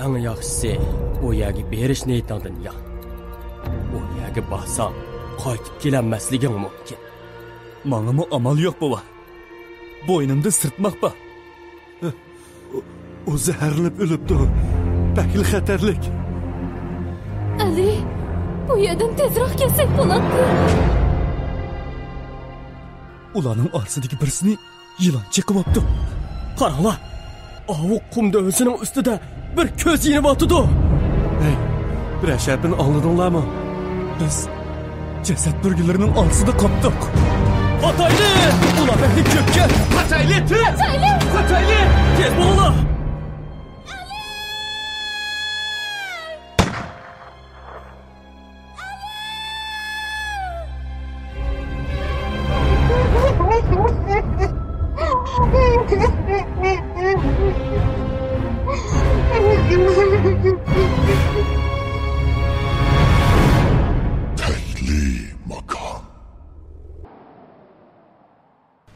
eng yaxshisi u yerga berish niyatingdan yo'q. U yerga borsang qaytib kelanmasliging mumkin. Mangama amal yo'q bova. Bo'ynimda sirtmoq bor. O zaharlanib o'libdi. Bakil xatarlik. Ali, bu yerdan tezroq kelsak bo'ladi. Ularning orsidagi birisini yılan chiqibdi. Qaranglar. Avuq qum dövüsünün ustida bir ko'z yinib o'tdi. Hey, bir ashabini oldinglarmi? Biz jasad burgilarining orsida qopdik. Hataylı! Ular beni köpke! Hataylı! Hataylı! Hataylı! Tez bulunlar!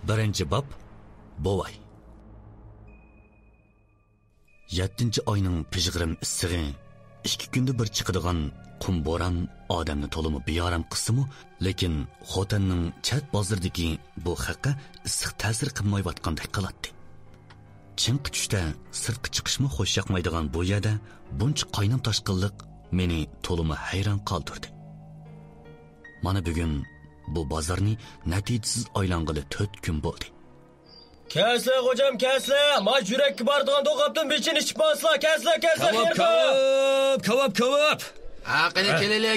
Birinci bab Bovay. 7 oyning pijg'irim issig'i 2 kunda bir chiqadigan qum bo'ron odamni to'limi beyoram qismi, lekin xotinning chat bozirdagi bu haqqa issiq ta'sir qilmayotgandek qiladi. Chinqi tushda sirtqa chiqishmi xo'sh yoqmaydigan bu yerda buncha qaynam toshqinlik meni to'limi hayron qoldirdi. Mana bugun bu bozorni natijasiz aylang'ili 4 kun bo'ldi. Kesle hocam kesle. Maç yürek kibardıgan dokaptın biçin içip basla. Kesle. Kavap. Kelele.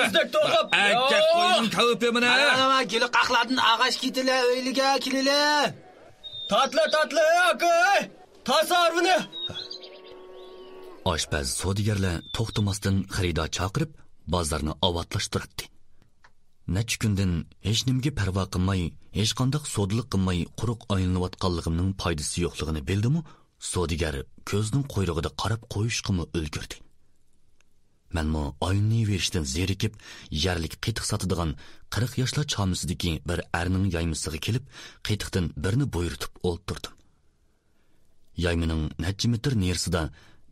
Müzdek dokap. Erkek koyun kavap yemine. Ama gülü kakladın ağaç gitile öylüge kilile. Tatlı akı. Tasarvını. Oshpaz sodigarlar to'xtamasdan xaridor chaqirib bozorni ovatlashtırdi. Necha kundan hech nimga parvo qilmay, hech qanday sodilik qilmay quruq aylanayotganligimning foydasi yo'qligini bildim-u, sodigar ko'zning qo'yrug'ida qarab qo'yishqimi ulgurdi. Menmo oyni verishdan zerikib, yerlik qetiq sotadigan 40 yoshlar chomisidagi bir erning yaymisiga kelib, qetiqdan birini bo'yritib o'ltirdim. Yaymining necha metr nersida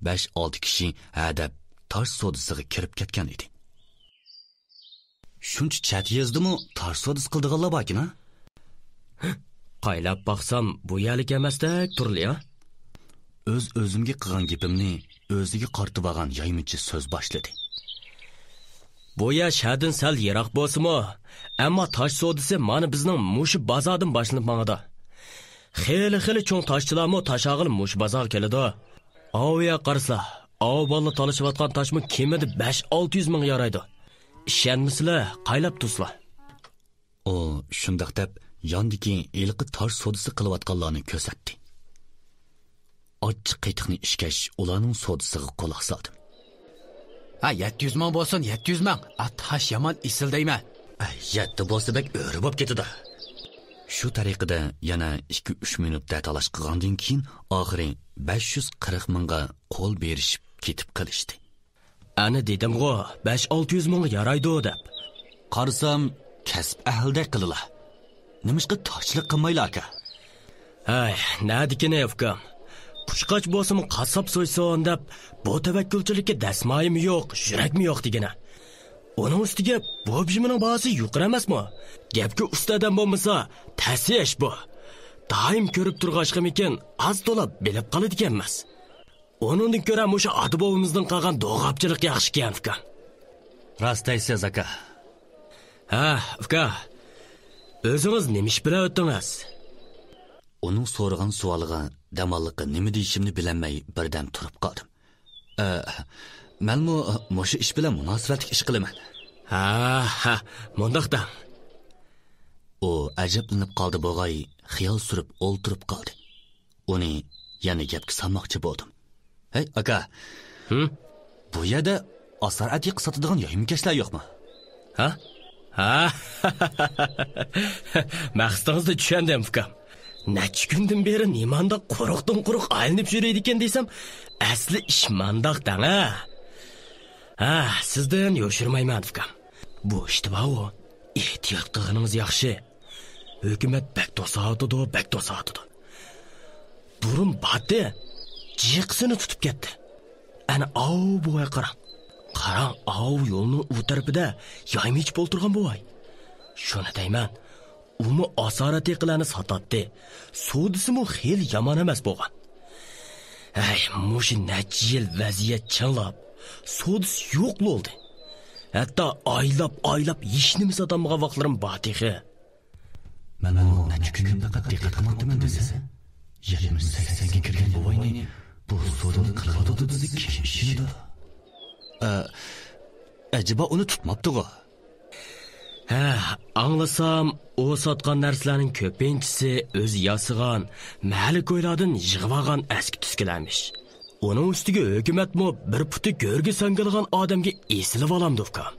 5-6 kishi hadab tosh sodisiga kirib ketgan edi. Shuncha chat yezdimu tosh sodis qildiganlar bakina? Qaylab baqsam bu yerlik emasdek turli-ya. O'zimga qilgan gapimni o'ziga qartib olgan yaymichi so'z boshladi. Bu yer shadin sal yiroq bo'lsa-mu, ammo tosh sodisi mana bizning mushi bozordan boshlanib mangada. Xeyli cho'ng toshchilarmi toshag'il mush bozor keladi. Oviya qarsa, avvalda talashayotgan toshmi kemida 5-600 ming yaraydi. Ishonmisizlar, qaylab tursizlar. O shundoq deb yondiki ilqi tosh sodisi qilayotganlarni ko'rsatdi. Ochiq qetiqni ishkash ularning sodisiga quloq soldim. 700 ming bo'lsin, 700 ming. Tash yomon isildayman. 7 bo'lsa bek o'ri bo'lib ketadi. Shu tariqada yana 2-3 minutda talash qilgandan keyin oxiri 540 mingga qo'l berishib ketib qilishdi. Ana dedim-ku, 5-600 ming yaraydi deb. Qarasam, kasb ahldek qildilar. Nimishqa toshchilik qilmaylar aka? Hay, nadikine ukam. Qushqoch bo'lsin, qassob so'yson deb, bu tavakkulchilikka dasmoyim yo'q, yurakmi yo'q degina. Onun ustiga bu bishimning bahosi yuqori emasmi? Gapga ustadan bo'lmasa, tasish bu. Doim ko'rib turg'ashqim ekan, az to'la bilib qoladigan emas. Onundan ko'ra o'sha adibovimizdan qolgan do'g'apchilik yaxshi ekan uka. Rost aytasiz aka. Ha, uka. O'zingiz nima ish bilan o'tdingiz? Uning so'ragan savoliga damalliqqa nima deyishimni bilmay birdan turib qoldim. Menmi o'sha ish bilan munosabatli ish qilaman. Ha, mundaqda. O ajablanib qoldi bo'g'ay, xiyol surib o'ltirib qoldi. Uni yana gapga solmoqchi bo'ldim. Hey aka. Bu yerda asar atiq sotadigan yo'mkashlar yo'qmi? Ha? Maqsadingizni tushundim ukam. Necha kundan beri nimanda quruq aylanib yuraydi ekan desam, asli ish mandaqdan ha. Sizdan yo'shirmayman ukam. Bu ishtiboq ehtiyot qilganingiz yaxshi. Hukumat bak to'satdi. Durum batdi. jiqsini tutib ketdi. Ana av bo'y qarang. Qarang, av yo'lning u tarafida yaymich bo'ltirgan bo'y. Shuni deyman, uni asorat qilani sotadi. Sodisimi xel yomon emas bo'lgan. Ay, mushi necha yil vaziyat chanlab, sodis yo'q bo'ldi. Hatto oylab hechnimi sotamagan vaqtlarim batihi. Men bu necha kun faqat diqqat qilmoqdaman desa, 70-80 ga kirgan bo'yni bu sodini qilib dedi kim ishida. Acaba uni tutmabdi-ku? Ha, anglasam, o sotgan narsalarning ko'pinchisi o'zi yasigan, mahalla ko'ylardan yig'vagan eski tuskilarmish. Onun ustiga hukumatmi bir puti go'rga sangalgan odamga esilib olamdi ukam.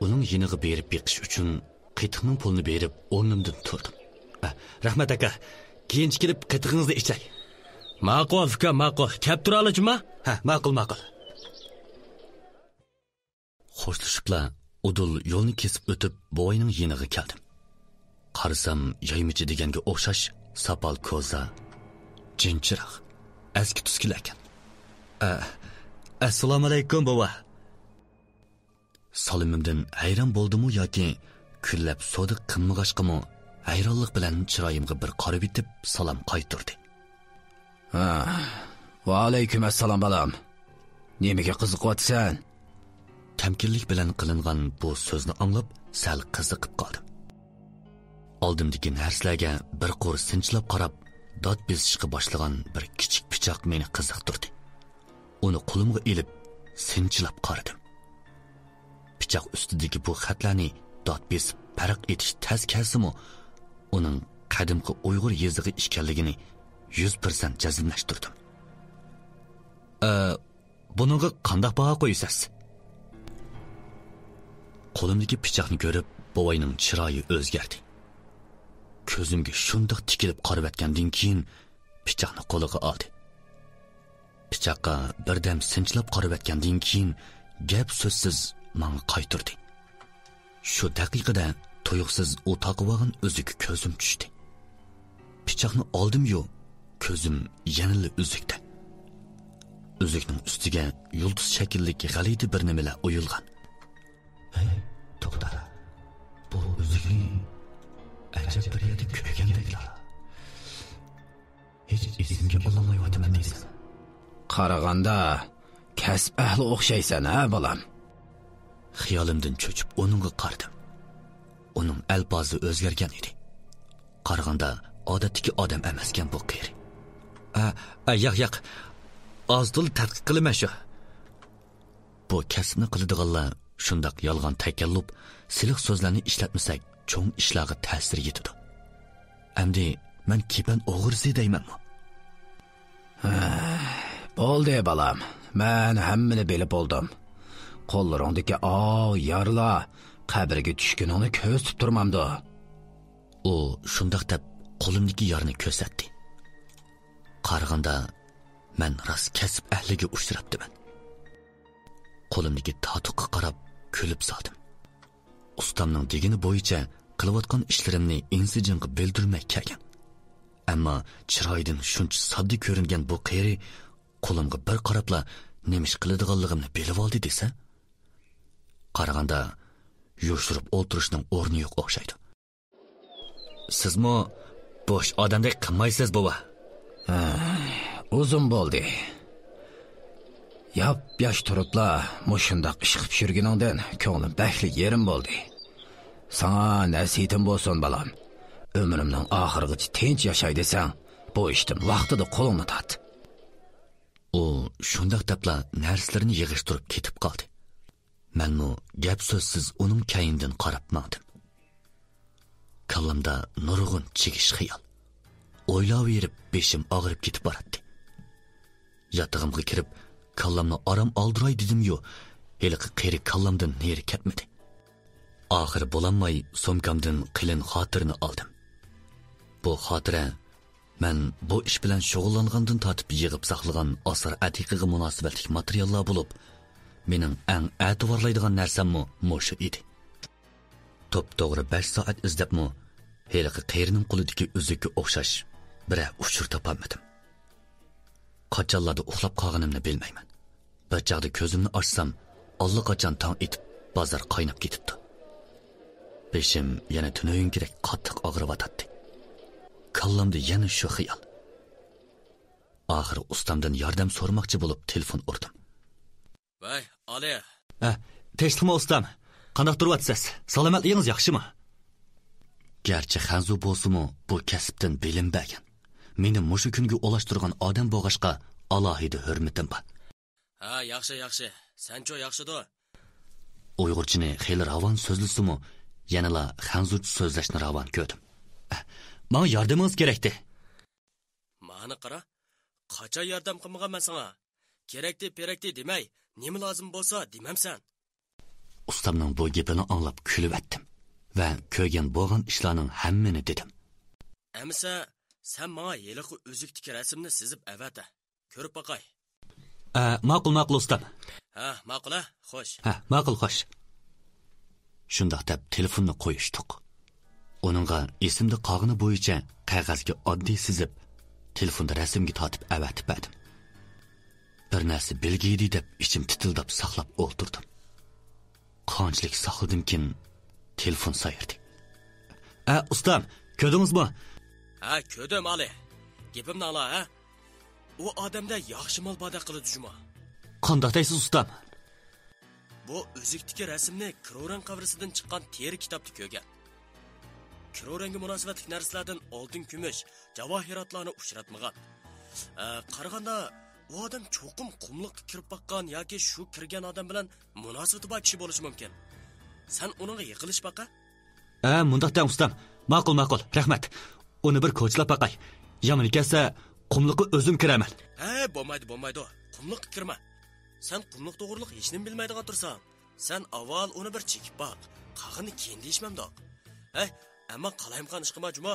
Uning yiniga berib beqish uchun qitiqning pulini berib o'rnimdan turdim. Rahmat aka, keyinchi kelib qitiqingizni ichay. Ma'qul ukam, ma'qul. Kep turalajmi? Ha, ma'qul. Xo'shlashibla udul yo'lni kesib o'tib bo'yning yiniga keldim. Qarasam, yaymichi deganga o'xshash sapal ko'za, jinchiroq, eski tuskilar ekan. Assalomu alaykum bova. Salimimdan hayron bo'ldim-u yoki kullab sodiq qilmag'ashqimi, hayronlik bilan chiroyimga bir qarab etib salom qaytirdi. Va alaykum assalom balam. Nimaga qiziqyapsan? Tamkinlik bilan qilingan bu so'zni anglab sal qiziqib qoldim. Oldimdagi narsalarga bir qo'r sinchlab qarab, dod bezishga boshlagan bir kichik pichoq meni qiziqtirdi. Uni qo'limga ilib, sinchlab qaradim. Pichoq ustidagi bu xatlarni dod bezib farq etish tez kelsimi, uning qadimgi Uyg'ur yezig'i ekanligini 100% jazmlashtirdim. Buningga qanday baho qo'yasiz? Qo'limdagi pichoqni ko'rib, bovoyning chiroyi o'zgardi. Ko'zimga shundoq tikilib qarab atgandan keyin pichoqni qo'liga oldi. Pichoqqa birdam sinchlab qarab atgandan keyin gap so'zsiz menga qaytirdi. Shu daqiqada tuyuqsiz u taqib olgan o'ziga ko'zim tushdi. Pichoqni oldim-yu, ko'zim yanada uzukda. Uzukning ustiga yulduz shaklli g'alati bir nimalar o'yilgan. Hey, to'xta. Bu uzukni ajab bir yerda ko'rgandeklar. Hech esimga olmayapman deysan. Qaraganda kasb ahli o'xshaysan, ha balam. Xiyolimdan cho'chib onunga qaradim. Uning alpozi o'zgargan edi. Qaraganda odatdagi odam emaskan bu qeri. Yo'q. Ozdil tadqiq qilma shu. Bu kasbni qiladiganlar shundoq yolg'on takallub, siliq so'zlarni ishlatmasak, cho'ng ishlarga ta'sir yetadi. Endi men kepan o'g'risi deymanmi? Bo'ldi balam. Men hammani bilib oldim. Qo'llaringdagi yaralar qabrga tushganini ko'rsatib turmamdi. U shundoq deb qo'limdagi yarni ko'rsatdi. Qaraganda men rost kasb ahliga uchrabdiman. Qo'limdagi tatuqqa qarab kulib soldim. Ustamning degini bo'yicha qilayotgan ishlarimni insijinga bildirmay kelgan. Ammo chiroydan shuncha sodda ko'ringan bu qeri qo'limga bir qarabla nemish qiladiganligimni bilib oldi desa, qaraganda yo'shirib o'tirishning o'rni yo'q o'xshaydi. Sizmi bo'sh odamdek qilmaysiz, bova? Uzun bo'ldi. Yosh turibla mushundoq ish qilib yurganingdan ko'nglim baxtli yerim bo'ldi. Sana nasihatim bo'lsin balam. Ömrümning oxirigacha tinch yashay desang, bu ishdan vaqtida qo'lingni tart. U shundoq debla narsalarni yig'ishtirib ketib qoldi. Menmi gap so'zsiz uning kayindan qarab maqdim. Kallamda nurg'un chekish xiyol. O'ylayverib beshim og'rib ketib boradi. Yotog'imga kirib, kallamni orom oldiray dedim-yu, heliqi qeri kallamdan neri ketmedi. Oxiri bo'lanmay so'mkamdan qilin xotirni oldim. Bu xotira men bu ish bilan shug'ullangandan tortib yig'ib saqlagan asr atiqiga munosabatli materiallar bo'lib, mening eng e'tiborlaydigan narsammi mushu edi. To'p-to'g'ri 5 soat izlabmi, heliqi qerining qo'lidagi uzukka o'xshash biror uchur topolmadim. qachonlarda uxlab qolganimni bilmayman. Bir chaqda ko'zimni ochsam, allaqachon tong etib, bozor qaynab ketibdi. Beshim yana tunoyingidek qattiq og'riyotdi. Kallamda yana shu xiyol. Oxiri ustamdan yordam so'ramoqchi bo'lib telefon urdim. Voy, Ali. Tinchlikmi ustam? Qanday turyapsiz? Salomatligingiz yaxshimi? Garchi Xanzu bo'lsa-mu, bu kasbdan bilinmagan. Meni mushu kunga ulashtirgan odam bo'g'ashqa alohida hurmatim bor. Ha, yaxshi. Sancho yaxshidir. Uyg'urchini xeyli ravon so'zlisimu, yanala Xanzucha so'zlashni ravon ko'rdim. Menga yordamingiz kerakdi. Mani qara. Qachon yordam qilmaganman sana? Kerakdi demay, nima lozim bo'lsa demamsan. Ustamning bu gapini anglab kulib etdim va ko'rgan bo'lgan ishlarning hammani dedim. Amsa, sen menga yeliq o'zikdagi rasmni sizib avata. Ko'rib boqay. Ma'qul ustam. Ha, ma'qul, xo'sh. Ma'qul, xo'sh. Shundoq deb telefonni qo'yishdik. Uningga esimda qog'ini bo'yicha qog'ozga oddiy sizib, telefonda rasmga tortib avatib berdim. Bir narsa bilgiydi deb ichim titildab saqlab o'ltirdim. Qanchalik saqladimkin, telefon sayirdi. Ustam, ko'rdingizmi? Ha, ko'rdim, Ali. Gapimni ala, ha? U odamda yaxshi mol bada qiladi juma. Qanday deysiz ustam? Bu o'zikdagi rasmni Kiroran qabrisidan chiqqan teri kitobda ko'rgan. Kiroranga munosabatli narsalardan oltin kumush, javohiratlarni uchratmagan. Qaraganda u odam cho'qim qumliqqa kirib baqqan yoki shu kirgan odam bilan munosabati bor kishi bo'lishi mumkin. Sen uningga yiqilish baqa? Mundaqdan ustam. Ma'qul, rahmat. Uni bir ko'chlab baqay. Yomon kelsa, qumliqqa o'zim kiraman. Bo'lmaydi. Qumliqqa kirma. Sen qumliq to'g'riliq hech nima bilmaydigan tursan. Sen avval uni bir chekib baq. Qag'ini keyin deyishmamdoq. Ammo qalayimqan ish qilma juma.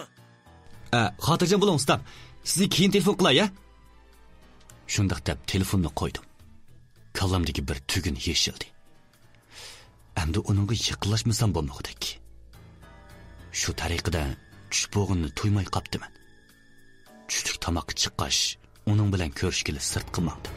Xotirjam bo'ling ustam. Sizga keyin telefon qilay, ya? Shundoq deb telefonni qo'ydim. Kallamdagi bir tugun yeshildi. Endi uningga yiqilashmasam bo'lmoqdek. Shu tariqada tush bo'g'inni to'ymay qaptiman. Tushlik tamoqqa chiqqach, uning bilan ko'rishgili sirt qilmoqdim.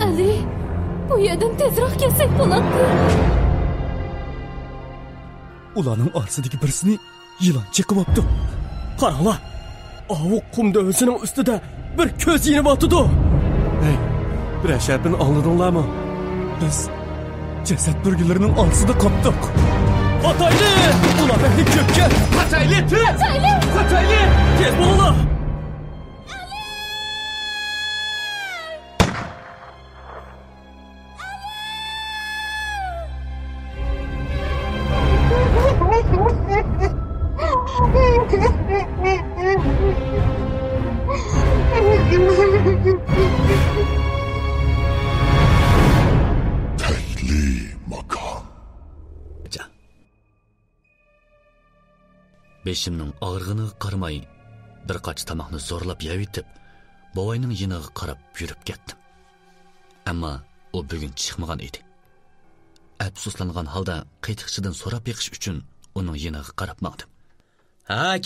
Ali, bu yerdan tezroq kelsak bo'ladi. Ularning orsidagi birisini yilon chiqibdi. Qaranglar. Avuq qumda o'zining ustida bir ko'z yinib otdi. Bir ashapini oldinglarmi? Biz jasad burgilarining orsida qopdik. Atayli! Ular beni köpke! Atayli! Atayli! Tez bo'linglar! Beshimning og'irlig'iga qaramay, bir qoch tomoqni zo'rlab yeyitib, bovayning yiniga qarab yurib ketdim. Ammo u bugun chiqmagan edi. Afsuslangan holda qaytiqchidan so'rab beqish uchun uning yiniga qarab maqdim.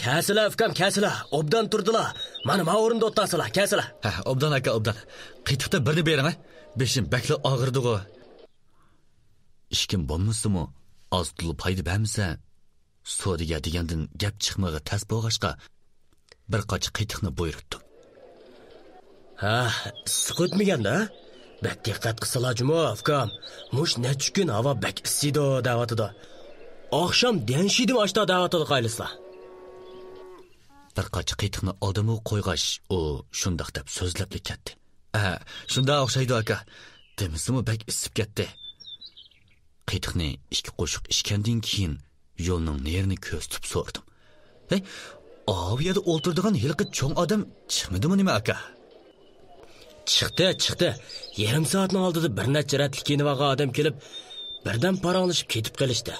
Kasila ukam, kasila. Obdan turdilar. Mana men o'rinda o'tirasizlar, kasila. Obdan aka, obdan. Qaytiqda birni bering, Beshim bakli og'irdi-ku. Ishkim bo'lmasa-mu, oz pul payda bermasa, Sodiga degandan gap chiqmaga tas bo'lg'ashqa bir qoch qaytiqni buyurdim. Siqotmaganda? Bak diqqat qilsalar juma, ukam. Mush necha kun havo bak issido davatida. Oqshom denshidimi ashta davatida qaylislar. Bir qoch qaytiqni oldimu qo'yg'ash, u shundoq deb so'zlab ketdi. Shunda o'xshaydi aka. Demisimi bak isib ketdi. Qaytiqni ikki qo'shiq ishkandan keyin yo'lning nerini ko'z tutib so'rdim. Aviyada o'ltirdigan hilqi cho'ng odam chiqmadimi nima aka? Chiqdi. Yarim soatning oldida bir necha ratli kinoga odam kelib, birdan paranglashib ketib qolishdi.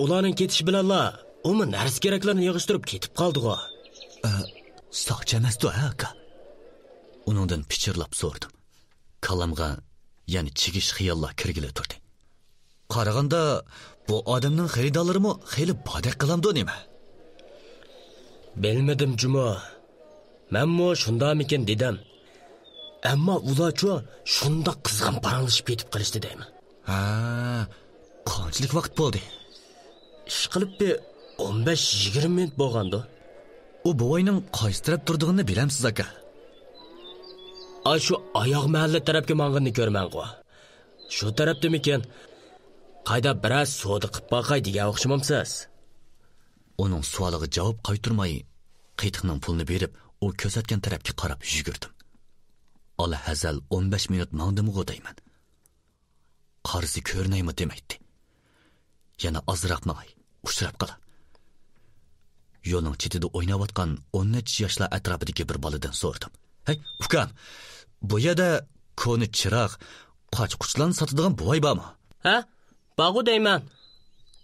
Ularning ketishi bilanla, umi narsa keraklarni yig'ishtirib ketib qoldi-ku. Soqchi emas-ku aka. Uningdan pichirlab so'rdim. Kalamga yana chigish xiyollar kirgili turdi. Qaraganda bu odamning xaridorlarimi xeyli bodaq qilamdi nima? Bilmadim Jumo. Menmo shundamikin dedim. Ammo ularchu shunda qizg'in paranglashib ketib qolishdi deyman. Qanchalik vaqt bo'ldi? Ish qilib 15-20 minut bo'lgandi. U bovoyning qaysi taraf turdig'ini bilamsiz aka? Shu oyoq mahalla tarafga mang'inni ko'rman-ku. Shu tarafdamikin? Qayda biroz savdo qilib boqay degan o'xshamamsiz? Uning savoliga javob qaytarmay, qiytiqning pulini berib, u ko'rsatgan tarafga qarab yugurdim. Ola hazal 15 minut mangdim-ku deyman. Qarzi ko'rnaymi demaydi. Yana ozroq mangay, ushrab qala. Yo'lning chetida o'ynayotgan 13 yoshlar atrofidagi bir boladan so'radim. "Hey, ukam, bu yerda koni chiroq, qochquchlan sotadigan buvoy bormi?" Bog'u deyman.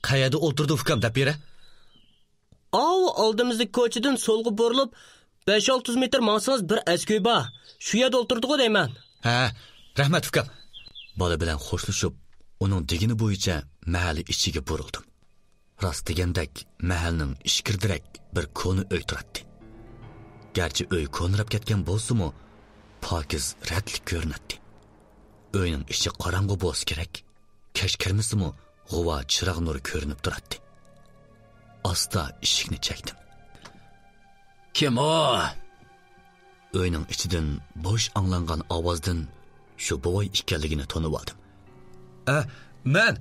Qayerda o'ltirdi ukam deb bera? Oldimizdagi ko'chadan so'lga burilib 5-600 metr mangsangiz bir askoy bor. Shu yerda o'ltirdi-ku deyman. Rahmat ukam. Bola bilan xo'shlashib, uning degini bo'yicha mahalla ichiga burildim. Rost degandek, mahalning ishkirdirak bir koni uy turadi. Garchi uy ko'nrab ketgan bo'lsa-mu, pokiz ratlik ko'rinadi. Uyning ichi qorong'u bo'lsa kerak. Kech kirmasa-mu, g'uva chiroq nuri ko'rinib turadi. Asta eshikni chekdim. Kim o? Uyning ichidan bo'sh anglangan ovozdan shu bovoy ekanligini tanib oldim. Men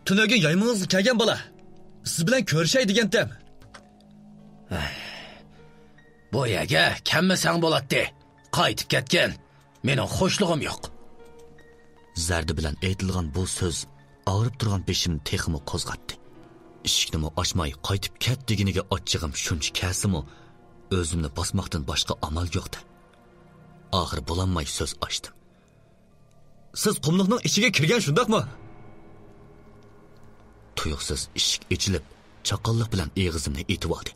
tunaga yaymingizga kelgan bola. Siz bilan ko'rishay degandim. Boyaga kammasang bo'ladi. Qaytib ketgan. Mening xo'shlig'im yo'q. Zardi bilan aytilgan bu so'z og'rib turgan beshim texmi qo'zg'atdi. Eshikni ochmay qaytib ket deginiga ochchig'im shuncha kasimi, o'zimni bosmoqdan boshqa amal yo'qdi. Oxir bo'lolmay so'z ochdim. Siz qumliqning ichiga kirgan shundaqmi? Tuyuqsiz eshik ochilib, chaqalliq bilan eg'izimni etib oldi.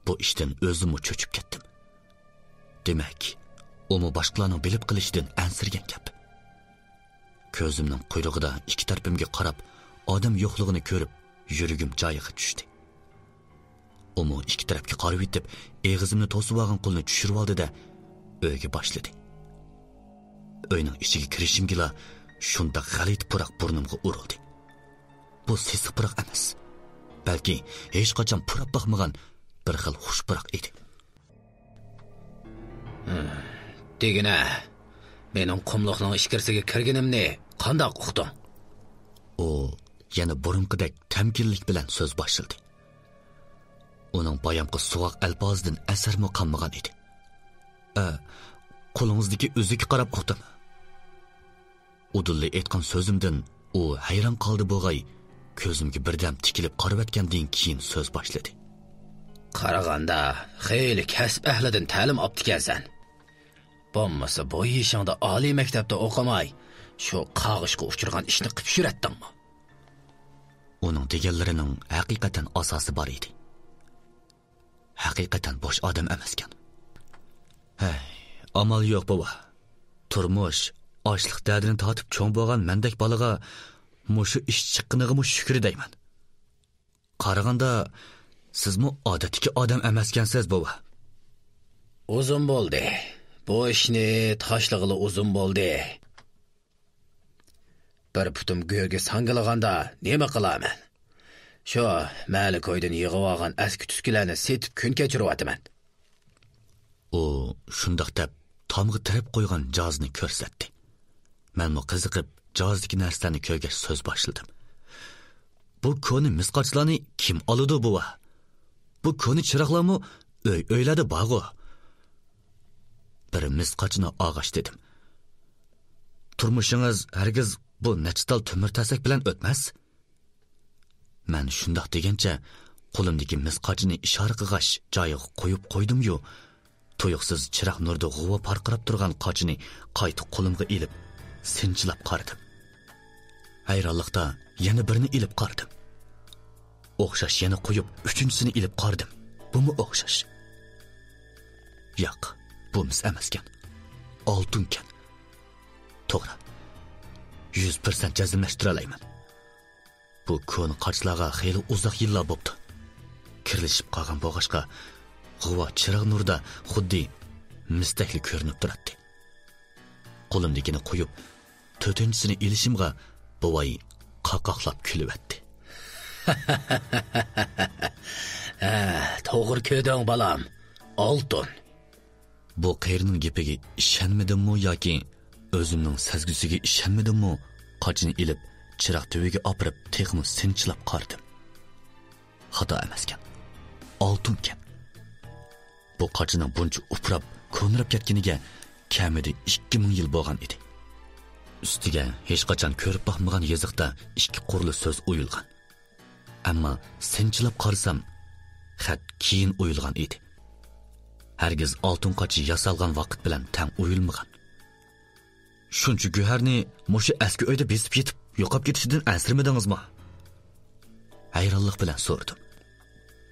Bu ishdan o'zimmi cho'chib ketdim. Demak, uni boshqalarning bilib qilishidan ansirgan gap. Ko'zimning quyrug'ida ikki tarafimga qarab, odam yo'qligini ko'rib, yuragim joyiga tushdi. Uni ikki tarafga qarab yetib, eg'izimni to'sib olgan qo'lni tushirib oldi-da, uyga boshladi. Uyning ichiga kirishimgila shunda g'alit puroq burnimga urildi. Bu sesiq puroq emas, balki hech qachon purab boqmagan bir xil xush puroq edi. Degina, mening qumliqning ichkarisiga kirganimni qanday uqding? U yana burunqidek tamkinlik bilan so'z boshladi. Uning bayamqi so'q alpozdan asarmi qolmagan edi. Qo'lingizdagi o'ziga qarab uqdim. Udulli aytgan so'zimdan u hayron qoldi bo'g'ay, ko'zimga birdam tikilib qarab o'tgandan keyin so'z boshladi. Qaraganda xeyli kasb ahlidan ta'lim olibdikansan. Bo'lmasa bu yeshingda oliy maktabda o'qimay, shu qag'ishga uchirgan ishni qilib yuratdingmi? Uning deganlarining haqiqatan asosi bor edi. Haqiqatan bosh odam emaskan. Amal yo'q bova. Turmush, ochliq dardini tatib cho'ng bo'lgan mendek bolaga mushu ish chiqqaniga shukr deyman. Qaraganda sizmi odatdagi odam emaskansiz bova. Uzun bo'ldi. Bu ishni tashlag'ili uzun bo'ldi. Bir putum go'rga sangilaganda nima qilaman? Shu mali ko'ydan yig'ib olgan eski tuskilarni setib kun kechiryapman. U shundoq deb tomga tirib qo'ygan jozni ko'rsatdi. Men qiziqib jozdagi narsalarni ko'rgach so'z boshladim. Bu koni misqochlarni kim oladi bova? Bu koni chiroqlarmi o'yladi bog'u? Bir misqochni og'ash dedim. Turmushingiz hargiz bu nechtal tumir tasak bilan o'tmas. Men shundoq degancha Qo'limdagi mis qochini ishora qilg'ach joyiga qo'yib qo'ydim-yu, tuyuqsiz chiroq nurda g'uva parqirab turgan qochini qayta qo'limga ilib, sinchilab qaradim. Hayronlikda yana birini ilib qaradim. O'xshash yana qo'yib, uchinchisini ilib qaradim. Bumi o'xshash? Yo'q, bu mis emaskan. Oltinkan. To'g'ri. 100% jazmlashtira olaman. Bu ko'n qochlarga xeyli uzoq yillar bo'pti. Kirlishib qolgan bo'g'ashqa g'uva chiroq nurda xuddi misdakli ko'rinib turadi. Qo'limdagini qo'yib, to'rtinchisini ilishimga buvay qaqoqlab kulib etdi. To'g'ri ko'ding balam. Oltin. Bu qeyrining gapiga ishonmadimmi yoki o'zimning sezgisiga ishonmadimmi? Qochini ilib, chiroq tuviga opirib, texmi sinchilab qaradim. Xato emaskan. Oltinkan. Bu qochining buncha uprab, ko'nirib ketganiga kamida 2000 yil bo'lgan edi. Ustiga hech qachon ko'rib boqmagan yoziqda ikki qurli so'z o'yilgan. Ammo sinchilab qarasam, xat keyin o'yilgan edi. Hargiz oltin qochi yasalgan vaqt bilan tang o'yilmagan. Shuncha guharni mushu eski uyda besib yetib, yo'qab ketishidan ansirmadingizmi? Hayronlik bilan so'radim.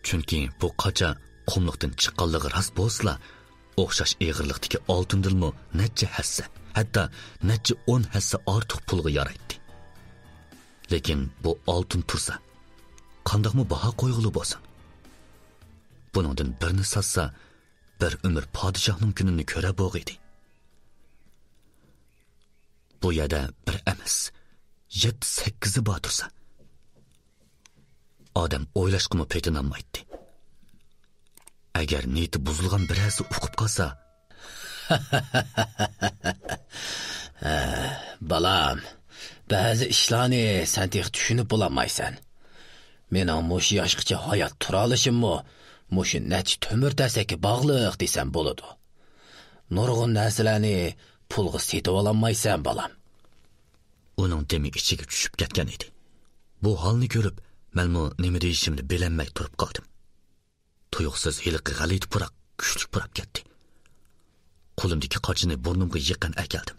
Chunki bu qocha qumliqdan chiqqanligi rost bo'lsa, o'xshash eg'irlikdagi oltindilmi necha hassa, hatto necha 10 hassa ortiq pulga yaraydi. Lekin bu oltin tursa, qandaqmi baho qo'yg'ili bo'lsin? Buningdan birini satsa, bir umr podshohning kunini ko'ra bo'g'idi. Bu yerda bir emas, 7-8 bor tursa, odam o'ylashqimi paytinolmaydi. Agar niyati buzilgan birasi uqib qolsa, balam, ba'zi ishlarni sen tek tushunib bo'lmaysan. Mening mush yoshgacha hayot tura olishimmi, mush nech tömür tasaki bog'liq desam bo'ladi. Nurg'un narsalarni pulga setib olmaysan balam. Uning demi ichiga tushib ketgan edi. Bu holni ko'rib, menmi nima deyishimni bilinmay turib qoldim. Tuyuqsiz hiliqi g'alit puroq kuchli purab ketdi. Qo'limdagi qochini burnimga yaqin akeldim.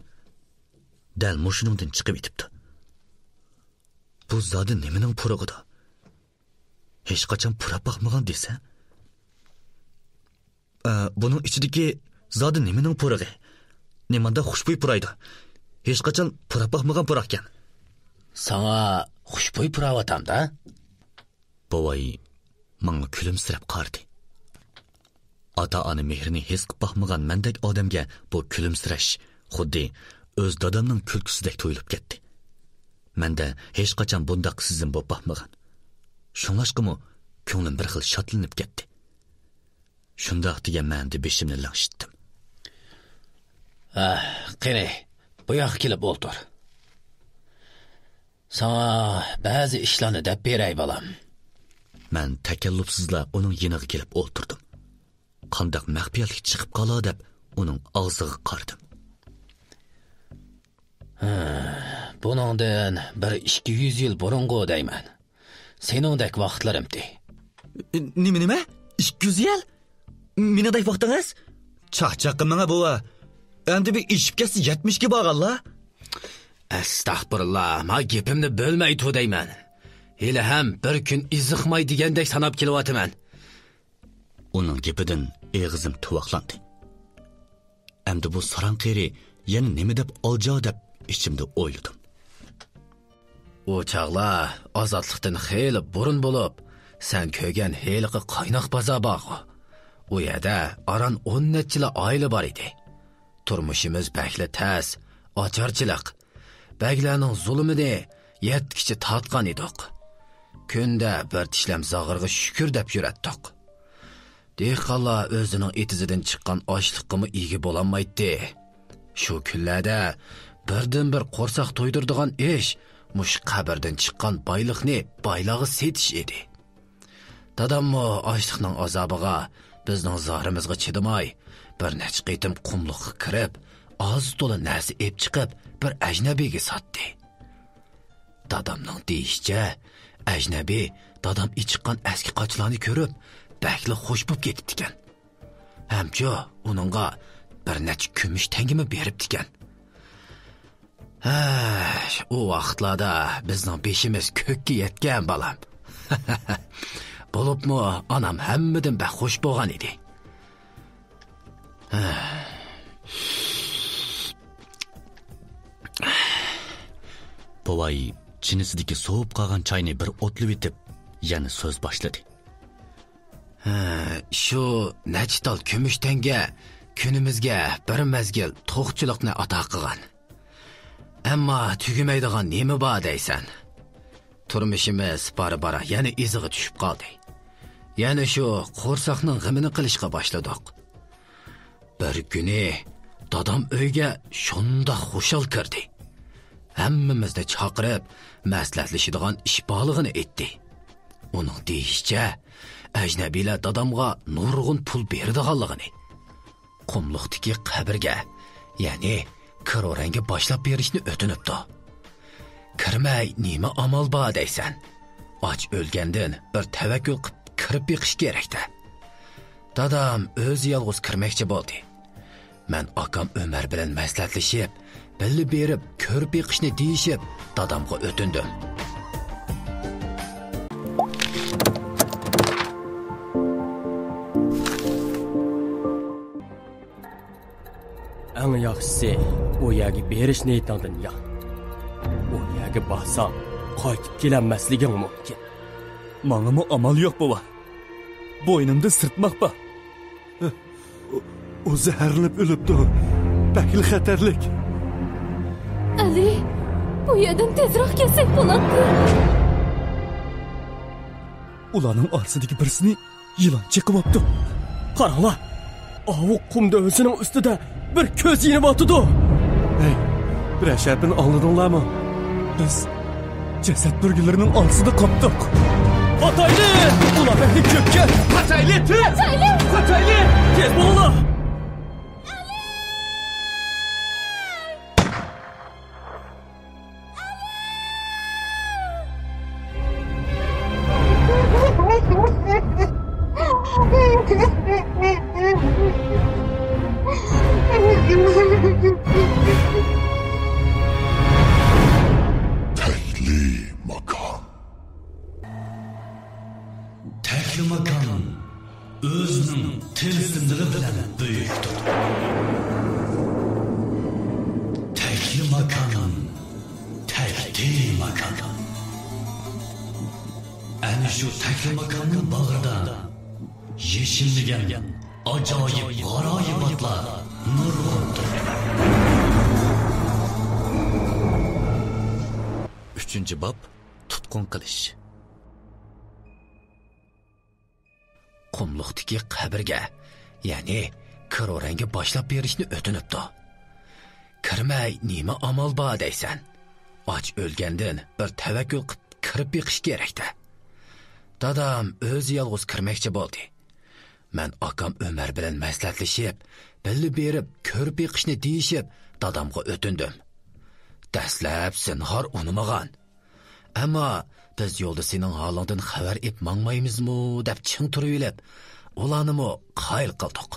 Dal mushuningdan chiqib etibdi. Bu zodi nimaning purog'ida? Hech qachon purab boqmagan desa? Buning ichidagi zodi nimaning purog'i? Nimanda xushbo'y puraydi? Hech qachon purab boqmagan puroq ekan. Sana xushbo'y purawatam-da? Bovay menga kulimsirab qaradi. Ota-ona mehrini his qilib boqmagan mendek odamga bu kulimsirash xuddi o'z dadamning kulkusidek tuyulib ketdi. Menda hech qachon bundaq sizim bo'lib boqmagan. Shunlashqimi ko'nglim bir xil shodlanib ketdi. Shundoq degan ma'noda beshimni langshitdim. Qani, bu yoqqa kelib o'tir. Sana ba'zi ishlarni deb beray balam. Men takallufsizla uning yeniga kelib o'tirdim. Qandaq maxfiyatlik chiqib qala deb uning og'ziga qaradim. Buningdan bir 200 yil burungi deyman. Seningdek vaqtlarimdi. Nima? 200 yil? Meningdek vaqtingiz? Chaqchaqqa menga bu. Endi bir ishib ketsa 70 ga borganlar. Astag'firullah, ma gapimni bo'lmay tu deyman. Hali ham bir kun iziqmay degandek sanab kelyapman. Uning gapidan eg'izim tuvoqlandi. Endi bu saranqeri yana nima deb oljo deb ichimda o'yladim. O chaqlar ozodlikdan xeyli burun bo'lib, sen ko'rgan heliqi qaynoq bozor bor. U yerda aran 10 nechilar oila bor edi. Turmushimiz bakli tas, ocharchilik, baglarning zulmini yetkicha tatgan edik. Kunda bir tishlam zag'irga shukr deb yuratdik. Dehqonlar o'zining etizidan chiqqan ochliqqa ega bo'lamaydi. Shu kunlarda birdan bir qo'rsoq to'ydirdigan ish mush qabrdan chiqqan boyliqni boylag'i setish edi. Dadammo ochliqning azobiga bizning zorimizga chidamay, bir nech qitim qumliqqa kirib, oz to'la narsa ep chiqib, bir ajnabiga sotdi. Dadamning deyishcha, Ajnabiy dadam ichiqqan eski qochlarni ko'rib, bakli xush bo'lib ketibdi ekan. Hamcho uningga bir necha kumush tangimi beribdi ekan. O vaqtlarda bizning beshimiz ko'kka yetgan balam. Bo'libmi, onam hammadan baxush bo'lgan edi. Povay chinisidagi sovib qolgan choyni bir o'tlib etib, yana so'z boshladi. Shu nechital kumush tanga kunimizga bir mazgil to'qchilikni ato qilgan. Ammo tugamaydigan nima bor deysan? Turmushimiz bara yana iziga tushib qoldi. Yana shu qo'rsoqning g'imini qilishga boshladik. Bir kuni dadam uyga shunda xushal kirdi. Hammamizni chaqirib, maslahatlashadigan ish borlig'ini aytdi. Uning deyishicha, ajnabiylar dadamga nurg'un pul beradiganligini, qumliqdagi qabrga, ya'ni kiroranga boshlab berishni o'tinibdi. Kirmay nima amal bor deysan? Och o'lgandan bir tavakkul qilib kirib yiqish kerakda. Dadam o'zi yolg'iz kirmoqchi bo'ldi. Men akam Ömer bilan maslahatlashib, bilib berib, ko'rib yiqishni deyishib, dadamga o'tindim. Eng yaxshisi o yerga berish niyatingdan yo'q. O yerga borsang, qaytib kelanmasliging mumkin. Mangami amal yo'q bova. Bo'ynimda sirtmoq bor. O zaharlanib o'libdi. Bakil xatarlik. Ali, bu yerdan tezroq kelsak bo'ladi. Ularning orasidagi birisini yilon chiqib olibdi. Qaranglar. Avu qumda o'zining ustida bir ko'z yinib otdi. Hey, bir ashapini oldinglarmi? Biz jasad burgilarining orasida qopdik. Qatayli! Ular beni ko'kka. Qatayli! Qatayli! Tez bo'linglar. Taklimakon o'zining tilsimligi bilan buyukdir. Taklimakon, taklimakon. Ana shu taklimakonning bag'rida yeshilmagan ajoyib g'aroyibotlar nurg'undir. 3-bob tutqun qilish. Qumliqdagi qabrga, ya'ni kiroranga boshlab berishni o'tinibdi. Kirmay nima amal bor deysan? Och o'lgandan bir tavakkul qilib kirib yiqish kerakda. Dadam o'zi yolg'iz kirmoqchi bo'ldi. Men akam Ömer bilan maslahatlashib, bilib berib, ko'rib yiqishni deyishib, dadamga o'tindim. Dastlab zinhor unamagan. Ammo biz yo'lda sening holingdan xabar ep mangmaymizmi deb ching turib, ularni qayil qildik.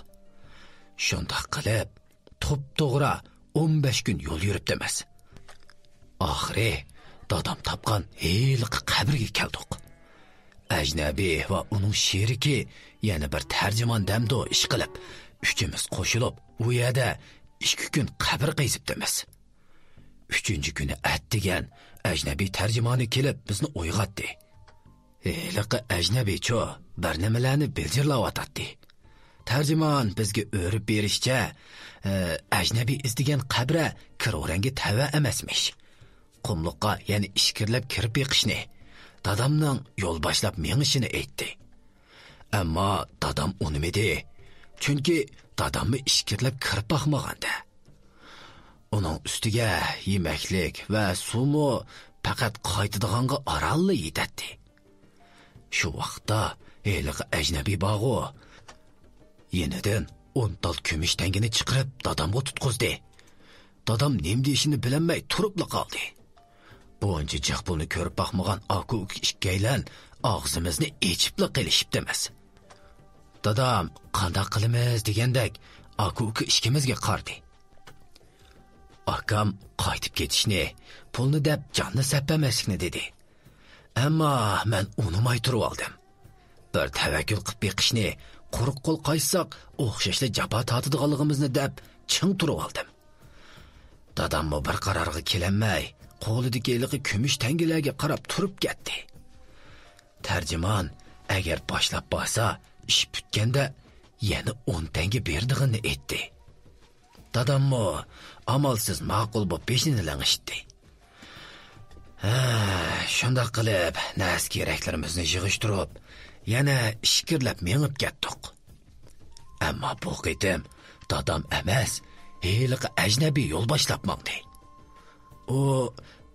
Shunday qilib, to'p-to'g'ri 15 kun yo'l yuribdi emas. Oxiri dadam topgan heliqi qabrga keldik. Ajnabiy va uning sheriki yana bir tarjimon damdo ish qilib, uchimiz qo'shilib, u yerda 2 kun qabr qazibdimiz. 3-kuni atdigan ajnabiy tarjimoni kelib bizni uyg'otdi. Heliqi ajnabiycho bir nimalarni bildirlayotdi. Tarjimon bizga o'rib berishcha, ajnabiy izdigan qabra kiroranga tava emasmish. Qumliqqa, ya'ni ishkirlab kirib yiqishni, dadamning yo'l boshlab mengishini aytdi. Ammo dadam unimidi, chunki dadamni ishkirlab kirib baxmaganda. Uning ustiga yemaklik va suvmi faqat qaytadiganga oralli yetadi. Shu vaqtda heliqi ajnabiy bog'u yenidan 10 tal kumush tangini chiqarib dadamga tutqizdi. Dadam nim deyishini bilinmay turibla qoldi. Bunca jiqpulni ko'rib baxmagan aku ikkaylan og'zimizni echibli qilishib demas. Dadam, qanday qilamiz degandek, aku ikkimizga qardi. Akam qaytib ketishni, pulni deb jonni sappamaslikni dedi. Ammo men unimay turib oldim. Bir tavakkul qilib beqishni, quruq qo'l qaytsak, o'xshashli jabo tortadiganligimizni deb ching turib oldim. Dadammo bir qarorga kelamay, qo'lidagi eliqi kumush tangalarga qarab turib ketdi. Tarjimon agar boshlab bo'lsa, ish bitganda yana 10 tanga berdig'ini aytdi. Dadammo amalsiz ma'qul bo'lib peshini lang'ishdi. Shunda qilib, nas keraklarimizni yig'ishtirib, yana ishkirlab mengib ketdik. Ammo bu qitim dadam emas, heliqi ajnabiy yo'l boshlab mangdi. U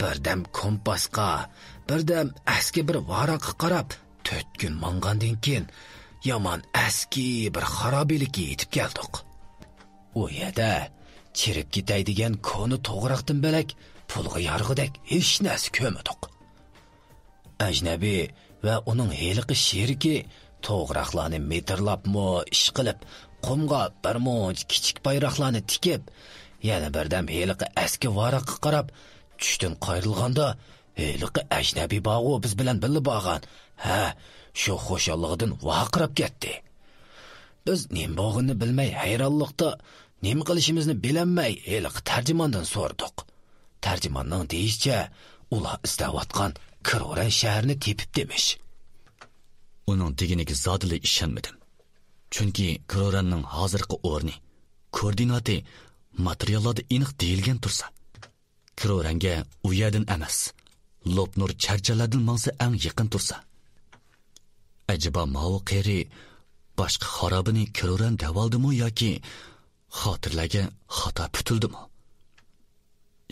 birdam kompasqa, birdam aski bir varaqqa qarab 4 kun mangandan keyin yomon aski bir xarobelikka yetib keldik. U yerda chirib ketay degan koni to'g'riqdan belak pulga yarg'idek hech narsa ko'rmadik. Ajnabiy va uning heliqi sheriki to'g'riqlarni metrlabmi ish qilib, qumga bir munch kichik bayroqlarni tikib, yana birdam heliqi aski varaqqa qarab tushdan qayrilganda heliqi ajnabiy bog'u biz bilan birga bo'lgan. Shu xo'shalligidan vaqirab ketdi. Biz nim bo'g'ini bilmay hayronlikda nima qilishimizni bilamay heliqi tarjimondan so'rdik. Tarjimonning deyishicha, ular istavotgan Kiroran shaharni tepib demish. Uning deganiga zodili ishonmadim. Chunki Kiroranning hozirgi o'rni, koordinati materiallarda aniq deyilgan tursa, Kiroranga u yerdan emas, Lopnur charchalardan mangsa eng yaqin tursa. Acaba Mao Qeri boshqa xarobini Kiroran davaldimi yoki xotirlarga xato putildimi?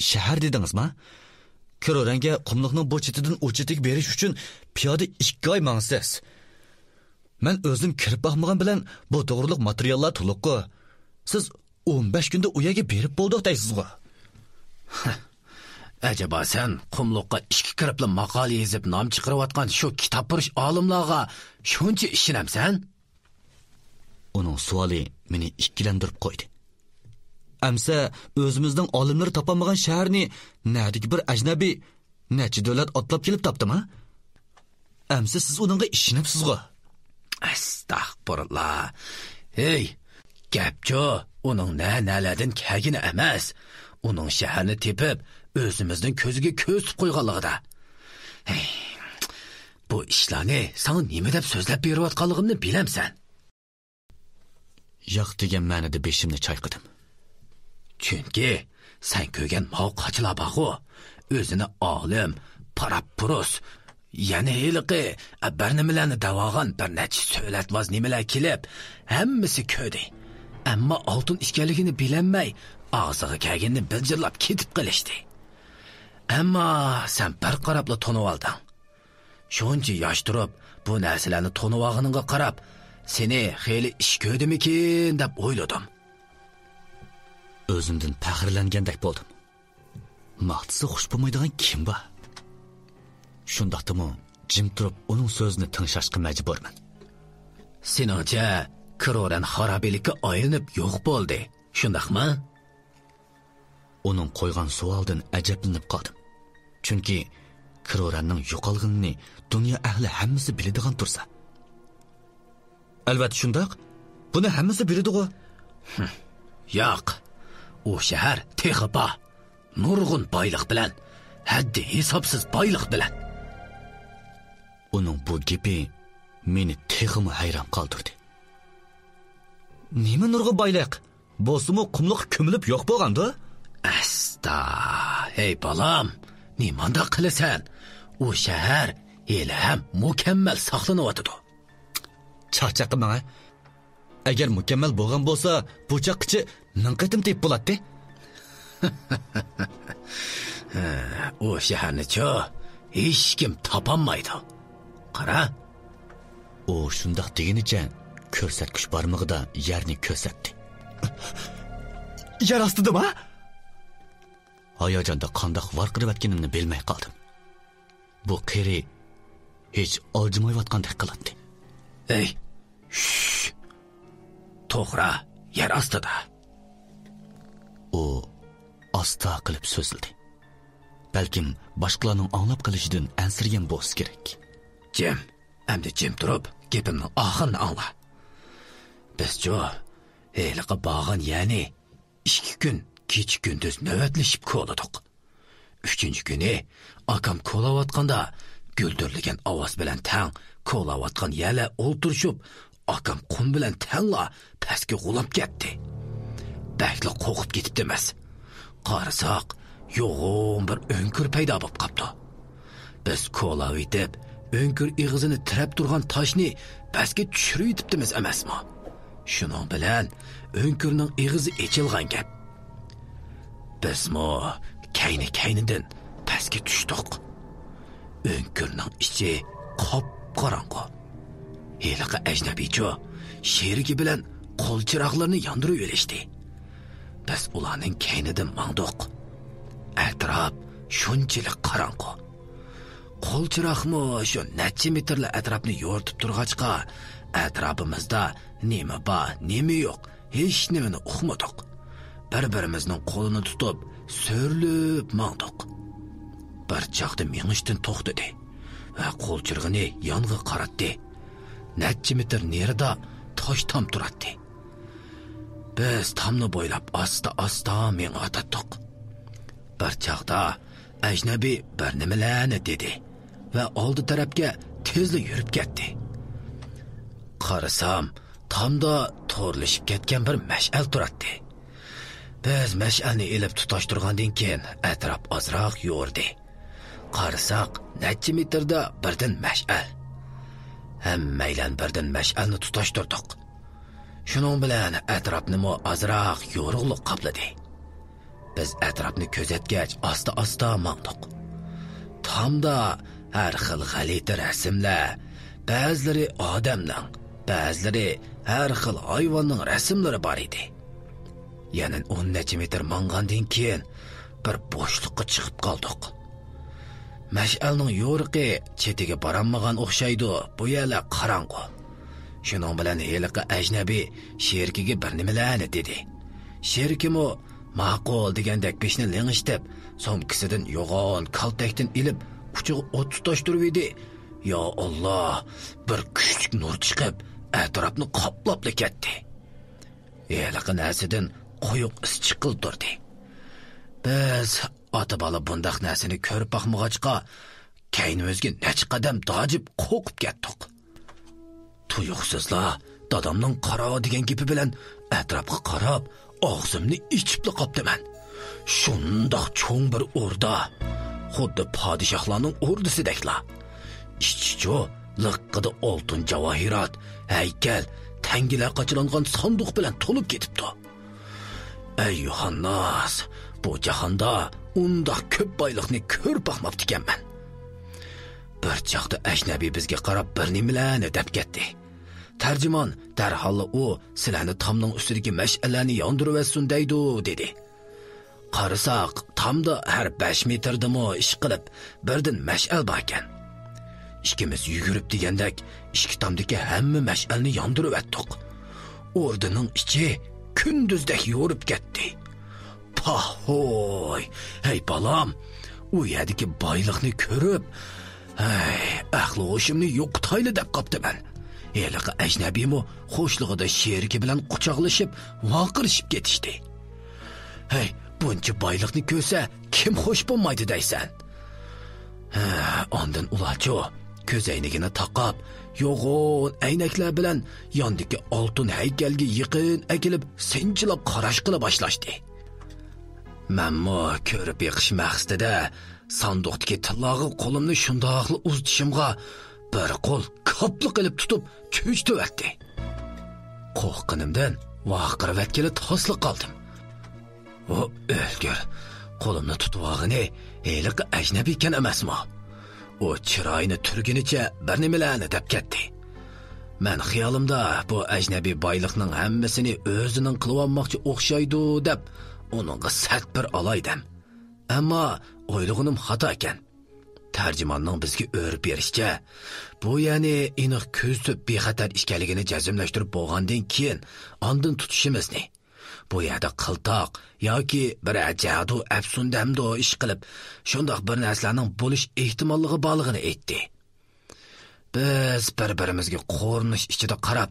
Shahar dedingizmi? Kiroranga qumliqning bu chetidan u chetiga berish uchun piyoda 2 oy mangsiz. Men o'zim kirib baxmagan bilan bu to'g'riliq materiallar to'liq-ku. Siz 15 kunda u yerga berib bo'ldik deysizmi? Acaba sen qumliqqa 2 kiribli maqola yozib nom chiqarayotgan shu kitob purish olimlarga shuncha ishonamsan? Uning savoli meni ikkilantirib qo'ydi. Amsa o'zimizning olimlari topolmagan shaharni nadiki bir ajnabiy necha davlat otlab kelib topdimi? Amsa siz uningga ishonibsiz-ku? Astag'firullah. Hey, gapcho, uning nalardan kelgani emas, uning shaharni tepib o'zimizning ko'ziga ko'z tutib qo'yganligida. Hey, bu ishlarni sana nima deb so'zlab berayotganligimni bilamsan? Yo'q degan ma'noda beshimni chayqadim. Chunki sen ko'rgan mavqachilar baqu, o'zini olim, parapurus, yana heliqi barnimalarni davogan bir necha so'latvoz nimalar kelib, hammasi ko'rdi. Ammo oltin ishkanligini bilamay, og'ziga kelganini biljirlab ketib qilishdi. Ammo sen bir qarabla tonib olding. Shuncha yosh turib, bu narsalarni tonib olganingga qarab, seni xeyli ish ko'rdimikin deb o'yladim. O'zimdan faxrlangandek bo'ldim. Maqtisi xush bo'lmaydigan kim bor? Shundaqdimi, jim turib uning so'zini tinglashga majburman. Seningcha Kiroran xarobelikka aylanib yo'q bo'ldi, shundaqmi? Uning qo'ygan savoldan ajablanib qoldim. Chunki Kiroranning yo'qolganini dunyo ahli hammasi biladigan tursa. Albatta shundaq. Buni hammasi biladi-ku. Yo'q. U shahar texba, nurg'un boylik bilan, haddi hisobsiz boylik bilan. Uning bu gapi meni texmi hayron qoldirdi. Nima nurg'un boylik? Bo'lsa-mu qumliq ko'milib yo'q bo'lganda? Asta, hey balam, nimanda qilasan? U shahar hali ham mukammal saqlanayotdi. Charchaqma. Agar mukammal bo'lgan bo'lsa, bu chaqqichi ming qatim tep bo'ladi. U shaharni-chi hech kim topolmaydi. Qara. U shundoq deginicha ko'rsatkich barmog'ida yerni ko'rsatdi. Yer ostidami? Hayajonda qandoq varqirayotganimni bilmay qoldim. bu qeri hech aljimayotgandek qiladi. Ey, shh. To'g'ri, yer ostida. U asta qilib so'zildi. Balkim boshqalarning anglab qolishidan ansirgan bo'lsa kerak. Jim, endi jim turib, gapimning oxirini angla. Biz heliqi bağın yani 2 gün kecha gündüz navbatlashib ko'ladik. 3-chi kuni akam ko'layotganda guldirlagan ovoz bilan tang ko'layotgan yala o'ltirishib, akam qum bilan tangla pastga g'ulab ketdi. Bakli qo'rqib ketibdi emas. Qarasak, yo'g'on bir o'nkir paydo bo'lib qopti. Biz ko'lab etib, o'nkir ig'izini tirab turgan toshni pastga tushirib etibdimiz emasmi? Shuning bilan o'nkirning ig'izi echilgan gap. Bizmi kaynidan pastga tushdik. O'nkirning ichi qop-qorong'i. Heliqi ajnabiycho sherigi bilan qo'l chiroqlarini yondirib elishdi. Biz ularning kaynidan mangdiq. Atrof shunchalik qorong'i. Qo'l chiroqmi shu necha metrlar atrofni yo'rtib turg'achqa, atrofimizda nima bor, nima yo'q, hech nimani uqmadik. Bir-birimizning qo'lini tutib, so'rlib mangdiq. Bir chaqda mengishdan to'xtadi va qo'l chirg'ini yonga qaratdi. Necha metr nerida tosh tam turadi. Biz tamni bo'ylab asta mengatdik. Bir chaqda ajnabiy bir nimalarni dedi va oldi tarafga tezli yurib ketdi. Qarasam, tamda to'rlashib ketgan bir mash'al turadi. Biz mash'alni elib tutashtirgandan keyin atrof ozroq yo'rdi. Qarasak, necha metrda birdan mash'al. Hammaylan birdan mash'alni tutashtirdik. Shuning bilan atrofni ozroq yo'rug'liq qopladi. Biz atrofni kuzatgach asta mangdiq. Tamda har xil g'alati rasmlar, ba'zilari odamning, ba'zilari har xil hayvonning rasmlari bor edi. Yana 10 necha metr mang'andan keyin bir bo'shliqqa chiqib qoldik. Mash'alning yo'riqi chetiga borolmagan o'xshaydi, bu yerlar qorong'i. Shuning bilan heliqi ajnabiy sherkiga bir nimalarni dedi. Sherkimi ma'qul degandek peshni ling'ishtib, somkisidan yo'g'on kaltakdan ilib, uchiga o't tutashtirib edi. Ya Alloh, bir kuchli nur chiqib, atrofni qoplab ketdi. Heliqi narsadan qo'yuq is chiqildirdi. Biz ota-bola bundaq narsani ko'rib boqmag'achqa, kaynimizga necha qadam dojib qo'rqib ketdik. Tuyuqsizlar dadamning qaro degan gapi bilan atrofga qarab, og'zimni ichib qopdiman. Shundoq cho'ng bir o'rda, xuddi podshohlarning o'rdasideklar. Ichchi liqqida oltin javohirat, haykal, tangilar qachilangan sanduq bilan to'lib ketibdi. Ey Yuhannas, bu jahonda undoq ko'p boylikni ko'rib boqmabdi ekanman. Bir chaqda ajnabiy bizga qarab bir nimalarni deb ketdi. Tarjimon darhol u sizlarni tomning ustidagi mash'allarni yondirib olsin deydi dedi. Qarasak, tomda har 5 metrdami ish qilib birdan mash'al bor ekan. Ikkimiz yugurib degandek, ikki tomdagi hamma mash'alni yondirib o'tdik. O'rdaning ichi kunduzdek yo'rib ketdi. Pahoy, hey balam, u yerdagi boylikni ko'rib, aqli hoshimni yo'qotayli deb qopdiman. Heliqi ajnabiymi xo'shlig'ida sherigi bilan quchoqlashib, vaqirishib ketishdi. Hey, buncha boylikni ko'rsa, kim xo'sh bo'lmaydi deysan? Ondan ularcho ko'zaynigini taqab, yo'g'on aynaklar bilan yondagi oltin haykalga yaqin akilib, sinchilab qarash qila boshlashdi. Menmo ko'rib yiqish maqsadida sanduqdagi tillog'i qo'limni shundoqli uzdishimga bir qo'l kopli qilib tutib cho'chtivatdi. Qo'rqqanimdan vaqirib atkili tosli qoldim. O o'lgur, qo'limni tutib olg'ini heliqi ajnabiy ekan emasmi? O chiroyini turgunicha bir nimalarni deb ketdi. Men xiyolimda bu ajnabiy boylikning hammasini o'zining qilib olmoqchi o'xshaydi deb uningga sart bir olaydim. Ammo o'ylag'anim xato ekan. tarjimonning bizga o'rib berishicha, bu ya'ni aniq ko'z tub bexatar ishkaligini jazmlashtirib bo'lgandan keyin ondan tutishimizni, bu yerda qiltoq yoki bir ajadu afsundamdo ish qilib, shundoq bir narsalarning bo'lish ehtimolligi borligini aytdi. Biz bir-birimizga qo'rnish ichida qarab,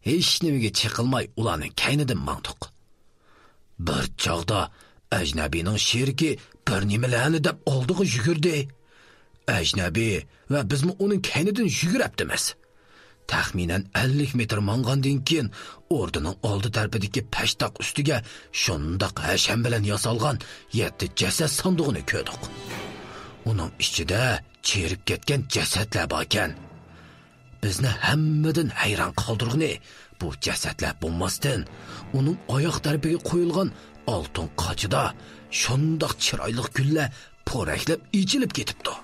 hech nimaga chiqilmay ularning kaynidan mangdiq. Bir chog'da ajnabiyning sherigi bir nimalarni deb oldiga yugurdi. Ajnabiy va bizmi uning kaynidan yuguribdimiz. Taxminan 50 metr mangandan keyin o'rdining oldi tarafidagi pashtoq ustiga shundoq hasham bilan yasalgan 7 jasad sandig'ini ko'rdik. Uning ichida cherib ketgan jasadlar bor ekan. Bizni hammadan hayron qoldirgani bu jasadlar bo'lmasdan, uning oyoq tarafiga qo'yilgan oltin qochida shundoq chiroyli gullar po'raklab ichilib ketibdi.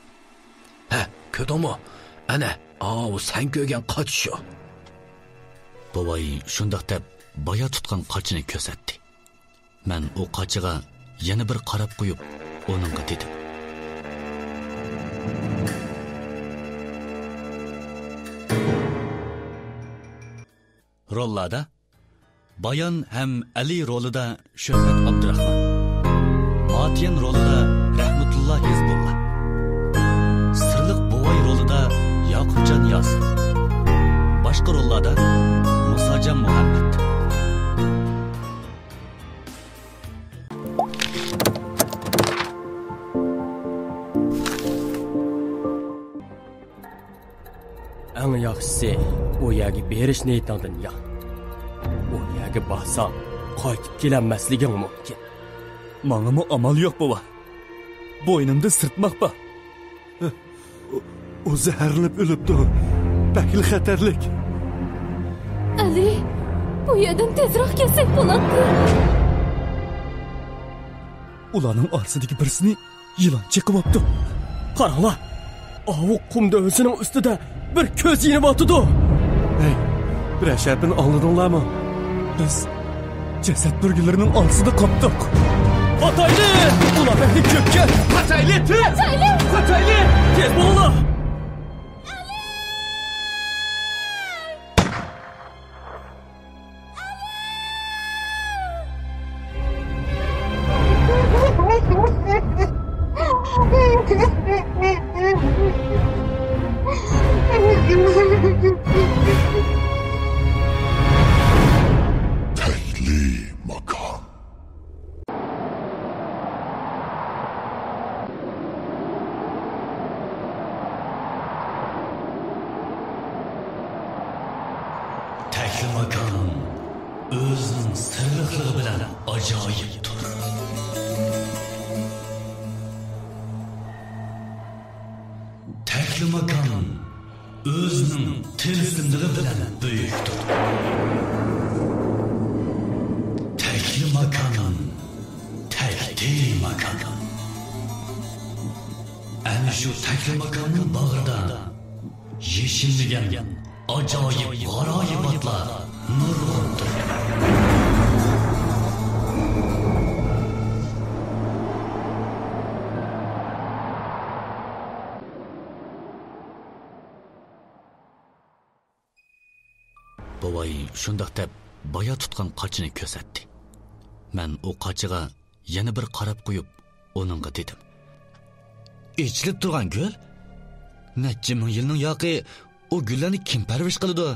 Ha, ko'rdingmi? Ana, sen ko'rgan qoch shu. Bobay shundoq deb boya tutgan qochini ko'rsatdi. Men u qochiga yana bir qarab qo'yib, uningga dedim. Rollada Bayan ham Ali rolida Shuhrat Abdurahmon, Matiyan rolida Rahmatulloh Hizbullah, Sirliq Bovay rolida Yaqubjon Yosir, boshqa rollarda Musajon Muhammad. Eng yaxshisi u yerga berish niyatingdan yo'q. U yerga borsang, qaytib kelanmasliging mumkin. Mangami amal yo'q bova. Bo'ynimda sirtmoq bor. O zaharlanib o'libdi. Bakil xatarlik. Ali, bu yerdan tezroq kelsak bo'ladi. Ularning orsidagi birisini yilon chiqibdi. Qaranglar. Avuq qum dövsining ustida bir ko'z yinib o'tdi. Hey, bir ashapini oldinglarmi? Biz jasad burgilarining orsida qopdik. Hatayli! Ular beni köpke! Hatayli! Hatayli! Hatayli! Tez bo'linglar! Makon o'zining sirliqligi bilan ajoyibdir. Takli makon o'zining tilsimligi bilan buyukdir. Takli makon, takli makon. Ana shu takli makonning bag'rida yeshilmagan ajoyib g'aroyibotlar nurg'undir. Bovay shundoq deb boya tutgan qochini ko'rsatdi. Men u qochiga yana bir qarab qo'yib, uningga dedim. Ichilib turgan gul? Necha ming yilning yoqi o gullarni kim parvarish qiladi?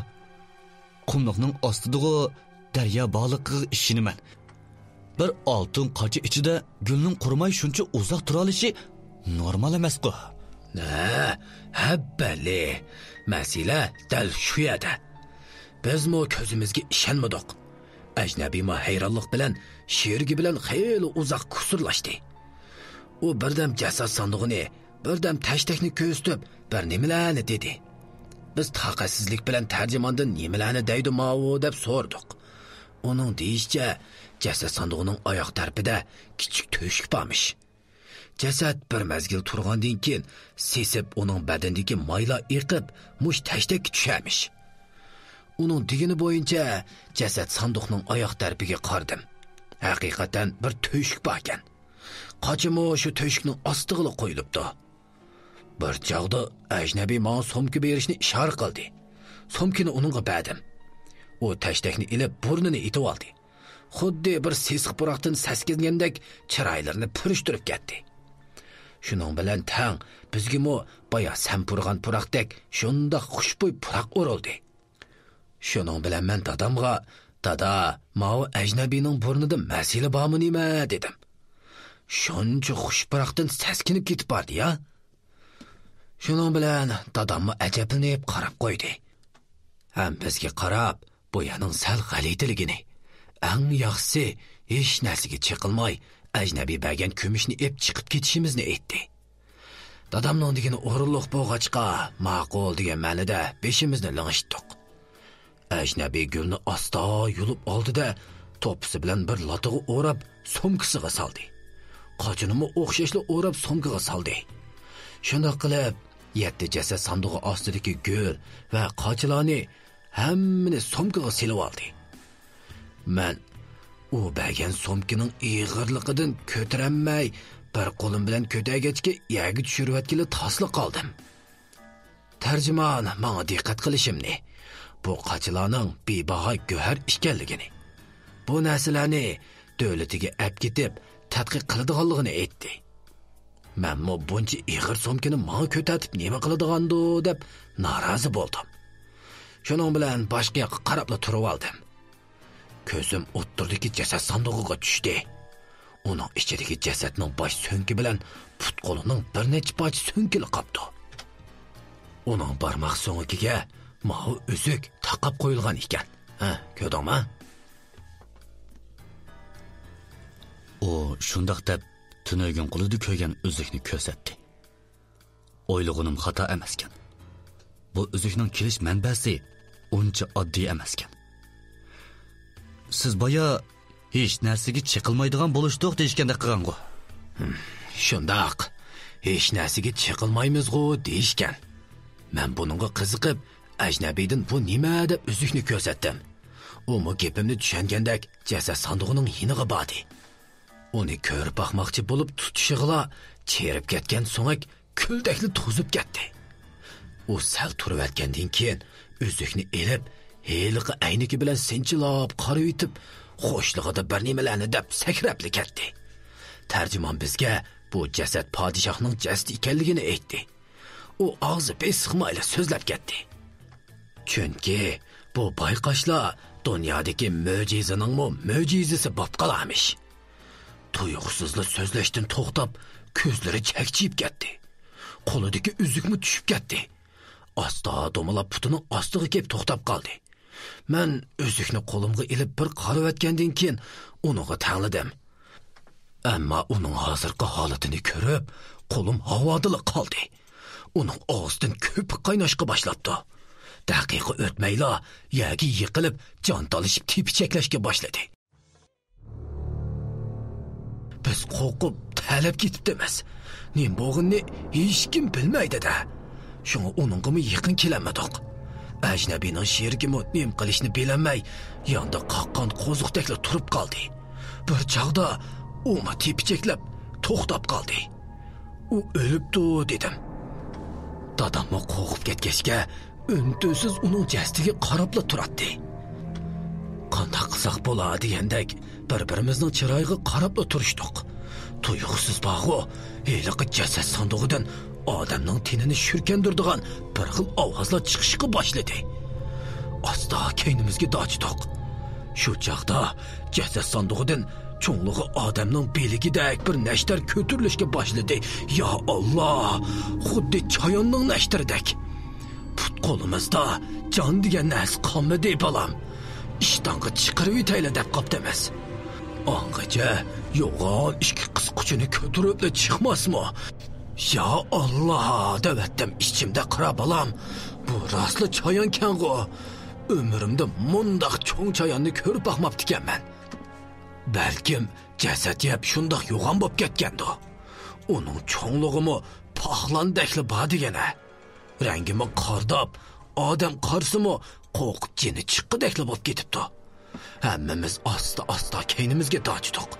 Qumliqning ostidagi daryo baliqiga ishinaman. Bir oltin qochi ichida gulning qurmay shuncha uzoq tura olishi normal emas-ku. Habbali. Masala dal shu yerda. Bizmi ko'zimizga ishonmadik. Ajnabiymi hayronlik bilan sherigi bilan xeyli uzoq kusurlashdi. U birdam jasad sandig'ini, birdam tashtakni ko'ztib, bir nimalarni dedi. Biz taqatsizlik bilan tarjimondan nimalarni deydi ma'vo deb so'rdik. Uning deyishicha, jasad sandig'ining oyoq tarafida kichik to'shik bormish. Jasad bir mazgil turgandan keyin sesib uning badandagi mayla eqib, mush tashdakka tusharmish. Uning digini bo'yicha jasad sandiqning oyoq tarafiga qardim. Haqiqatan bir to'shik bor ekan. Qochimo shu to'shikning ostiga qo'yilibdi. Bir chog'da ajnabiy menga somka berishni ishora qildi. Somkini uningga berdim. U tashdakni ilib burnini etib oldi. Xuddi bir sesiq puroqdan saskingandek chiroylarini purishtirib ketdi. Shuning bilan tang bizga boya sampurg'an puroqdek shundoq xushbo'y puroq o'rildi. Shuning bilan men dadamga, "Dada, mao ajnabiyning burnida masila bormi nima?" dedim. Shuncha xush puroqdan saskinib ketib bordi ya. Shuning bilan dadamni ajablanib qarab qo'ydi. Ham bizga qarab, boyaning sal g'alitiligini, eng yaxshisi hech narsaga chiqilmay, ajnabiy bergan kumushni ep chiqib ketishimizni aytdi. Dadamning degani o'rinliq bo'lg'achqa, ma'qul degan ma'noda beshimizni ling'ishdik. Ajnabiy gulni asta yulib oldi-da, to'pisi bilan bir lotig'i o'rab, somkasiga soldi. Qochinimi o'xshashli o'rab somkaga soldi. Shunday qilib, 7 jasad sandig'i ostidagi gul va qochilarni hammani somkaga silib oldi. Men u bergan somkining ig'irligidan ko'taramay, bir qo'lim bilan ko'targachga yerga tushirayotgili tasli qoldim. Tarjimon menga diqqat qilishimni, bu qochilarning bebaho go'har ekanligini, bu narsalarni davlatiga olib ketib tadqiq qiladiganligini aytdi. Men buncha ig'ir somkini menga ko'tarib nima qiladigandu deb norozi bo'ldim. Shuning bilan boshqa yoqqa qarabla turib oldim. Ko'zim o'ttirdagi jasad sandig'iga tushdi. Uning ichidagi jasadning bosh so'nki bilan put qo'lining bir necha parcha so'nkili qopdi. Uning barmoq so'ngiga mao uzuk taqab qo'yilgan ekan. Ko'rdingmi? U shundoq deb tunaygan qo'lida ko'ygan uzukni ko'rsatdi. O'ylag'anim xato emaskan. Bu uzukning kelish manbasi uncha oddiy emaskan. Siz boya hech narsaga chiqilmaydigan bo'lishdiq deyishganda qilgan-ku. Shundoq. Hech narsaga chiqilmaymiz-ku deyishgan. Men buningga qiziqib, ajnabiydan bu nima deb uzukni ko'rsatdim. U gapimni tushungandek jasad sandig'ining yiniga bordi. Uni ko'rib baxmoqchi bo'lib tutishig'la cherib ketgan so'ngak kuldakli to'zib ketdi. U sal turib o'tgandan keyin uzukni elib, heliqi ayniki bilan sinchilab qarab yetib, xo'shlig'ida bir nimalarni deb sakrabli ketdi. Tarjimon bizga bu jasad podshohning jasadi ekanligini aytdi. U og'zi besiqmayla so'zlab ketdi. Chunki bu bayqashlar dunyodagi mo'jizaning mo'jizasi bo'lib qolamish. Tuyuqsizlik so'zlashdan to'xtab, ko'zlari chakchib ketdi. Qo'lidagi uzukmi tushib ketdi. Asta domalab putining ostiga kelib to'xtab qoldi. Men uzukni qo'limga ilib bir qarab o'tgandan keyin uniga tanladim. Ammo uning hozirgi holatini ko'rib, qo'lim havoda qoldi. Uning og'zidan ko'pik qaynashga boshlabdi. Daqiqa o'tmayla yerga yiqilib, jon talishib tepichaklashga boshladi. Biz qo'rqib talab ketibdimiz. Nim bo'g'inni hech kim bilmaydi-da. Shunga uningga yaqin kelamadik. Ajnabiyning sherigimi nim qilishni bilmay, yonda qaqqan qo'ziqdaklar turib qoldi. Bir chog'da uni tepichaklab to'xtab qoldi. U o'libdi dedim. Dadamni qo'rqib ketgachga, untusiz uning jasadiga qarabla turardi. Qanday qilsak bo'ladi degandek bir-birimizning chiroyiga qarabla turishdik. Tuyuqsiz bag'o, heliqi jasad sandig'idan odamning tenini shurkandirdigan bir xil ovozlar chiqishga boshladi. Asta keynimizga dochdik. Shu chaqda jasad sandig'idan cho'nglig'i odamning beligidek bir nashtar ko'tarilishga boshladi. Ya Alloh, xuddi chayonning nashtaridek. Put qo'limizda jon degan narsa qolmadi balam. İştanga chiqarib yetayla deb qopdimiz. Ongacha yo'g'on ikki qiz quchini ko'tarib chiqmasmi? Ya Allah, devetdim ichimda qira balam. Bu rostli chayon kango. Ömrümde mundaq cho'ng chayonni ko'rib baxmabdikanman. Balkim jasad yeb shundoq yo'g'on bo'lib ketgandi. Uning cho'nglig'imi paxlandakli bor degana. Rangimi qordab, odam qarsimi qo'rqib jini chiqqidakli bo'lib ketibdi. Hammamiz asta keynimizga dochdik.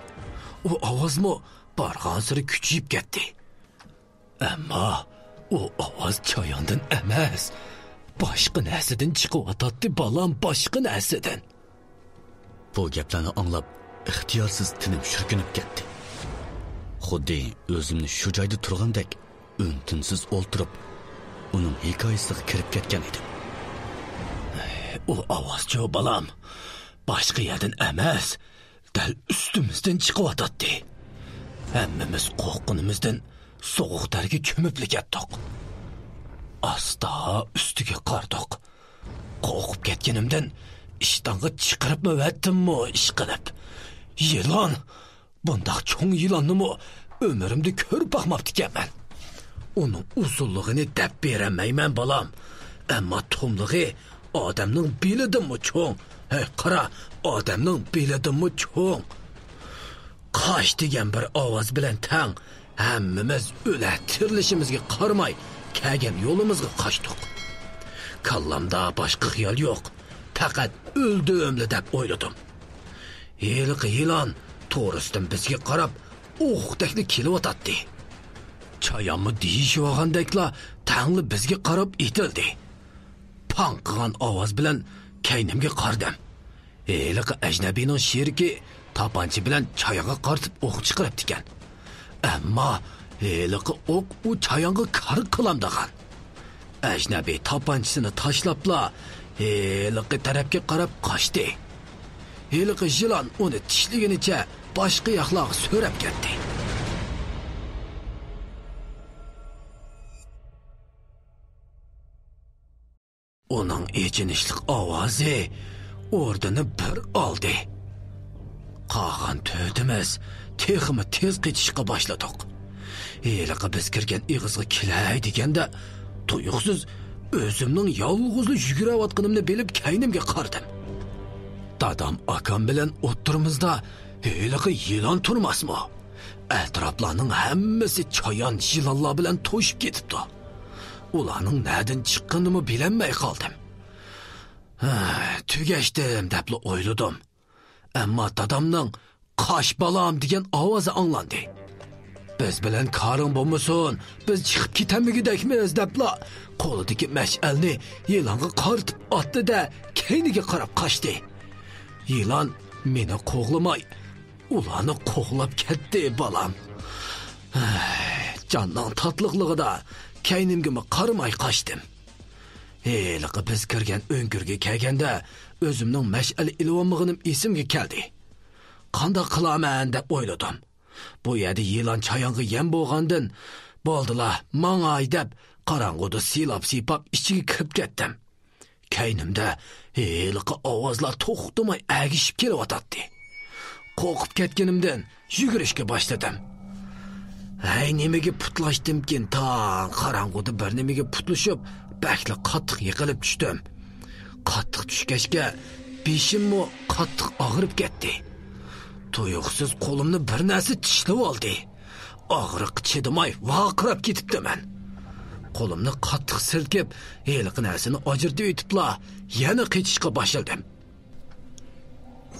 U ovozmi barg'an siri kuchayib ketdi. Ammo u ovoz choyondan emas, boshqa narsadan chiqyotdi balam, boshqa narsadan. Bu gaplarni anglab ixtiyorsiz tinim shurkinib ketdi. Xuddi o'zimni shu joyda turgandek untinsiz o'ltirib uning hikoyasiga kirib ketgan edim. U ovozchi balam, boshqa yerdan emas, dal ustimizdan chiqyotdi. Hammamiz qo'rqinimizdan sovuqlarga cho'mibli ketdik. Asta ustiga qardik. Qo'rqib ketganimdan ishtonga chiqarib vatdimmi ish qilib. Yilon, bundaq cho'ng yilonnimi umrimda ko'rib boqmabdikanman. Uning uzunligini deb beramayman balam, ammo to'mlig'i odamning belidimi cho'ng. Hey, qara, odamning belidimi cho'ng. Qosh degan bir ovoz bilan tang hammamiz o'la tirilishimizga qaramay kelgan yo'limizga qochdik. Kallamda boshqa xiyol yo'q, faqat o'ldimli deb o'yladim. Yilqi yilon to'g'risidan bizga qarab o'qdakni kelyotdi. Choyamni deyishvagandakla tangli bizga qarab etildi. Panqgan ovoz bilan kaynimga qardim. Yilqi ajnabiyning sheriki tapanchi bilan choyonga qartib o'q chiqaribdi ekan. Ammo yilqi o'q u choyonga qar qilamdagan. Ajnabiy tapanchisini tashlabla yilqi tarafga qarab qochdi. Yilqi yilon uni tishliginicha boshqa yoqlarga so'rab ketdi. Uning echinishlik ovozi o'rnini bir oldi. Qolgan to'dimiz texmi tez ketishga boshladik. Yilqi biz kirgan ig'izga kelay deganda tuyuqsiz o'zimning yolg'izlik yugurayotganimni bilib kaynimga qardim. Dadam akam bilan o'ttirimizda yilqi yilon turmasmi? Atroflarning hammasi choyon yilonlar bilan to'shib ketibdi. Ularning nadan chiqqanini bilamay qoldim. Tugashdim deb o'yladim. Ammo dadamning qosh balam degan ovozi anglandi. Biz bilan qaring bo'lmasin, biz chiqib ketamigidakmiz debla qo'lidagi mash'alni yilonga qartib otdi-da, keyniga qarab qochdi. Yilon meni qo'g'lamay, ularni qo'g'lab ketdi balam. Jonning tatliqligida kaynimga qaramay qochdim. Yilqi biz kirgan o'ngirga kelganda o'zimning mash'al ilvomig'inim esimga keldi. Qanday qilaman deb o'yladim. Bu yerda yilon choyonga yem bo'lgandan bo'ldilar, mang'ay deb qorong'uda silab-sipab ichiga kirib ketdim. Kaynimda yilqi ovozlar to'xtamay agishib kelyotdi. Qo'rqib ketganimdan yugurishga boshladim. Ay, nimaga putlashdimkin, tan qorong'uda bir nimaga putlashib, bakla qattiq yiqilib tushdim. Qattiq tushgachga beshimmi qattiq og'rib ketdi. Tuyuqsiz qo'limni bir narsa tishlab oldi. Og'riq chidamay vaqirab ketibdiman. Qo'limni qattiq silkib, yilqi narsani ajirtib yutibla, yana qechishga boshladim.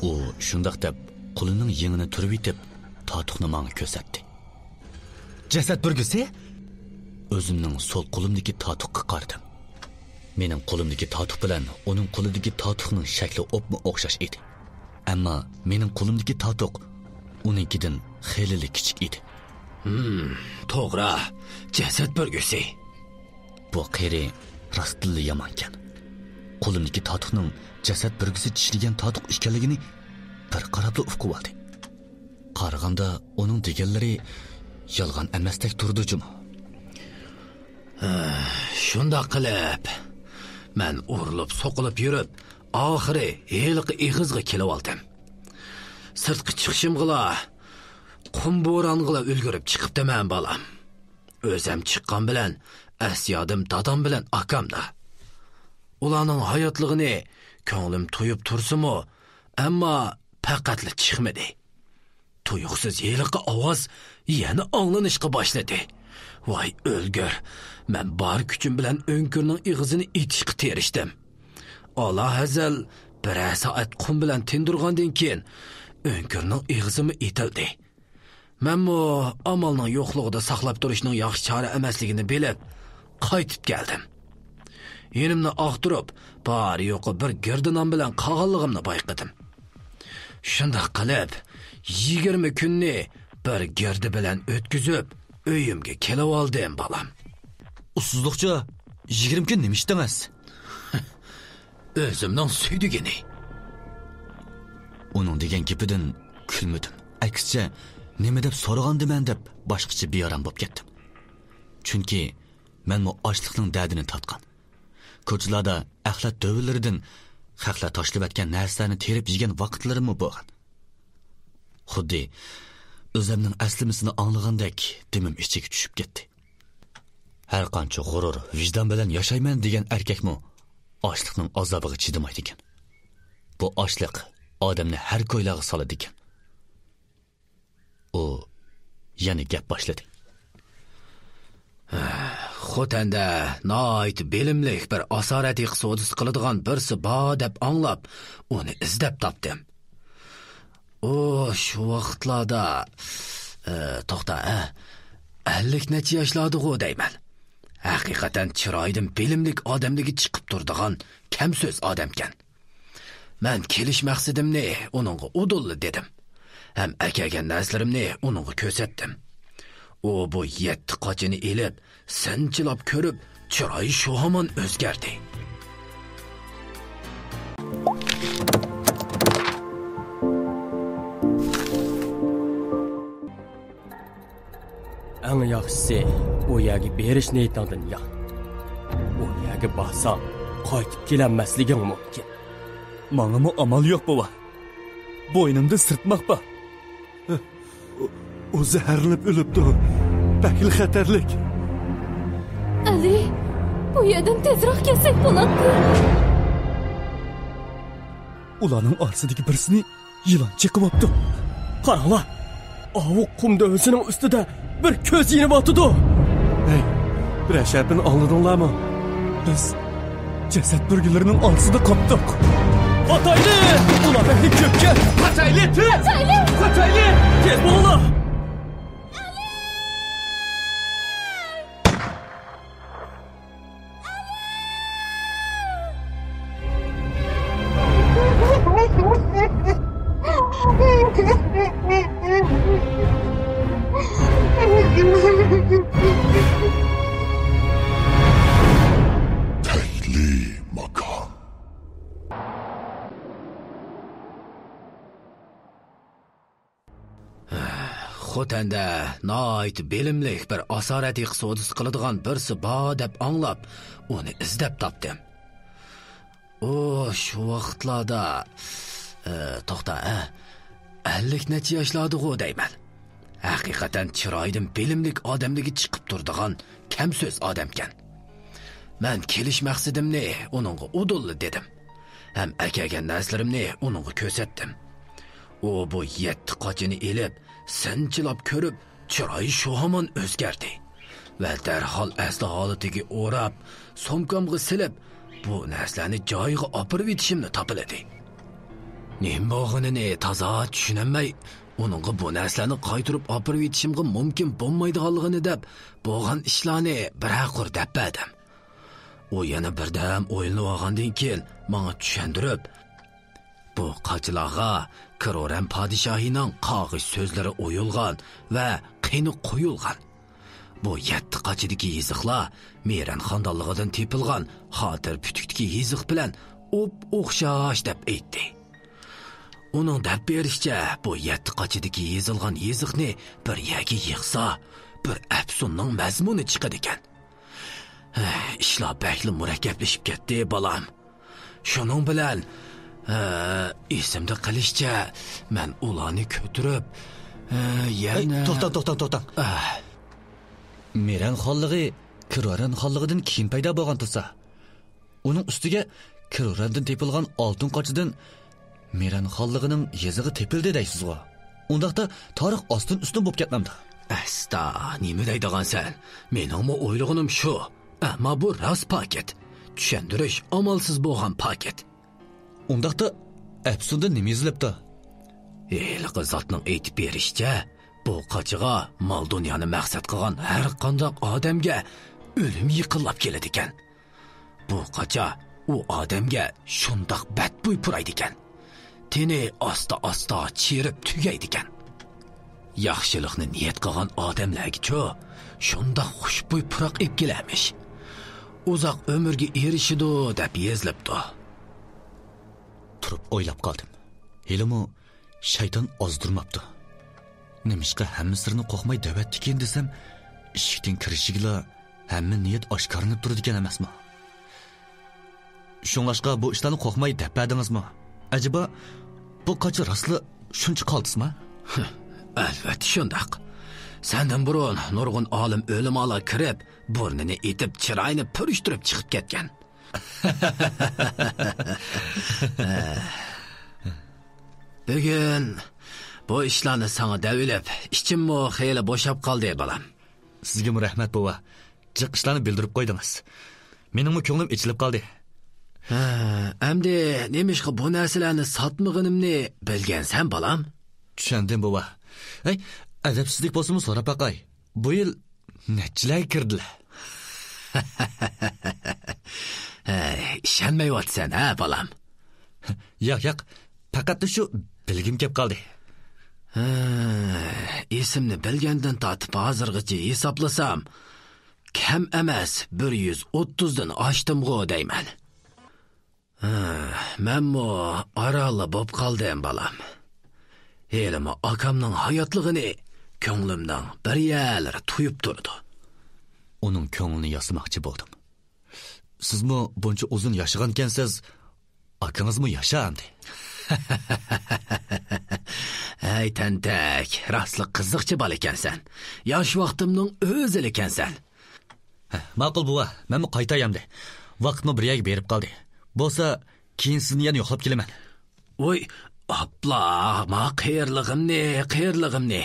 U shundoq deb qo'lining yengini turib yetib, totuqni menga ko'rsatdi. Jasad burgusi? O'zimning so'l qo'limdagi totuqqa qaradim. Mening qo'limdagi totuq bilan uning qo'lidagi totuqning shakli o'pma o'xshash edi. Ammo mening qo'limdagi totuq uninkidan xeyli kichik edi. To'g'ri, jasad burgusi. Bu qeri rostli yomonkan. Qo'limdagi totuqning jasad burgusi tishlagan totuq ekanligini bir qarab uqib oldi. Qaraganda uning deganlari yolg'on emasdek turdi-jum. Shunda qilib, men urilib, so'qilib yurib, oxiri yilqi ig'izga kelib oldim. Sirtqi chiqishimg'ila, qum bo'rong'ila ulgurib chiqibdiman balam. O'zim chiqqan bilan asyodim dadam bilan akamda. Ularning hayotligini ko'nglim to'yib tursa-mu, ammo faqatli chiqmadi. Tuyuqsiz yilqi ovoz yana anglanishga boshladi. Voy o'lgur, men bor kuchim bilan o'ngirning ig'izini etishga terishdim. Alloh azal bir soat qum bilan tindirgandan keyin o'ngirning ig'izimi etildi. Men amalning yo'qligida saqlab turishning yaxshi chora emasligini bilib, qaytib keldim. Yenimni aqtirib, bari yo'qi bir girdinan bilan qag'anligimni bayqadim. Shundoq qilib, 20 kunni bir girdi bilan o'tkazib, uyimga kelib oldim, balam. Usuzluqcha 20 kun nima ishdingiz? O'zimning suydigini. Uning degan gapidan kulmadim. Aksicha, nima deb so'ragandiman deb boshqacha beoram bo'lib ketdim. Chunki men bu ochliqning dardini tatgan. Ko'chalarda axlat dovillaridan xalqlar tashlab atgan narsalarni terib yegan vaqtlarim bo'lgan. Xuddi o'zimning aslimisini anglagandek dimim ichiga tushib ketdi. Har qancha g'urur, vijdon bilan yashayman degan erkakmi ochliqning azobiga chidamaydi ekan. Bu ochliq odamni har ko'ylaga soladi ekan. U yana gap boshladi. Xotanda noit bilimlik bir asorat iqtisodisi qiladigan birsi bor deb anglab, uni izlab topdim. Shu vaqtlarda to'xta, 50 necha yoshlarda deyman. Haqiqatan chiroydan bilimlik odamligi chiqib turadigan kamso'z odamkan. Men kelish maqsadimni uningga udulli dedim. Ham akagan narslarimni uningga ko'rsatdim. U bu 7 qochini elib, sanchilab ko'rib, chiroyi shu hamon o'zgardi. Eng yaxshisi u yerga berish niyatingdan yo'q. U yerga borsang, qaytib kelanmasliging mumkin. Manga amal yo'q bova. Bo'ynimda sirtmoq bor. O zaharlanib o'libdi. Bakil xatarlik. Ali, bu yerdan tezroq kelsak bo'ladi. Ularning orsidagi birisini yilon chekib olibdi. Qaranglar. Avuq qum dövüsünün ustida bir ko'z yinib otidi. Hey, bir ashapini anladinglarmi? Biz jasad burgilarining orsida qopdik. Hatayli! Ular bekli köpke! Hatayli! Hatayli! Hatayli! Tez bo'linglar! Xotanda noit bilimlik bir asorat iqtisodisi qiladigan birsi bor deb anglab, uni izlab topdim. Shu vaqtlarda to'xta, 50 necha yoshlarda deyman. Haqiqatan chiroydan bilimlik odamligi chiqib turadigan kamso'z odamkan. Men kelish maqsadimni uningga udulli dedim. Ham akagan narslarimni uningga ko'rsatdim. U bu 7 qochini elib, sanchilab ko'rib, chiroyi shu hamon o'zgardi. Va darhol asli holatiga o'rab, somkamga silib, bu narsalarni joyiga opirib etishimni topiladi. Nima bo'lganini toza tushunamay, uningga bu narsalarni qaytirib opirib etishimga mumkin bo'lmaydiganligini deb, bo'lgan ishlarni bir-aqur debbadim. U yana birdam o'ylanib olgandan keyin menga tushundirib, bu qochilarga Kiroran podshohining qog'ish so'zlari o'yilgan va qini qo'yilgan. Bu 7 qochidagi yiziqlar Meran xonadonligidan tepilgan xotir putukdagi yiziq bilan o'xshash deb aytdi. Uning deb berishicha, bu 7 qochidagi yezilgan yiziqni bir yerga yig'sa, bir afsunning mazmuni chiqadi ekan. İşlar bekli murakkablashib ketdi, balam. Shuning bilan esimda qilishcha, men ularni ko'tirib, yana To'xta. Meran xonligi Kiroran xonligidan keyin paydo bo'lgan tursa, uning ustiga Kirorandan tepilgan oltin qochidan Meran xonligining yezig'i tepildi deysiz-ku. Undaqda tarix ostin ustin bo'lib ketmamdi. Asta, nima deydigansan? Mening o'ylig'im shu. Ammo bu rost paket. Tushuntirish amalsiz bo'lgan paket. Undaqda Afsunda nima yozilibdi? Eliqi zotning aytib berishicha, bu qochiga mol dunyoni maqsad qilgan har qanday odamga o'lim yiqillab keladi ekan. Bu qacha u odamga shundoq badbo'y puraydi ekan. Teni asta chirib tugaydi ekan. Yaxshilikni niyat qilgan odamlarga shundoq xushbo'y puroq ib kelamish. Uzoq umrga erishidu deb yezlibdi. Turib o'ylab qoldim. Helimi shayton ozdirmabdi. Nimishqa hamma sirni qo'qmay davatdi ekan desam, eshikdan kirishigila hamma niyat oshkorinib turdi ekan emasmi? Shunlashqa bu ishlarni qo'qmay dapadingizmi? Acaba bu qacha rostli shuncha qoldismi? Albatta shundoq. Sendan burun nurg'un olim o'limolar kirib, burnini etib, chiroyini purishtirib chiqib ketgan. Bugun bu ishlarni sana davilib, ichimmo xeyli bo'shab qoldi balam. Sizga rahmat bova. Jiq ishlarni bildirib qo'ydingiz. Meningmi ko'nglim ichilib qoldi. Endi nemishqa bu narsalarni sotmaganimni bilgansan balam? Tushundim bova. Ey, adabsizlik bo'lsa-mu so'rab baqay. Bu yil nechilar kirdilar? Ishonmayotsan, ha balam? Yo'q, faqat shu bilgim kelib qoldi. Esimni bilgandan tortib hozirgacha hisoblasam, kam emas 130 dan oshdim-g'o deyman. Menmo aralla bo'p qoldim balam. Elimi akamning hayotligini ko'nglimdan bir yerlari tuyib turdi. Uning ko'nglini yasamoqchi bo'ldim. Sizmi buncha uzun yashagan ekansiz, akangizmi yashandi? Ey tantak, rostli qiziqchi bola ekansan. Yosh vaqtimning o'zi ekansan. Ma'qul buva, menmi qaytayamdi. Vaqtni bir yerga berib qoldi. Bo'lsa, keyin sizni yana yo'qlab kelaman. Voy, abla, ma qayerligimni.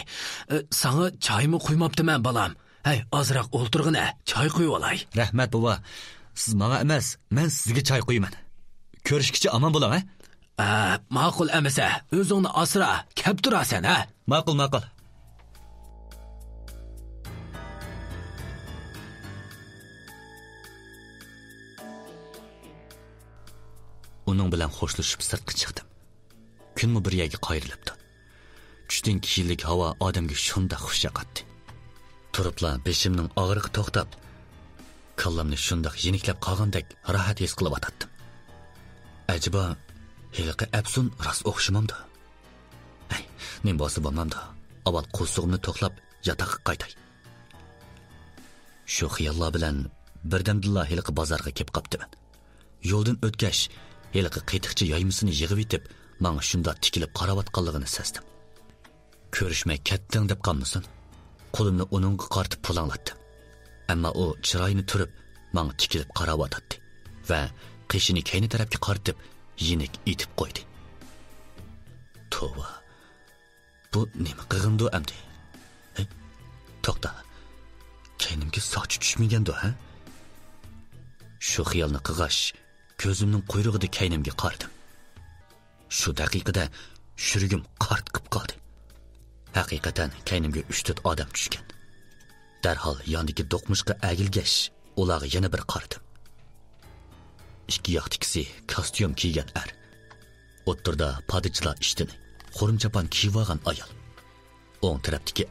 Sana choymi qo'ymabdiman balam. Hey, ozroq o'ltirg'ina, choy qo'yib olay. Rahmat buva. Siz menga emas, men sizga choy qo'yaman. Ko'rishkicha omon bo'ling, ha? Ma'qul emasa, o'zingni asra, kep turasan, ha? Ma'qul. Uning bilan xo'shlashib sirtqa chiqdim. Kunmi bir yerga qayrilibdi. Tushdan keyinlik havo odamga shunda xush yoqadi. Turibla beshimning og'rig'i to'xtab, kallamni shundoq yeniklab qolgandek rohat his qilib o'tdim. Acaba hiliqi Absun rost o'xshamamdi? Men bosib olmamdi. Avval qo'sug'imni to'xlab yotoqqa qaytay. Shu xiyollar bilan birdamdilla hiliqi bozorga kelib qopdiman. Yo'ldan o'tgash hiliqi qiytiqchi yoymisini yig'ib etib, menga shunda tikilib qarawatganligini sezdim. Ko'rishmay ketding deb qolmasin. Qo'limni uningga qartib pulanglatdim. Ammo u chiroyini turib, menga tikilib qarawatdi va qishini kayni tarafga qartib, yenik etib qo'ydi. Tova. Bu nima qilg'indi amdi? To'xta. Kaynimga soch tushmagandi, ha? Shu xiyolni qilg'ash, ko'zimning quyrug'ida kaynimga qardim. Shu daqiqada shurugim qart qilib qoldi. Haqiqatan kaynimga 3-4 odam tushgan. Darhol yondagi do'qmishga agilgash, ularga yana bir qardim. Ikki yoqtikisi kostyum kiygan o'ttirda padichilar ishtini, xo'rim chapan kiyib olgan ayol. O'ng tarafdagi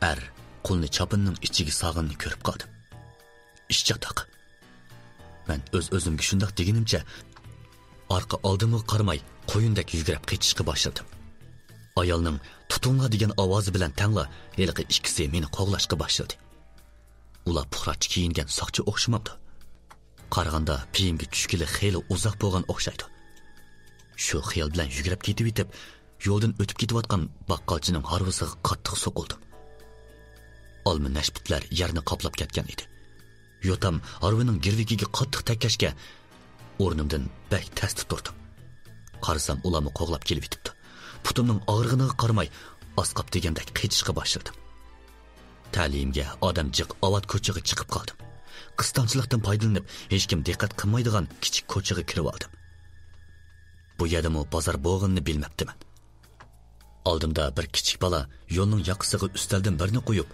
qo'lni chopinning ichiga sog'inni ko'rib qoldim. Ishchiqdoq. Men o'zimga shundoq deganimcha, orqa oldimga qaramay qo'yindek yugurib ketishga boshladim. Ayolning tutunla degan ovozi bilan tangla heliqi ikkisi meni qo'g'lashga boshladi. Ular puxroch kiyingan soqchi o'xshamabdi. Qarag'anda piyimga tushgili xeyli uzoq bo'lgan o'xshaydi. Shu xiyol bilan yugurib ketib, yo'ldan o'tib ketayotgan baqqolchining harvisiga qattiq so'qildim. Olma nashbutlar yerni qoplab ketgan edi. Yotam harvining girvikiga qattiq takkashga o'rnimdan bak tasti turdim. Qarasam ularni qo'g'lab kelib yetibdi. Putimning og'rig'iniga qaramay, asqab degandek qechishga boshladim. Ta'limga odam jiq ovat ko'chaga chiqib qoldim. Qistonchilikdan foydalanib, hech kim diqqat qilmaydigan kichik ko'chaga kirib oldim. Bu yerdami bozor bo'g'inni bilmabdiman. Oldimda bir kichik bola yo'lning yoqasiga ustaldan birni qo'yib,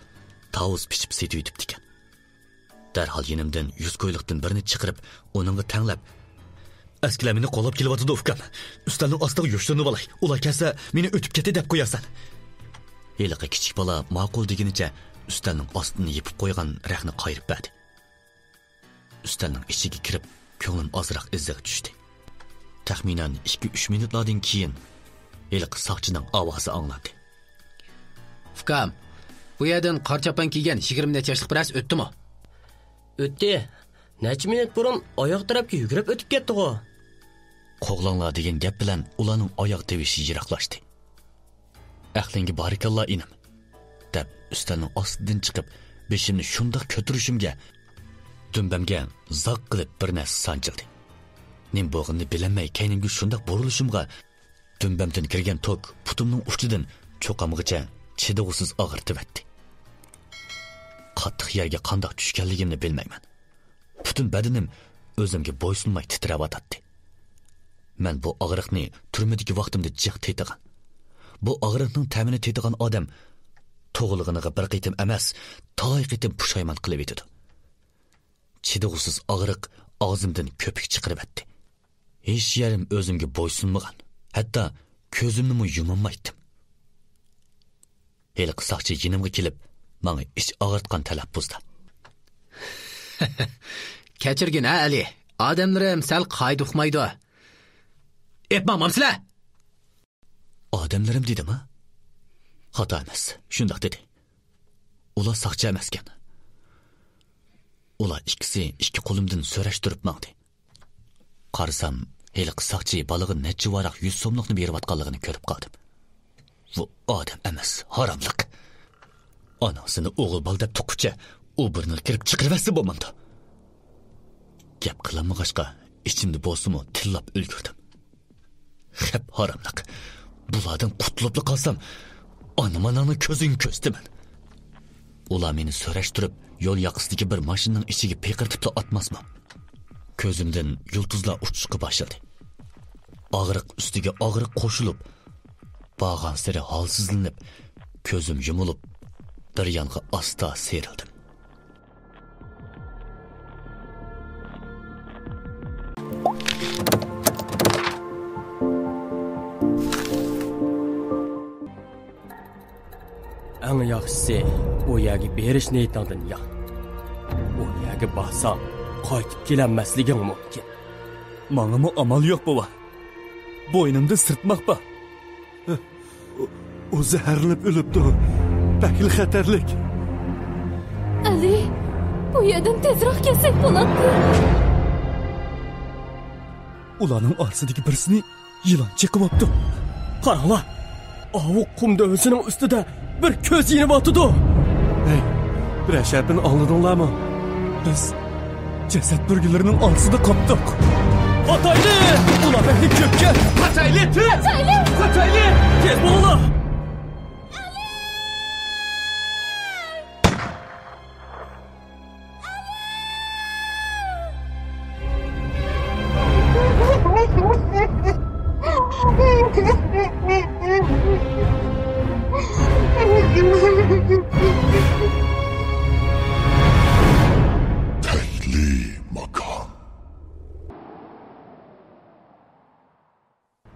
tavus pichib setib yutibdi ekan. Darhol yenimdan 100 ko'yliqdan birini chiqarib, uningga tanglab, "Askilar meni qo'llab kelyapti, ukam. Ustalning ostiga yo'shlanib olay. Ular kelsa, meni o'tib ketdi deb qo'yasan." Heliqi kichik bola ma'qul degunicha ustalning ostini yepib qo'ygan raqni qayirib berdi. Ustalning ichiga kirib, ko'nglim ozroq izziq tushdi. Taxminan 2-3 minutlardan keyin heliqi soqchining ovozi anglandi. Ukam, bu yerdan qarchapan kiygan 20 necha yoshlik biras o'tdimi? O'tdi. Necha minut burun oyoq tarafga yugurib o'tib ketdi-ku. Qo'g'langlar degan gap bilan ularning oyoq tevishi yiroqlashdi. "Aqlinga barakalloh inim" deb ustalning ostidan chiqib, beshimni shundoq ko'tarishimga, dumbamga zoq qilib bir narsa sanchildi. Nim bo'g'inni bilinmay kaynimga shundoq burilishimga, dumbamdan kirgan tok putumning uchidan cho'qamgacha chidog'siz og'irtibatdi. Qattiq yerga qandoq tushganligimni bilmayman. Butun badanim o'zimga bo'ysunmay titrayotdi. Men bu og'riqni turmadagi vaqtimda jiq tetigan. Bu og'riqning ta'mini tetigan odam to'g'lig'iniga bir qitim emas, to'y qitim pushaymon qilib etdi. Chidog'siz og'riq og'zimdan ko'pik chiqaribdi. Hech yerim o'zimga bo'ysunmagan. Hatto ko'zimni yumolmaydim. Heli qisoqchi yinimga kelib, menga ich og'irtgan talaffuzda. Kechirgin Ali. Odamlarim sal qayduqmaydi. Epmamamsizlar? Odamlarim dedimi? Xato emas, shundoq dedi. Ular soqchi emaskan. Ular ikkisi ikki qo'limdan so'rashtirib mangdi. Qarasam, heli qisoqchi balig'i necha varaq 100 so'mlikni berayotganligini ko'rib qoldim. Bu odam emas, haromlik. Onasini o'g'il bal deb to'qicha, u burnini kirib chiqirvasi bo'lmamdi. Gap qilinmag'achqa, ichimda bo'lsa-mu tillab ulgurdim. Hep haromlik. Bulardan qutulib qolsam, onamning ko'zini ko'zdiman. Ular meni so'rashtirib, yo'l yoqasidagi bir mashinaning ichiga peqirtib atmasmi? Ko'zimdan yulduzlar uchishga boshladi. Og'riq ustiga og'riq qo'shilib, bag'an sari holsizlanib, ko'zim yumilib, bir yonga asta serildim. Eng yaxshisi u yerga berish niyatingdan yo'q. U yerga borsam, qaytib kelanmasliging mumkin. Mangami amal yo'q bova. Bo'ynimda sirtmoq bor. O zaharlanib o'libdi. Bakil xatarlik. Ali, bu yerdan tezroq kelsak bo'ladi. Ularning orsidagi birisini yilon cheqibopti. Qaranglar. Avuq qum dövüsünün ustida bir ko'z yinib otdi. Hey, bir sharpini oldinglarmi? Biz jasad burgilarining orsida qopdik. Hatayli! Ular beni köpke! Hatayli! Hatayli! Hatayli! Tez bo'linglar!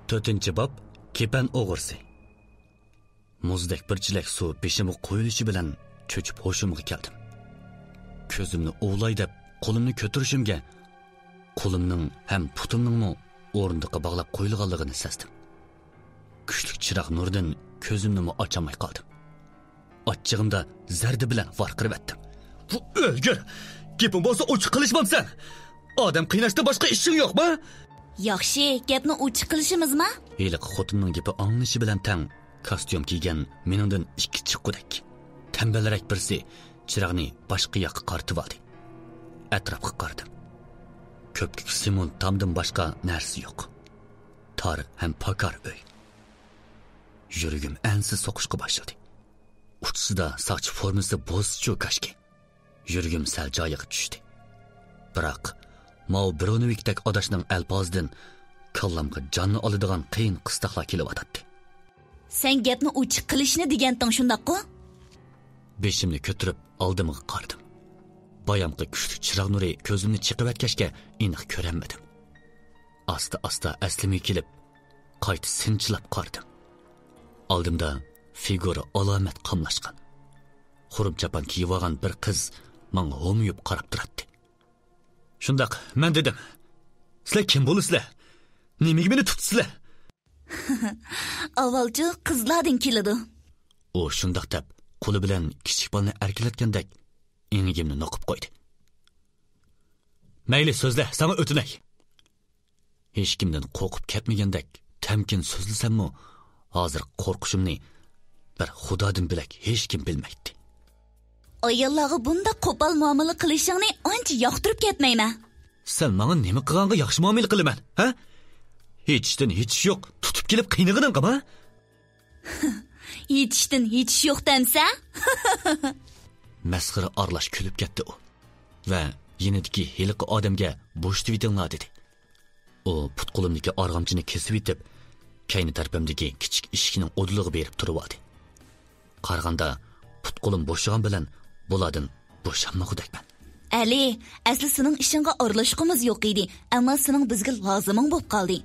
To'rtinchi bob kepan o'g'risi. Muzdek bir chilak suv beshimga qo'yilishi bilan cho'chib hoshimga keldim. Ko'zimni o'g'lay deb qo'limni ko'tarishimga, qo'limning ham putimning o'rindiqqa bog'lab qo'yilganligini sezdim. Kuchli chiroq nuridan ko'zimni ochamay qoldim. Ochchig'imda zardi bilan varqirib etdim. Bu o'lgur! Gapim bo'lsa ochiq qilishmamsan. Odam qiynashda boshqa ishing yo'qmi? Yaxshi, gapni ochiq qilishimizmi? Heliq xotinning gapi anglishi bilan tang kostyum kiygan meningdan ikki chiqqudek. Tambalrak birisi chiroqni boshqa yoqqa qaratib oldi. Atrofga qaradim. Ko'pkik simon tamdan boshqa narsa yo'q. Tor ham pakar uy. Yuragim ansiz so'qishga boshladi. Uchsida soch formasi bo'zchu kashki. Yuragim sal joyiga tushdi. Biroq Mao Bronovikdek odashning alpozdan kallamga jonni oladigan qiyin qistoqlar kelyapti. Sen gapni ochiq qilishni deganting shundaq-ku? Beshimni ko'tarib oldimga qaradim. bayamqi kuchli chiroq nuri ko'zimni chiqivatgachga aniq ko'ranmadim. Asta aslimga kelib, qayta sinchilab qardim. Oldimda figura alomat qamlashgan. Xurum chapan kiyib olgan bir qiz menga homiyib qarab turardi. Shundaq, men dedim. Sizlar kim bo'lisizlar? Nimaga meni tutsizlar? Avvalchi qizlardan keladi. U shundaq deb qo'li bilan kichik bolani erkalatgandek engimni noqib qo'ydi. Mayli so'zla, sana o'tinay. Hech kimdan qo'rqib ketmagandek tamkin so'zlasammi, hozir qo'rqishimni bir Xudodan bilak hech kim bilmaydi. Ayollarga bunda qo'pol muomala qilishingni ancha yoqtirib ketmayman. Sen menga nima qilganga yaxshi muomala qilaman, ha? Hechdan hech yo'q, tutib kelib qiynag'inim qama? Hechdan hech yo'q demsa? Masxara aralash kulib ketdi u. Va yenidagi heliqi odamga bo'shti vitinglar dedi. U put qo'limdagi arg'amchini kesib yetib, kayni tarpimdagi kichik eshikning o'dlig'i berib turib oldi. Qarg'anda put qo'lim bo'shagan bilan bo'ladin bo'shanmoqdakman. Ali, asli sening ishingga aralashqimiz yo'q edi, ammo sening bizga loziming bo'lib qoldi.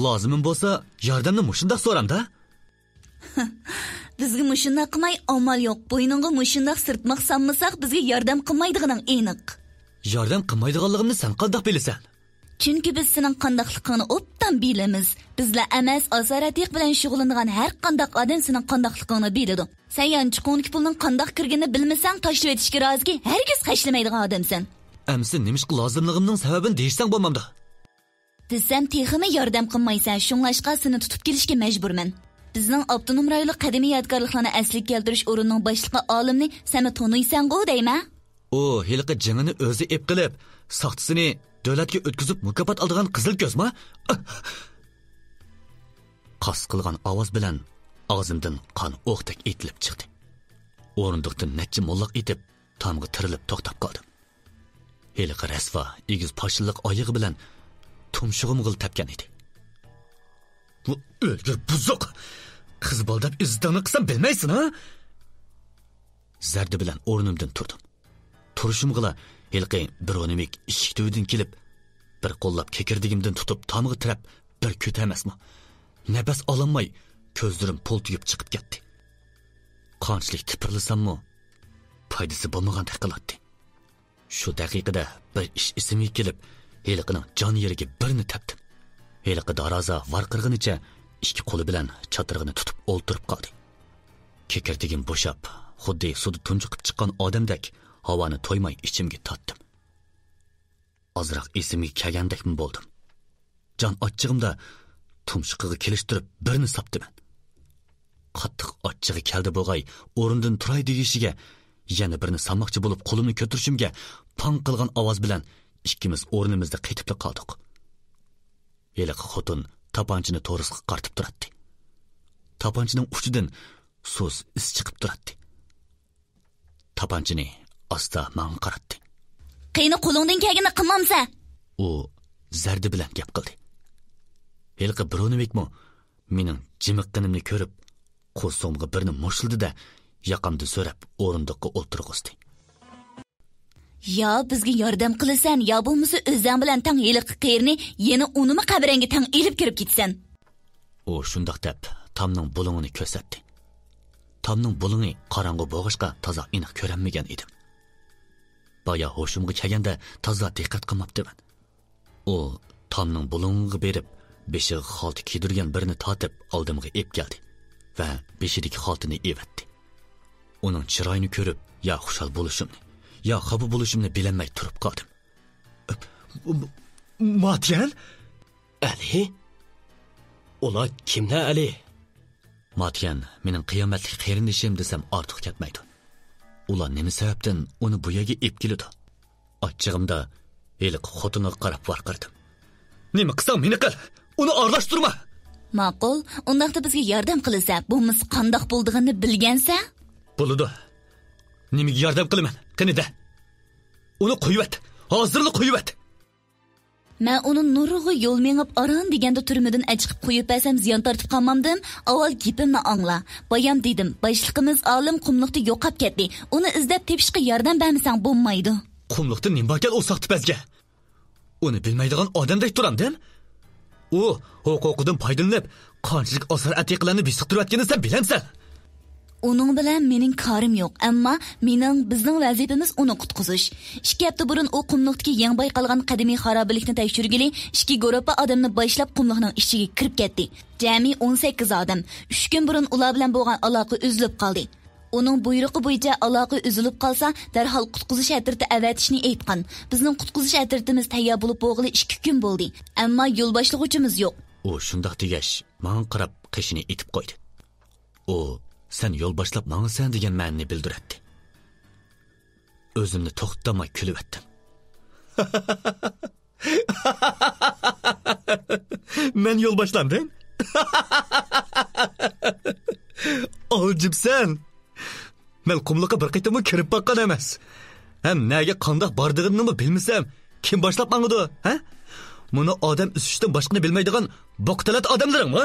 Lozimim bo'lsa, yordamni mushundaq so'ramda. Bizga mushundaq qilmay amal yo'q. Bo'yningga mushundaq sirtmoq sanmasak bizga yordam qilmaydiganing aniq. Yordam qilmaydiganligimni sen qanday bilasan? Chunki biz sening qandaqligingni obdan bilamiz. Bizlar emas, asoratlik bilan shug'ullangan har qandaq odam sening qandaqligingni biladi. Sen yanchiqonki pulning qandaq kirganini bilmasang, tashlab etishga roziki, hargiz qashlamaydigan odamsan. Amsi nimishqa lozimligimning sababini deyishsang bo'lmamda. Desam texmi yordam qilmaysan, shunglashqa seni tutib kelishga majburman. Bizning avtonom rayonlik qadimiy yodgorliklarni asliga keltirish o'rnining boshlig'i olimni sen taniysan-ku deyma? O, heliqi jingini o'zi ep qilib, soxtasini davlatga o'tkazib mukofot oldigan qizil ko'zma? Qas qilgan ovoz bilan og'zimdan qon o'qdek etilib chiqdi. O'rindiqdan necha mollaq etib, tomga tirilib to'xtab qoldim. Heliqi rasvo, egiz poshilliq oyog'i bilan tumshug'img'il tepgan edi. Bu o'lgir buzuq! Qiz boldab izdani qilsam bilmaysan, ha? Zardi bilan o'rnimdan turdim. Turishimg'ila heliqi bir o'nimik eshik tuvidan kelib, bir qo'llab kekirdigimdan tutib tomga tirab, bir ko'ta emasmi? Nafas ololmay, ko'zlarim poltiyib chiqib ketdi. Qanchalik tipirlasammi, foydasi bo'lmagandek qilardi. Shu daqiqada bir ish esimga kelib, heliqining jon yeriga birini tepdim. Heliqi daraza varqirg'inicha ikki qo'li bilan chatirg'ini tutib o'ltirib qoldi. Kekirdigim bo'shab, xuddi suvda tunchiqib chiqqan odamdek havoni to'ymay ichimga tortdim. Ozroq esimga kelgandekmi bo'ldim. Jon ochchig'imda tumshuqiga kelishtirib birini sapdiman. Qattiq ochchig'i keldi bo'g'ay, o'rindan turay degishiga yana birini salmoqchi bo'lib qo'limni ko'tirishimga pang qilgan ovoz bilan ikkimiz o'rnimizda qaytib qoldik. Heliqi xotin tapanchini to'risqa qartib turardi. Tapanchining uchidan so'z is chiqib turardi. Tapanchini asta menga qaratdi. Qiyni qo'lingdan kelganini qilmamsa? U zardi bilan gap qildi. Heliqi birovnikmi mening jimiqqinimni ko'rib, qo'l-so'mga birini mushildida yaqamda so'rab o'rindiqqa o'tirg'izdi. Ya bizga yordam qilasan, ya bo'lmasa o'zing bilan tang heliqi qeyrni yana unimi qabranga tang elib kirib ketsan. U shundoq deb tomning bulungini ko'rsatdi. Tomning bulungi qorong'u bo'g'ishqa toza aniq ko'ranmagan edim. Baya hoshimga kelganda toza diqqat qilmabdiman. U tomning bulungiga berib, beshig'i xalta kiydirgan birini tortib oldimga ep keldi va beshidagi xaltini evatdi. Uning chiroyini ko'rib, ya xushal bo'lishimni, ya xafa bo'lishimni bilamay turib qoldim. Matyan? Ali? Ular kimlar Ali? Matyan mening qiyomatlik qarindishim desam ortiq ketmaydi. Ular nima sababdan uni bu yerga ep keldi? Ochchig'imda heliq xotiniga qarab varqirdim. Nima qilsam meni qil, uni aralashtirma. Ma'qul, undaqda bizga yordam qilsa, bo'lmasa qandoq bo'ldig'ini bilgansa? Bo'ladi. Nimaga yordam qilaman? Qanida? Uni qo'yib, hozirlik qo'yib. Men uni nurg'i yo'l mengib aran deganda turmidan achiqib qo'yib bersam ziyon tortib qolmamdim. Avval gapimni angla. Bayam dedim, boshliqimiz olim qumliqda yo'qab ketdi. Uni izlab tepishga yordam bermasang bo'lmaydi. Qumliqda nima ekan o saqti pazga? Uni bilmaydigan odamdek turamdim. U huquqidan foydalanib, qanchalik asar atiqlarni besiqtirayotganini sen bilamsan. Uning bilan mening korim yo'q, ammo bizning vazifamiz uni qutqizish. 2 hafta burun u Qumliqdagi yangi bayqalgan qadimiy xarobalikni tekshirgili 2 guruh odamni boshlab Qumliqning ichiga kirib ketdi. Jami 18 odam. 3 kun burun ular bilan bo'lgan aloqa uzilib qoldi. Uning buyrug'i bo'yicha aloqa uzilib qolsa, darhol qutqizish atriti avatishni aytgan. Bizning qutqizish atritimiz tayyor bo'lib bo'lg'ili 2 kun bo'ldi, ammo yo'l boshlag'uchimiz yo'q. U shundoq degash, menga qarab qishini etib qo'ydi. U sen yo'l boshlab mengasan degan ma'noni bildiradi. O'zimni to'xtamay kulib etdim. Men yo'l boshlandim. Oljibsan. Men Qumliqqa bir qaytamı kirib baqqan emas. Hem nega qandoq bordig'imni bilmasam, kim boshlab mangdi, ha? Buni odam usishdan boshqani bilmaydigan boqtalat odamlaringmi?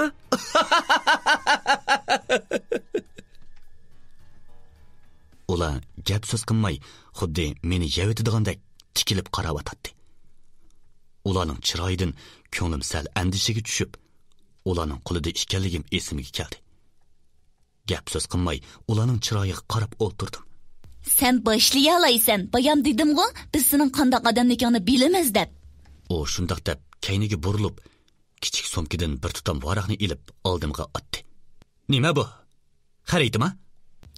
Ular gap so'z qilmay, xuddi meni yevitdigandek tikilib qarab o'tadi. Ularning chiroyidan ko'nglim sal andishiga tushib, ularning qo'lida ekanligim esimga keldi. Gap so'z qilmay, ularning chiroyiga qarab o'tirdim. Sen boshlaya olaysan, bayam dedim-ku, biz sening qanday odamligingni bilamiz deb. O shundoq deb kayniga burilib, kichik somkidan bir tutam varaqni ilib oldimga otdi. Nima bu? Xaridimi?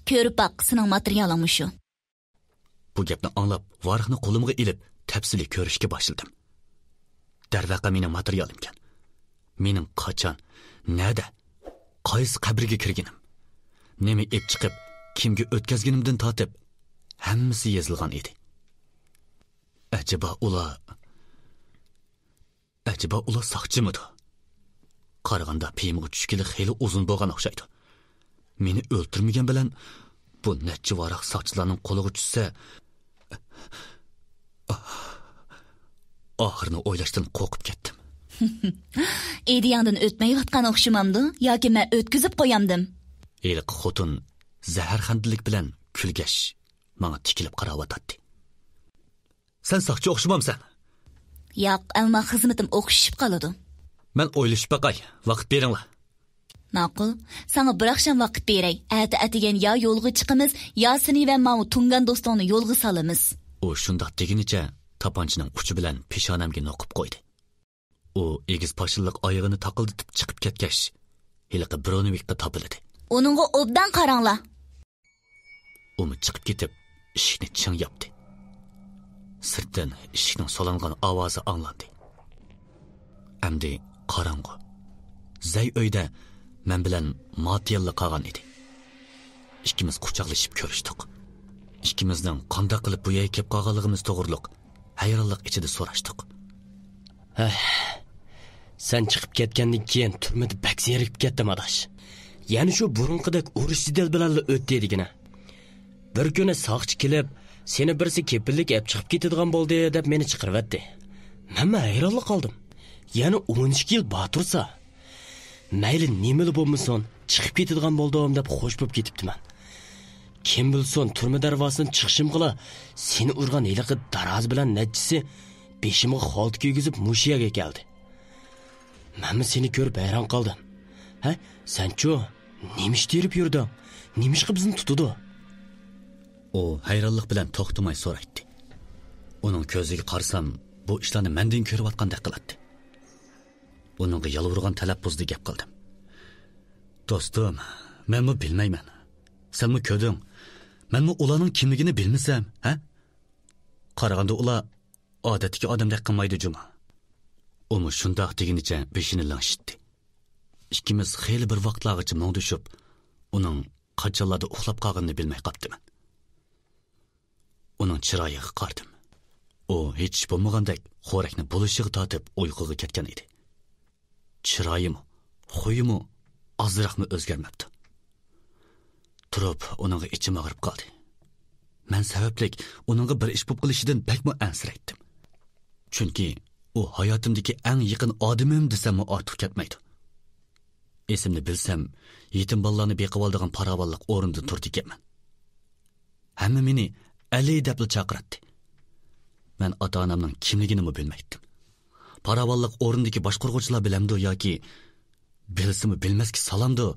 Ko'rib baq, sening materialing shu. Bu gapni anglab, varaqni qo'limga ilib, tafsili ko'rishga boshladim. Darvaqa mening materialim ekan. Mening qachon, nada, qaysi qabrga kirganim, nima ep chiqib, kimga o'tkazganimdan tortib, hammasi yozilgan edi. Acaba ular saqchimidi? Qaraganda peyimga tushgili xeyli uzun bo'lgan o'xshaydi. Meni o'ltirmagan bilan bu necha varaq saqchilarning qo'liga tushsa, oxirini o'ylashdan qo'rqib ketdim. Ediyangdan o'tmayotgan o'xshamamdi yoki men o'tkazib qo'yamdim? Eliq xotin zaharxandlik bilan kulgash menga tikilib qarab o'tadi. Sen saqchi o'xshamamsan? Yo'q, ammo xizmatim o'xshib qoladi. Men o'ylashib baqay, vaqt beringlar. Ma'qul, sana bir akşam vaqt beray. Atigan ya yo'lga chiqamiz, ya seni va men tungan do'stonni yo'lga solamiz. U shundoq deginicha tapanchining uchi bilan peshonamga noqib qo'ydi. U egiz pashilliq oyog'ini taqildatib chiqib ketgach, hiliqi Bronovikqa topildi. Uningga obdan qaranglar. Umi chiqib ketib, eshikni ching yopdi. Sirtdan eshikning solingan ovozi anglandi. Amdi qorong'u. Zay uyda men bilan Matiyalla qolgan edi. Ikkimiz quchoqlashib ko'rishdik. Ikkimizning qanday qilib bu yerga kelib qolganligimiz to'g'riliq hayronlik ichida so'rashdik. Sen chiqib ketgandan keyin turmada bak zerikib ketdim adash. Ya'ni shu burunqidek urush sidel bilan o'tdi dedigina. Bir kuni saqchi kelib, seni birsi kepillik ep chiqib ketadigan bo'ldi deb meni chiqiribdi. Men hayronlik qoldim. Ya'ni 12 yil batursa, mayli nimali bo'lmasin, chiqib ketadigan bo'ldim deb xo'sh bo'lib ketibdiman. Kim bilsin, turma darvosidan chiqishim qila, seni urgan hiliqi daroz bilan najjisi beshimga xolt kiygizib mushiyaga keldi. Men seni ko'rib hayron qoldim. Ha, sen-chu, nimish terib yurding? Nimish qilib bizni tutdi? O hayronlik bilan to'xtamay so'raydi. Uning ko'ziga qarsam, bu ishlarni mendan ko'rayotgandek qiladi. Uningga yalvurgan talaffuzda gap qildim. Do'stim, menmi bilmayman. Senmi ko'rding? Menmi ularning kimligini bilmasam, ha? Qaraganda ular odatdagi odamdek qilmaydi juma. Umi shundoq deginicha beshini langshitdi. Ikkimiz xeyli bir vaqtlargacha mongdushib, uning qanchalarda uxlab qolganini bilmay qoldim. Uning chiroyiga qardim. U hech bo'lmagandek xo'rakni bo'lishiga tortib uyquga ketgan edi. Chiroyimi, xuyimi ozroqmi o'zgarmabdi. Turib, uningga ichim og'rib qoldi. Men sabablik uningga bir ish bo'lib qilishidan bakmo ansiraydim. Chunki u hayotimdagi eng yaqin odamim desam ortiq ketmaydi. Esimni bilsam, yetim bolalarni beqib oldigan paravalliq o'rinda turdi ekanman. Hamma meni Ali deb chaqiradi. Men ota-onamning kimligini bilmaydim. Paravalliq o'rnidagi boshqaruvchilar bilamdi yoki bilsimi bilmaski salamdi.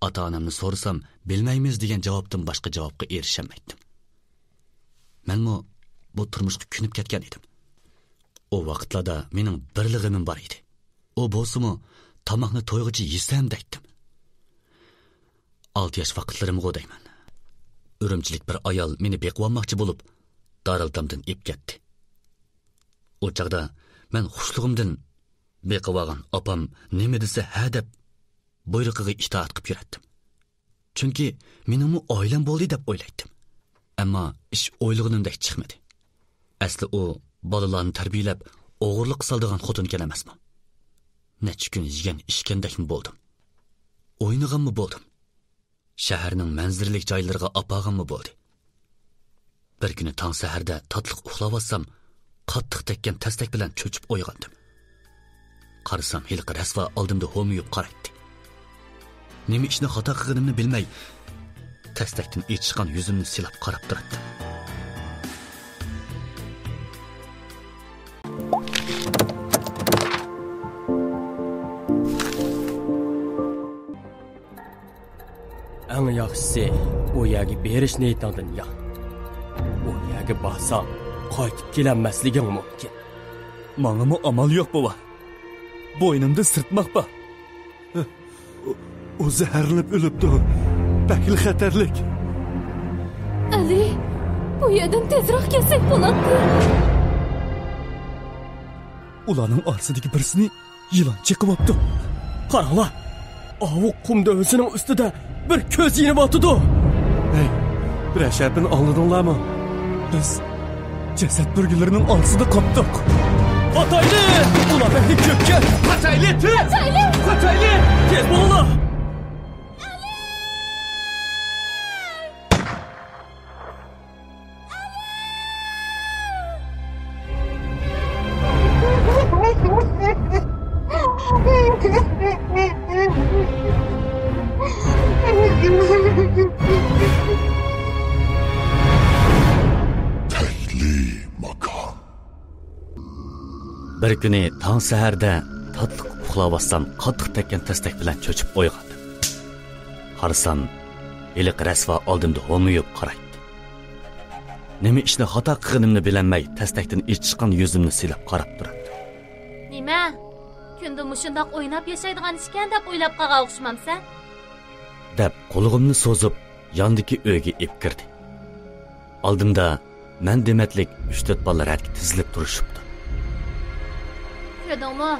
Ota-onamni so'rasam, bilmaymiz degan javobdan boshqa javobga erishamaydim. Menmi bu turmushga kunib ketgan edim. O vaqtlarda mening birlig'im bor edi. O bo'lsa-mu tamoqni to'yg'ichi yesam deydim. 6 yosh vaqtlarimga deyman. Urumchilik bir ayol meni bequvonmoqchi bo'lib, Darildamdan ip ketdi. O chaqda men xushlig'imdan beqavogan opam nima desa ha deb buyrug'iga itoat qilib yurardim. Chunki mening oilam bo'ldi deb o'ylaydim. Ammo ish o'ylaganimdek chiqmadi. Asli o bolalarni tarbiyalab, o'g'irlik qiladigan xotin emasmi? Necha kun yegan ishkandakmi bo'ldim. O'ynaganmi bo'ldim. Shaharning manziralik joylariga opaganmi bo'ldi. Bir kuni tong saharda tatliq uxlavatsam, qattiq tekkan tastak bilan cho'chib uyg'ondim. Qarasam, hilqi rasvo oldimda ho'miyib qaraydi. Nima ishni xato qilganimni bilmay, tastakdan chiqqan yuzimni silab qarab turardi. Eng yaxshisi o yerga berish niyatingdan yo'q. O yerga borsang, qaytib kelanmasliging mumkin. Manga amal yo'q bova. Bo'ynimda sirtmoq bor. O zaharlanib o'libdi. Bakil xatarlik. Ali, bu yerdan tezroq kelsak bo'ladi. Ularning orasidagi birisini yilon chiqib olibdi. Qaranglar. Avuq qumda o'zining ustida bir ko'z yinib otdi. Hey, bir sharpini oldinglarmi? Biz jasad burgilarining orasida qopdik. Qatayli! Ular bekli ko'pga. Qatayli! Qatayli! Qatayli! Tez bo'linglar. Bir kuni tong saharda tatliq uxlavatsam, qattiq tekkan tastak bilan cho'chib uyg'ondim. Qarasam, iliq rasvo oldimda ho'miyib qaraydi. Nima ishni xato qilganimni bilmay, tastakdan chiqqan yuzimni silab qarab turardi. Nima? Kunda mushundoq o'ynab yashaydigan ishkan deb o'ylab qolgan o'xshamamsan? Deb qo'lig'imni so'zib, yondagi uyga ip kirdi. Oldimda men dematlik 3-4 bola radga tizilib turishibdi. Ko'rdingmi?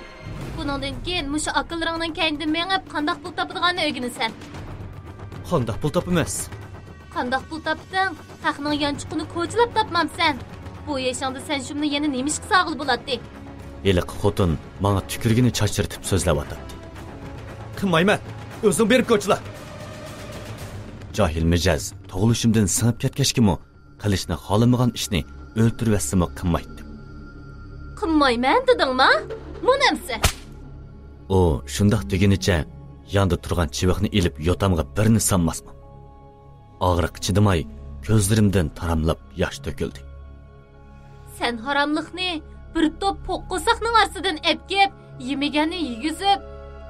Buningdan keyin mushu aqllarning kendidan mengib qandoq pul topadiganini o'rganasan. Qandoq pul topamas? Qandoq pul topding? Haqning yanchiqini ko'chilab topmamsan. Bu yashangda sen shuni yana nemish qilsag'il bo'ladi. Yiliq xotin menga tükürgini chachirtib so'zlab o'tadi. Qilmayman. O'zing berib ko'chla. Jahil mijoz, tug'ilishimdan sinib ketgachkimi, qilishni xohlamagan ishni o'ltirvassimi qilmaydi. Qilmayman dedingmi? Munamsa. O, shundoq degenicha yonda turgan chiviqni ilib yotamga birini sanmasmi? Og'riq chidamay, ko'zlarimdan taramlab yosh to'kildi. Sen haramliqni bir top poqqosaqning arsidan epkib, yemaganni yegizib,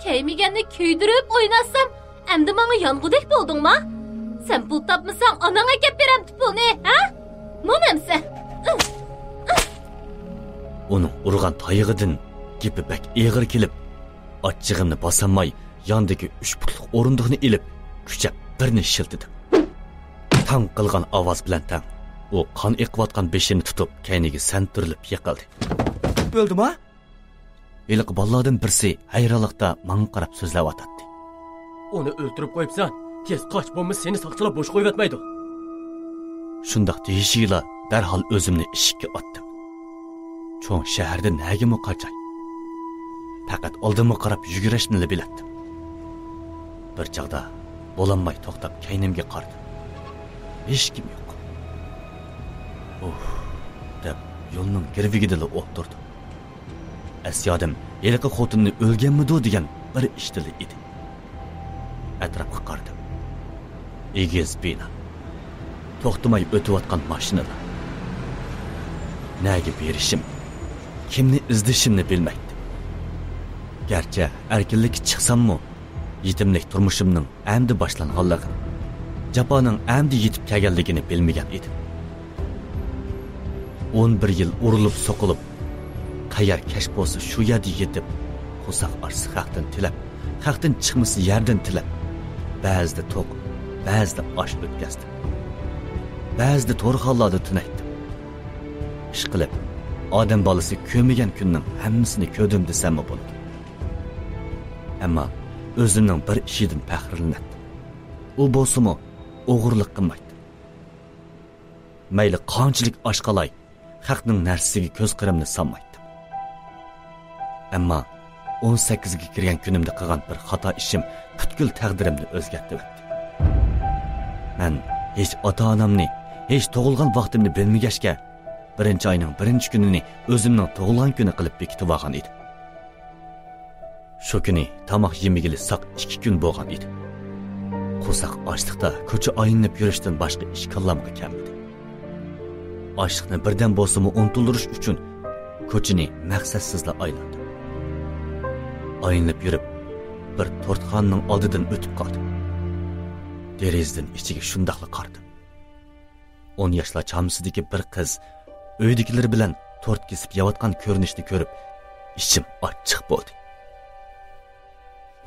kiymaganni kuydirib o'ynasam, endi menga yong'udek bo'ldingmi? Sen pul topmasang, onangga kelib beram pulni, ha? Munamsa. Uning urgan tayig'idan gepi bak eg'ir kelib, ochchig'imni bosamay, yondagi 3 putliq o'rindiqni ilib, kuchab birini shiltidim. Tang qilgan ovoz bilan tang, u qon eqiyotgan beshini tutib, kayniga santirilib yiqildi. O'ldimi? Iliq bolalardan birisi hayronlikda menga qarab so'zlab o'tadi. Uni o'ltirib qo'yibsan, tez qoch, bo'lmasa seni saqlab bo'sh qo'yib etmaydi. Shundoq deyishila darhol o'zimni ishga otdim. Cho'ng shaharda nagimi qochay. Faqat oldimga qarab yugurishni biladim. Bir chaqda bo'lanmay to'xtab kaynimga qardim. Hech kim yo'q. Deb yo'lning girvigida o'tirdi. Asyodim, yiliqi xotinni o'lganmidi degan bir ishtili edi. Atrofga qardim. Egiz bino. To'xtamay o'tayotgan mashinalar. nega berishim, kimni izlashimni bilmaydi. Garchi erkinlikka chiqsam-mu, yetimlik turmushimning endi boshlanganligini, jafoning endi yetib kelganligini bilmagan edim. 11 yil urilib so'qilib, qayar kash bo'lsa shu yerda yetib, qo'saq arsi xalqdan tilab, xalqdan chiqmasa yerdan tilab, ba'zida to'q, ba'zida osh o'tkazdim. Ba'zida to'rxonlarda tunaydim. Ish qilib, odam bolasi ko'migan kunning hammasini ko'rdim desammi bo'ladi. Ammo o'zimning bir ishidan faxrlandim. U bo'lsa-mu o'g'irlik qilmaydi. Mayli qanchalik osh qalay, xalqning narsasiga ko'z qirimni solmaydim. Ammo 18 ga kirgan kunimda qilgan bir xato ishim butkul taqdirimni o'zgartirdi. Men hech ota-onamni, hech tug'ilgan vaqtimni bilmagashga, birinchi oyning birinchi kunini o'zimning tug'ilgan kuni qilib bekitib olgan edim. Shu kuni tomoq yemigili saq 2 kun bo'lgan edi. Qo'saq ochliqda ko'cha oyinib yurishdan boshqa ish qilolmay kelmadi. Ochliqni birdan bo'lsa-mu unutuldirish uchun ko'chani maqsadsizla aylandim. Oyinib yurib, bir tortxonaning oldidan o'tib qoldim. Derazdan ichiga shundaqla qardim. 10 yoshlar chamsidagi bir qiz uydagilar bilan tort kesib yeyotgan ko'rinishni ko'rib, ichim ochiq bo'ldi.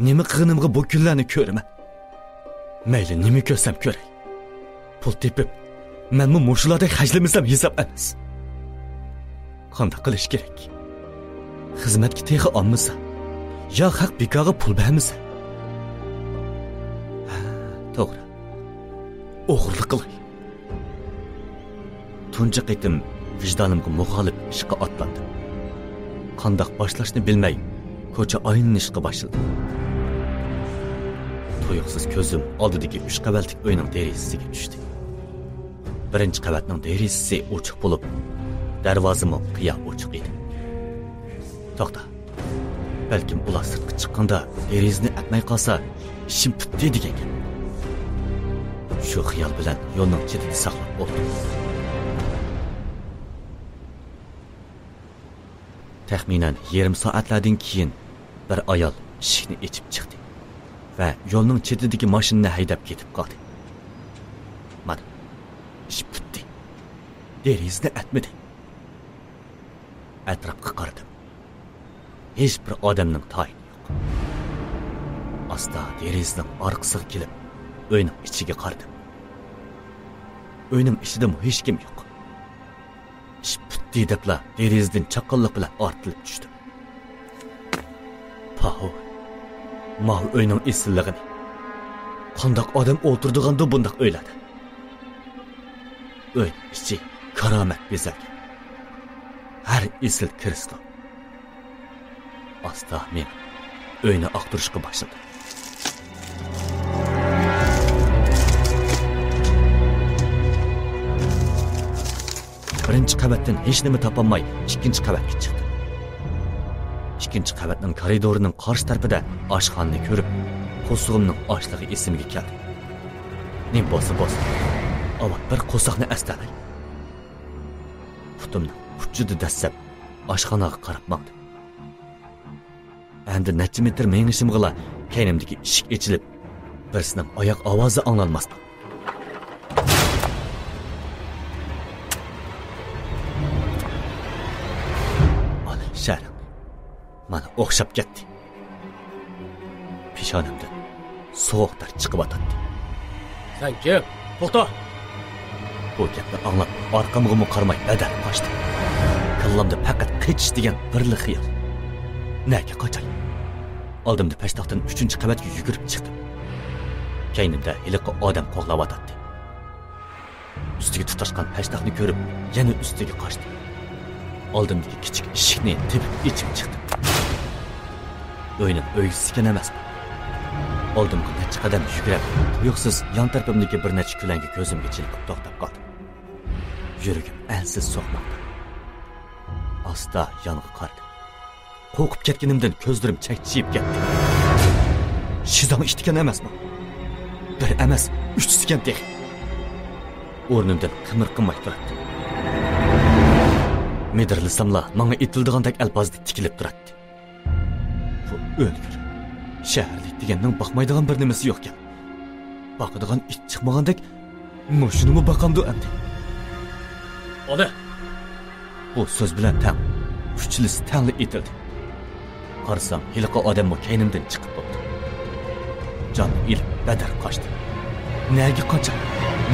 Nima qilganimga bu kunlarni ko'raman. Mayli nima ko'rsam ko'ray. Pul tepib, menmi mushularda hajlamasam hisob emas. Qanday qilish kerak? Xizmatga teg'i olmasa, yo haq bekorga pul bermasa. To'g'ri. O'g'irlik qilay. Tunji qitim vijdonimga muxolif ishga otlandim. Qanday boshlashni bilmay, ko'cha oyinishga boshladim. Tuyuqsiz ko'zim oldidagi 3 qavatlik uyning derazasiga tushdi. Birinchi qavatning derazasi ochiq bo'lib, darvozami qiya ochiq edi. To'xta. Balkim ular sirtga chiqqanda derazni atmay qolsa, ishim bitdi degan gap. Shu xiyol bilan yo'lning chetida saqlab o'tirdim. Taxminan yarım soatlardan keyin bir ayol eshikni ochib chiqdi va yo'lning chetidagi mashinani haydab ketib qoldi. Mana, ish bitdi. Derazni atmadi. Atrofga qaradim. Hech bir odamning tayini yo'q. Asta derazning orqasiga kelib, uyning ichiga qaradim. Uyning ichida hech kim yo'q. Ish bitdi debla derazdan chaqalliq bilan ortilib tushdim. Paho. Mal uyning esilligini. Qandoq odam o'tirdiganda bundoq o'yladi. Uy ichi karomat bezalgan. Har esil kristal. Asta men uyni aqtirishga boshladim. Birinchi qavatdan hech nima topolmay, ikkinchi qavatga chiqdim. Ikkinchi qavatning koridorining qarshi tarafida oshxonani ko'rib, qo'sug'imning ochlig'i esimga keldi. Nim bo'lsa, avval bir qo'saqni astalay. Putimni uchiga dassab, oshxonaga qarab maqdim. Endi necha metr mengishimg'ila kaynimdagi eshik ochilib, birisining oyoq ovozi anglanmasdi. Ana sharim. Mana o'xshab ketdi. Peshonamdan sovuq ter chiqib o'tdi. Sen kim? To'xta. Bu gapni anglab, orqamga qarmay badal qochdi. Kallamda faqat qichish degan birli xiyol. Nega qochay? Oldimda peshtoqdan 3-qavatga yugurib chiqdim. Kaynimda iliq odam qo'g'layotdi. Ustiga tutashgan peshtoqni ko'rib, yana ustiga qochdi. Oldimdagi kichik eshikni tepib ichib chiqdim. Uyning o'yisigan emasmi? Oldimga necha qadam yugurib, tuyuqsiz yon tarafimdagi bir necha kulanga ko'zimga chilqib to'xtab qoldim. Yuragim ansiz so'qmoqda. Asta yonga qardim. Qo'rqib ketganimdan ko'zlarim chakchiyib ketdi. Shizam ishtikan emasmi? Bir emas, 3 sekund deg. O'rnimdan qimir qilmay turdim. Medirlisamla manga itildigandek alpozda tikilib turadi. Bu o'lgur. Shaharlik deganning boqmaydigan bir nimasi yo'q ekan. Boqadigan it chiqmagandek, mushinimi boqamdi endi. Ona, Bu so'z bilan tang, uchilisi tangli etildi. Qarasam, hiliqi odammo kaynimdan chiqib bo'ldi. Jon ilib badar qochdi. Nega qochdi?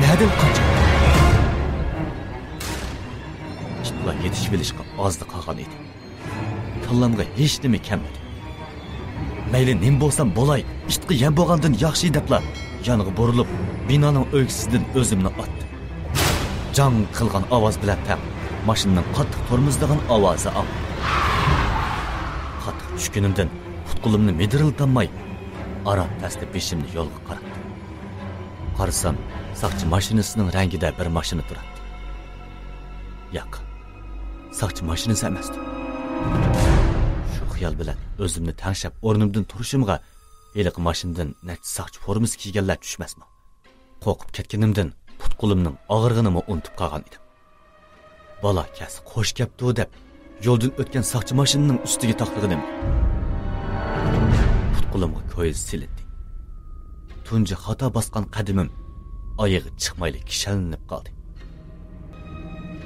Nereden qochdi? Kitlar yetishib bilishga ozdi qolgan edi. Kallamga hech nima kelmadi. Mayli nim bo'lsam bo'lay, itqi yem bo'lgandan yaxshi deblar. Yoniga burilib, binoning o'g'isidan o'zimni otdi. Jang qilgan ovoz bilan taq mashinaning qattiq tormozlagan ovozi am. Qattiq tushkunimdan qutqulimni mediriltamay, ara pastda beshimni yo'lga qaratdim. Qarasam, saqchi mashinasining rangida bir mashina turadi. Yo'q. Saqchi mashinasi emasdi. Shu xiyol bilan o'zimni tanshab o'rnimdan turishimga heliq mashinadan nech saqchi formasi kiyganlar tushmasmi? Qo'rqib ketganimdan putqulimning og'irlig'ini unutib qolgan edim. Bola kas qo'sh kapdi deb yo'ldan o'tgan saqchi mashinaning ustiga taqlig'idim. Putqulimga ko'z silindi. Tunji xato bosgan qadimim oyog'i chiqmayli kishanlanib qoldi.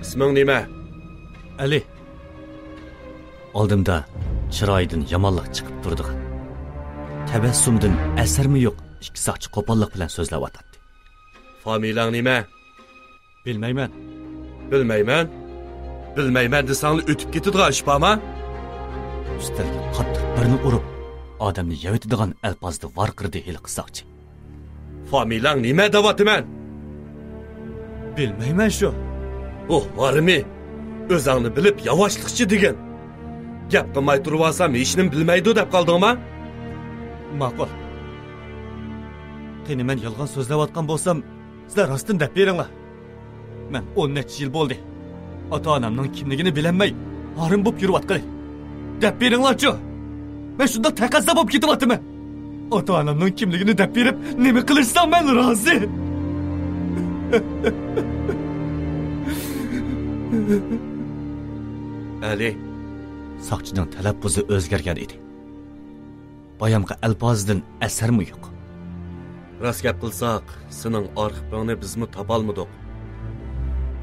Isming nima? Ali. Oldimda chiroydan yomonlik chiqib turdi. Tabassumdan asarmi yo'q, ikki saqchi qo'pollik bilan so'zlab o'tadi. Familiyang nima? Bilmayman. Bilmayman desang o'tib ketadigan ish bormi? Ustalga qattiq birini urib, odamni yavitadigan alpozda varqirdi hiliq saqchi. Familiyang nima deyapman? Bilmayman shu. Varmi? O'zingni bilib yavaşlıkçı degan. Gap qilmay turib olsam hech nim bilmaydi deb qoldingmi? Ma'qul. Qani men yolg'on so'zlayotgan bo'lsam, sizlar rostdan deb beringlar. Men 10 necha yil bo'ldi. Ota-onamning kimligini bilmay, harim bo'lib yuribdim. Deb beringlar-chi. Men shunda taqazza bo'lib ketyapman. Ota-onamning kimligini deb berib, nima qilishsam men rozi. Ali, saqchining talaffuzi o'zgargan edi. Bayamqa alpozdan asarmi yo'q. Rost gap qilsak, sening arxivingni bizmi topolmadik.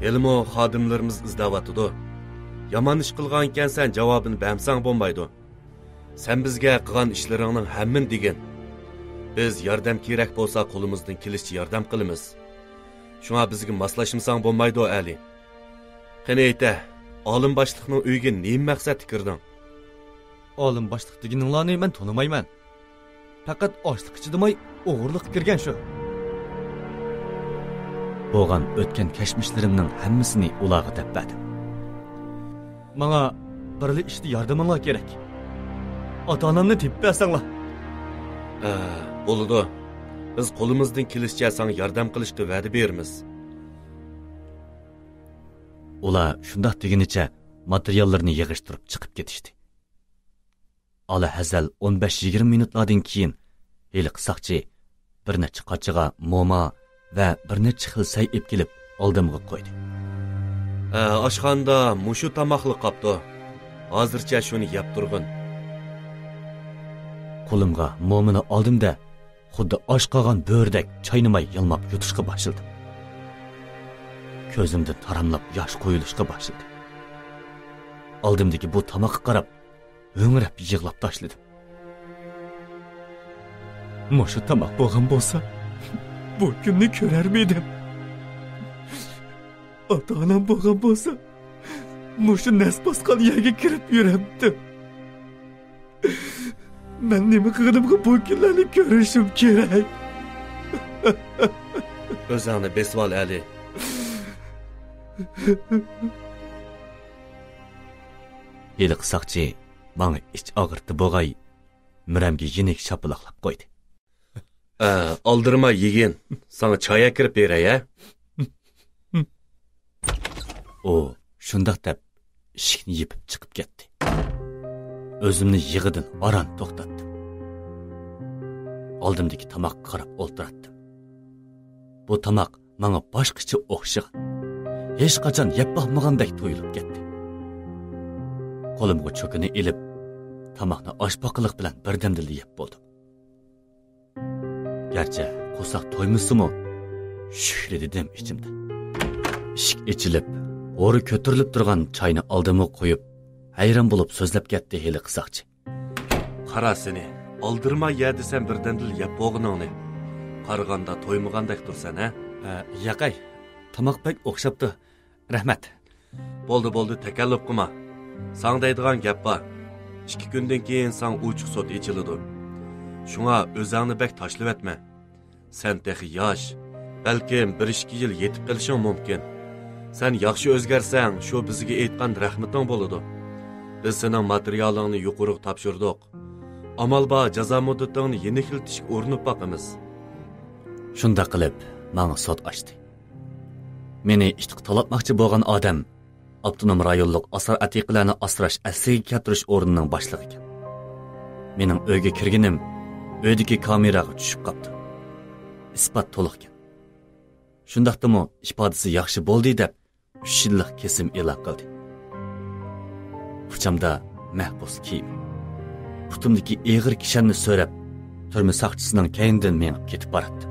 Elmo xodimlarimiz izlayotdi. Yomon ish qilgan ekansan, javobini bermsang bo'lmaydi. Sen bizga qilgan ishlaringning hammin degan. Biz yordam kerak bo'lsa, qo'limizdan kelishicha yordam qilamiz. Shunga bizga moslashimsang bo'lmaydi, Ali. Qani ayta, olim boshliqning uyiga nima maqsad kirding? Olim boshliq deganinglarni men tonimayman. Faqat ochliq ichidimay o'g'irlik kirgan shu. Bo'lgan o'tgan kashmishlarimning hammasini ularga deb berdim. Menga birli ishda yordaminglar kerak. Ota-onamni tepib bersanglar. Bo'ldi. Biz qo'limizdan kelishicha senga yordam qilishga va'da beramiz. Ular shundoq degunicha materiallarni yig'ishtirib chiqib ketishdi. Ala hazal 15-20 minutlardan keyin heliq saqchi bir necha qochiga mo'ma va bir necha xil say ib kelib oldimga qo'ydi. Oshxonada mushu tomoqli qopdi. Hozircha shuni yeb turg'in. Qo'limga mo'mini oldimda xuddi osh qolgan bo'rdek chaynamay yalmab yutishga boshladim. Ko'zimdan taramlab yosh qo'yilishga boshladi. Oldimdagi bu tomoqqa qarab ho'ngrab yig'lab tashladim. Mushu tomoq bo'lgan bo'lsa, bu kunni ko'rarmidim. Ota-onam bo'lgan bo'lsa, mushu nas bosgan yerga kirib yurardim. Men nima qilganimga bu kunlarni ko'rishim kerak. O'zingni besvol, Ali. Heliq saqchi bana ich og'irti bo'g'ay miramga yenik shapilaqlab qo'ydi. Oldirma yegin, sana choy kirib beray-a? O shundoq deb eshikni yepib chiqib ketdi. O'zimni yig'idan aran to'xtatdim. Oldimdagi tomoqqa qarab o'ltiratdim. Bu tomoq menga boshqacha o'xshagan. Hech qachon yeb boqmagandek tuyulib ketdi. qo'limga cho'kini ilib, tamoqni oshpoqiliq bilan birdamdil yeb bo'ldim. Gerçi qo'saq to'ymisimi, shukri dedim ichimda. Eshik ichilib, o'ri ko'tarilib turgan choyni oldimga qo'yib, hayron bo'lib so'zlab ketdi heli qisoqchi. Qara seni, oldirma ye desam birdamdil yeb bo'g'iningni. Qarg'anda to'ymagandek tursan, ha? Yaqay, tamoq pek o'xshabdi. Rahmat. Bo'ldi, takalluf qilma. Sang deydigan gap bor. 2 kundan keyin sang uchiq sot ichiladi. Shunga o'zingni bek tashlab etma. Sen texi yosh, balkim 1-2 yil yetib qolishing mumkin. Sen yaxshi o'zgarsang, shu bizga aytgan rahmating bo'ladi. Biz sening materialingni yuqoriga topshirdik. Amal bor jazo muddatingni yeniklitishga urinib boqamiz. Shunda qilib, menga sot ochdi. Meni ishtiq talabmoqchi bo'lgan odam avtonom rayonlik asar atiqlarni asrash asliga keltirish o'rnining boshlig'i ekan. Mening uyga kirganim uydagi kameraga tushib qopti. Isbot to'liq ekan. Shundaqdimi ifodasi yaxshi bo'ldi deb 3 yillik kesim e'lon qildi. Puchamda mahbus kiyim. Putumdagi eg'ir kishanni so'rab, turma saqchisining kaynidan menib ketib boradi.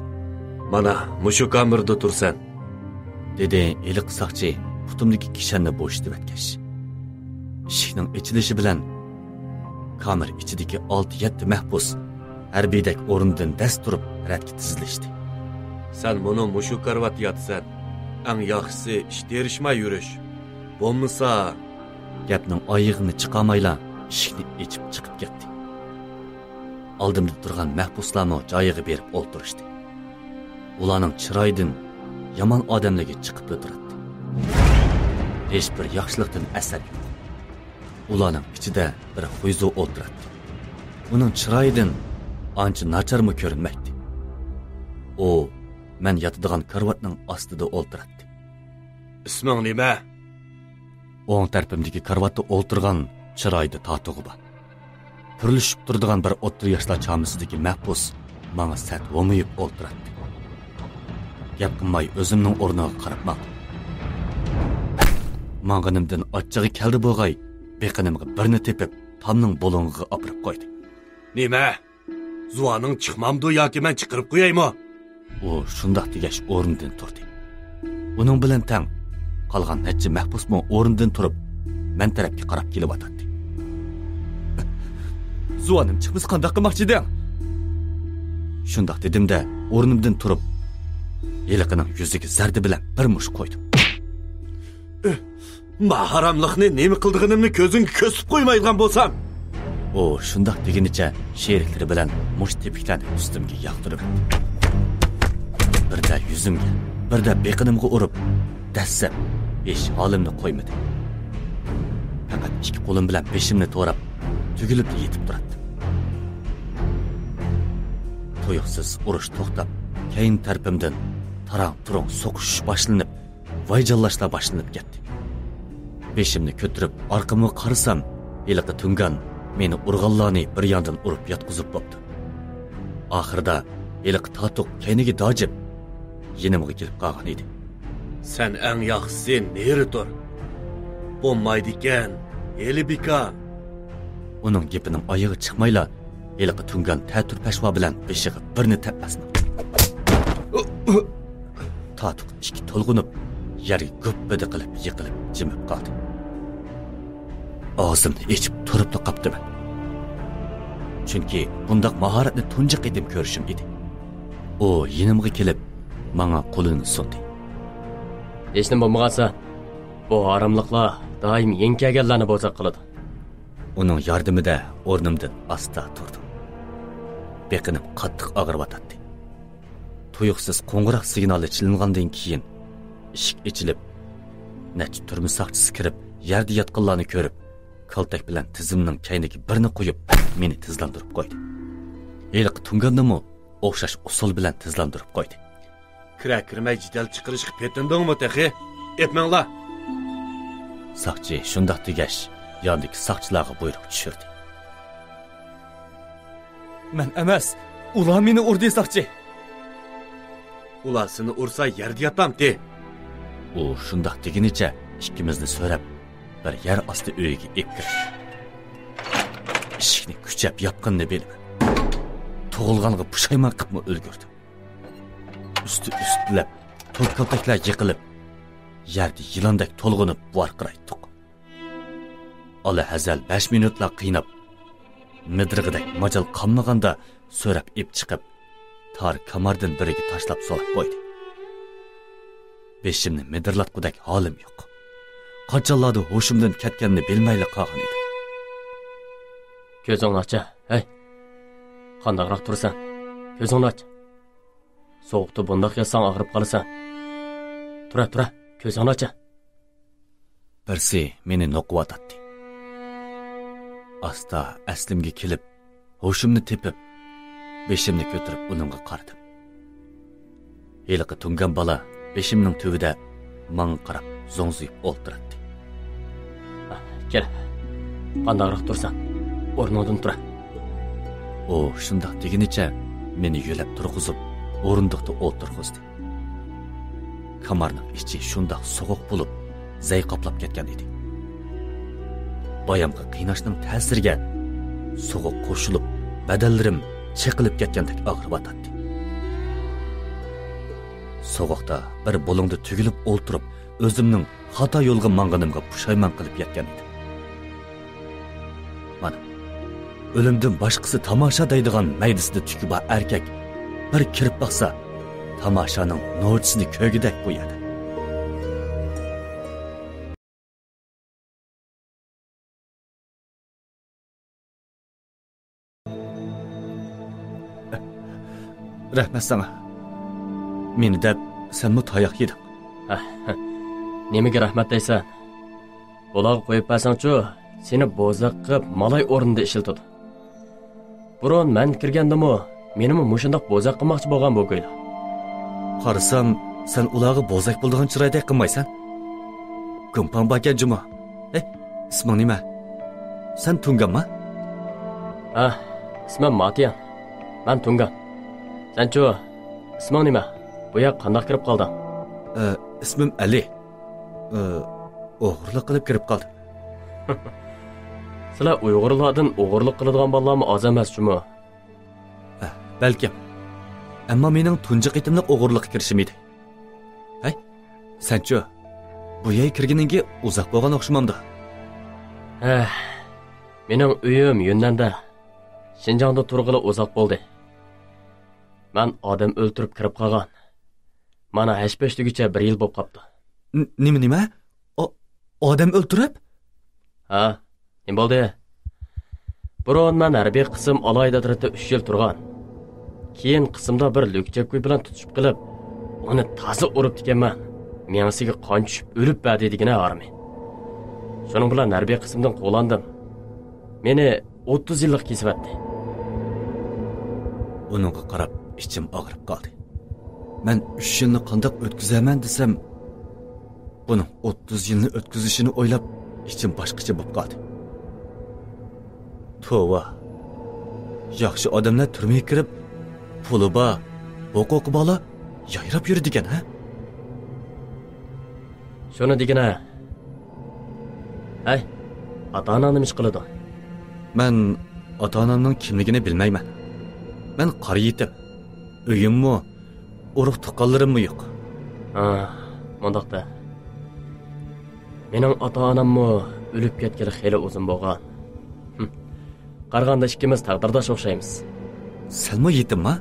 Mana, mushu kamerda tursan, dedi eliq saqchi putumdagi kishanni bo'shitib o'tgach. Eshikning ichilishi bilan kamer ichidagi 6-7 mahbus harbiydek o'rnidan dast turib radga tizilishdi. Sen buni mushu karvat yotsan, eng yaxshisi ish terishmay yurish. Bo'lmasa, gapning oyig'ini chiqamayla eshikni ichib chiqib ketdi. Oldimda turgan mahbuslarni joyiga berib o'ltirishdi. Ularning chiroyidan yomon odamlarga chiqib o'tiradi. Hech bir yaxshilikdan asar yo'q. Ularning ichida bir xuйzu o'tiradi. Uning chiroyidan ancha nacharmi ko'rinmaydi. O, men yotadigan karvatning ostida o'tiradi. Isming nima? O'ng tarafimdagi karvatda o'tirgan chiroyida tatug'i bor. Purilishib turadigan bir o'ttir yoshlar chamisidagi mahbus menga sat o'miyib o'tiradi. Gap qilmay o'zimning o'rniga qarab maqdim. Mang'inimdan ochchig'i keldi bo'g'ay, beqinimga birni tepib, tomning bo'long'iga opirib qo'ydi. Nima? Zuvaning chiqmamdi yoki men chiqirib qo'yaymi? U shundoq degash o'rnidan turdi. Uning bilan tang qolgan necha mahbusmi o'rnidan turib, men tarafga qarab kelib o'tadi. Zuvanim chiqmiz qanday qilmoqchi eding? Shundoq dedim-da, o'rnimdan turib, yeliqining yuziga zardi bilan bir mush qo'ydim. Maharamlikni nima qilganimni ko'zingga ko'sib qo'ymaydigan bo'lsam. O shundoq deginicha sheriklari bilan mush tepiklarni ustimga yaqtirib, birda yuzimga, birda beqinimga urib, dassab, hech holimni qo'ymadi. Faqat ikki qo'lim bilan beshimni to'rab, tugilib yetib turadi. To'yuqsiz urush to'xtab, keyin tarpimdan tarang-turang so'qish boshlanib, vayjallashlar boshlanib ketdi. Beshimni ko'tirib, orqamga qarasam, yiliqi tungan meni urg'onlarni bir yandan urib yotqizib bo'pti. Oxirida yiliqi tatuq kayniga dojib, yenimga kelib qolgan edi. Sen eng yaxshisi neri tur? Bo'lmaydi ekan, Elibika. Uning gapining oyog'i chiqmayla, yiliqi tungan ta'tur pashvo bilan beshig'i birni tepmasmi. Tatuq ikki to'lg'unib, yerga go'ppidi qilib yiqilib jimib qoldi. Og'zimni ichib turib qopdim. Chunki bundaq mahoratni tunji qidim ko'rishim edi. O yenimga kelib, menga qo'lini sundi. Hech nima bo'lmasa, bu haramliqlar doim yenkaganlarni bo'zaq qiladi. Uning yordamida o'rnimdan asta turdim. Beqinim qattiq og'riyotdi. Tuyuqsiz qo'ng'iroq signali chilingandan keyin eshik ichilib, nech turmush saqchisi kirib, yerda yotqanlarni ko'rib, kaltak bilan tizimning kayniga birni qo'yib, meni tizlantirib qo'ydi. Yiliq tungandimi o'xshash usul bilan tizlantirib qo'ydi. Kirmay jidal chiqarishga petindingmi texi? Etmanglar. Saqchi shundoq degash, yondagi saqchilarga buyruq tushirdi. Men emas, ular meni urdi saqchi. Ular seni ursa yerda yotamdi. U shundoq deginicha ikkimizni so'rab, bir yer osti uyiga ekdi. eshikni kuchab yopganini bilaman. Tug'ilganga pushaymon qilib ulgurdi. Üstülab, to'lqiltaklar yiqilib, yerda yilondek to'lg'inib varqiraytdik. Ala hazal 5 minutlar qiynab, midirg'idek majal qolmaganda so'rab ip chiqib, tar kamardan biriga tashlab solib qo'ydi. Beshimni midirlatqudak holim yo'q. Qachonlarda hoshimdan ketganini bilmayli qolgan edim. Ko'zingni och, hey. Qandaqroq tursan? Ko'zingni och. Soğukta bundaq yatsang og'rib qolasan. Tura, ko'zingni och. Birsi meni noqvatdi. Asta aslimga kelib, hoshimni tepib, beshimni ko'tarib uningga qaradim. Heliqi tungan bola beshimning tubida manga qarab zo'ngziyib o'ltiradi. Kel. Qandaqroq tursan? O'rningdan tur. O shundoq deginicha meni yo'lab turg'izib, o'rindiqda o'ltirg'izdi. Kamarning ichi shundoq sovuq bo'lib, zay qoplab ketgan edi. Boyamga qiynashning ta'siriga sovuq qo'shilib, badallarim chiqilib ketgandek og'riyotdi. Sovuqda bir bo'lingda tugilib o'ltirib, o'zimning xato yo'lga manganimga pushaymon qilib yetgan edim. Mana o'limdan boshqasi tomosha deydigan maydisida tuki bor erkak bir kirib baqsa, tomoshaning no'tisini ko'gidek qo'yadi. Rahmat sana. Meni deb senmi tayoq yeding? Nimaga rahmat deysan? Ularga qo'yib bersang-chu, seni bo'zaq qilib malay o'rnida ishiltadi. Burun men kirgandimi, menimi mushundoq bo'zaq qilmoqchi bo'lgan bu go'yla. Qarasam, sen ularga bo'zaq bo'ldigan chiroydek qilmaysan. Gumpang bakan juma. Isming nima? Sen Tunganmi? Ismim Matiyan. Men Tungan. Sen-chu, isming nima? Bu yoq qanday kirib qolding? Ismim Ali. O'g'irlik qilib kirib qoldim. Sizlar Uyg'urlardan o'g'irlik qiladigan bolalarmi oz emas-chumi? Balkim. Ammo mening tunji qitimliq o'g'irlikqa kirishim edi. Sen-chu, bu yoy kirganingga uzoq bo'lgan o'xshamamdi. Mening uyim Yunnanda. Shinjongda turg'ili uzoq bo'ldi. Men odam o'ltirib kirib qolgan. Mana 5-5ligicha 1 yil bo'lib qopti. Nima? Odam o'ltirib? Nima bo'ldi? Burun men harbiy qism aloyidatirda 3 yil turgan. Keyin qismda bir lukchakkuy bilan tutishib qilib, uni tazi urib ekanman. Miyasiga qon tushib o'lib badidigina armi. Shuning bilan harbiy qismdan qo'landim. Meni 30 yillik kesibdi. Uningga qarab ichim og'rib qoldi. Men 3 yilni qanday o'tkazaman desam, buning 30 yilni o'tkazishini o'ylab ichim boshqacha bo'lib qoldi. Tova. Yaxshi odamlar turmay kirib, puli bor, huquqi bola yayrab yuradigan, ha? Shuni degina. Ota-onam nima ish qiladi? Men ota-onamning kimligini bilmayman. Men qari yetim. Uyimmi, urug' tuqqanlarimmi yo'q. Mundaqda. Mening ota-onammi o'lib ketgani xeyli uzun bo'lgan. Qaraganda ikkimiz taqdirdosh o'xshaymiz. Senmi yetimmi?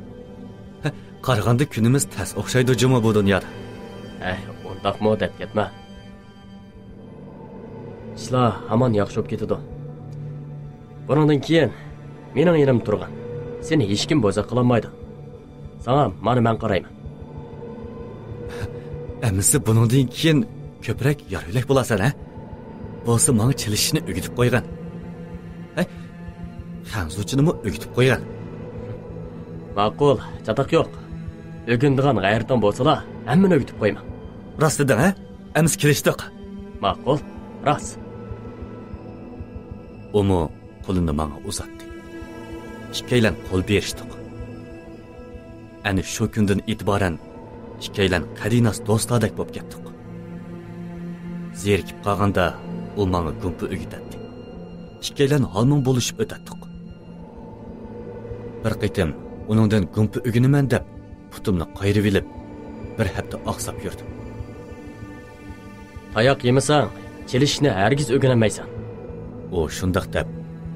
Qaraganda kunimiz tas o'xshaydi juma bu dunyoda. Undaqmi deb ketma. Ishlar hamon yaxshi bo'lib ketadi. Bundan keyin mening yerim turgan. Seni hech kim bo'za qila olmaydi. Sana mana men qarayman. Amisi bundan keyin ko'proq yorulak bo'lasan, ha? Bo'lsa menga chilishni o'gitib qo'ygan. Xanzuchinimi o'gitib qo'ygan. Ma'qul, chatoq yo'q. O'gindigan g'ayraton bo'lsa-la, hammani o'gitib qo'yman. Rostidan, ha? Amis kirishdiq. Ma'qul, rost. Umi qo'lini menga uzatdi. Ikkaylan qo'l berishdik. Ana shu kundan e'tiboran ikkaylan qadinas do'stlardek bo'lib ketdik. Zerikib qolganda u menga gumpi o'gitadi. Ikkaylan holmon bo'lishib o'tdik. Bir qitim uningdan gumpi o'ginaman deb putimni qayirib ilib bir hafta oqsab yurdim. Tayoq yemasang, chelishni hargiz o'rganamaysan. U shundoq deb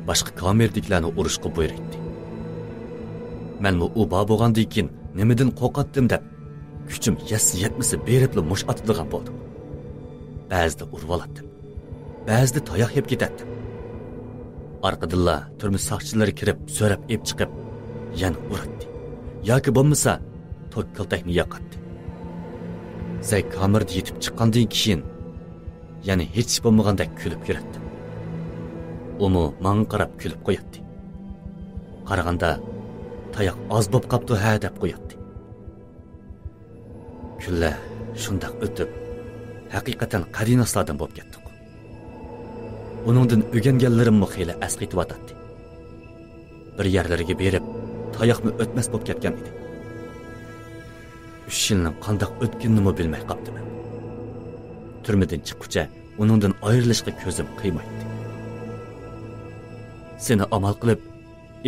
boshqa kamerliklarni urushga buyurdi. Men u bo'lgandan keyin nimadan qo'rqatdim deb kuchim yetmasa beribli mush atadigan bo'ldim. Ba'zida urvolatdim, ba'zida tayoq yeb ketatdim. Arqadilla turma soqchilari kirib, so'rab ep chiqib, yana uratdi. Yoki bo'lmasa, tok kaltakni yoqatdi. Zay kamerda yetib chiqqandan keyin yana hech bo'lmaganda kulib yuratdi. Uni menga qarab kulib qo'yatdi. Qaraganda tayoq oz bo'p qopti ha deb qo'yatdi. Kunlar shundoq o'tib, haqiqatan qadinaslardan bo'lib ketdik. Uningdan o'rganganlarimni xeyli asqitib bir yerlarga berib, tayoqni o'tmas bo'lib ketgan edi. 3 yilning qandoq o'tganini bilmay qopdim. Turmadan chiqquncha uningdan ayrilishga ko'zim qiymaydi. Seni amal qilib,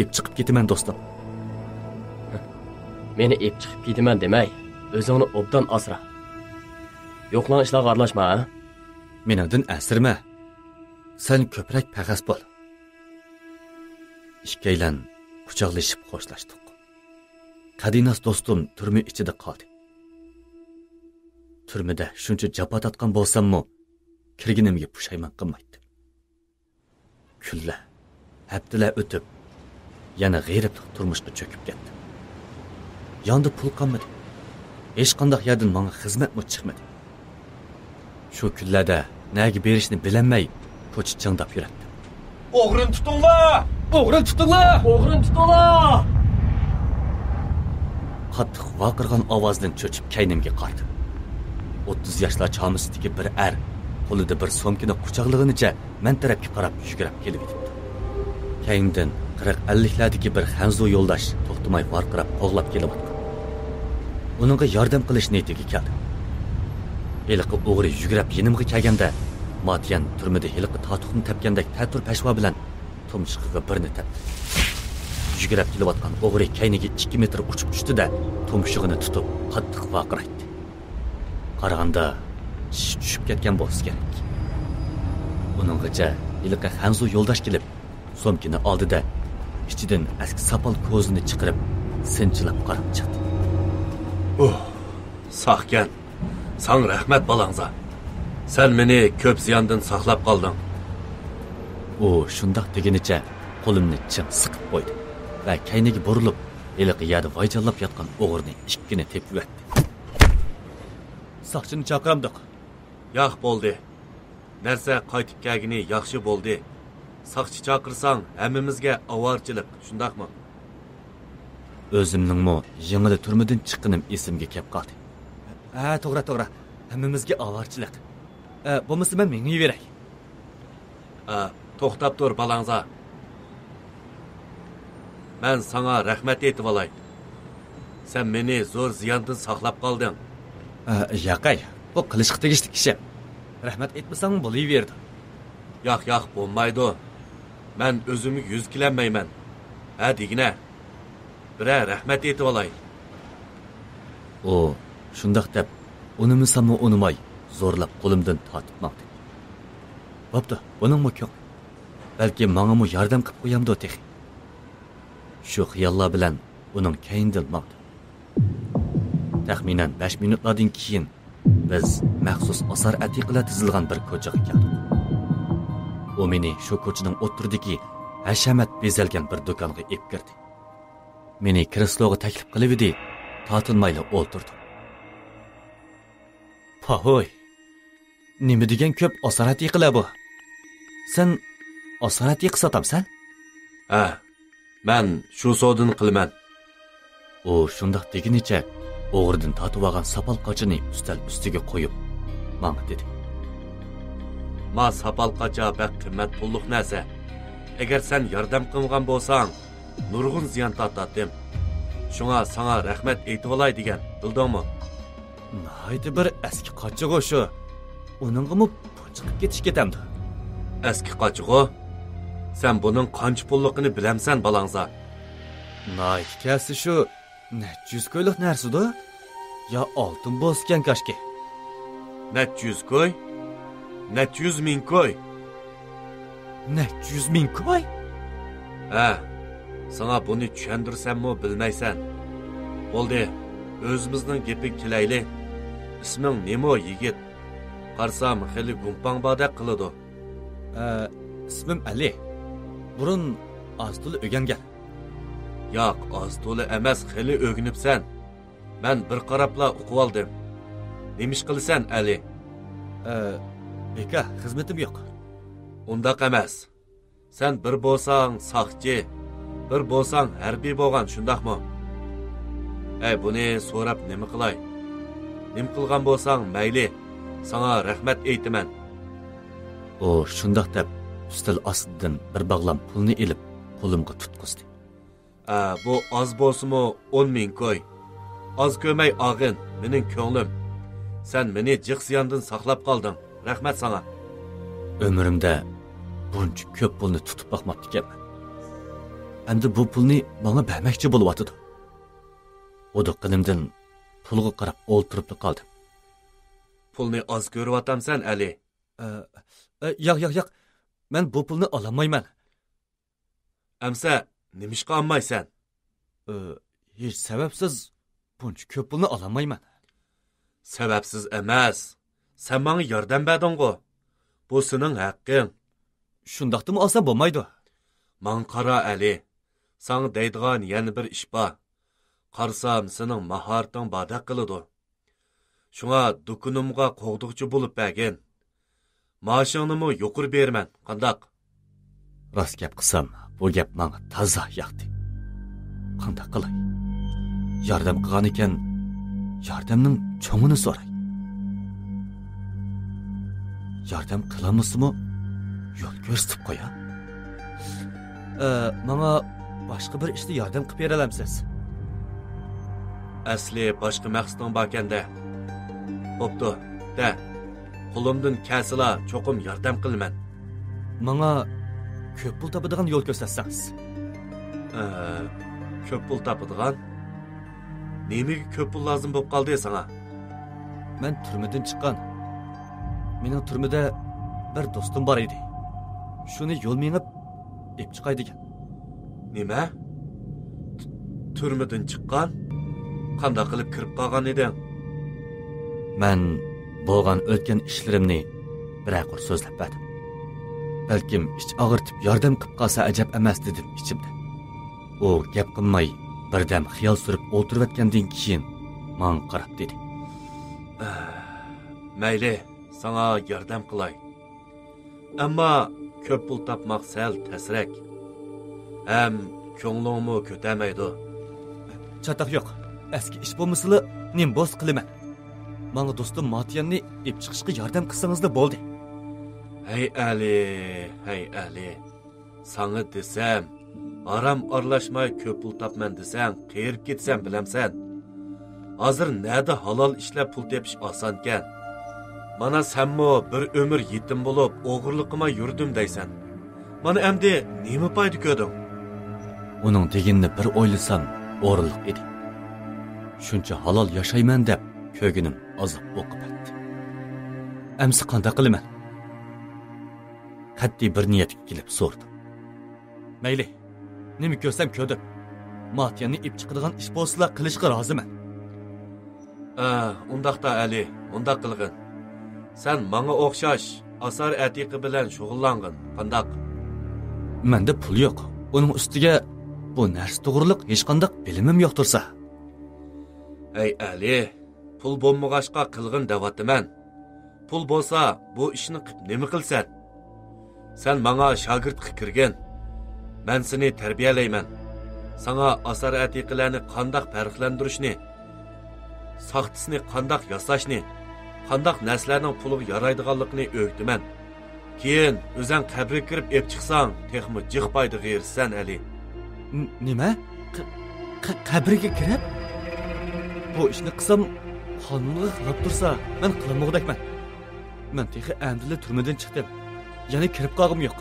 ep chiqib ketaman do'stim. Meni ep chiqib ketaman demay, o'zingni obdan asra. Yo'qlan ishlarga aralashma, ha? Meningdan asirma. Sen ko'prak pag'as bo'l. Ikkalan quchoqlashib xo'shlashdik. Qadinas do'stim turma ichida qoldi. Turmada shuncha jafo tatgan bo'lsam-mu, kirganimga pushaymon qilmaydi. Kunlar, haftalar o'tib, yana g'ayriblik turmushga cho'kib ketdi. Yonda pul qolmadi. Hech qanday yerdan menga xizmatmi chiqmadi. Shu kunlarda nega berishni bilolmay ko'cha changdab yuradi. O'g'rin tutinglar! O'g'rin tutinglar! O'g'rin tutinglar! Qattiq vaqirgan ovozdan cho'chib kaynimga qardim. 30 yoshlar chamisidagi bir qo'lida bir so'mkini quchoqlig'icha men tarafga qarab yugurib kelib edi. Kayndan 40-50lardagi bir Hanzo yo'ldosh to'xtamay varqirab qo'g'lab kelyapti. Uningga yordam qilish niyatiga keldi. Heliqi o'g'ri yugurib yenimga kelganda, Matiyan turmada heliqi tatuqni tepgandek ta'tur pashva bilan tumshug'iga birini tepdi. Yugurib kelayotgan o'g'ri kayniga 2 metr uchib tushdi-da, tumshug'ini tutib qattiq vaqiraydi. Qaraganda tushib ketgan bo'lsa kerak. Uninggacha heliqi Hanzo yo'ldosh kelib, so'mkini oldida ichidan eski sapal ko'zini chiqarib, sinchilab qarab chiqdi. Saqkan. San rahmat balangza. Sen meni ko'p ziyondan saqlab qolding. U shundoq degenicha qo'limni chim siqib qo'ydi va kayniga burilib, heliqi yerda voyjallab yotgan o'g'irni ikkini tepib o'tdi. Saqchini chaqiramdiq. Yo'q bo'ldi. Narsa qaytib kelgini yaxshi bo'ldi. Saqchi chaqirsang hammamizga avorchilik, shundaqmi? O'zimningmi yengili turmadan chiqqanim esimga kelib qoldi. Ha, to'g'ri. Hammamizga avorchilik. Bo'lmasa men menga beray. To'xtab tur balangza. Men sana rahmat etib olay. Sen meni zo'r ziyondan saqlab qolding. Yo'qay, bu qilishga tegishli ish. Rahmat etmasang bo'laverdi. Yo'q, bo'lmaydi. Men o'zimni yuz kilanmayman. Ha, degina. Bira rahmat etib olay. O, shundoq deb, unimisam-mu unimay, zo'rlab qo'limdan tortib maqdi. Bo'pti, buningmi ko'p. Balki menga yordam qilib qo'yamdi texi. Shu xiyollar bilan uning kayindan maqdi. Taxminan 5 minutlardan keyin biz maxsus asar atiqlar tizilgan bir ko'chaga keldik. U meni shu ko'chaning o'tiridagi hashamat bezalgan bir do'konga olib kirdi. Meni kresloga taklif qilib edi, tortinmayli o'ltirdim. Pahoy, nima degan ko'p asar atiqlar bu? Sen asar atiq sotamsan? Ha, men shu sodini qilaman. U shundoq deginicha o'g'ridan tatib olgan sapal qochini ustal ustiga qo'yib, menga dedi. Ma sapal qocha bak qimmat pulliq narsa. Agar sen yordam qilgan bo'lsang, nurg'un ziyon tortadim. Shunga sana rahmat aytib olay degan, bildingmi? Haydi bir eski qochig'i shu. Uningmi chiqib ketish ketamdi. Eski qochig'i? Sen buning qancha pulliqini bilamsan balangza? Nike kelsi shu necha yuz ko'yliq narsa-da? Ya oltin bosgan kashki. Necha yuz ko'y? Necha yuz ming ko'y? Necha yuz ming ko'y? Ha, sana buni tushundirsammi bilmaysan. Bo'ldi, o'zimizning gapga kelayli. Isming nima yigit? Qarsam xili gumpang boda qiladi. İsmim Ali. Burun Astuli o'gangan. Yo'q, Astuli emas, xili o'gnibsan. Men bir qarabla o'qib oldim. Nemish qilsan, Ali? Beka, xizmatim yo'q. Undaq emas. Sen bir bo'lsang saqchi, bir bo'lsang harbiy bo'lgan, shundaqmi? Buni so'rab nima qilay? Nim qilgan bo'lsang mayli, sana rahmat aytaman. O shundaq deb ustal ostidan bir bog'lam pulni elib qo'limga tutqizdi. Bu oz bo'lsa-mu 10 ming ko'y. Oz ko'may og'in, mening ko'nglim. Sen meni jiq ziyondan saqlab qolding. Rahmat sana. Ömrümdə buncha ko'p pulni tutib baxmabdı ekanman. Endi bu pulni bana bermoqchi bo'lyapti. Oduqqinimdan pulga qarab o'ltirib qoldim. Pulni oz ko'ryotamsan, Ali? Yo'q. Men bu pulni olamayman. Amsa, nimishqa olmaysan? Hech sababsiz buncha ko'p pulni olamayman. Sababsiz emas. Sen menga yordam berding-ku. Bu sening haqqing. Shundaqdimi olsam bo'lmaydi. Men qara, Ali. Sana deydigan yana bir ish bor. Qarsam sening mahorating bada qiladi. Shunga dukunimga qo'g'diqchi bo'lib bergin. Maoshingni yuqori berman, qandaq? Rost gap qilsam, bu gap menga toza yoqdi. Qandaq qilay? Yordam qilgan ekan, yordamning cho'ngini so'ray. Yordam qilamizmi? Yo'l ko'rsatib qo'ya. Menga boshqa bir ishda yordam qilib bera olamsiz? Asli boshqa maqsading bor-kanda. Bo'pti, da. Qo'limdan kelsa cho'qim yordam qilaman. Menga ko'p pul topadigan yo'l ko'rsatsangiz. Ko'p pul topadigan? Nimaga ko'p pul lozim bo'lib qoldi sana? Men turmadan chiqqan. Mening turmada bir do'stim bor edi. Shuni yo'l mengib ep chiqay degan. Nima? Turmadan chiqqan? Qanday qilib kirib qolgan eding? Men bo'lgan o'tgan ishlarimni bir-aqir so'zlab berdim. Balkim ich og'irtib yordam qilib qolsa ajab emas dedim ichimda. U gap qilmay birdam xiyol surib o'tirayotgandan keyin men qarab dedi. Mayli, sana yordam qilay. Ammo ko'p pul topmoq sal tasrak. Ham ko'nglingmi ko'tamaydi. Chataq yo'q. Eski ish bo'lmasili nim bo'z qilaman. Menga do'stim Matiyanni ep chiqishga yordam qilsangizda bo'ldi. Hey Ali. Sana desam, aram aralashmay ko'p pul topman desang, qiyirib ketsam bilamsan. Hozir nada halol ishlab pul tepish osonkan. Mana senmi bir ömür yetim bo'lib, o'g'irliqima yurdim deysan. Mana endi nima foyda ko'rding? Uning deganini bir o'ylasam, o'rinliq edi. Shuncha halol yashayman deb ko'ginim azob o'qib ketdi. Amsi qanday qilaman? Qat'iy bir niyatga kelib so'rdim. Mayli, nima ko'rsam ko'rdim. Matiyanni ip chiqadigan ish bo'lsa qilishga roziman. Undaqda Ali, undaq qilgin. Sen menga o'xshash asar atiqi bilan shug'ullangin, qandaq? Menda pul yo'q. Uning ustiga bu narsa to'g'riliq hech qanday bilimim yo'q tursa. Ey Ali, pul bo'lmag'ashqa qilgin da'vatman. Pul bo'lsa, bu ishni qilib nima qilsan? Sen menga shogirdga kirgin. Men seni tarbiyalayman. Sana asar atiqlarni qandaq farqlantirishni, saxtisini qandaq yasashni, qandaq narsalarning puliga yaraydiganligini o'rgataman. Keyin o'zing qabrga kirib ep chiqsang, texmi jiq payda g'irsan Ali. Nima? Qabrga kirib? Bu ishni qilsam, qonunga xilof tursa, men qilmoqdakman. Men texi amdili turmadan chiqdim. Yana kirib qolg'im yo'q.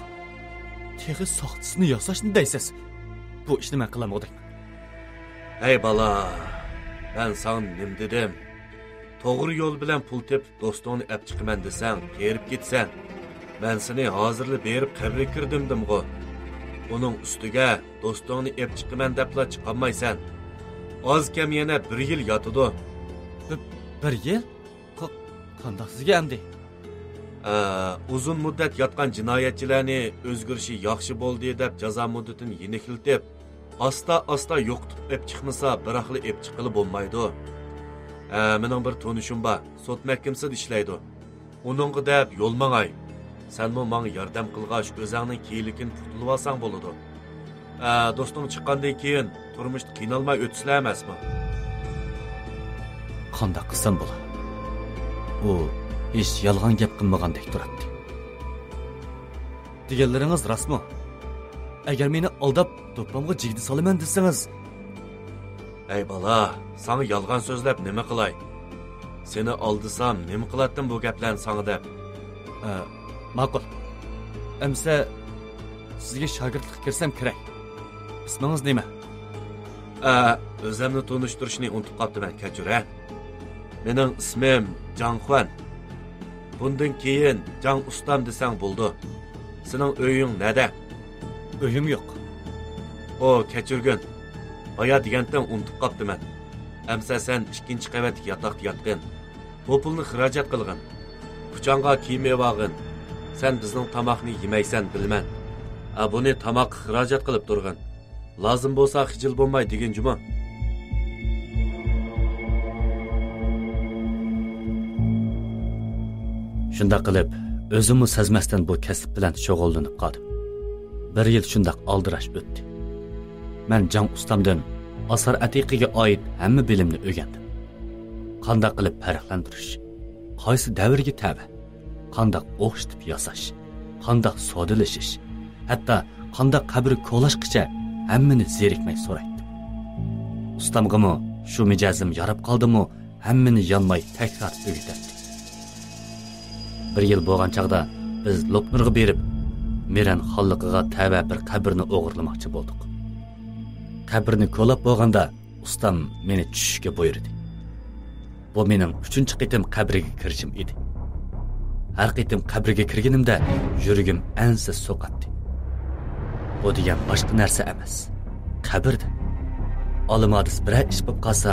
Texi saxtisini yasashni deysiz. Bu ishni men qilmoqdakman. Ey bala, ben sana nim dedim. Toğru yol bilen pul tepip dostunu ep çıkımen desen, gerip gitsen. Ben seni hazırlı berip kabri kirdimdim go. Onun üstüge dostunu ep çıkımen depla çıkamaysan. Az kem yine 1 yıl yatıdı. 1 yıl? Qandaq sizga amdi? Uzun muddat yatqan jinoyatchilarni o'zgarishi yaxshi bo'ldi deb jazo muddatini yeniklitib, asta yo'qitib ep chiqmasa, biraqli ep chiqili bo'lmaydi. Mening bir tonishim bor, sot mahkamasida ishlaydi. Uningga deb yo'l mangay. Senmi menga yordam qilg'ach, o'zingning kiylikini qutulib olsang bo'ladi. Do'sting chiqqandan keyin turmushda qiynalmay o'tsizlar emasmi? Qandaq qilsam bo'lar? U hech yolg'on gap qilmagandek turadi. Deganlaringiz rostmi? Agar meni aldab do'ppamga jigdi solaman desangiz, ey bala, sana yolg'on so'zlab nima qilay? Seni aldisam nima qilatdim bu gaplarni sana deb? Ma'qul. Amsa sizga shogirdlik kirsam kerak. Ismingiz nima? O'zimni tanishtirishni unutib qolibman, kechira. Mening ismim Janxuan. Bundan keyin Jan ustam desang bo'ldi. Sening uying nada? Uyim yo'q. O, kechirgin. Baya degandan unutib qolibman. Amsa sen 2-chi qavatga yotoqda yotqin. Bu pulni xarajat qilgin. Kuchanga kiyim evag'in. Sen bizning tamoqni yemaysan bilman. Buni tamoq xarajat qilib turgin. Lazım bo'lsa xijil bo'lmay degan juma. Shunda qilib, o'zimni sezmasdan bu kasb bilan shug'ullanib qoldim. 1 yil shundaq aldirash o'tdi. Men Jan ustamdan asar atiqiga oid hamma bilimni o'rgandim. Qanday qilib farqlantirish, qaysi davrga tabi, qanday o'xshatib yasash, qanday so'dilashish, hatto qanday qabr ko'lashqicha hammani zerikmay so'raydim. Ustamgami shu mijozim yarab qoldimi, hammani yonmay takrar o'rgatdi. 1 yil bo'lgan chaqda biz Loknurga berib, Miran xonligiga tava bir qabrni o'g'irlamoqchi bo'ldik. Qabrni ko'lab bo'lganda ustam meni tushishga buyurdi. Bu mening 3-chi qitim qabriga kirishim edi. Har qitim qabriga kirganimda yuragim ansa so'qatdi. Bu degan boshqa narsa emas. Qabrda. Olimadis bir ish bo'lib qolsa,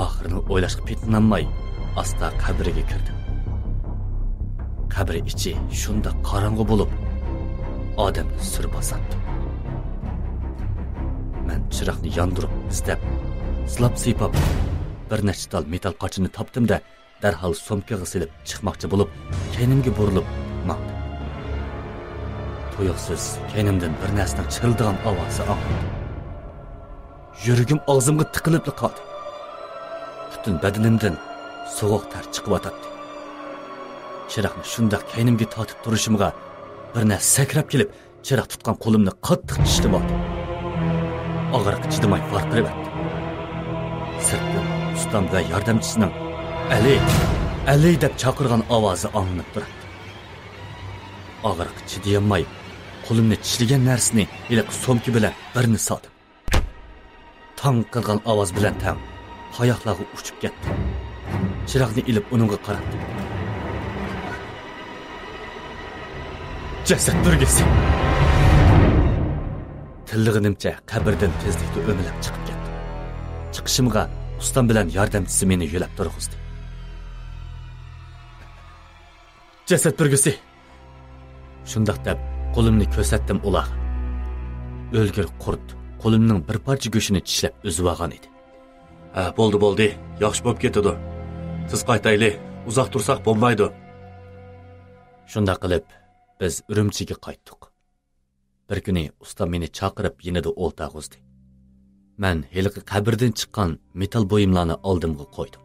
oxirini o'ylashga petinamay asta qabriga kirdim. Qabri ichi shunda qorong'u bo'lib, odamni sur bosatdi. Men chiroqni yondirib izlab, silab sipab bir nechta tal metal qochini topdim-da, darhol somkaga silib chiqmoqchi bo'lib, keynimga burilib maqdim. Tuyuqsiz keynimdan bir narsaning chirildigan ovozi anqildi. Yuragim og'zimga tiqilib qoldi. Butun badanimdan sovuq ter chiqyotdi. Chiroqni shunda keynimga tortib turishimga bir narsa sakrab kelib, chiroq tutgan qo'limni qattiq tishlab oldi. Og'riq chidamay farqirib etdi. Sirtdan ustam va yordamchisining Ali deb chaqirgan ovozi anglanib turadi. Og'riq chidayolmay qo'limni tishlagan narsani iliq somka bilan birini soldim. Tang qilgan ovoz bilan tang oyoqlari uchib ketdi. Chiroqni ilib uningga qaratdim. Jasad burgisi. Tillig'inimcha qabrdan tezlikda o'milib chiqib ketdi. Chiqishimga ustam bilan yordamchisi meni yo'lab turg'izdi. Jasad burgisi. Shundaq deb qo'limni ko'rsatdim ular. O'lgir qurt qo'limning bir parcha go'shini tishlab uzib olgan edi. Bo'ldi. Yaxshi bo'lib ketdi. Siz qaytayli, uzoq tursak bo'lmaydi. Shunda qilib biz Urumchiga qaytdik. Bir kuni ustam meni chaqirib yenida o'ltag'izdi. Men heliqi qabrdan chiqqan metal bo'yimlarni oldimga qo'ydim.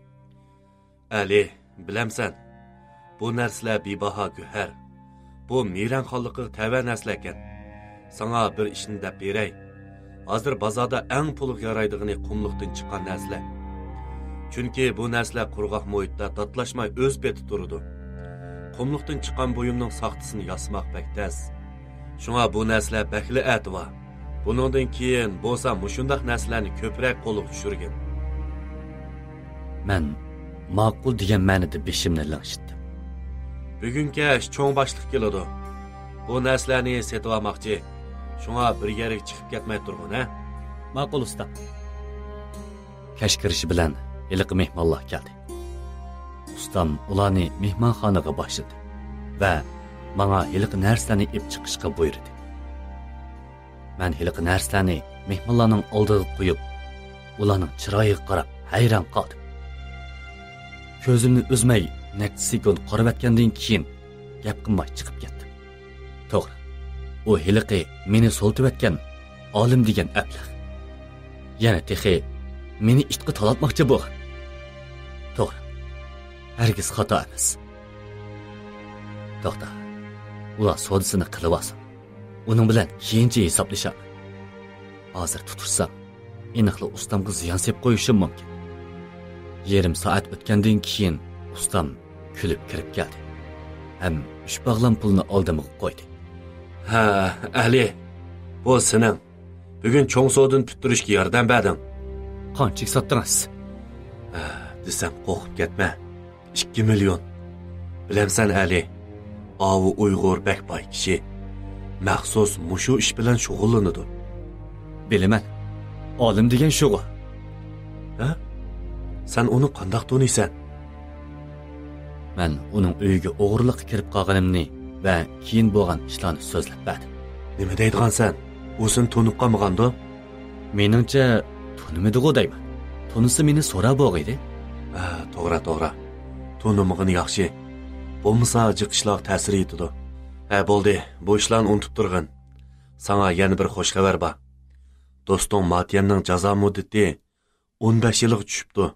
Ali, bilamsan, bu narsalar bebaho guhar. Bu Miran xonligiga tava narsa ekan. Sana bir ishni deb beray. Hozir bozorda eng pulga yaraydig'ini qumliqdan chiqqan narsalar. Chunki bu narsalar qurg'oq muhitda tatlashmay o'z beti turadi. Qumliqdan chiqqan buyumning saxtasini yasmoq bak tez. Shunga bu narsalar bakli atva. Bundan keyin bo'lsa mushundaq narsalarni ko'proq qo'lga tushirgin. Men ma'qul degan ma'noda beshimni langshitdim. Bugun kash cho'ng boshliq keladi. Bu narsalarni setib olmoqchi. Shunga bir yerga chiqib ketmay turg'in, ha? Ma'qul usta. Kash kirishi bilan iliq mehmonlar keldi. Ustam ularni mehmonxonaga boshladi va menga iliq narsalarni ib chiqishga buyurdi. Men iliq narsalarni mehmonlarning oldiga qo'yib, ularning chiroyiga qarab hayron qoldim. Ko'zimni uzmay necha sekund qarab o'tgandan keyin gap qilmay chiqib ketdim. To'g'ri. U hiliqi meni so'ltib o'tgan olim degan ablah. Yana texi meni itqi talatmoqchi bo'lgan. To'g'ri. Hargiz xato emas. To'xta. Ular sodisini qilib olsin. Uning bilan keyincha hisoblashaman. Hozir tutursam, aniqli ustamga ziyon sep qo'yishim mumkin. Yarim soat o'tgandan keyin ustam kulib kirib keldi. Ham uch bog'lam pulni oldimga qo'ydi. Ha, Ali. Bu sening. Bugun cho'ng sodini tuttirishga yordam berding. Qancha sotdingiz? Desam qo'rqib ketma. 2 million. Bilamsan Ali, avu Uyg'ur bakboy kishi maxsus mushu ish bilan shug'ullanadi. Bilaman. Olim degan shu-ku. Ha? Sen uni qandoq taniysan? Men uning uyiga o'g'irlikqa kirib qolganimni va keyin bo'lgan ishlarni so'zlab berdim. Nima deydigansan? U seni tunib qolmagandi? Meningcha tunimidi-ku deyman. Tunisi meni so'rab bo'lg'idi. Ha, to'g'ri. Tunimig'ini yaxshi. Bo'lmasa jiqishlar ta'sir etadi. Ha, bo'ldi. Bu ishlarni unutib turg'in. Sana yana bir xo'sh xabar bor. Do'stim Matiyanning jazo muddati 15 yilga tushibdi.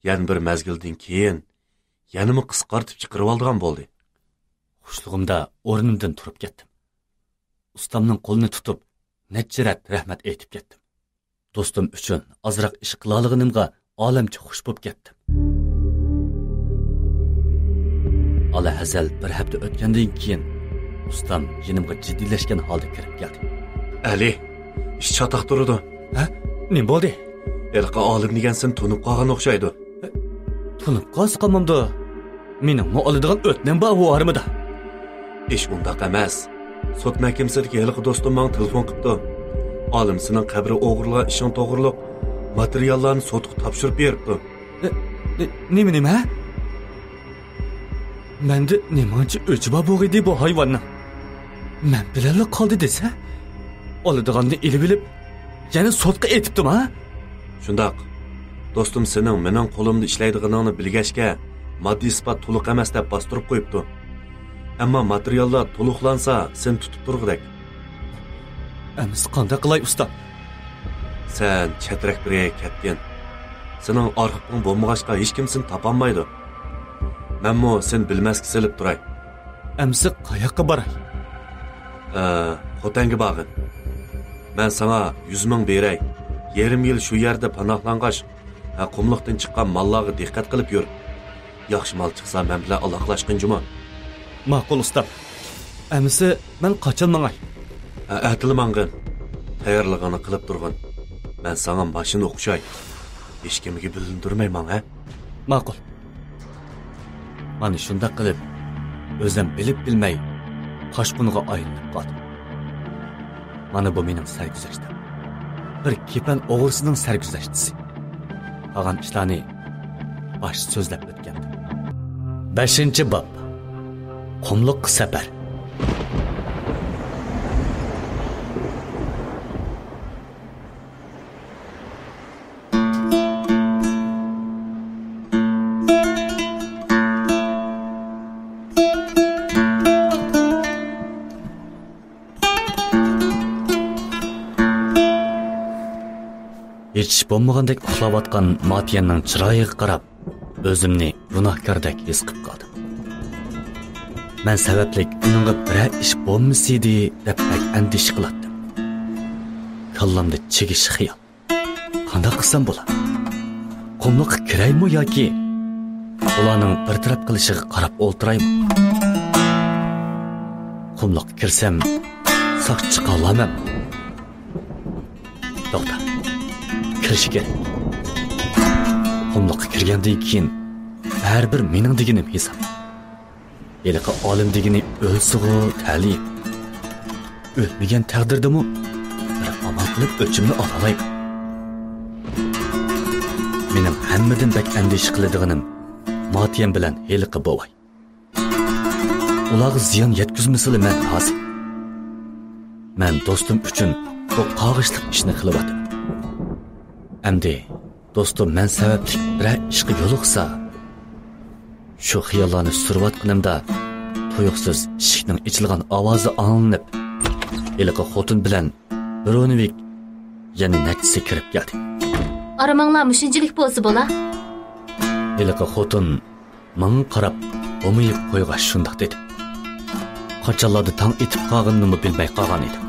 Yana bir mezgildan keyin yanimi qisqartib chiqarib olgan bo'ldi. Xushlig'imda o'rnimdan turib ketdim. Ustamning qo'lini tutib, necha rahmat aytib ketdim. Do'stim uchun ozroq ish qila olganimga olamcha xush bo'lib ketdim. Ala hazal bir hafta o'tgandan keyin ustam yonimga jiddiylashgan holda kirib keldi. Ali, ish chatoq turdi. Ha? Nima bo'ldi? Elqa olim degan sen tunib qolgan o'xshaydi. Tunib qolsqamamda. Mening oladigan o'tnim bor bu armida. Ish undaq emas. Sot mahkamasidagi elqa do'stim menga telefon qildi. Olim sening qabri o'g'irlar ishing to'g'riliq materiallarni sotga topshirib beribdi. Nima? Menda nimancha o'chba bo'g'idi bu hayvonni. Men bilanla qoldi desa, oladiganni ilib bilib, yana sotga etibdim-a? Shundoq. Do'stim sening mening qo'limda ishlaydiganingni bilgachga, moddiy isbot to'liq emas deb bostirib qo'yibdi. Ammo materiallar to'liqlansa, sen tutib turg'idek. Emas qanday qilay usta? Sen chatrak birga ketdin. Sening arxiving bo'lmag'achqa hech kim seni topolmaydi. Menmo sen bilmasga silib turay. Amsi qayoqqa boray? Xotanga borgin. Men sana 100 ming beray. Yarim yil shu yerda panohlangach, qumliqdan chiqqan mallarga diqqat qilib yur. Yaxshi mal chiqsa men bilan aloqalashqinjimi? Ma'qul usta. Amsi men qachon mangay? Atilmangin. Tayyorlig'ini qilib turg'in. Men sana mashina o'qishay. Hech kimga bilindirmayman, ha? Ma'qul. Mana shunda qilib, o'zim bilib bilmay qoshqunga aylanib qoldim. Mana bu mening sarguzashtim. Bir kepan o'g'risining sarguzashtisi. Qolgan ishlarni bosh so'zlab o'tgandim. 5-bob. Qumliq safar. Hech bo'lmagandek uxlayotgan Matiyanning chiroyiga qarab, o'zimni gunohkordek his qilib qoldim. Men sabablik uningga biror ish bo'lmasidi deb pek andish qilatdim. Kallamda chegish xiyol. Qanday qilsam bo'ladi? Qumliqqa kiraymi yoki ularning bir taraf qilishiga qarab o'ltiraymi? Qumliqqa kirsam saq chiqa olaman. To'xta. Kirish kerak. Qumliqqa kirgandan keyin har bir mening deganim hisob. Eliqi olim degani o'lsig'i talib. O'lmagan taqdirdami bir amal qilib o'chimni olalayman. Mening hammadan bak andish qiladiganim Matiyam bilan Eliqi bo'vay. Ularga ziyon yetkazmasili men hozir. Men do'stim uchun bu qog'ishliq ishni qilyapman. Endi do'stim men sababli bir ishga yo'liqsa, shu xiyollarni surayotganimda tuyuqsiz eshikning ichilgan ovozi anglanib, Eliqi xotin bilan Bironovik yana nachisi kirib keldi. Aramanglar mushunchalik bo'lsa bo'la. Eliqi xotin menga qarab, o'miyib qo'yg'ash shundoq dedi. Qachonlarda tong etib qolganini bilmay qolgan edim.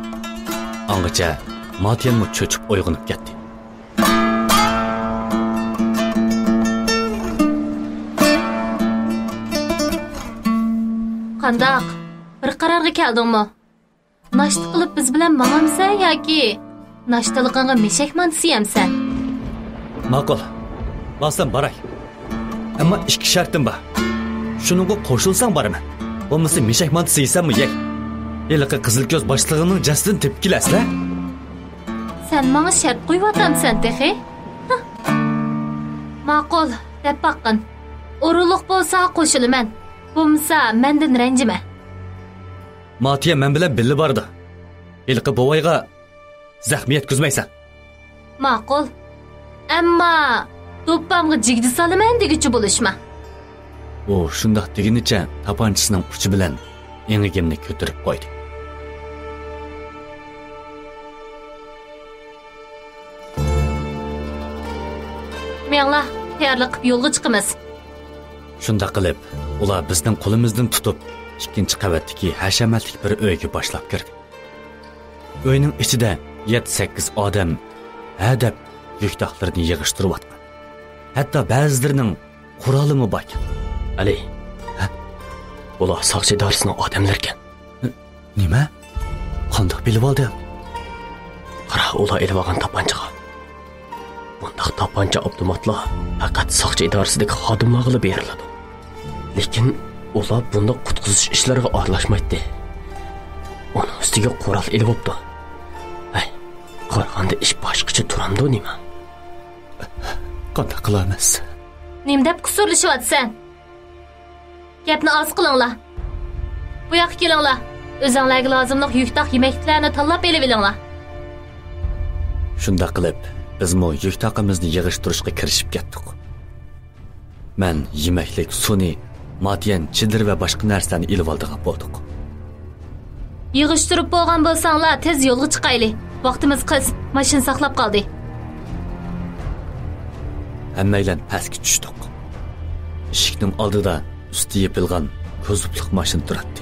Angacha Matiyammi cho'chib uyg'onib ketdi. Qandaq? Bir qarorga keldingmi? Nashta qilib biz bilan mang'amsan yoki nashtalig'ingga meshak mantisi yemsan? Ma'qul. Borsam baray. Ammo ikki shartim bor. Shuningga qo'shilsang boraman. Bo'lmasa meshak mantisi yesammi yey. Eliqi qizil ko'z boshlig'ining jasadini tepkilaslar. Sen menga shart qo'yvatamsan, texi? Ma'qul, deb baqqin. O'rinliq bo'lsa qo'shilaman. Bo'lmasa mendan ranjima. Matiya men bilan birga bordi. Eliqi bo'vayga zaxm yetkazmaysan. Ma'qul. Ammo do'ppamga jigdi solaman degichi bo'lishma. U shundoq deginicha tapanchasining uchi bilan engigimni ko'tarib qo'ydi. Menga tayyorlik qilib yo'lga chiqamiz. Shunda qilib, ular bizning qo'limizdan tutib, ikkinchi qavatdagi hashamatlik bir uyga boshlab kirdi. Uyning ichida 7-8 odam hadab yukdoqlarini yig'ishtiryapti. Hatto ba'zilarining qurolimi bor. Ali, ular soqchi idorasining odamlar ekan. Nima? Qandoq bilib oldi? Qara, ular elib olgan tapanchaga. Bundaq tapancha avtomatlar faqat soqchi idorasidagi xodimlarga beriladi. Lekin ular bunda qutqizish ishlariga aralashmaydi. Uning ustiga qurol elib olibdi. Ay, qaraganda ish boshqacha turamdi nima? Qanday qilamiz? Nim deb kusurlashyapsan? Gapni oz qilinglar. Bu yoqqa kelinglar. O'zinglarga lozimli yukdoq yemaklarni tanlab elib olinglar. Shunda qilib, biz mo yukdoqimizni yig'ishtirishga kirishib ketdik. Men yemaklik, suni, Matiyan, chidir va boshqa narsani elib oldigan bo'ldik. Yig'ishtirib bo'lgan bo'lsanglar, tez yo'lga chiqaylik. Vaqtimiz qiz, mashina saqlab qoldi. Hammaylar pastga tushdik. Eshikning oldida usti yepilgan ko'zliq mashina turibdi.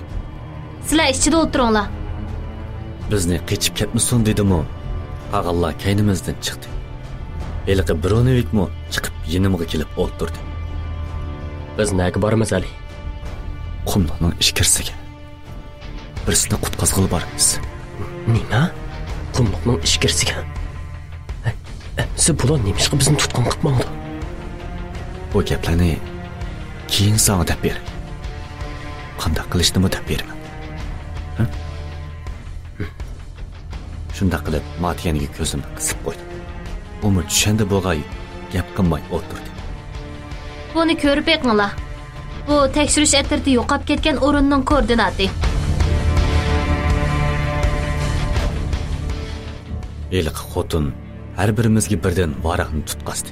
Sizlar ichida o'tiringlar. Bizni qechib ketmasin dedim-u, qag'allar kaynimizdan chiqdi. Eliqi Bironovikmi chiqib yonimga kelib o'tirdi. Biz nega boramiz Ali? Qumliqning ichkarisiga. Birisini qutqazg'ili boramiz. Nima? Qumliqning ichkarisiga? Siz bular nimishqa bizni tutqun qilmoqda? Bu gaplarni keyin sana deb ber. Qanday qilishnimi deb beraman. Shunda qilib Matiyaniga ko'zimni qisib qo'ydim. Umi tushanda bo'g'ay gap qilmay o'tirdi. Buni ko'rib eqinglar. Bu tekshirish atirda yo'qolib ketgan o'rinning koordinati. Eliqi xotin har birimizga birdan varaqni tutqazdi.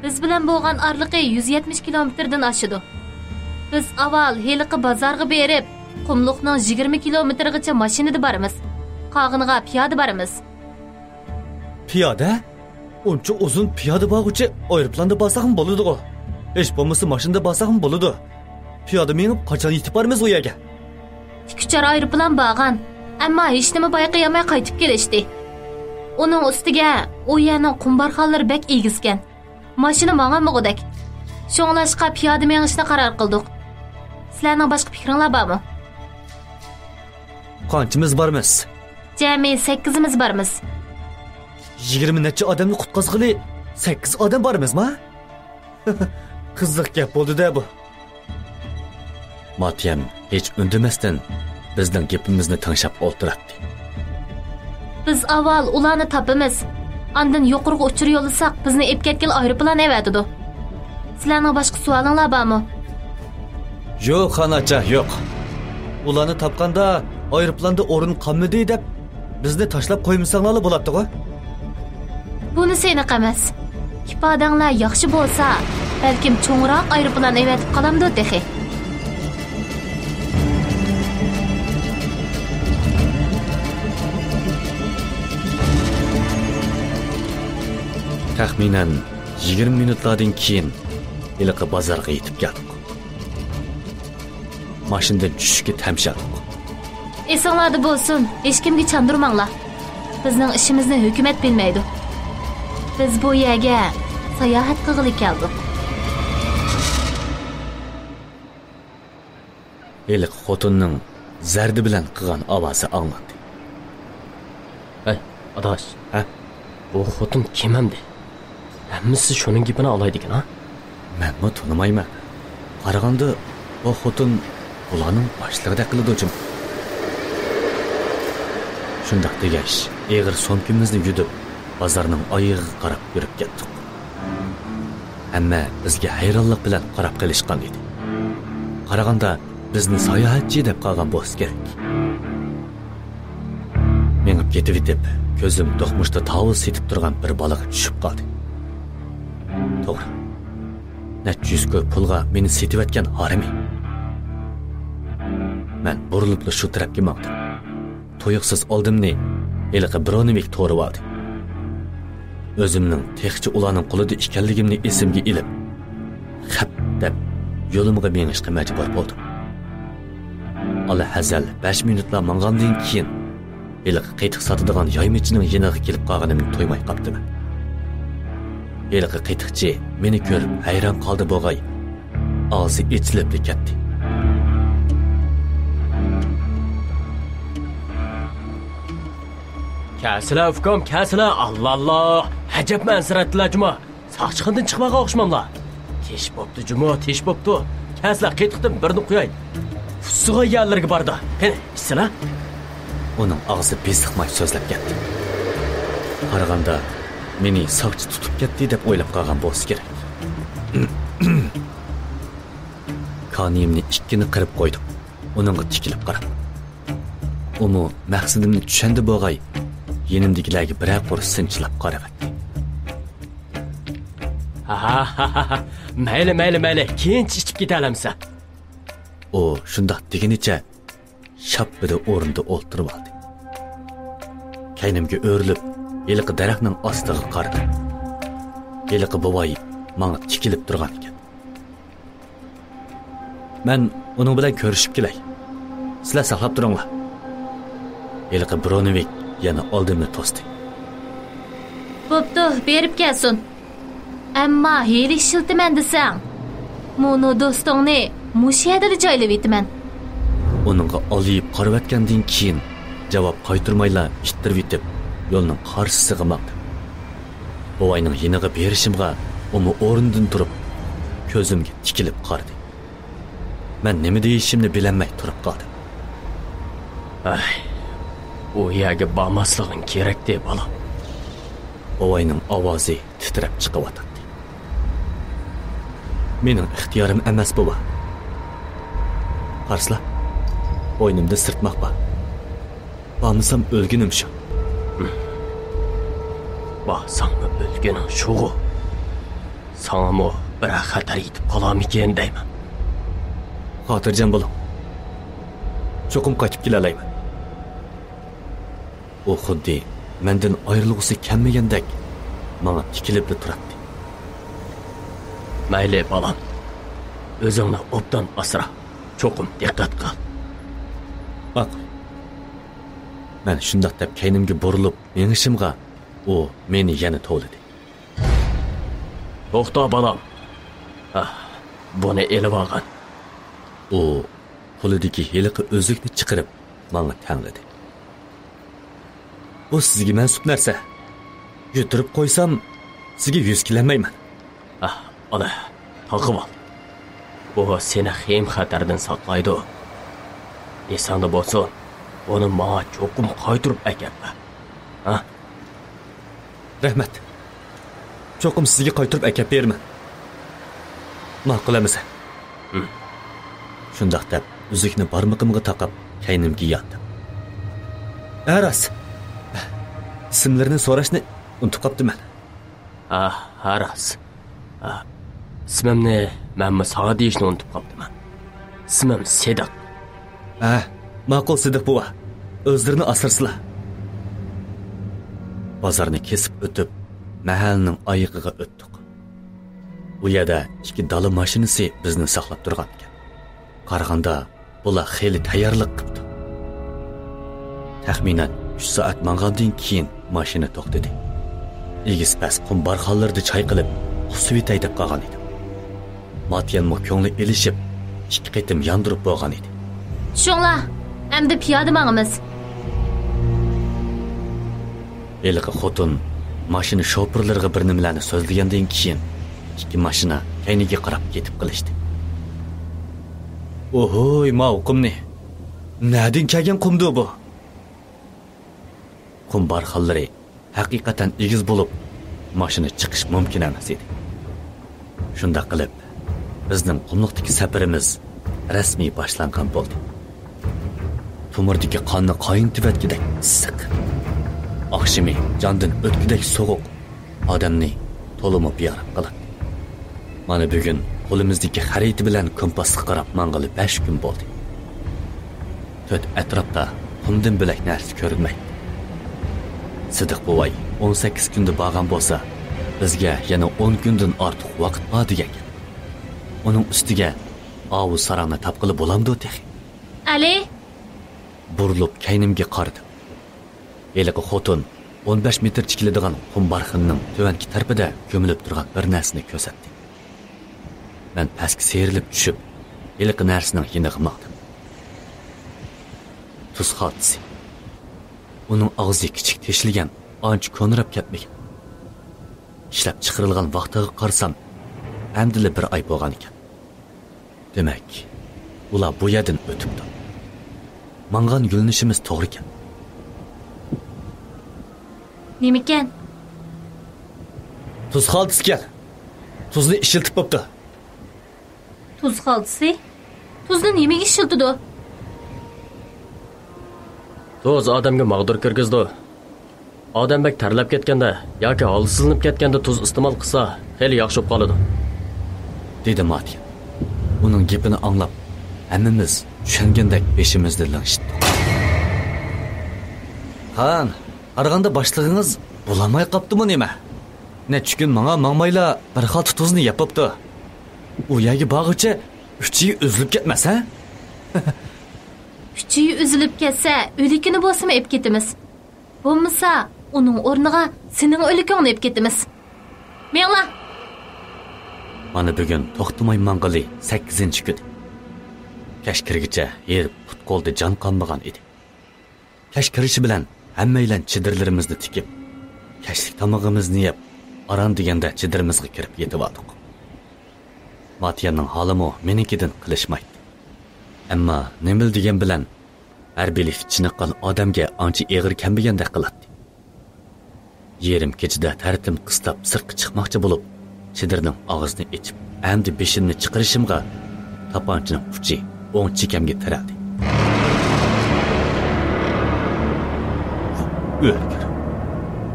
Biz bilan bo'lgan orliqi 170 kilometrdan oshidi. Biz avval Heliqi bozorga berib, Qumliqning 20 kilometrgacha mashinada boramiz. Qog'iniga piyoda boramiz. Piyoda? Uncha uzun piyoda borguchi aeroplanda borsaqmi bo'ladi-ku. Hech bo'lmasa mashinada borsaqmi bo'ladi. Piyoda menib qachon yetib boramiz u yerga? Kuchar aeroplan borgan, ammo hech nima bayqayamay qaytib kelishdi. Uning ustiga u yerning qumbarxonlari bek egizgan. Mashina mang'amog'idek. Sho'nglashqa piyoda mengishni qaror qildik. Sizlarning boshqa fikringlar bormi? Qanchamiz bormiz? Jami 8imiz bormiz. 20 necha odamni qutqazg'ili 8 odam bormizmi? Qiziq gap bo'ldi-da bu. Matiyam hech undamasdan bizning gapimizni tinglab o'tiradi. Biz avval ularni topamiz. Ondan yuqoriga uchir yo'llasak, bizni ep ketgan aeroplan evatidi. Sizlarning boshqa savolinglar bormi? Yo'q, xonacha, yo'q. Ularni topganda aeroplanda o'rin qolmadi deb bizni tashlab qo'ymasanglar bo'ladi-ku. Buni seni emas. Ifodanglar yaxshi bo'lsa, balkim cho'ngroq aeroplan evatib qolamdi dexe. Taxminan 20 minutlardan keyin iliqi bozorga yetib keldik. Mashindan tushishga tamshadik. Esinglarda bo'lsin, hech kimga chandurmanglar. Bizning ishimizni hukumat bilmaydi. Biz bu yerga sayohat qilg'ili keldik. Iliq xotinning zardi bilan qilgan ovozi anglandi. Hey, adash. Ha? Bu xotin kim hamdi? Hammasi shuning gapini olaydigan, ha? Menmi tunimayman. Qaraganda bu xotin ularning boshlig'ida qiladi-jim. Shundoq degach, eg'ir so'mkimizni yudib, bozorning oyig'iga qarab yurib ketdik. Hamma bizga hayronlik bilan qarab qilishgan edi. Qaraganda bizni sayohatchi deb qolgan bo'lsa kerak. Menib ketib ko'zim do'qmushda tavus setib turgan bir bolaga tushib qoldi. To'g'ri. Necha yuz ko'p pulga meni setivatgan harami. Men burilib shu tarafga maqdim. To'yiqsiz oldimni eliqi bironimik to'rib oldi. O'zimning texchi ularning qo'lida ekanligimni esimga ilib, xap deb yo'limga mengishga majbur bo'ldim. Ala hazal 5 minutlar mangandan keyin eliqi qaytiq sotadigan yoymichining yeniga kelib qolganimni to'ymay qopdiman. Eliqi qaytiqchi meni ko'rib hayron qoldi bo'g'ay. Og'zi ichilib ketdi. Kasila ufkom, kasila. Allah. Hajab mansiratlar juma. Saqchiqindan chiqmaga o'xshamamlar. Tesh bo'pti juma, tesh bo'pti. Kasila qaytiqdan birini qo'yay. Fusuga yerlarga bordi. Qani, isla? Uning og'zi besiqmay so'zlab ketdi. Qaraganda meni saqchi tutib ketdi deb o'ylab qolgan bo'lsa kerak. Kaniyimni ikkini qirib qo'ydim. Uningga tikilib qarab. Uni maqsadimni tushundi bo'g'ay. Yenimdagilarga birar qur sinchilab qaravatdi. Mayli. Keyinchi ichib ketalamsa. O shundoq deginicha shappida o'rinda o'ltirib oldi. Kaynimga o'rilib, yiliqi daraxtning ostiga qaradi. Yiliqi boboy menga tikilib turgan ekan. Men uning bilan ko'rishib kelay. Sizlar saqlab turinglar. Yiliqi Bronovik yana oldimni to'sdi. Bo'pti, berib kelsin. Ammo heli shiltiman desang, mo'no do'stingni mushayada joylab etaman. Uningga olib qaravatgandan keyin javob qaytarmayla ittirib etib, yo'lning qarshisiga maqdi. Boboyning yeniga berishimga uni o'rnidan turib, ko'zimga tikilib qaradi. Men nima deyishimni bilmay turib qoldim. U yerga bormaslig'ing kerak deb bolam. Boboyning ovozi titrab chiqyapti. Mening ixtiyorim emas bobo. Qarsla. Bo'ynimda sirtmoq bor. Bormasam o'lginim shu. Borsam o'lginim shu. Sanga bir xatar yetib qolarmikan deyman. Xotirjam bo'ling. Cho'qim qochib kelalayman. U xuddi mendan ayrilg'usi kelmagandek menga tikilib turibdi. Mayli bolam. O'zingni obdan asra. Cho'qim diqqat qil. Bak. Men shundoq deb kaynimga burilib, mengishimga u meni yana to'ladi. To'xta bolam. Buni elib olgan. U qo'lidagi heliqi o'zikni chiqarib menga tangladi. Bu sizga mansub narsa. Götürüp koysam, sizge yüz kilemayman. Ana, taqib ol. Bu seni hem xatardan saqlaydi. Esanda bo'lsin, onu mağa cho'qim qaytirib akapma. Rahmat. Cho'qim sizga qaytirib akab berman. Ma'qul emisan? Shundoq deb uzukni barmog'imga taqib, kaynimga yotdim. Aras. İsimlerini so'rashni unutib qopdiman. Aras. İsmimni men sağa deyishni unutib qopdiman. İsmim Sidiq. Ma'qul Sidiq buva. O'zlarini asırsılar. Bozorni kesib o'tib, mahalning oyig'iga o'tdik. Bu yerda ikki dala mashinasi bizni saqlab turgan ekan. Qaraganda bular xeyli tayyorlik qildi. Taxminan 3 soat mangandan keyin mashina to'xtadi. Egis pas qum barxonlarda choy qilib, xusuvitay deb qolgan edi. Matyanmo ko'ngli elishib, ikki qitim yondirib bo'lgan edi. Shunla, endi piyoda mangimiz. Eliqi xotun mashina shofirlariga bir nimalarni so'zlagandan keyin ikki mashina kayniga qarab ketib qilishdi. Ohoy, ma'qumni. Nadin kelgan qumdi bu? Qum barxonlari haqiqatan egiz bo'lib, mashina chiqish mumkin emas edi. Shunda qilib, bizning qumliqdagi safarimiz rasmiy boshlangan bo'ldi. Tumurdagi qonni qayintivatgidek issiq. Akşami candan o'tkidek soğuk odamni to'limi biyorib qiladi. Mana bugun qo'limizdagi xarita bilan kompasga qarab mang'ili 5 kun bo'ldi. To'rt atrofda qumdan bo'lak narsa ko'rinmaydi. Sidiq buvay 18 kunda borgan bo'lsa, bizga yana 10 kundan ortiq vaqt bor degan. Uning ustiga ovu sarangni topqili bo'lamdi texi. Ali Burilib kaynimga qaradi. Eliqi xotun 15 metr chikiladigan qum barxinning tuvanki tarafida ko'milib turgan bir narsani ko'rsatdi. Men pastga serilib tushib, eliqi narsaning yiniga maqdim. Tuz xotisi. Uning og'zi kichik teshilgan, ancha ko'nirab ketmagan. Ishlab chiqarilgan vaqtiga qarsam, amdili bir oy bo'lgan ekan. Demak, ular bu yerdan o'tibdi. Mangan yo'linishimiz to'g'ri ekan. Nemikan? Tuz xaltisi kel. Tuzni ishiltib bo'pti. Tuz xaltisi? Tuzni nimaga ishiltidi? Tuz odamga mag'dur kirgizdi. Odam bak tarlab ketganda yoki holsizlanib ketganda tuz iste'mol qilsa, xeyli yaxshi bo'lib qoladi. Dedi Matya. Uning gapini anglab, hammamiz tushungandek beshimizda langishdi. Qan, qaraganda boshlig'ingiz bulamay qopdimi nima? Necha kun menga mangmayla bir xalta tuzni yapibdi. U yerga bog'icha uchi uzilib ketmas, ha? Uchi uzilib ketsa, o'likini bo'lsa-mu ep ketimiz. Bo'lmasa, uning o'rniga sening o'likingni ep ketimiz. Mengla. Mana bugun to'xtamay mang'ili 8-kun. Kashkirgacha yer putqolda jon qolmagan edi. Kashkirishi bilan hammaylan chidirlarimizni tikib, kashlik tomog'imizni yeb, aran deganda chidirimizga kirib yetib oldik. Matyaning holimi menikidan qilishmaydi. Ammo nima degan bilan harbiylik chiniqqan odamga ancha eg'ir kambigandek qiladi. Yerim kechida tartim qistab sirtqa chiqmoqchi bo'lib, chidirning og'zini ichib, endi beshimni chiqarishimga tapanchining uchi o'ng chekamga tiradi. O'lgir.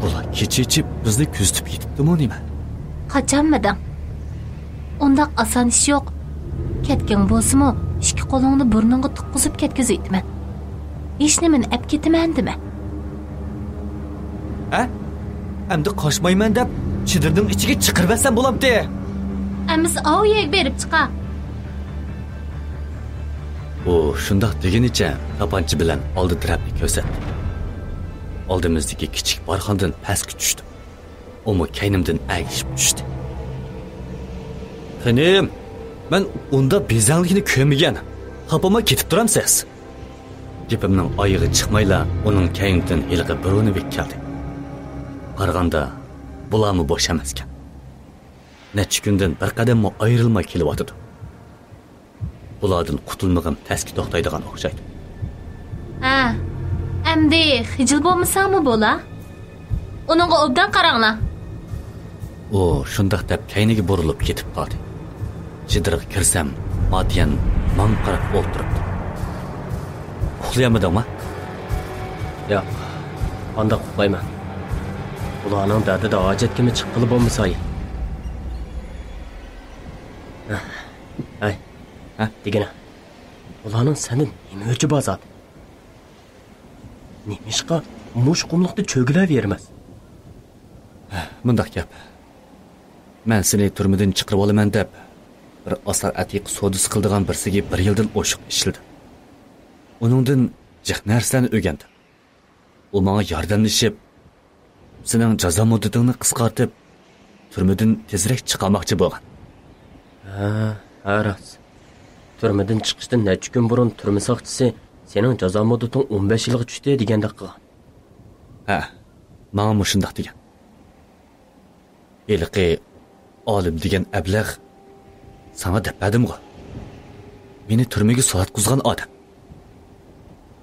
Bular kecha-kecha bizni kuzatib yetibdimi nima? Qachonmidan? Undaq oson ish yo'q. Ketgan bo'lsa-mu, ikki qo'lingni burningga tiqqizib ketkizayman. Hech nimani ap ketimandimi? Ha? Endi qochmayman deb chidirning ichiga chiqirmasam bo'lamdi. Amiz ovyek berib chiqa. O, shundoq degunicha tapanchi bilan oldi tarafni ko'rsatdi. Oldimizdagi kichik barxondan pastga tushdi. Umi kaynimdan agishib tushdi. Qanim, men unda bezanglikni ko'rmagan. Xapama ketib turamsiz. Gapimning oyig'i chiqmayla uning kaynimdan ilg'i birovni bekkaldi. Qaraganda bularmı boş emaskan. Necha kundan bir qadammi ayrilmay kelyotidi. Bulardan qutulmag'im taski to'xtaydigan o'xshaydi. Ha, endi xijil bo'lmasanmi bo'la? Uningga obdan qaranglar. O shundoq deb kayniga burilib ketib qoldi. Chidiriga kirsam, Madian man qarab o'tiribdi. Uxlayamidingmi? Yo'q, qandoq uxlayman. Ularning dardida hojatga chiqqili bo'lmasay. Ay, degina. Ularning senin nima uchun bozadi? Nimishqa mush qumliqda cho'gilavermas. Bundoq gap. Men seni turmadan chiqarib olaman deb bir asar atiq sodisi qildigan birsiga 1 yildan o'shiq ishladim. Uningdan jiq narsani o'rgandim. U menga yordamlashib, sening jazo muddatingni qisqartib, turmadan tezroq chiqarmoqchi bo'lgan. Ha, rost. Turmadan chiqishdan necha kun burun turma soqchisi sening jazo muddating 15 yilga tushdi deganda qilgan. Ha, menga shundoq degan. Eliqi olim degan ablag' sana depadim-ku. Meni turmaga solatqizgan odam.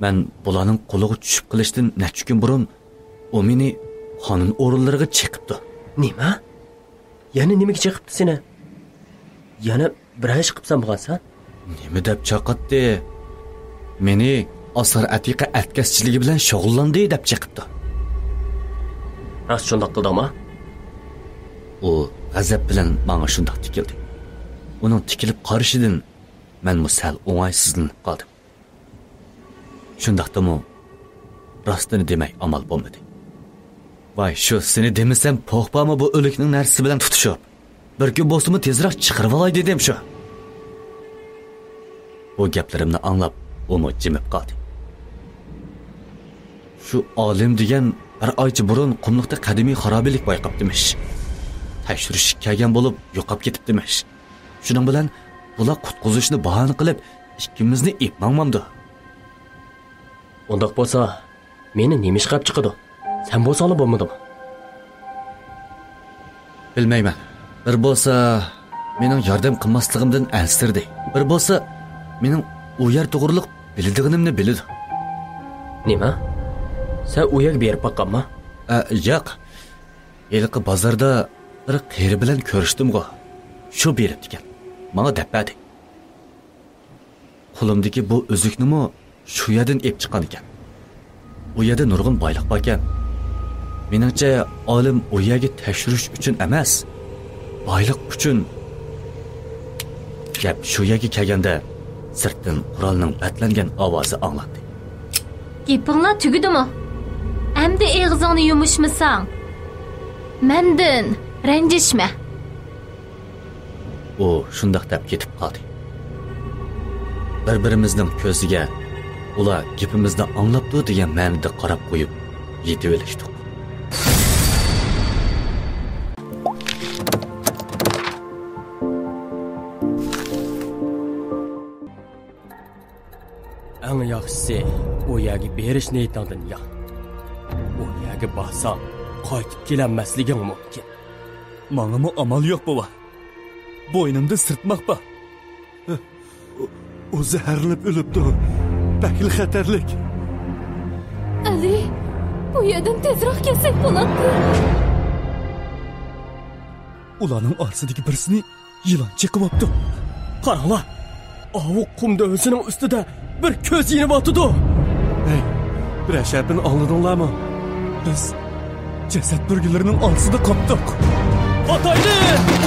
Men bularning qo'liga tushib qilishdan necha kun burun u meni qonun o'rinlariga chiqibdi. Nima? Yana nimaga chiqibdi seni? Yana bir ish qilibsan bo'lgansan? Nima deb chaqatdi? Meni asar atiqa atkazchiligi bilan shug'ullandi deb chiqibdi. Rost shundoq qildimi? U g'azab bilan menga shundoq tikildi. Uning tikilib qarishidan men sal o'ng'aysizlanib qoldim. Shundaqdimi? Rostini demay amal bo'lmadi. Voy, shu seni demasam po'xpami bu o'likning narsasi bilan tutishib. Bir kun bo'lsa-mu tezroq chiqarib olay dedim shu. Bu gaplarimni anglab, u jimib qoldi. Shu olim degan bir oycha burun qumliqda qadimiy xarobilik bayqabdimish. Tashrish kelgan bo'lib yo'qab ketibdimish. Shuning bilan bular qutqizishni bahona qilib ikkimizni ipmangmamdi. Undoq bo'lsa, meni nima ish qilib chiqadi? Sen bo'lsanglar bo'lmadimi? Bilmayman. Bir bo'lsa, mening yordam qilmasligimdan ansirdi. Bir bo'lsa, mening u yer to'g'riliq bildiganimni biladi. Nima? Sen u yerga berib boqqanmi? Yo'q. Eliqi bozorda bir qeri bilan ko'rishdim-ku. Shu berib ekan. Menga depadi. Qo'limdagi bu uzuknimi shu yerdan ep chiqqan ekan. U yerda nurg'un boylik bor ekan. Meningcha olim u yerga tashrish uchun emas, boylik uchun. Gap shu yerga kelganda sirtdan qurolning batlangan ovozi anglandi. Gapinglar tugidimi? Endi og'zingni yumishmasang, mendan ranjishma. O shundoq deb ketib qoldi. Bir-birimizning ko'ziga ular gapimizni anglabdi degan ma'noda qarab qo'yib yetib olishdik. Eng yaxshisi u yerga berish niyatingdan yo'q. U yerga borsang qaytib kelanmasliging mumkin. Menga amal yo'q bova. Bo'ynimda sirtmoq bor. O zaharlab o'libdi. Bakil xatarlik. Ali, bu yerdan tezroq kelsak bo'ladi. Ularning orsidagi birisini yilon chiqibdi. Qaranglar. Avu qum dövsining ustida bir ko'z yinib otdi. Hey, bir ashapini oldinglarmi? Biz jasad burgilarining orsida qopdik. Xatayli!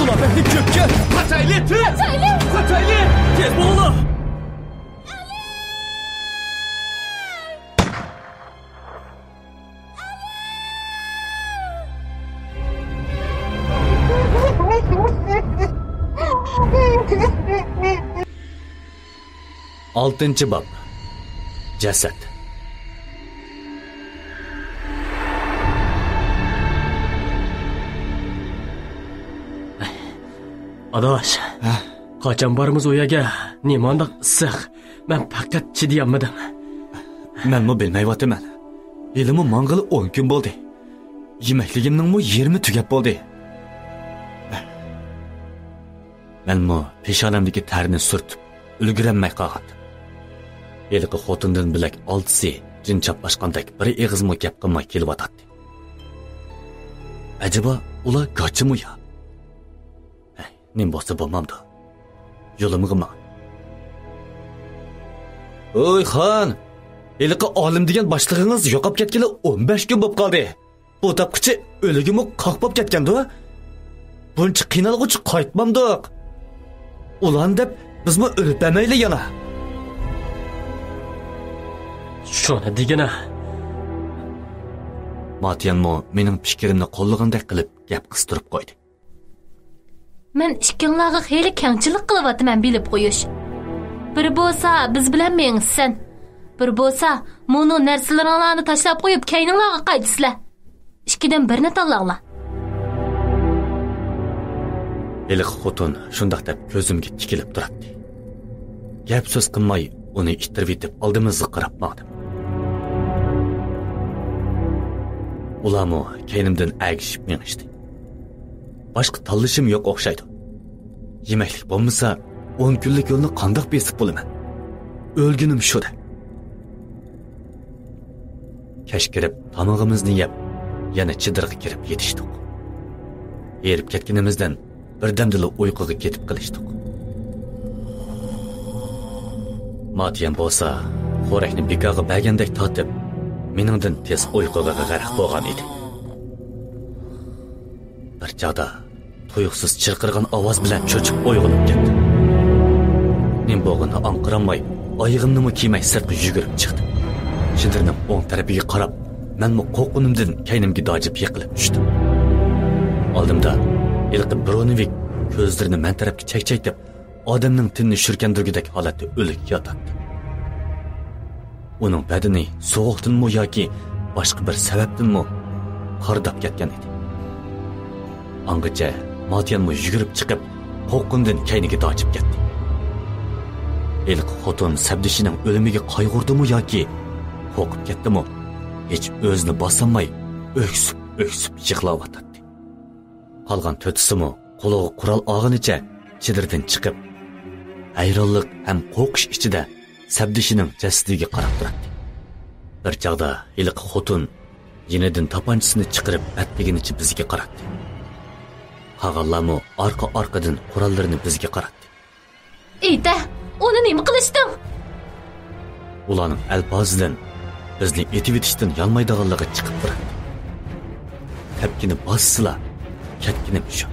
Ular bekli köpke! Xatayli! Xatayli! Xatayli! Tez bo'linglar! Altıncı bab. Jasad. Adaş. Qachon boramiz u yerga? Nimandaq issiq. Men faqat chidayolmadim. Menmi bilmayapman. Elimni mang'ili 10 kun bo'ldi. Yemekligimning 20 tugab bo'ldi. Menmi peshonamdagi tarni surtib, ulgurolmay qolgandim. Eliqi xotindan bilak oltisi jin chaplashqandek bir eg'izmi gap qilmay kelyotdi. Acaba ular qochimi ya? Nim bo'lsa bo'lmamdi. Yo'limga qilma. Oy xon, eliqi olim degan boshlig'ingiz yo'qolib ketgani 15 kun bo'lib qoldi. Bu topqichi o'ligimi qoqib ketgandi. Buncha qiynalg'uchi qaytmamdiq. Ulan deb bizmi o'lib demayli yana. Shuni degina. Matiyanmo mening fikrimni qo'llagandek qilib gap qistirib qo'ydi. Men ikkinglarga xeyli kengchilik qilyapman bilib qo'yish. Bir bo'lsa biz bilan mengsin. Bir bo'lsa mo'no narsalaringlarni tashlab qo'yib kayninglarga qaytisizlar. Ikkidan birini tanlanglar. Eliq xotin shundoq deb ko'zimga tikilib turibdi. Gap so'z qilmay uni ittirib etib oldimizga qarab maqdim. Ularmi kaynimdan agishib mengishdi. Boshqa tanlashim yo'q o'xshaydi. Yemeklik bo'lmasa 10 kunlik yo'lni qandoq besib bo'laman? O'lgunim shu-da. Kash kirib tomog'imizni yeb, yana chidirga kirib yetishdik. Erib ketganimizdan birdamdila uyquga ketib qilishdik. Matiyan bo'lsa, xo'rakni bekaga bergandek tortib, meningdan tez uyquga g'arq bo'lgan edi. Bir chaqda tuyuqsiz chirqirgan ovoz bilan cho'chib uyg'onib ketdim. Men bo'g'ini anqiramay, oyog'imni kiymay sirtga yugurib chiqdim. Chidirning o'ng tarafiga qarab, menmi qo'rqunimdan kaynimga dojib yiqilib tushdim. Oldimda ilqib Bronovik ko'zlarini men tarafga chekchaytib, odamning tinni shurkandirgidek holatda o'lik yotadi. Uning badani sovuqdanmi yoki boshqa bir sababdanmi qardab ketgan edi. Angacha Matiyanmi yugurib chiqib, qo'rqundan kayniga dojib ketdi. Eliq xotin sabdishining o'limiga qayg'urdimi yoki qo'rqib ketdimi? Hech o'zini bosolmay, öksüp yig'layotdi. Qolgan to'tisimi qo'liga qurol olganicha chidirdan chiqib, hayronlik ham qo'rqish ichida sabdishining jasadiga qarab turibdi. Bir chaqda eliq xotin yenidan tapanchisini chiqarib atliginicha bizga qaratdi. Qag'allarmi orqa-orqadan qurollarini bizga qaratdi. Eyda, uni nima qilishding? Ularning alpozidan bizni etib etishdan yalmaydiganligi chiqib turadi. Tepkini bossizlar, ketkinim shu.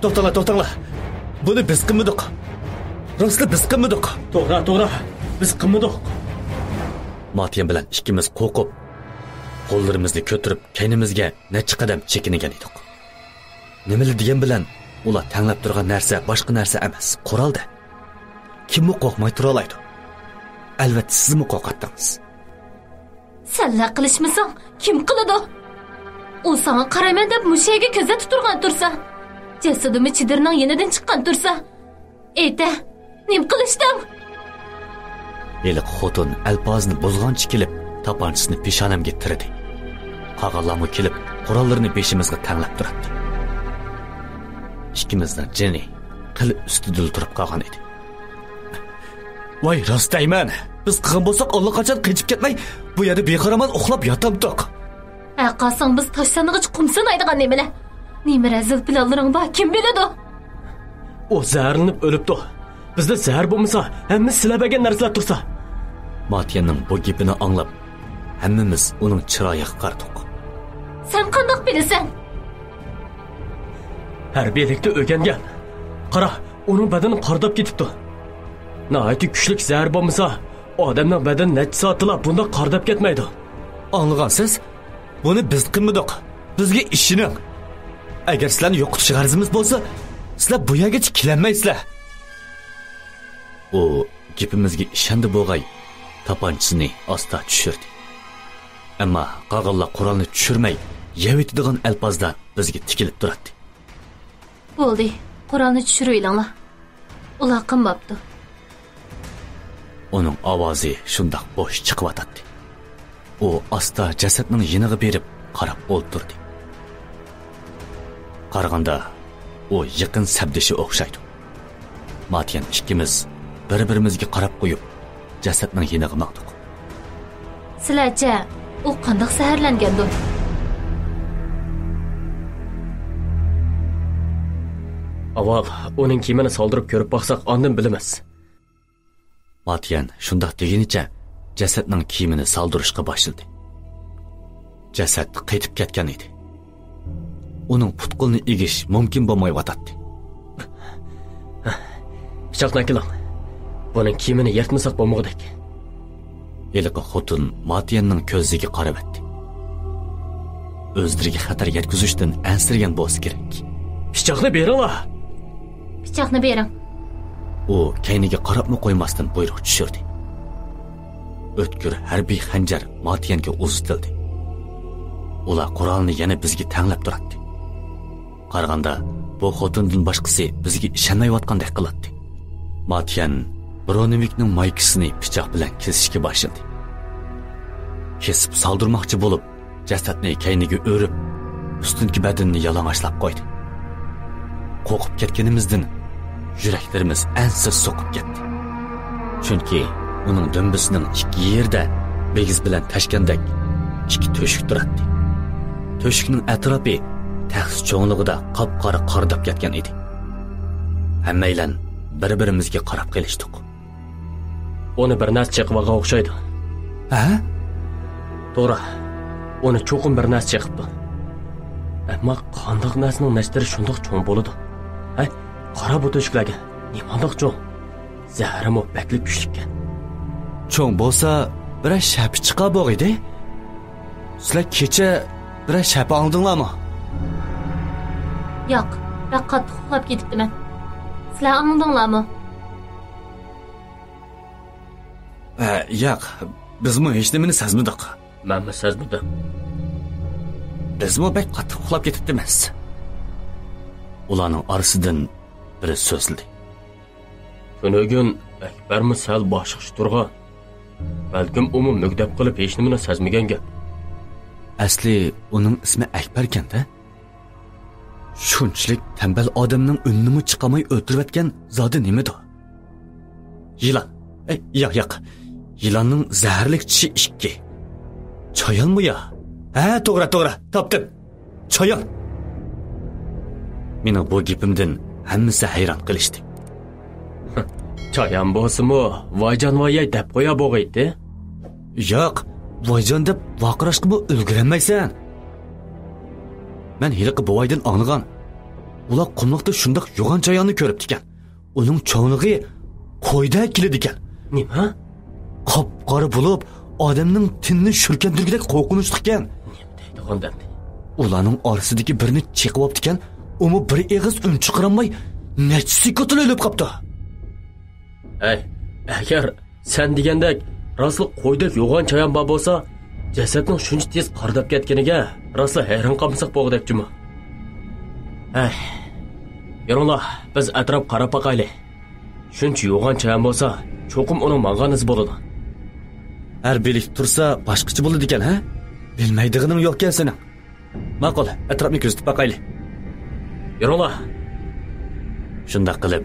To'xtanglar. Buni biz qilmadik. Rostla biz qilmadik. To'g'ri, biz qilmadik. Matiyan bilan ikkimiz qo'rqib, qo'llarimizni ko'tarib, kaynimizga necha qadam chekinigan edik. Nimalar degan bilan ular tanlab turgan narsa boshqa narsa emas, qurolda. Kimmi qo'rqmay tura oladi? Albatta sizmi qo'rqatdingiz? Senla qilishmasang, kim qiladi? U sana qarayman deb mushaga ko'zat turgan tursa, jasadimi chidirning yenidan chiqqan tursa, ayta, nim qilishding? Eliq xotin alpozni buzg'onchi kelib, tapanchisini peshonamga tirdi. Qag'allarmi kelib, qurollarini beshimizga tanglab turibdi. Ikkimizdan jini qil ustida turib qolgan edi. Voy, rostayman. Biz qilgan bo'lsak, allaqachon qechib ketmay, bu yerda beqaraman uxlab yotamdiq. Aqasang biz tashlang'ich qumsanaydigan nemalar? Nima razil planlaring bor, kim biladi? O zaharlanib o'libdi. Bizda zahar bo'lmasa, hammamiz silabagan narsalar tursa. Matiyanning bu gapini anglab, hammamiz uning chiroyiga qaradiq. Sen qandoq bilasan? Harbiylikda o'rgangan. Qara, uning badani qardab ketibdi. Nəhayət güclük zəhər bo'lmasa, odamning badani necha soatlar bunda qardab ketmaydi. Anlagansiz? Buni biz qilmadik. Bizga ishining. Agar sizlarni yo'qotish g'arzimiz bo'lsa, sizlar bu yergacha kelanmaysizlar. U gapimizga ishondi bo'g'ay, tapanchisini asta tushirdi. Ammo qag'allar qurolni tushirmay, yevitadigan alpozda bizga tikilib turadi. Bo'ldi, qurolni tushiringlar. Ular qilmabdi. Onun ovozi shundoq bo'sh chiqib o'tadi. u asta jasadning yiniga berib qarab o'ltirdi. Qaraganda u yaqin sabdishi o'xshaydi. Matiyan ikkimiz bir-birimizga qarab qo'yib jasadning yiniga maqdik. Sizlarcha u qanday zaharlangandir? Avval uning kiyimini soldirib ko'rib baqsaq, ondan bilamiz. Matiyan shundoq degenicha jasadning kiyimini soldirishga boshladi. Jasad qaytib ketgan edi. Uning putqulni egish mumkin bo'lmayotdi. Pichoqni keling. Buning kiyimini yirtmasak bo'lmoqdek. Eliqi xotin Matiyanning ko'ziga qarab etdi. O'zlariga xatar yetkazishdan ansirgan bo'lsa kerak. Pichoqni beringlar. Pichoqni bering. U kayniga qarabmi qo'ymasdan buyruq tushirdi. O'tkir harbiy xanjar Matiyanga uzitildi. Ular Qur'onni yana bizga tanglab turadi. Qaraganda bu xotindan boshqasi bizga ishonmayotgandek qiladi. Matiyan Bronevikning maykisini pichoq bilan kesishga boshladi. Kesib soldirmoqchi bo'lib, jasadni kayniga o'rib, ustunki badanni yalang'ochlab qo'ydi. Qo'rqib ketganimizdan yuraklarimiz ansiz so'qib ketdi. Chunki uning dumbisining ikki yerda begiz bilan tashgandek ikki to'shik turadi. To'shikning atrofi taxs cho'ngligida qop-qora qordab ketgan edi. Hammaylan bir-birimizga qarab qilishdik. Uni bir narsa chiqibga o'xshaydi. Ha? To'g'ri. Uni cho'qim bir narsa chiqibdi. Ammo qandoq narsaning nashtiri shundoq cho'ng bo'ladi. Ha? Qora bu to'shiklarga nimadoq cho'ng? Zahrimi baklik kuchlikkan. Cho'ng bo'lsa, bir shapi chiqa bo'g'idi. Sizlar kecha bir shapi oldinglarmi? Yo'q, faqat uxlab ketibman. Sizlar oldinglarmi? Yo'q, bizmi hech nimani sezmadik. Menmi sezmadim. Bizmi bek qattiq uxlab ketibdimiz. Ularning orasidan biri so'zladi. Bugun Akbarmi sal boshqish turgan. Balkim umum mugdab qilib hech nimani sezmagan gap. Asli uning ismi Akbar ekan-da. Shunchalik tambal odamning unnimi chiqamay o'tirayotgan zodi nimadi? Yilon. Yo'q. Yilonning zaharlik tishi 2. Choyonmi ya? Ha, to'g'ri, topdim. Choyon. Mening bu gapimdan hammasi hayron qilishdi. Choyon bo'lsa-mu, voyjon voyay deb qo'ya bo'g'aydi. Yo'q, voyjon deb vaqirashqimi ulgurmaysan. Men hiliqi bovoydan anglagan. Ular qumliqda shundoq yo'g'on choyonni ko'ribdi ekan. Uning cho'nglig'i qo'yda keladi ekan. Nima? Qop-qora bo'lib, odamning tinni shurkandirgidek qo'rqinchli ekan. Nima deydi qondan? Ularning orasidagi birini chiqib olibdi ekan. Umi bir eg'iz chiqaramay necha sekund o'lib qopti. Agar sen degandek rostli qo'ydek yo'g'on choyon bor bo'lsa, jasadning shuncha tez qardab ketganiga rostli hayron qolmasak bo'g'dakchimi? Yo'ringlar, biz atrof qarab boqaylik. Shuncha yo'g'on choyon bo'lsa, cho'qim uning mang'an izi bo'ladi. Har bilik tursa boshqacha bo'ladi ekan, ha? Bilmaydiganing yo'q ekan sening. Ma'qul, atrofni kuzatib boqaylik. Yo'ringlar. Shunda qilib,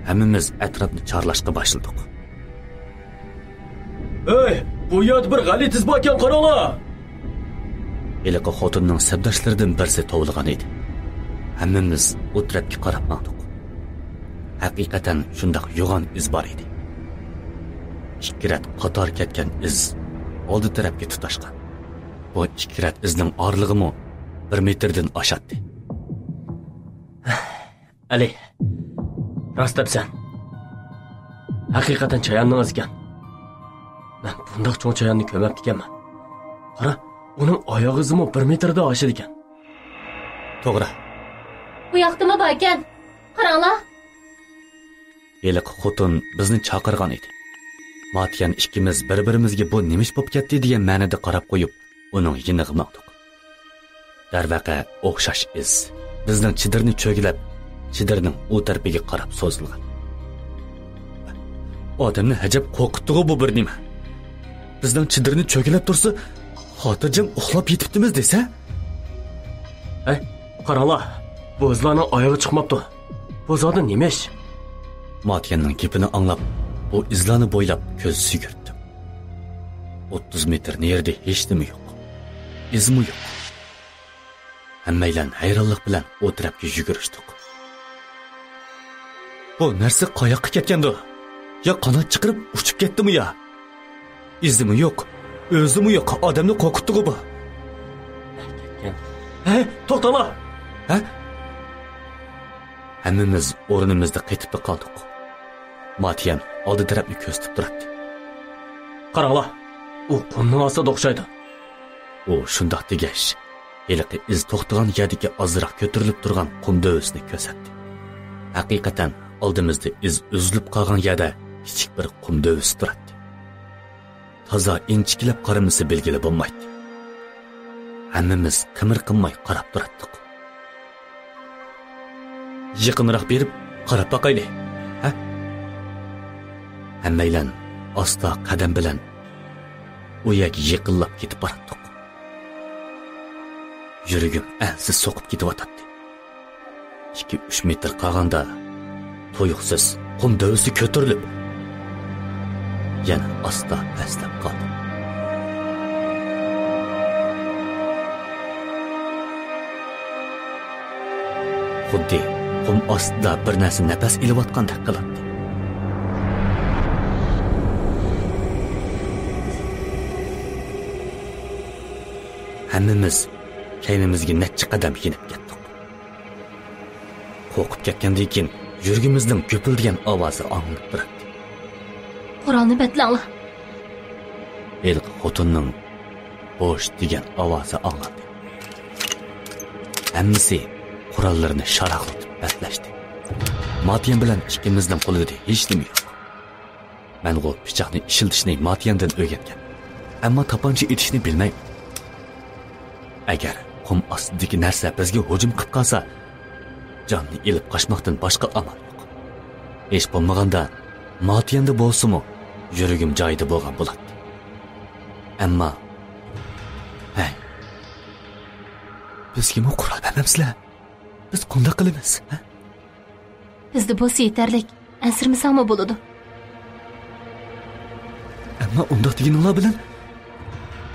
hammamiz atrofni chorlashga boshladik. Bu yerda bir g'alit iz bor ekan, qaranglar. Eliqi xotinning sabdoshlaridan birisi tovlagan edi. Hammamiz o'tiribga qarab maqdik. Haqiqatan shundoq yo'g'on iz bor edi. Ikkirat qator ketgan iz oldi tarafga tutashgan. Bu ikkirat izning orlig'imi 1 metrdan oshadi. Ali, rost debsan. Haqiqatan chayonning ekan. Men bundoq cho'ng chayonni ko'mab ekanman. Qara, uning oyoq izimi 1 metrda oshadi ekan. To'g'ri. Bu yoqdimi bor ekan? Qaranglar. Eliq xotin bizni chaqirgan edi. Matiyan ikkimiz bir-birimizga bu nimish bo'lib ketdi degan ma'noda qarab qo'yib, uning yiniga maqdik. Darvaqa o'xshash iz bizning chidirni cho'gilab, chidirning u tarafiga qarab so'zilgan. Odamni hajab qo'rqitdi bu bir nima. Bizning chidirni cho'gilab tursa, xotirjam uxlab yetibdimiz desa? Hey, qaranglar. Bu izlarning oyog'i chiqmabdi. Bu zodi nima ish? Matiyanning gapini anglab, bu izlarni bo'ylab ko'z sugurtdim. 30 metr nerida hech nima yo'q. Izmi yo'q. Hammaylar hayronlik bilan o tarafga yugurishdik. Bu narsa qayoqqa ketgandi? Ya qanot chiqarib uchib ketdimi ya? İzimi yo'q. O'zimi yo'q. Odamni qo'rqitdi bu. Hey, to'xtanglar. Ha? Hammamiz o'rnimizda qaytib qoldik. Matiyan oldi tarafni ko'zitib turibdi. Qaranglar. U qumning ostida o'xshaydi. U shundoq degash, heliqi iz to'xtagan yerdagi ozroq ko'tarilib turgan qum dovusini ko'rsatdi. Haqiqatan oldimizda iz uzilib qolgan yerda kichik bir qum dovusi turibdi. Toza inchikilab qaramisi belgili bo'lmaydi. Hammamiz qimir qilmay qarab turardik. Yaqinroq berib qarab boqaylik. Ha? Hammaylar asta qadam bilan u yerga yaqinlab ketib borardik. Yuragim ansiz so'qib ketyotdi. 2-3 metr qolganda to'yuqsiz qum dovusi ko'tarilib yana asta pastlab qoldi. Xuddi qum ostida bir narsa nafas ilayotgandek qiladi. Hammamiz kaynimizga necha qadam yenib ketdik. Qo'rqib ketgandan keyin yuragimizning ko'pildigan ovozi anglanib turadi. Qur'onni betlanglar. Elq xotinning bo'sh degan ovozi anglandi. Hammasi qurollarni sharaqlatib batlashdi. Matiyan bilan ikkimizning qo'lida hech nima yo'q. Men bu pichoqni ishiltishni Matiyandan o'rgangan. Ammo tapancha etishni bilmayman. Agar qum ostidagi narsa bizga hujum qilib qolsa, jonni ilib qochmoqdan boshqa amal yo'q. Hech bo'lmaganda Matiyanda bo'lsa-mu, yuragim joyida bo'lgan bo'ladi. Ammo hey, bizga mu qurol bermamsizlar? Biz qanday qilamiz, ha? Bizda bo'lsa yetarlik. Ansirmasangmi bo'ladi. Ammo undoq deganinglar bilan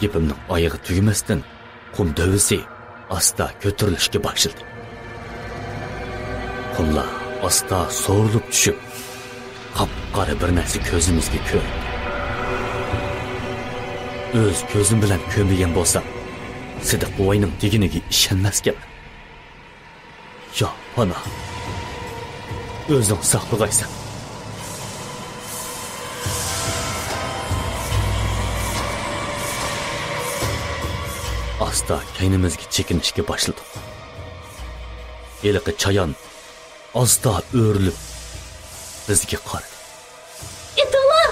gapimning oyog'i tugamasdan qum dovisi asta ko'tarilishga boshladi. Qumlar asta so'rilib tushib, qop-qora bir narsa ko'zimizga ko'rindi. O'z ko'zim bilan ko'rmagan bo'lsam, Sidiq bo'yning deginiga ishonmasgan. Yo, ana. O'zing saqlag'aysan. Asta kaynimizga chekinishga boshladik. Eliqi chayon asta o'rilib bizga qaradi. Itolar!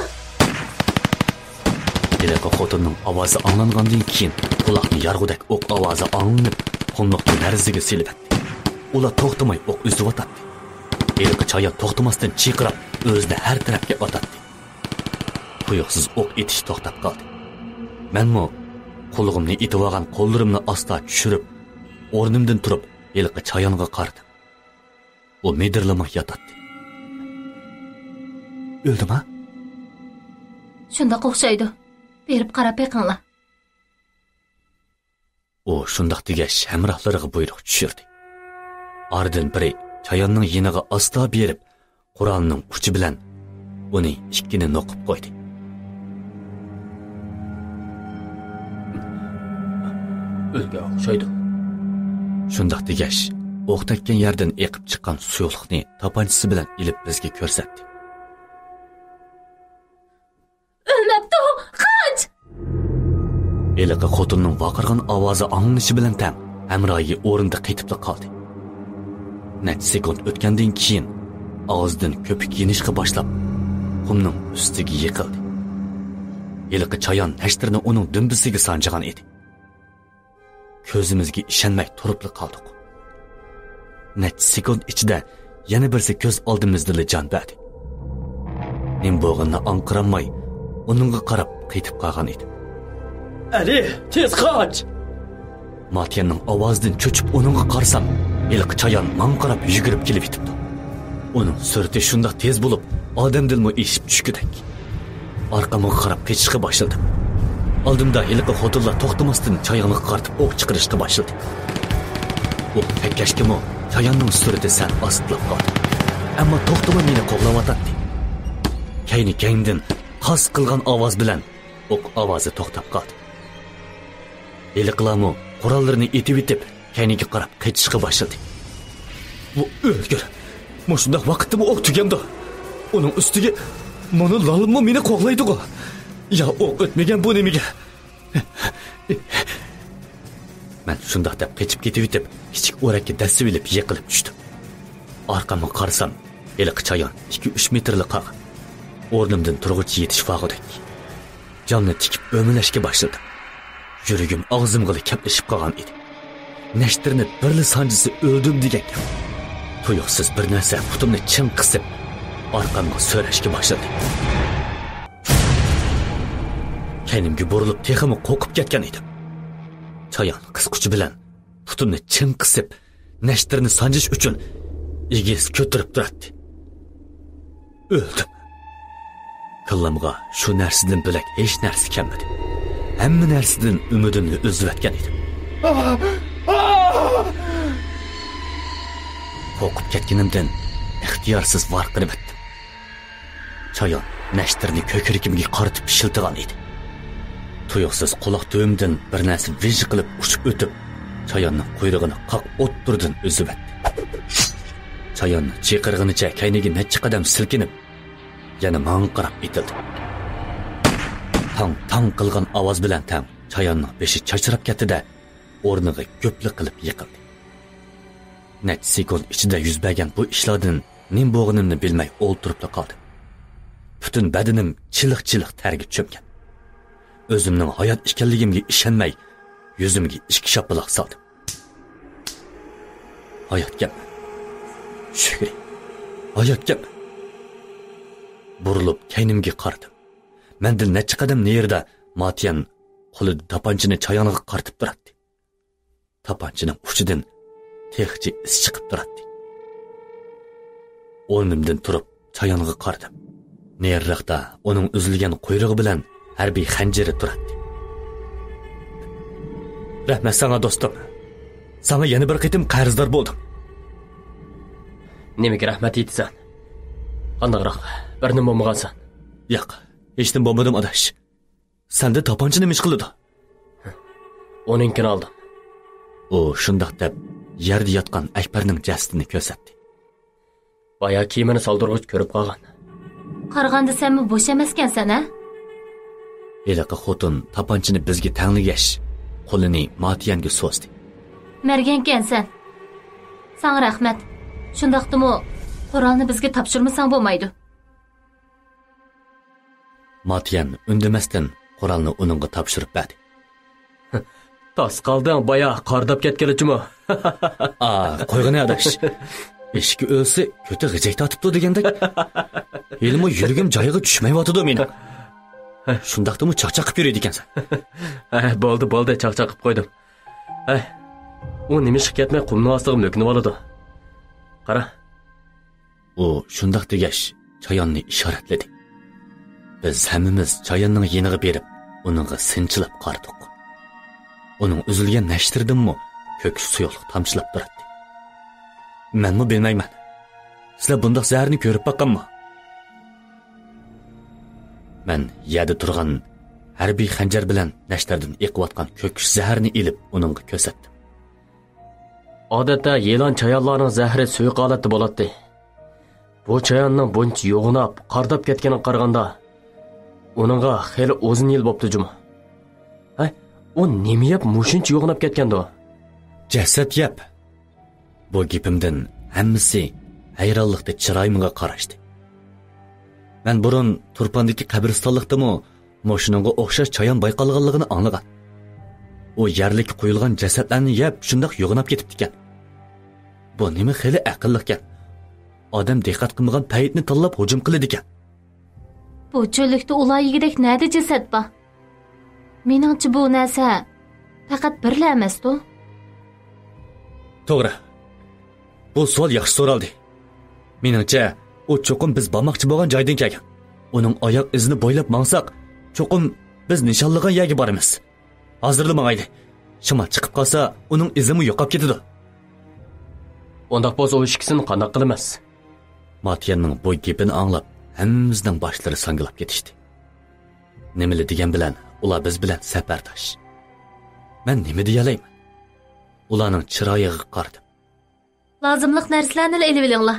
Eliqi xotinning ovozi anglangandan keyin quloqni yarg'udak o'q ovozi anglanib, qumliqni larziga silibdi. Ular to'xtamay o'q uzayotdi. Eliqi chayon to'xtamasdan chiqirib, o'zini har tarafga otadi. Tuyuqsiz o'q etish to'xtab qoldi. Menmi qo'lig'imni etib olgan qo'llarimni asta tushirib, o'rnimdan turib, eliqi chayonga qaradim. U medirlamay yotadi. O'ldimi? Shunda o'xshaydi. Berib qarab beqinglar. U shundoq degash hamrohlariga buyruq tushirdi. Ardin biri chayonning yeniga asta berib, Qur'onning uchi bilan uni ikkini noqib qo'ydi. O'lga o'xshaydi. Shundoq degash, o'q tekkan yerdan eqib chiqqan suyuqlikni tapanchasi bilan ilib bizga ko'rsatdi. O'lmabdi, qoch! Eliqi xotinning vaqirgan ovozi anglanishi bilan tam hamroyi o'rinda qaytib qoldi. Necha sekund o'tgandan keyin og'zidan ko'pik yenishga boshlab, qumning ustiga yiqildi. Eliqi chayon hashtirni uning dumbisiga sanjagan edi. Ko'zimizga ishonmay turib qoldik. Necha sekund ichida yana birsi ko'z oldimizda jon berdi. Men bo'g'inni anqiramay, uningga qarab qaytib qolgan edim. Ali, tez qoch. Matiyanning ovozidan cho'chib uningga qarsam, iliq chayon menga qarab yugurib kelib yetibdi. Uning surati shundoq tez bo'lib, odamdilmi eshib tushgudek. Orqamga qarab qechishga boshladim. Oldimda iliq xotinlar to'xtamasdan chayonni qartib o'q chiqarishga boshladi. O'q tekkashkimi, chayonning surati sal ostlab qoldi. Ammo to'xtamay meni qo'g'layotdi. Kayni-kayndan xos qilgan ovoz bilan o'q ovozi to'xtab qoldi. Iliqlarmi qurollarini etib etib, kayniga qarab qechishga boshladi. Bu o'lgur. Mushundaq vaqtda o'q tugamdi. Uning ustiga mana lalmi meni qo'g'laydi-ku. Ya o'q o'tmagan bu nimaga? Men shundoq deb qechib ketib etib, kichik o'rakka dasib olib yiqilib tushdim. Orqamga qarasam, iliq chayon 2-3 metrlik qaq. O'rnimdan turg'ich yetish vaqtidek. Jonni tikib o'milashga boshladim. Yuragim og'zimga kaplashib qolgan edi. Nashtirni birli sanjisi o'ldim degan gap. Tuyuqsiz bir narsa putimni chin qisib, orqamga so'rashga boshladi. Kendimga burilib teximi qo'qib ketgan edim. Chayon qisquchi bilan putimni chin qisib, nashtirni sanjish uchun egiz ko'tarib turadi. O'ldim. Qillamga shu narsadan bo'lak hech narsa kelmadi. Hamma narsadan umidimni uzib etgan edim. Qo'rqib ketganimdan ixtiyorsiz varqirib etdim. Chayon nashtirni ko'kragimga qaratib shiltigan edi. Tuyuqsiz quloq tuvimdan bir narsa vij qilib ushib o'tib, chayonning quyrug'ini qoq o'ttirdan uzib etdi. Chayon chiqirg'inicha kayniga necha qadam silkinib, yana menga qarab etildi. Tang qilgan ovoz bilan tam chayonning beshi chachrab ketdi-da, o'rniga ko'plik qilib yiqildi. Necha sekund ichida yuz bergan bu ishlardan nim bo'g'inimni bilmay o'ltirib qoldim. Butun badanim chiliq-chiliq targa cho'mgan. O'zimning hayot ekanligimga ishonmay, yuzimga ishki shapaloq soldim. Hayotganman. Shukr. Hayotganman. Burilib kaynimga qaradim. Mendan necha qadam nerida Matiyan qo'lida tapanchini chayoniga qartib turadi. Tapanchining uchidan texchi is chiqib turadi. O'rnimdan turib chayoniga qaradim. Neriroqda uning uzilgan quyrug'i bilan harbiy xanjari turadi. Rahmat sana do'stim. Sana yana bir qitim qarzdor bo'ldim. Nimaga rahmat aytsan? Qandaqroq bir nima bo'lmagansan? Yo'q, hech nima bo'lmadim adash. Senda tapancha nima ish qildi? Uninkini oldim. O shundoq deb yerda yotgan Akbarning jasadini ko'rsatdi. Boya kiyimini soldirg'ich ko'rib qolgan. Qarag'anda senmi bo'sh emaskansan, ha? Elaqa xotin tapanchini bizga tanglagash, qo'lini Matiyanga so'zdi. Mergankansan. Sana rahmat. Shundaqdimi, qurolni bizga topshirmasang bo'lmaydi. Matiyan undamasdan qurolni uningga topshirib berdi. Tas qolding, boya qordab ketgilichimi? Qo'yg'ini adash. Eshikka o'lsa, ko'ta g'ijak tatibdi degandek. Elmi yurgim joyiga tushmayotdi meni. Shundaqdimi chaqchaqib yuradi ekansan. Bo'ldi, chaqchaqib qo'ydim. U nima ish ketmay qumni ostiga mo'kinib oladi. Qara. U shundaq degash chayonni ishoratladi. Biz hammamiz chayonning yeniga berib, uningga sinchilab qardik. Uning uzilgan nashtirdimmi ko'k suyuqlik tamchilab turadi. Menmi bilmayman. Sizlar bundoq zaharni ko'rib baqqanmi? Men yerda turgan harbiy xanjar bilan nashtardan eqiyotgan ko'k zaharni ilib uningga ko'rsatdim. Odatda yelon chayonlarning zahri suyuq holatda bo'ladi. Bu chayonning buncha yo'g'inab, qardab ketganiga qaraganda uningga xeyli uzun yil bo'pti juma. U nima yap mushuncha yo'g'inab ketgandi? Jasad yap. Bu gapimdan hammasi hayronlikda chiroyimga qarashdi. Men burun Turpandagi qabristonlikdami moshinanga o'xshash chayon bayqalganligini anglagan. U yerlik qo'yilgan jasadlarni yeb shundoq yo'g'inab ketibdi ekan. Bu nima xeyli aqlli ekan. Odam diqqat qilmagan paytni tanlab hujum qiladi ekan. Bu cho'llikda ular yigidek nada jasad bor? Meningcha bu narsa faqat birla emas-ku. To'g'ri. Bu savol yaxshi so'raldi. Meningcha, u cho'qim biz bormoqchi bo'lgan joydan kelgan. Uning oyoq izini bo'ylab mangsak, cho'qim biz nishonlagan yerga boramiz. Hozirlamag'ayli. Shimol chiqib qolsa, uning izimi yo'qolib ketadi. Ondaq bo'lsa o ikkisini qanday qilamiz? Matiyanning bu gapini anglab, hammamizning boshlari sangilab ketishdi. Nimali degan bilan, ular biz bilan safardosh. Men nima deyalayman? Ularning chiroyiga qaradim. Lozimliq narsalarni elib olinglar.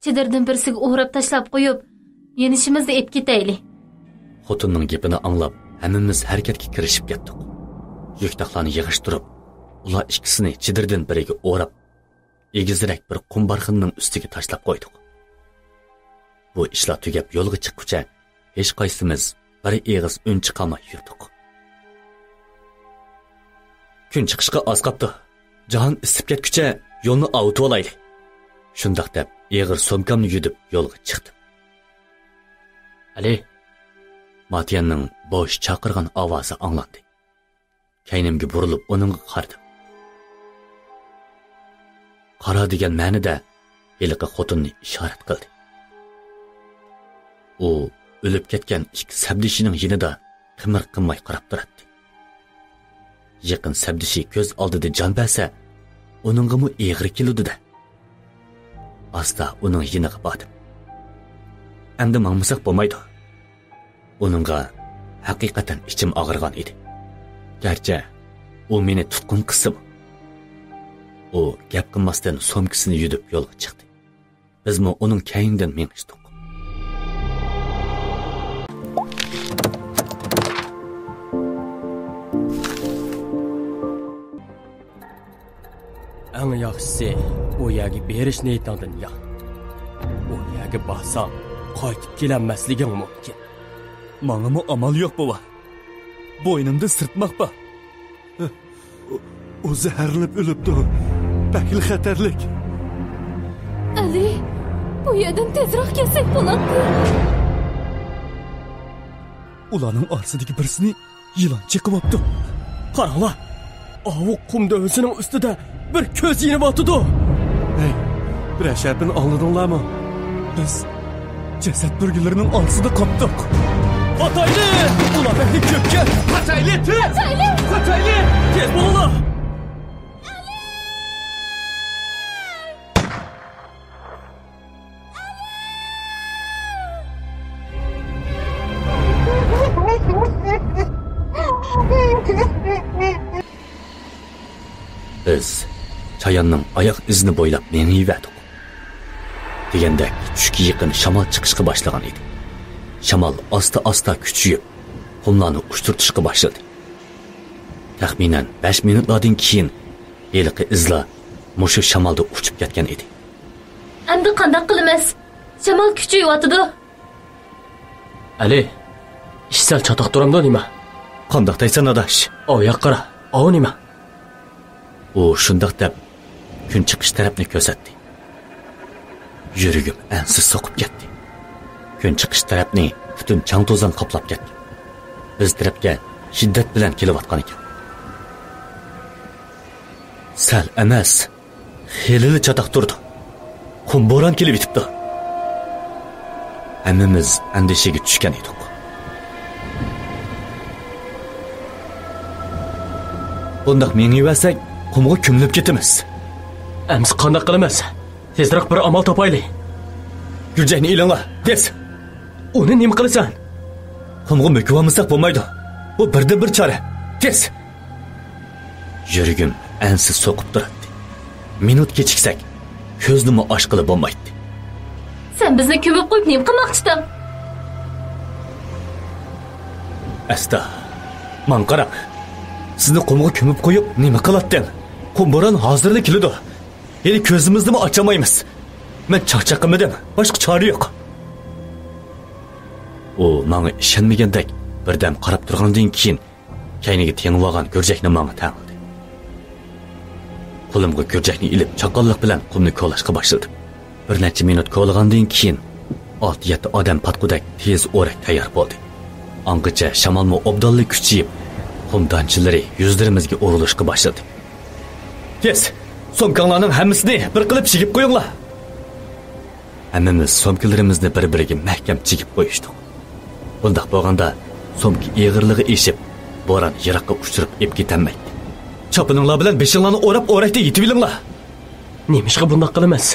Chidirdan birsiga o'rab tashlab qo'yib, yenishimizni ep ketaylik. Xotinning gapini anglab, hammamiz harakatga kirishib ketdik. Yukdaqlarni yig'ishtirib, ular ikkisini chidirdan biriga o'rab, egizrak bir qum barxinning ustiga tashlab qo'ydik. Bu ishlar tugab yo'lga chiqquncha hech qaysimiz bir eg'iz un chiqamay yurdik. Kun chiqishga oz qoldi. Jahon isib ketguncha yo'lni avutib olaylik. Shundaq deb eg'ir so'mkamni yudib yo'lga chiqdim. Ali, Matiyanning bosh chaqirgan ovozi anglandi. Kaynimga burilib uning qaradim. Qara degan ma'noda heliqi xotinni ishorat qildi. U o'lib ketgan ikki sabdishining yonida qimir qilmay qarab turardi. Yaqin sabdishi ko'z oldida jon bersa, uningga eg'ir keludi-da. Asta uning yoniga bordim. Endi mangmasak bo'lmaydi. Uningga haqiqatan ichim og'irgan edi. Garchi u meni tutqun qism. U gap qilmasdan so'mkisini yudib yo'lga chiqdi. Bizmi uning kaynidan mengishdik. Eng yaxshisi u yerga berish niyatingdan yo'q. U yerga borsam, qaytib kelanmasliging mumkin. Mangama amal yo'q bova. Bo'ynimda sirtmoq bor. O zaharlab o'libdi. Bakil xatarlik. Ali, bu yerdan tezroq kelsak bo'ladi. Ularning orsidagi birsini yilon chiqibdi. Qaranglar. Avu qum dövsüning ustida bir ko'z yinib otdi. Hey, bir ashapini oldinglarmi? Biz jasad burgilarining orsida qopdik. Xatayli! Ular beni ko'pga. Xatayli! Xatayli! Xatayli! Tez bo'linglar. Biz Chayonning oyoq izini bo'ylab mengiyverdik. Degandek tushga yaqin shamol chiqishga boshlagan edi. Shamol asta-asta kuchayib, qumlarni ushtirtishga boshladi. Taxminan 5 minutlardan keyin eliqi izlar mushu shamolda uchib ketgan edi. Endi qanday qilamiz? Shamol kuchayyapti. Ali, ishsal chatoq turamdi nima? Qanday deysan adash? Oyoq qara, o nima? U shundoq deb kun chiqish tarafni ko'rsatdi. Yuragim ansiz so'qib ketdi. Kun chiqish tarafni butun chang to'zon qoplab ketdi. Biz tarafga shiddat bilan kelayotgan ekan. Sal emas, xelili chatoq turdi. Qum bo'ron kelib yetibdi. Hammamiz andishiga tushgan edik. Bundaq mengiversak, qumga ko'milib ketamiz. Ems qanday qilamiz? Tezroq bir amal topaylik. Gurjakni ilinglar, tez. Uni nima qilasan? Qumga mökib olmasak bo'lmaydi. Bu birdan bir chora. Tez. Yuragim ansiz so'qib turadi. Minut kechiksak, ko'znimi ochqilib bo'lmaydi. Sen bizni ko'mib qo'yib nima qilmoqchisan? Asta. Men qarang. Sizni qumga ko'mib qo'yib nima qilading? Qum bo'ron hozirlik keladi. Endi ko'zimizni ochamaymiz. Men chaqchaqimidim. Boshqa chora yo'q. U menga ishonmagandek birdan qarab turgandan keyin kayniga tengib olgan gurjakni menga tangildi. Qo'limga gurjakni ilib chaqalliq bilan qumni ko'lashga boshladim. Bir necha minut ko'lagandan keyin 6-7 odam patqudak tez o'rak tayyor bo'ldi. Angacha shamolmi obdonlik kuchayib, qum damchilari yuzlarimizga urilishga boshladi. Tez, so'mkanglarning hammasini bir qilib chigib qo'yinglar. Hammamiz so'mkalarimizni bir-biriga mahkam chigib qo'yishdik. Bundaq bo'lganda so'mka eg'irligi eshib, bo'ron yiroqqa uchirib ep ketanmaydi. Chopininglar bilan beshinglarni o'rab-o'rayda yetib olinglar. Nemishqa bundoq qilamiz?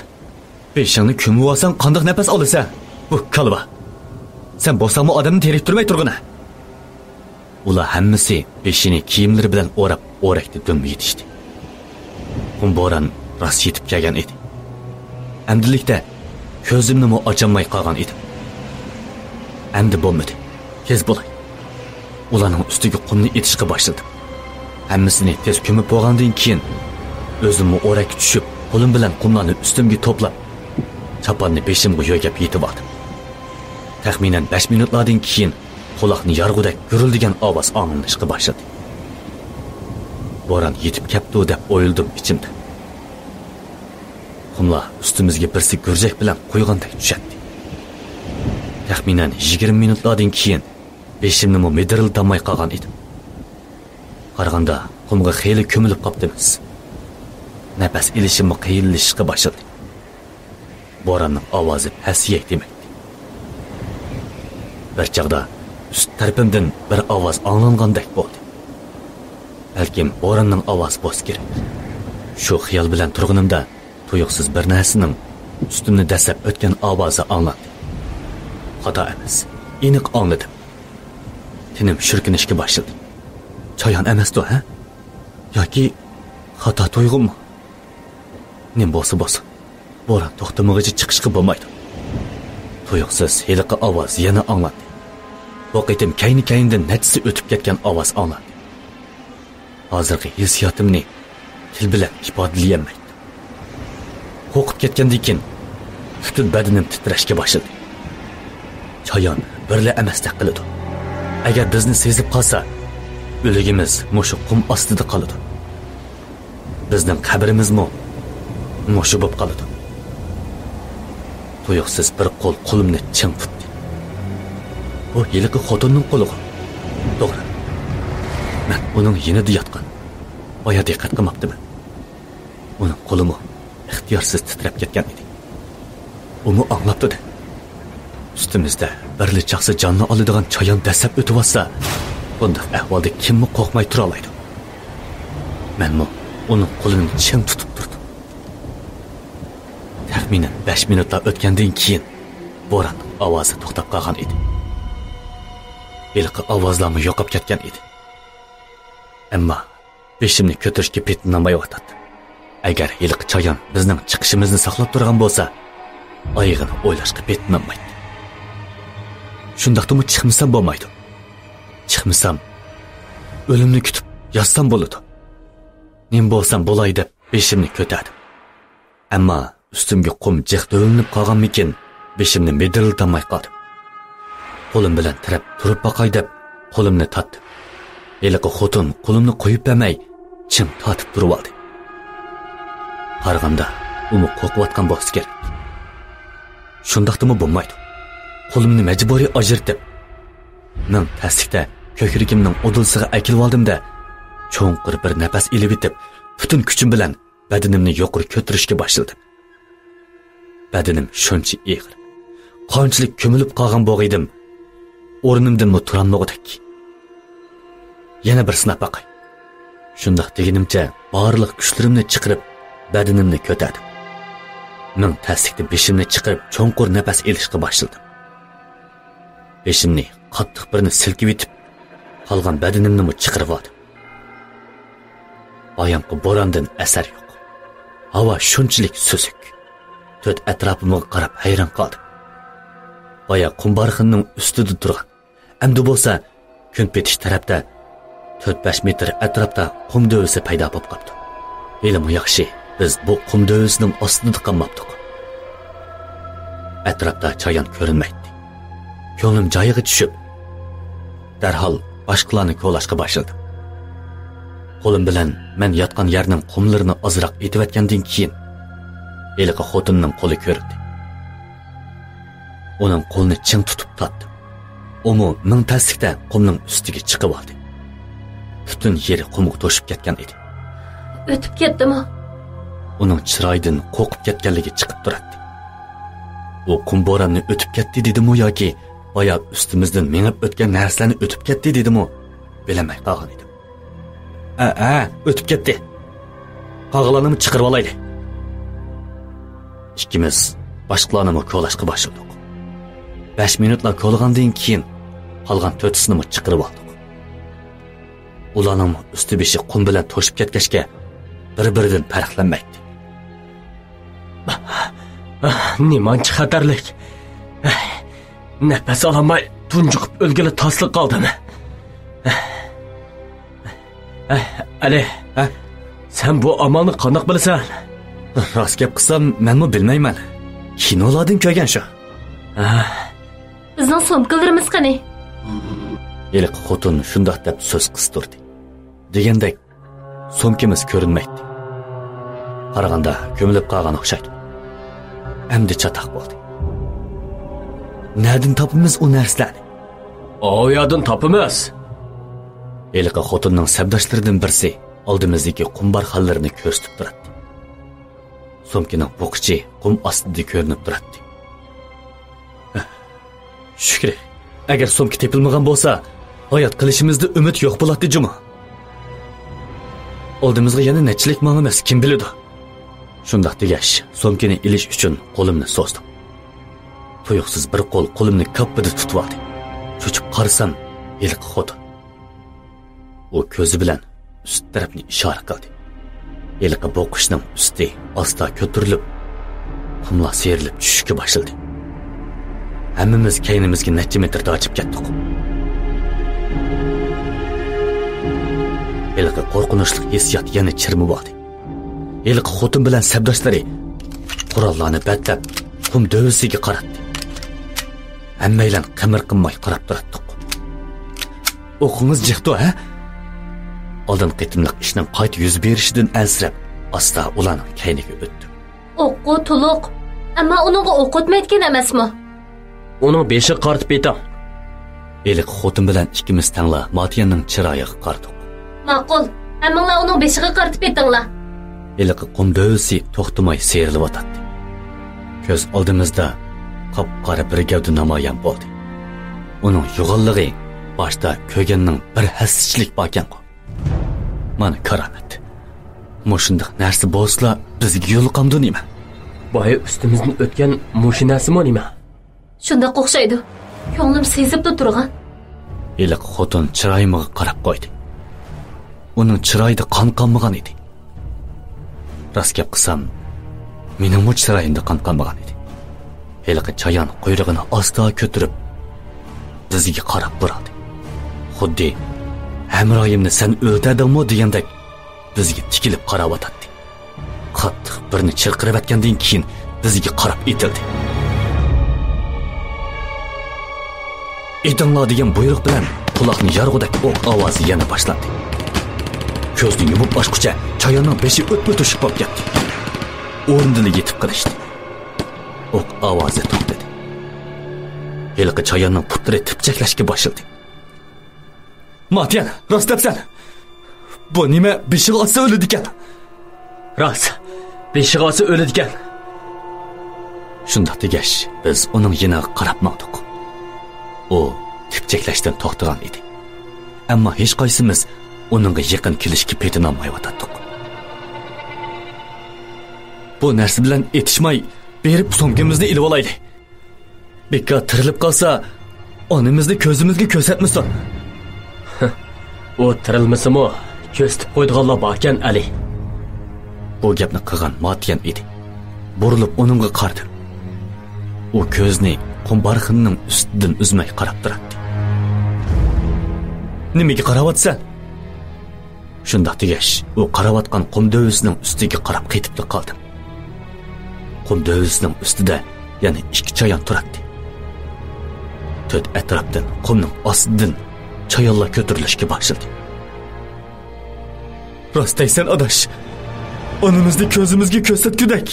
Beshingni ko'mib olsang, qandoq nafas olasan? Bu kalva. Sen bo'lsangmi odamni terib turmay turg'ina. Ular hammasi beshini kiyimlari bilan o'rab-o'rayda dum yetishdi. Qum bo'ron rost yetib kelgan edi. Amdilikda ko'zimni ochamay qolgan edim. Endi bo'lmadi. Tez bo'lay. Ularning ustiga qumni etishga boshladim. Hammasini tez ko'mib bo'lgandan keyin o'zimni o'rak tushib, qo'lim bilan qumlarni ustimga to'plab, chaponni beshimga yo'gab yetib oldim. Taxminan 5 minutlardan keyin quloqni yarg'udak gurildigan ovoz anglashga boshladi. Bo'ron yetib kelibdi deb o'yildim ichimda. Qumlar ustimizga birsi gurjak bilan qo'ygandek tushadi. Taxminan 20 minutlardan keyin beshimni midiriltamay qolgan edim. Qaraganda qumga xeyli ko'milib qopdimiz. Nafas ilishim qiyinlashishga boshladi. Bo'ronning ovozi pasiyak demakdi. Bir chaqda üst tarafimdan bir ovoz anglangandek bo'ldi. Balkim bo'ronning ovozi bo'lishi kerak. Shu xiyol bilan turganimda tuyuqsiz bir narsaning ustimni dasab o'tgan ovozi anglandi. Xato emas, aniq angladim. Tinim shirkinishga boshladi. Chayon emas-ku, ha? Yoki xato tuyg'unmi? Nim bo'lsa, bo'ron to'xtamog'icha chiqishga bo'lmaydi. Tuyuqsiz heliqi ovoz yana anglandi. Bu qitim kayni-kayndan natsi o'tib ketgan ovoz anglandi. Hozirgi hissiyotimni til bilan ifodalayolmaydi. Qo'rqib ketgandan keyin butun badanim titrashga boshladi. Chayon birla emasdek qiladi. Agar bizni sezib qolsa, o'ligimiz mushu qum ostida qoladi. Bizning qabrimizmi mushu bo'lib qoladi. Tuyuqsiz bir qo'limni chim tutdi. Bu yiliqi xotinning qo'li. To'g'ri. Men uning yonida yotgan. Boya diqqat qilmabdiman. Uning qo'limi ixtiyorsiz titrab ketgan edi. Uni anglabdi. Ustimizda birli chaqsa jonni oladigan chayon dasab o'tib olsa, bunday ahvolda kimmi qo'rqmay tura oladi? Menmi uning qo'lini chim tutib turdim. Taxminan 5 minutlar o'tgandan keyin bo'ron ovozi to'xtab qolgan edi. Ilqi ovozlarmi yo'qolib ketgan edi. Ammo beshimni ko'tarishga petinmayotdi. Agar ilqi chayon bizning chiqishimizni saqlab turgan bo'lsa, oyig'ini o'ylashga petinmaydi. Shundaqdimi chiqmasam bo'lmaydi. Chiqmasam o'limni kutib yotsam bo'ladi. Men bo'lsam bo'lay deb beshimni ko'tardim. Ammo ustimga qum jiq to'linib qolganmikin, beshimni midiriltamay qoldim. Qo'lim bilan tirab turib boqay deb qo'limni tatdim. Eliqi xotin qo'limni qo'yib bermay chim tatib turib oldi. Qaraganda uni qo'rqayotgan bo'lsa kerak. Shundaqdimi bo'lmaydi. Qo'limni majburiy ajirtib, men tasdiqda ko'krigimning udulsiga akilib oldimda, cho'nqir bir nafas ilib etib, butun kuchim bilan badanimni yuqori ko'tarishga boshladim. Badanim shuncha ig'ir, qonchilik ko'milib qolgan bo'g'aydim. O'rnimdan turolmadik. Yana bir sinab boqay. Shundaq deganimcha barliq kuchlarimni chiqarib, badanimni ko'tardim. Men tasdiqda beshimni chiqarib, cho'nqir nafas ilishga boshladim. Beshimni qattiq birini silkib etib, qolgan badanimni chiqarib oldim. Oyamqi bo'rondan asar yo'q. Havo shunchalik susuk. To'rt atrofimga qarab hayron qoldim. Boya qumbarxinning ustida turgan. Endi bo'lsa, kun petish tarafda 4-5 metr atrofda qum dovisi paydo bo'lib qoldi. Elim yaxshi, biz bu qum dovisining ostida qolmabdik. Atrofda chayon ko'rinmaydi. Ko'nglim joyiga tushib, darhol boshqalarni ko'lashga boshladim. Qo'lim bilan men yotgan yerning qumlarini ozroq etib-etgandan keyin eliqi xotinning qo'li ko'rindi. Uning qo'lini ching tutib tatdim. Umu ming tasdiqda qumning ustiga chiqib oldi. butun yeri qumga to'shib ketgan edi. O'tib ketdimi? Uning chiroyidan qo'rqib ketganligi chiqib turadi. U qum bo'ronini o'tib ketdi dedimi yoki boya ustimizdan mengib o'tgan narsalarni o'tib ketdi dedimi? Bilamay qolgan edim. O'tib ketdi. Qog'larni chiqarib olaylik. İkimiz boshqalarni ko'lashga boshladik. 5 minutlar ko'lgandan keyin qolgan 4'sini chiqarib oldik. Ularning usti beshi qum bilan to'shib ketgachga bir-biridan farqlanmaydi. Nemanchi xatarlik. Nafas olmay tunjiqib o'lgili tasliq qoldimi? Ali, sen bu amalni qandoq bilasan? Rost gap qilsam, menmi bilmayman. Kinolardan ko'rgan shu. Bizning sumkalarimiz qani? Eliq xotin shundoq deb so'z qistirdi. Degandek, sumkamiz ko'rinmaydi. Qaraganda ko'milib qolgan o'xshaydi. Endi chataq bo'ldi. Nereden topimiz o narsalarni? O yerdan topimiz. Eliq xotinning sabdoshlaridan birisi oldimizdagi qum barxanlarini ko'rsatib turadi. Sumkaning bo'qichi qum ostida ko'rinib turadi. Shukr. Agar sumka tepilmagan bo'lsa, hayot qilishimizda umid yo'q bo'ladi juma. Oldimizga yana nechilik ma'nomas kim biladi? Shundoq degash, sumkani ilish uchun qo'limni so'zdim. Tuyuqsiz bir qo'l qo'limni kappida tutib oldi. Cho'chib qarasam, Eliq xotin. U ko'zi bilan ust tarafni ishora qildi. Eliq bo'qishning usti asta ko'tarilib, qumlar serilib tushishga boshladi. Hammamiz kaynimizga necha metrda ochib ketdik. Eliq qo'rqinchli hissiyot yana chirmib oldi. Eliq xotin bilan sabdoshlari qurollarni batlab qum dövsiga qaratdi. Hammaylar qimir qilmay qarab turdik. O'qingiz jiqdi, ha? Oldin qitimliq ishning qayta yuz berishidan ansirab, asta ularning kayniga o'tdi. O'qu to'liq, ammo uningga o'q o'tmayotgan emasmi? Uning beshi qartib eting. Eliq xotin bilan ikkimiz tangla Matiyanning chiroyiga qardik. Ma'qul, hammanglar uning beshiga qartib etinglar. Eliq qum dövsi to'xtamay seyrilib o'tadi. Ko'z oldimizda qop-qora bir gavda namoyon bo'ldi. Uning yo'g'onligi boshda ko'rganning bir hassizlik borgan-ku. Mana karamat. Mushundaq narsa bo'lsa, bizga yo'l qamdi nima? Boya ustimizdan o'tgan mashinasimi nima? Shunda o'xshaydi. Ko'nglim sezibdi turgan. Eliq xotin chiroyimga qarab qo'ydi. Uning chiroyida qon qonmagan edi. Rost gap qilsam, mening chiroyimda qon qonmagan edi. Eliq chayon quyrug'ini asta ko'tarib bizga qarab turadi. Xuddi hamroyimni sen o'tadingmi degandek bizga tikilib qarab o'tadi. Qattiq birini chirqirib atgandan keyin bizga qarab etildi. Etinglar degan buyruq bilan quloqni yarg'udak o'q ovozi yana boshlandi. Ko'zni yumib ochguncha chayonning beshi o'tib qolib ketdi. O'rnidan yetib qilishdi. O'q ovozi to'xtadi. Eliq chayonning putri tipchaklashga boshladi. Matiyan, rost debsan. Bu nima beshig'i otsa o'ladi ekan? Rost. Beshig'i otsa o'ladi ekan. Shundoq degash, biz uning yiniga qarab maqdik. U tipchaklashdan to'xtagan edi. Ammo hech qaysimiz uningga yaqin kelishga petinolmay o'tirdik. Bu narsa bilan etishmay berib sumkamizni ilib olaylik. Bekka tirilib qolsa, onamizni ko'zimizga ko'rsatmasin. O tirilmasimi? Ko'stib qo'ydiganlar borkan Ali. Bu gapni qilgan Matiyan edi. Burilib uningga qaradi. U ko'zni qum barxinining ustidan uzmay qarab turadi. Nimaga qarayapsan? Shundoq degash, u qarayotgan qum dövsining ustiga qarab qaytib qoldi. Qum dövsining ustida yana ikki chayon turadi. To'rt atrofdan qumning ostidan chayonlar ko'tarilishga boshladi. Rost aytsan adash, onamizni ko'zimizga ko'rsatgudak.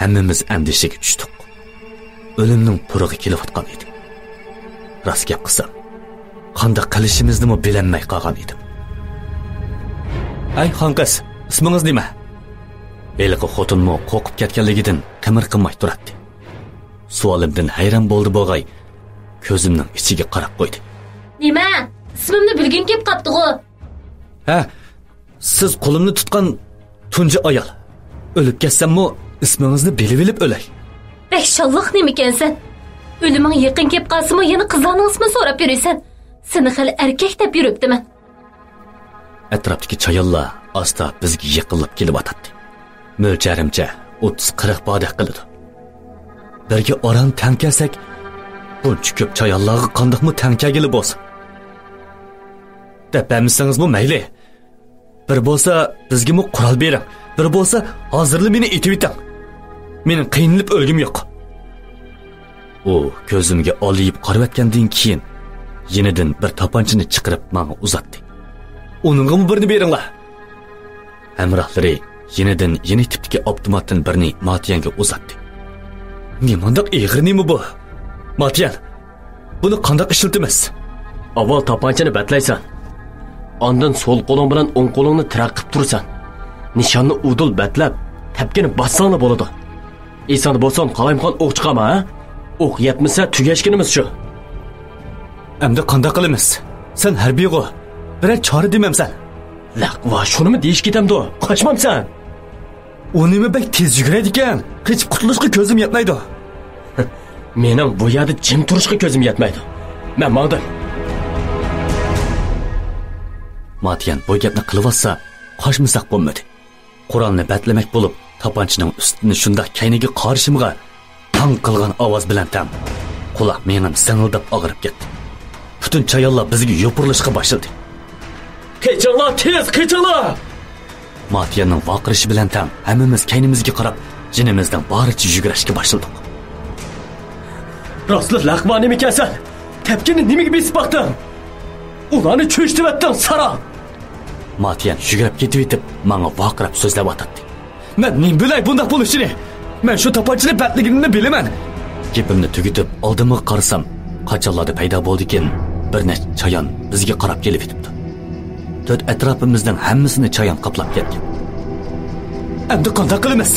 Hammamiz andishaga tushdik. O'limning purig'i kelayotgan edi. Rost gap qilsam, qanday qilishimizni bilinmay qolgan edim. Ay xonqiz, ismingiz nima? Eliqi xotinmo qo'rqib ketganligidan qimir qilmay turadi. Savolimdan hayron bo'ldi bo'g'ay. Ko'zimning ichiga qarab qo'ydi. Nima? İsmimni bilgin kep qapti-ku. Ha, siz qo'limni tutgan tunji ayol. O'lib ketsammi, ismingizni bilib o'lay. Bek shalloq nemikansan? O'liming yaqin kep qolsa-mu, yana qizlarning ismini so'rab yurasan. Seni hali erkak deb yuribdiman. Atrofdagi chayonlar asta bizga yiqilib kelyotdi. Mo'ljarimcha 30-40 boda qiladi. Birga oran tankasak, buncha ko'p chayonlarga qandoqmi tankagili bo'lsin? Deb bilmasangizmi mayli. Bir bo'lsa bizga mu qurol bering, bir bo'lsa hozirli meni etib eting. Mening qiynalib o'lgim yo'q. U ko'zimga olib qarayotgandan keyin yenidan bir tapanchani chiqarib menga uzatdi. Uningga birini beringlar. Hamrohlari yenidan yeni tipdagi avtomatdan birini Matiyanga uzatdi. Nimandaq ig'irnimi bu? Matiyan, buni qanday ishlatamiz? Avval tapanchani batlaysan. Ondan sol qo'ling bilan o'ng qo'lingni tiraqib tursan. Nishonni udul batlab, tapkini bassanglar bo'ladi. Eson bo'lsan, qalaymxon o'q chiqama, ha? O'q yetmasa tugashkinimiz shu. Endi qanday qilamiz? Sen harbiygo. Birer chora demamsan. Laqva, shunimi deyish ketamdi? Qochmamsan. U nima bek tez yuguradi ekan? Qechib qutulishga ko'zim yetmaydi. Mening bu yerda jim turishga ko'zim yetmaydi. Men maqdim. Matiyan bu gapni qilib-olsa, qochmasak bo'lmadi. Qur'onni batlamak bo'lib, tapanchining ustini shunda kayniga qarshimga tang qilgan ovoz bilan tam quloq mening singildab og'rib ketdi. Butun chayonlar bizga yopirilishga boshladi. Qechinglar, tez qechinglar! Matiyanning vaqirishi bilan tam hammamiz kaynimizga qarab, jinimizdan boricha yugurishga boshladik. Rostli laqma nima ekansan? Tapkini nimaga besib baqding? Ularni cho'shtiratding, sara! Matiyan yugurib ketib, menga vaqirab so'zlab o'tdi. Men nim bilay bundaq bo'lishini. Men shu tapanchani batligini bilaman. Gapimni tugitib, oldimga qarasam, qachonlarda paydo bo'ldi ekan, bir nechta chayon bizga qarab kelib ketibdi. To'rt atrofimizdan hammasini chayon qoplab ketgan. Endi qanday qilamiz?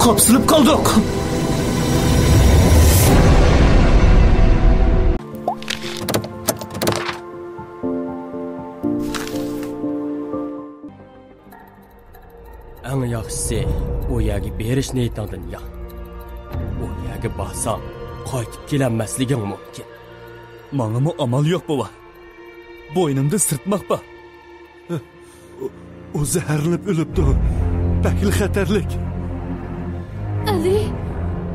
Qopsilib qoldik. Eng yaxshisi u yerga berish niyatingdan yo'q. U yerga borsam, qaytib kelanmasliging mumkin. Menga amal yo'q bova. Bo'ynimda sirtmoq bor. O zaharlanib o'libdi. Bakil xatarlik. Ali,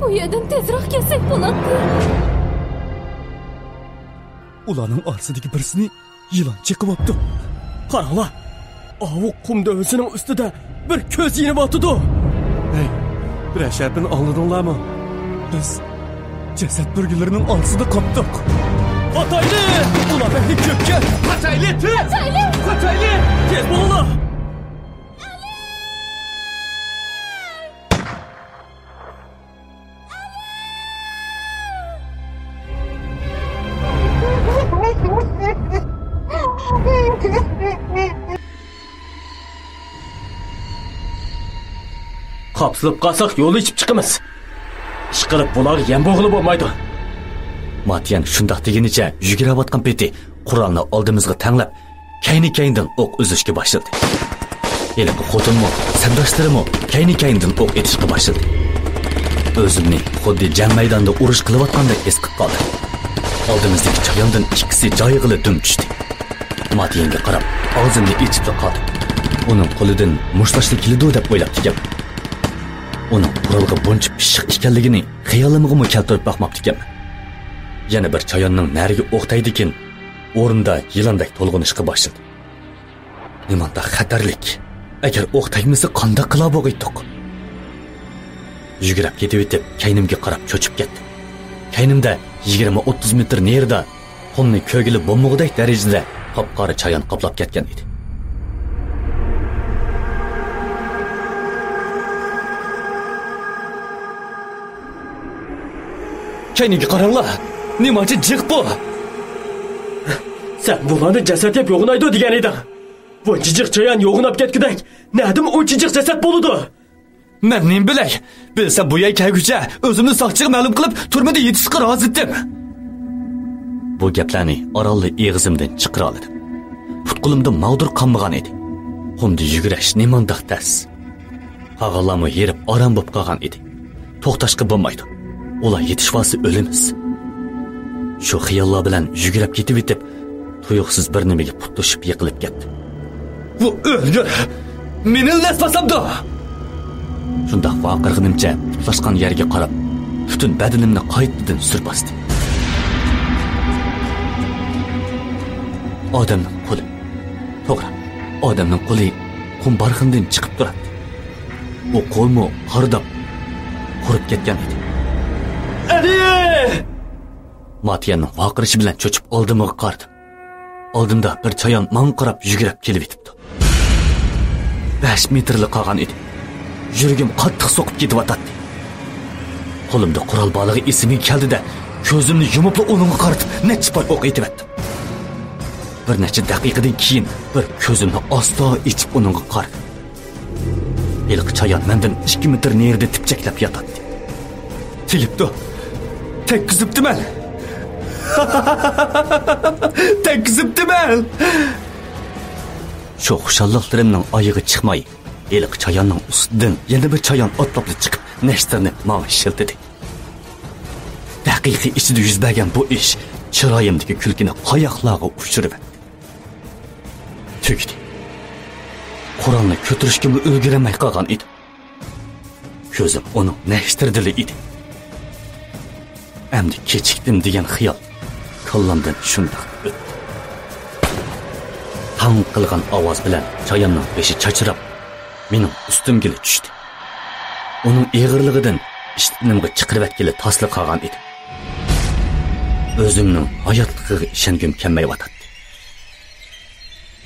bu yerdan tezroq kelsak bo'ladi. Ularning orsidagi birisini yilon chekib olibdi. Qaranglar. Avuq qum dövüsünün ustida bir ko'z yinib otdi. Hey, bir ashapini oldinglarmi? Biz jasad burgilarining orsida qopdik. Xotayli! Ular bekli ko'pga. Xotayli, tez! Xotayli! Xotayli! Tez bo'linglar! Qapsilib qolsak yo'l ichib chiqamiz. Ish qilib bularga yem bo'g'ilib bo'lmaydi. Matiyan shundoq degunicha yugurayotgan peti Qur'onni oldimizga tanglab, kayni-kayndan o'q uzishga boshladi. Eliqi xotinmo, sardoshlarim kayni-kayndan o'q etishga boshladi. O'zimni xuddi jang maydonida urush qilayotgandek his qilib qoldim. Oldimizdagi chayondan ikkisi joyiga dum tushdi. Matiyanga qarab, og'zimni ichib qoldim. Uning qo'lidan mushlashli keldi deb o'ylab edim. Uning qurolga buncha pishiq ekanligini xayolimga keltirib boqmoqchi ekanman. Yana bir chayonning nariga o'qtaydikin, o'rinda yilondek to'lg'inishga boshladi. Nimanda xatarlik. Agar o'q tegmasa qanday qila bo'g'aydik? Yugurib ketib, kaynimga qarab cho'chib ketdim. Kaynimda 20-30 metr nerida qumni ko'gili bo'lmog'idek darajada qop-qora chayon qoplab ketgan edi. Kayniga qaranglar. Nimachi jiq bu? Sen bularni jasad deb yo'g'inaydi degan eding. Bu chijiq chayon yo'g'inab ketgudak. Nadim o chijiq jasad bo'ladi. Men nim bilay. Bilsa bu yay kelguncha o'zimni soqchiga ma'lum qilib, turmada yetishga rozi etdim. Bu gaplarni orolli eg'izimdan chiqira oldim. Putqulimda mavdur qolmagan edi. Xumda yugurash nimandaq tas. Qag'alami yerib orom bo'lib qolgan edi. To'xtashga bo'lmaydi. Ular yetishvasi o'limiz. Shu xiyollar bilan yugurib ketib etib, tuyuqsiz bir nimaga putlashib yiqilib ketdi. Bu o'lgur. Meni laspasamda. Shunda vaqirg'inimcha putlashgan yerga qarab, butun badanimni qaytadan surbasdi. Odamning qo'li. To'g'ri. Odamning qo'li qum barxindan chiqib turadi. Bu qo'lmi qardab qurib ketgan edi. Ali! Matiyanning vaqirishi bilan cho'chib oldimga qardim. Oldimda bir chayon menga qarab yugurib kelib etibdi. 5 metrlik qolgan edi. Yuragim qattiq so'qib ketyotdi. Qo'limda qurol balig'i esimga keldi-da, ko'zimni yumib uningga qaratib, necha pay o'q etib etdim. Bir necha daqiqadan keyin bir ko'zimni asta ichib uningga qaradim. Eliq chayon mendan 2 metr nerida tipchaklab yotadi. Tilibdi. Tekkizibdiman. Tekkizibdiman. Shu xushalliqlarimning oyig'i chiqmay, eliq chayonning ustidan yana bir chayon otlabli chiqib, nashtirni menga shiltidi. Daqiqa ichida yuz bergan bu ish chiroyimdagi kulkini qoyoqlarga ushirib tugdi. Qur'onni ko'tarishga ulguramay qolgan edi. Ko'zim uning nashtirdili edi. Endi kechikdim degan xiyol kollamdan shundoq o'tdi. Tang qilgan ovoz bilan chayonning beshi chachirab, mening ustimga tushdi. Uning eg'irligidan ishtimga chiqirib kelib tasliq qolgan edi. O'zimning hayotligiga ishongim kelmayotdi.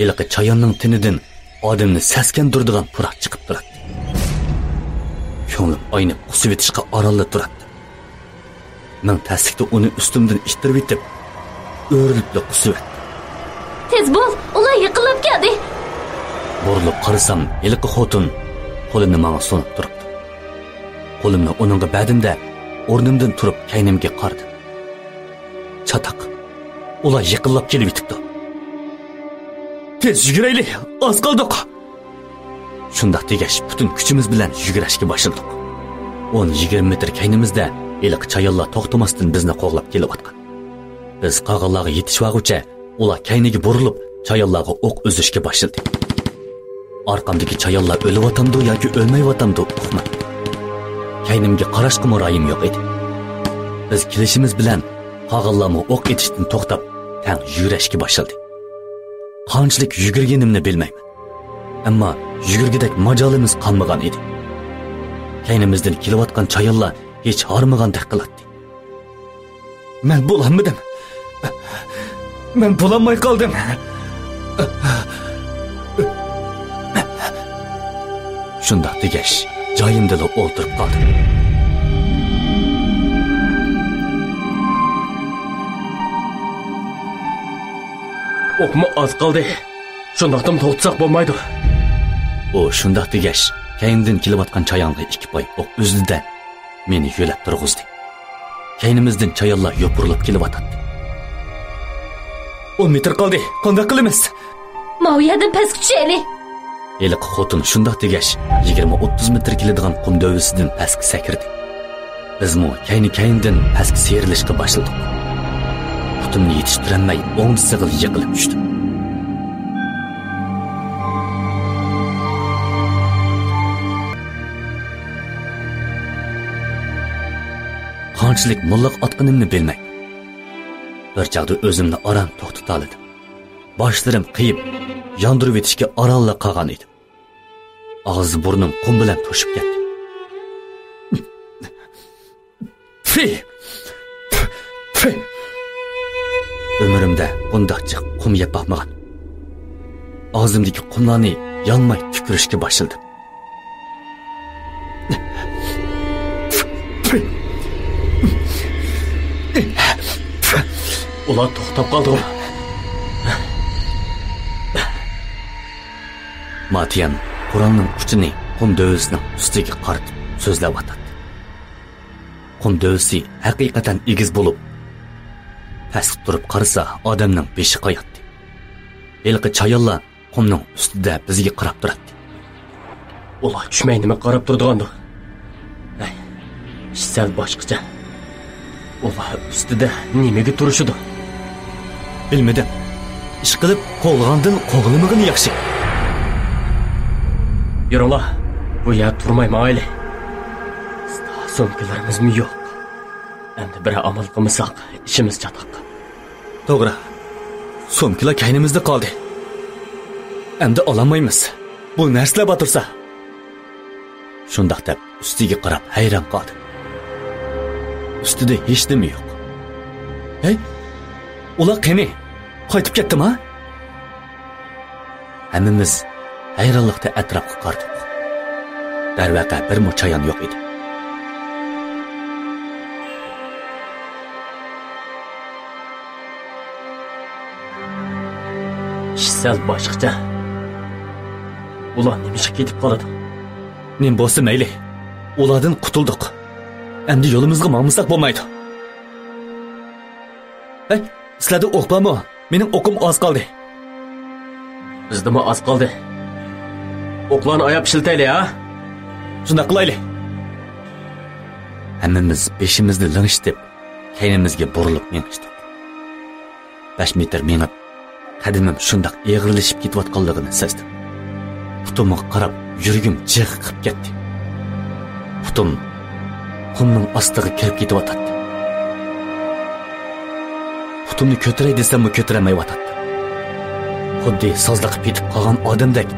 Eliqi chayonning tinidan odamni saskandiradigan puroq chiqib turadi. Ko'nglim aynib qusib etishga orolib turadi. Men taslikda uni ustimdan ittirib etib, o'rilib qusib etdim. Tez bo'l, ular yiqilib keldi. Burilib qarasam, eliqi xotin qo'lini menga sunib turibdi. Qo'limni uningga badimda o'rnimdan turib kaynimga qaradi. Chataq. Ular yiqilib kelib etibdi. Tez yuguraylik, az qoldik. Shunda tegash butun kuchimiz bilan yugurashga boshladik. 10-20 metr kaynimizda eliq chayonlar to'xtamasdan bizni qo'g'lab kelyotgan. Biz qag'allarga yetishvag'ucha ular kayniga burilib, chayonlarga o'q uzishga boshladi. Orqamdagi chayonlar o'lyaptamdi yoki o'lmayaptamdi uqma. Kaynimga qarashga muroyim yo'q edi. Biz kelishimiz bilan qag'allarni o'q etishdan to'xtab, tang yugurashga boshladi. Qanchalik yugurganimni bilmayman. Ammo yugurgidek majolimiz qolmagan edi. Kaynimizdan kelayotgan chayonlar hech hormagandek qiladi. Men bo'lanmadim. Men bo'lanmay qoldim. Shunda degash, joyimda o'ltirib qoldim. O'qma az qoldi. Shundaqdan to'xtatsak bo'lmaydi. O shundaq degash, kaynimdan kelayotgan chayonga 2 pay o'q uzdi-da meni yo'lab turg'izdi. Kaynimizdan chayonlar yo'pirilib kelyotdi. 10 metr qoldi. Qanday qilamiz? Maviyadan pastga tushaylik. Eliq xotin shundaq degash, 20-30 metr keladigan qum dovisidan pastga sakirdi. Bizmi kayndan pastga serilishga boshladik. Putimni yetishtirolmay o'ng sig'il yiqilib tushdim. Qanchalik mulliq otqinimni bilmay. Bir chaqda o'zimni oram to'xtata oldim. Boshlarim qiyib, yondirib etishga oralla qolgan edim. Og'iz burnim qum bilan to'shib ketdi. Ömrümdə bundaqca qum yeb baxmagan. Ağzımdaki qumlarni yanmay tükürüşke başladım. Ular to'xtab qoldi. Matiyan Qur'onning uchini qum dövüsінің üstiga qaratib so'zlab atadi. Qum dövüsi haqiqatan egiz bo'lib, pastga turib qarasa odamning beshi qoyatdi. Elqi chayonlar qumning ustida bizga qarab turadi. Ular tushmay nima qarab turdigandi? Sal boshqacha. Ular ustida nimaga turishidi? Bilmedim. İş qilib qo'lg'andan qo'g'limig'ini yaxshi. Yuringlar, bu yer turmay mayli. So'mkalarimizmi yo'q. Endi bir amal qilmasak, ishimiz chatoq. To'g'ri. So'mkalar kaynimizda qoldi. Endi olamaymiz. Bu narsalar batursa. Shundoq deb ustiga qarab hayron qoldi. Ustida hech nima yo'q. Hey? Ular qani? Qaytib ketdimi? Hammamiz hayronlikda atrofga qardik. Darvaqa bir chayon yo'q edi. Sal boshqacha. Ular nima ketib qoladi? Nim bo'lsa mayli. Ulardan qutuldik. Endi yo'limizga bormasak bo'lmaydi. Hey, sizlarda o'q bormi? Mening o'qim oz qoldi. Bizdami oz qoldi. O'qlarni oyab shiltayli, ha? Shunda qilayli. Hammamiz beshimizni lingishtirib, kaynimizga burilib mengishdik. 5 metr mengib, qadimim shundoq eg'irlashib ketayotganligini sezdim. Putumga qarab, yuragim jiq qilib ketdi. Putum qumning ostiga kirib ketyotdi. Putumni ko'taray desam, ko'taramayotdi. Xuddi sozliqib ketib qolgan odamdek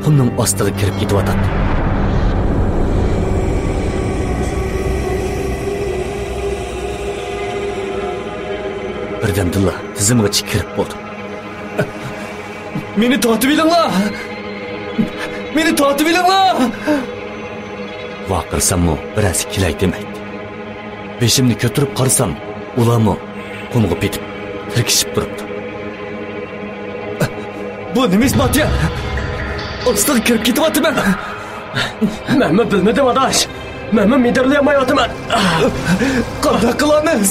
qumning ostiga kirib ketyotdi. Birdan dilla tizimga kirib bo'ldi. Meni tortib olinglar. Meni tortib olinglar. Vaqirsammi biroz kilay demaydi. Beshimni ko'tarib qarsam, ularmi qumga petib tirkishib turibdi. Bu nima isbotya? Ostiga kirib ketyapman. Men bilmadim adash. Men midirlayapman. Qanday qilamiz?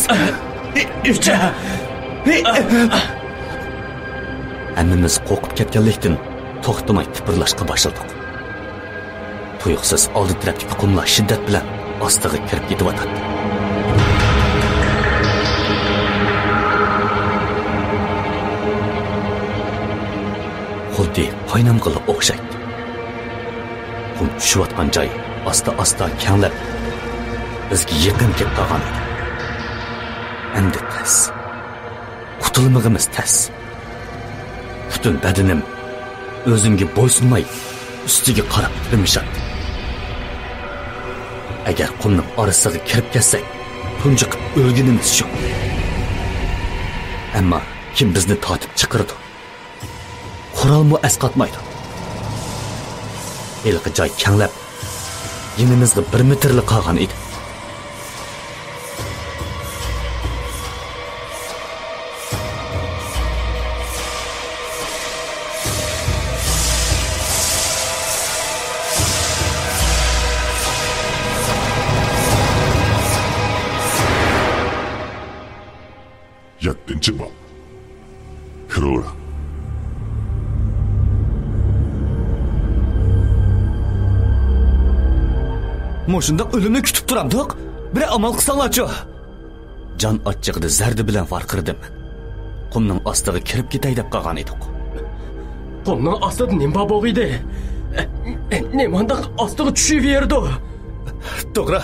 Ucha. Hammamiz qo'rqib ketganlikdan to'xtamay tipirlashga boshladik. Tuyuqsiz oldi tarafdagi qumlar shiddat bilan ostiga kirib ketyapti. Xuddi qaynamqilib o'xshaydi. Qum tushayotgan joy asta kenglab bizga yaqin kelib qolgan edi. Endi tez. Qutulmag'imiz tez. Butun badanim o'zimga bo'ysunmay ustiga qarab turmishardi. Agar qumning orasiga kirib ketsak, tunjiqib o'lganimiz shu. Ammo kim bizni tortib chiqirdi? Qurolmu asqatmaydi. Elqi joy kenglab, yinimizga 1 metrli qolgan edi. Yettinchi bab. Kirora. Moshunda o'limni kutib turamdik. Bir amal qilsanglarchi. Jon ochchig'ida zardi bilan varqirdim. Qumning ostiga kirib ketay deb qolgan edik. Qumning ostida nima bor edi? Nimandaq ostiga tushib yerdi? To'g'ri,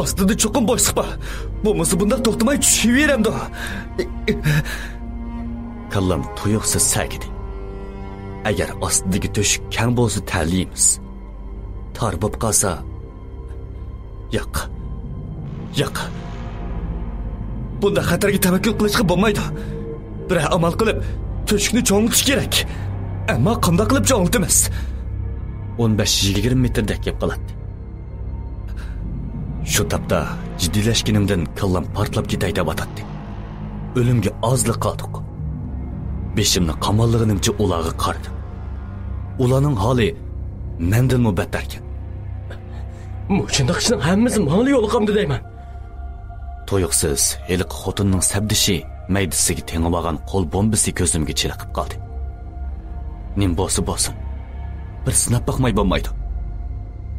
ostida cho'qim boshliq bor. Bo'lmasa bunda to'xtamay tushib yeramdi. Kallam tuyuqsiz sagidi. Agar ostidagi to'shik kang bo'lsa ta'limiz. Tor bo'lib qolsa yo'q. Bunda xatarga tavakkul qilishga bo'lmaydi. Bir amal qilib to'shikni cho'ngitish kerak. Ammo qanday qilib cho'ngitamiz? 15-20 metrdek kelib qoladi. Shu tapda jiddiylashganimdan kallam portlab ketay deb atadi. O'limga ozliq qoldik. Beshimni qamallig'imcha ularga qardim. ularning holi mendan battar ekan. Mushundaq ishning hammasi ma'li yo'liqamdi deyman. To'yuqsiz heliq xotinning sabdishi maydisiga tengib olgan qo'l bombasi ko'zimga chiliqib qoldi. Nim bo'lsin. Bir sinab boqmay bo'lmaydi.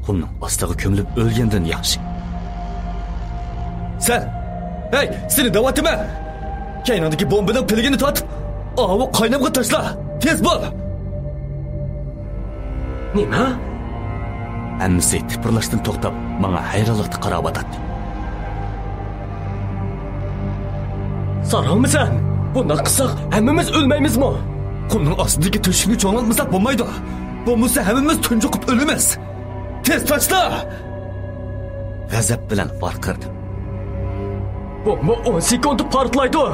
Qumning ostiga ko'milib o'lgandan yaxshi. Sen! Hey, seni da'vatima! Kaynandagi bombaning piligini tatib, ovi qaynamga tashla. Tez bo'l. Nima? Hammasi tipirlashdan to'xtab, menga hayronlikda qarab o'tadi. Saralmısan? Bundan qilsak hammamiz o'lmaymizmi? Qumning ostidagi to'shikni cho'nglatmasak bo'lmaydi. Bo'lmasa hammamiz tunjuqib o'lamiz. Tez tashla! G'azab bilan varqirdim. Bomba 10 sekund portlaydi.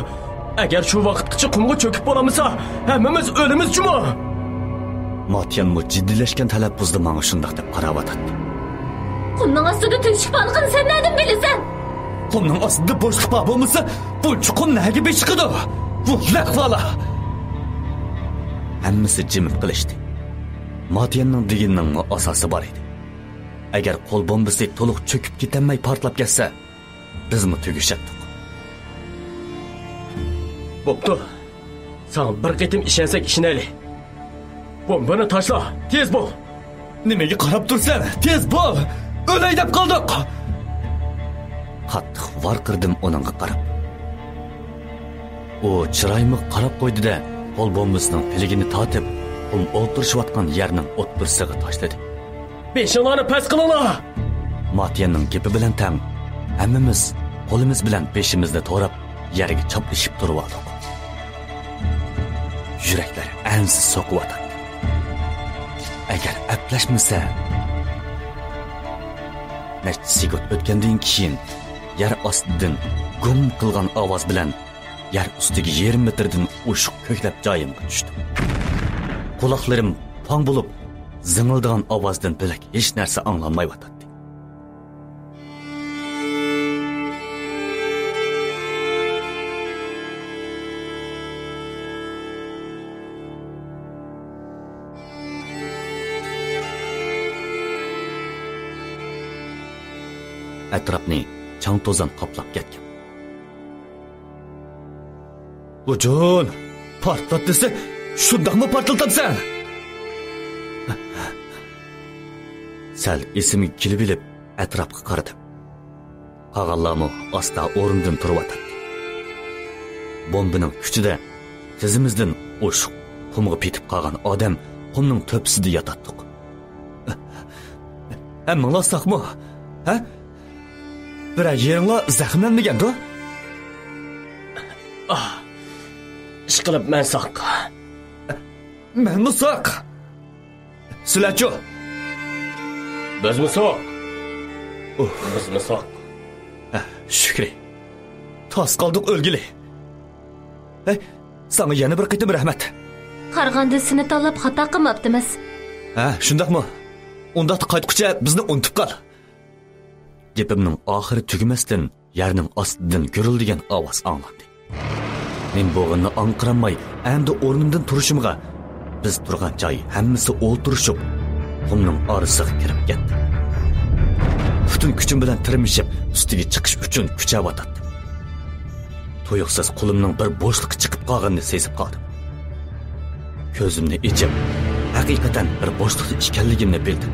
Agar shu vaqtgacha qumga cho'kib qolamasa, hammamiz o'lamiz-chimi? Matyanmu jiddilashgan talaffuzda menga shundoq deb qarab o'tadi. Qumning ostida to'shik borlig'ini sen nereden bilasan? Qumning ostida bo'shliq bor bo'lmasa, bu chuqur nega bechiqadi? Bu laqvala. Hammasi jimib qilishdi. Matyanning deganining asosi bor edi. Agar qo'l bombasi to'liq cho'kib ketamay portlab ketsa, bizmi tugishdik. Bo'pti. Sen bir qitim ishonsak ishonaylik. Bombani tashla, tez bo'l. Nimaga qarab tursan? Tez bo'l. O'lay deb qoldik. Qattiq varqirdim onunga qarab. O chiroymi qarab qo'ydi-da, qo'l bombasining piligini tatib, o'ltirishayotgan yerning o'ttirsig'i tashladi. Beshinglarni past qilinglar. Matyanning gapi bilan tang, hammamiz qo'limiz bilan beshimizni to'rab yerga choplashib turib yuraklar ansiz so'qiyotdi. Agar aplashmasa, necha sekund o'tgandan keyin yer ostidan gum qilgan ovoz bilan yer ustiga 20 metrdan o'shiq ko'klab joyimga tushdim. Quloqlarim pong bo'lib, zingildigan ovozdan bilak hech narsa anglanmay o'tdi. Atrofni chang to'zon qoplab ketgan. Ujon, portlat desa, shundaqmi portlatamsan? Sal esimga kelib bilib, atrofga qaradim. Qag'allarmi asta o'rnidan turib o'tadi. Bombaning kuchida tizimizdan o'shiq qumga petib qolgan odam qumning to'psida yotadi. Hamma lasaqmi? Ha? Bir yeringlar zaxmlanmagan-da? Ishqilib men saq. Menmi saq? Sizlarchi? Bizmi saq? Bizmi saq? Shukri. Tos qoldik o'lgili. Sana yana bir qitim rahmat. Qarg'anda seni tanlab xato qilmabdimiz. Ha, shundaqmi? Unda qaytqucha bizni unutib qol. Gapimning oxiri tugamasdan yerning ostidan ko'rildigan ovoz anglandi. Men bo'g'inni anqiramay, endi o'rnimdan turishimga biz turgan joy hammasi o'ltirishib, qumning orasiga kirib ketdi. Butun kuchim bilan tirmishib, ustiga chiqish uchun kuchayotdim. To'yuqsiz qo'limning bir bo'shliqi chiqib qolganini sezib qoldim. Ko'zimni ichib, haqiqatan bir bo'shliq ekanligimni bildim.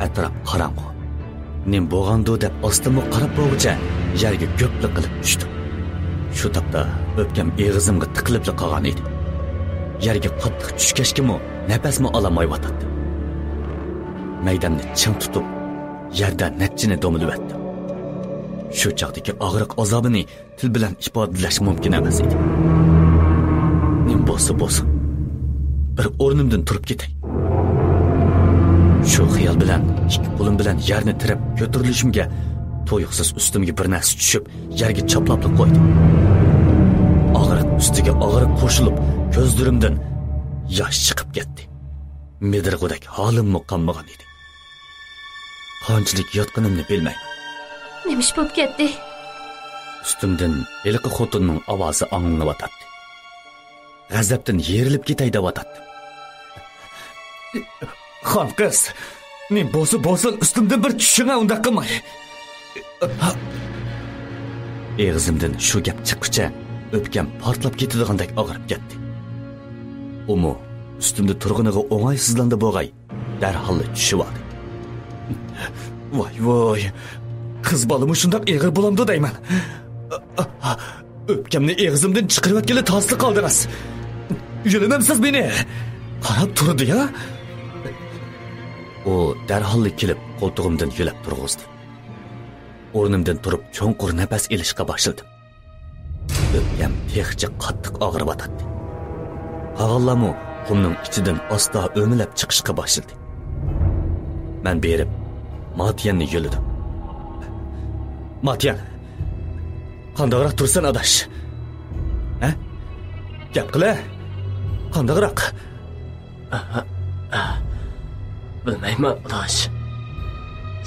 Atrof qorong'u. Men bo'g'ando deb ostimga qarab bo'g'icha yerga ko'plik qilib tushdim. Shu topda o'pkam eg'izimga tiqilib qolgan edi. Yerga qattiq tushgachkimi, nafasmi olamay yotdim. Maydonni ching tutib, yerda natchini do'milib Shu chaqdagi og'riq azobini til bilan ifodalash mumkin emas edi. Men bo'lsa, bir o'rnimdan turib ketay. Shu xiyol bilan ikki qo'lim bilan yerni tirab ko'tarilishimga to'yuqsiz ustimga bir narsa tushib, yerga choplab qo'ydi. Og'riq ustiga og'riq qo'shilib, ko'zlarimdan yosh chiqib ketdi. Medirg'udak holimni qolmagan edi. Qanchalik yotqinimni bilmayman. Nemish bo'lib ketdi? Ustimdan eliqi xotinning ovozi anglanib o'tadi. G'azabdan yerilib ketay deb o'tadi. Xon qiz, men bo'lsa ustimdan bir tushing'a unda qilmay. Eg'izimdan shu gap chiqquncha o'pkam portlab ketadigandek og'rib ketdi. Umu ustimda turg'iniga o'ng'aysizlandi bo'g'ay, darhol tushib oldi. Voy, qiz bolam shundoq eg'ir bo'lamdi deyman. O'pkamni eg'izimdan chiqarayotganda tasli qoldingiz. Yulamamsiz meni. Qarab turdi-ya. O darhol kelib qo'ltig'imdan yulab turg'izdi. O'rnimdan turib cho'nqur nafas olishga boshladim. O'pkam texcha qattiq og'rib o'tadi. Qag'allami qumning ichidan asta o'milab chiqishga boshladi. Men berib Matyanni yuladim. Matyan, qandaqroq tursan adash? Ha? Gap qila. Qandaqroq? Bilmayman, adash.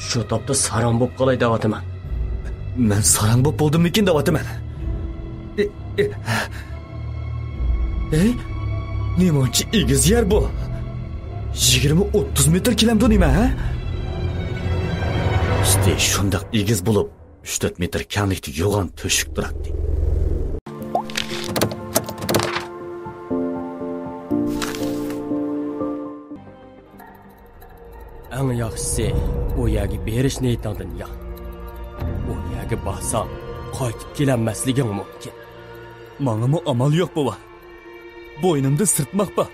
Shu topda sarang bo'lib qolay deyapman. Men sarang bo'lib bo'ldimmikin deyapman. Nemochi egiz yer bu? 20-30 metr kelamdi nima, ha? İşte shundoq egiz bo'lib 3-4 metr kamlikda yo'g'on to'shik turadi. Eng yaxshisi o yerga berish niyatingdan ya. O yerga borsang qaytib kelanmasliging mumkin. Menga amal yo'q bova. Bo'ynimda sirtmoq bor.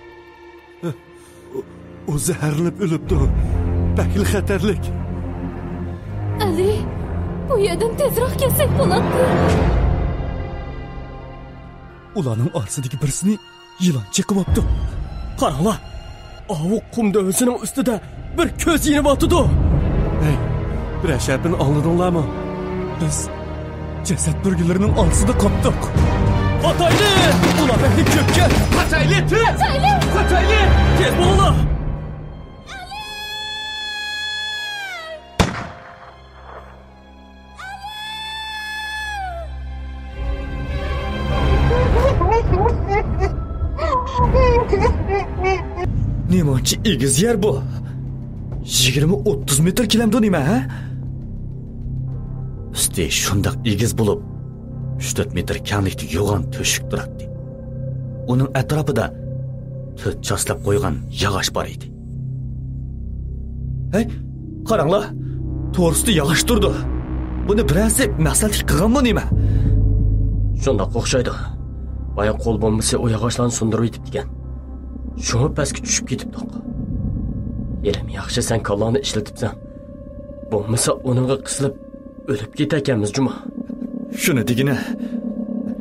O zaharlab o'libdi. Bakil xatarlik. Ali, bu yerdan tezroq kelsak bo'ladi. Ularning orsidagi birisini yilon chiqib olibdi. Qaranglar. Avuq qum dövsining ustida bir ko'z yinib o'tdi. Hey, bir ashapini oldinglarmi? Biz jasad burgilarining orsida qopdik. Qatayli! Ular bekli ko'pga. Qatayli! Qatayli! Tez bo'linglar. Nemochi egiz yer bu? 20-30 metr kelamdi nima, ha? Usti shundoq egiz bo'lib 3-4 metr kamlikda yo'g'on to'shik turadi. Uning atrofida to'rt chaslab qo'ygan yog'och bor edi. Hey, qaranglar. To'g'risi yog'och turdi. Buni birasi maslahat qilganmi nima? Shundoq o'xshaydi. Boya qo'l bombasi o yog'ochlarni sundirib yetib degan. Shuni pastga tushib ketibdi. Yerim yaxshi sen kallani ishlatibsan. Bo'lmasa uninga qisilib o'lib ketakanmiz juma. Shuni degina.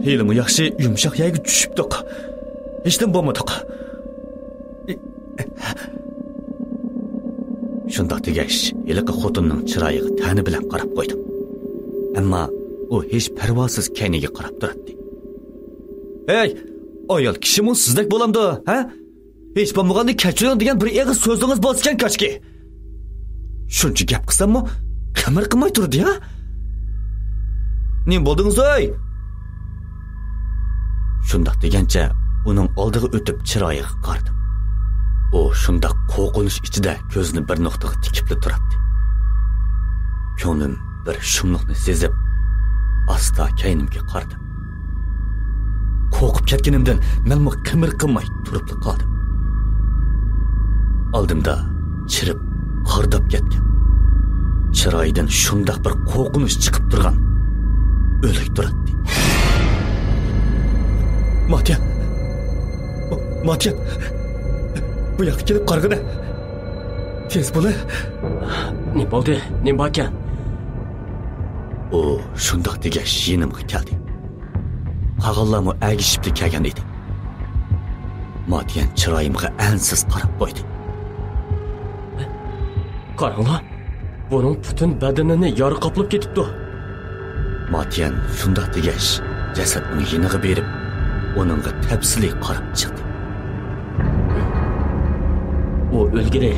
Helim yaxshi yumshoq yerga tushibdiq. Hech nima bo'lmadi. Shundoq degach, eliqi xotinning chiroyiga tani bilan qarab qo'ydim. Ammo u hech parvosiz kayniga qarab turadi. Hey, ayol kishimi sizdak bo'lamdi, ha? Hech bo'lmaganda kechiring degan bir eg'iz so'zingiz bo'lsa kochki. Shuncha gap qilsam-mi, qimir qilmay turdi-ya? Nim bo'ldingiz oy? Shundoq degancha uning oldiga o'tib chiroyiga qardim. O shundoq qo'rqinish ichida ko'zini bir nuqtaga tikib turadi. Ko'nglim bir shumliqni sezib, asta kaynimga qardim. Qo'rqib ketganimdan menmi qimir qilmay turib qoldim. Oldimda chirib, qardab ketgan. Chiroyidan shundoq bir qo'rqinish chiqib turgan. O'lik turadi. Matyan. Bu yoqqa kelib qarg'ina. Tez bo'la. Ne bo'ldi? Ne bo'kan? O shundoq degash yinimga keldi. Qag'illarmi agishibdi kelgan edi. Matyan chiroyimga ansiz qarab qo'ydi. Qaranglar. Buning butun badanini yori qoplab ketibdi. Matyan shundoq degash jasadni yiniga berib, uningga tafsili qarab chiqdi. O o'lgiri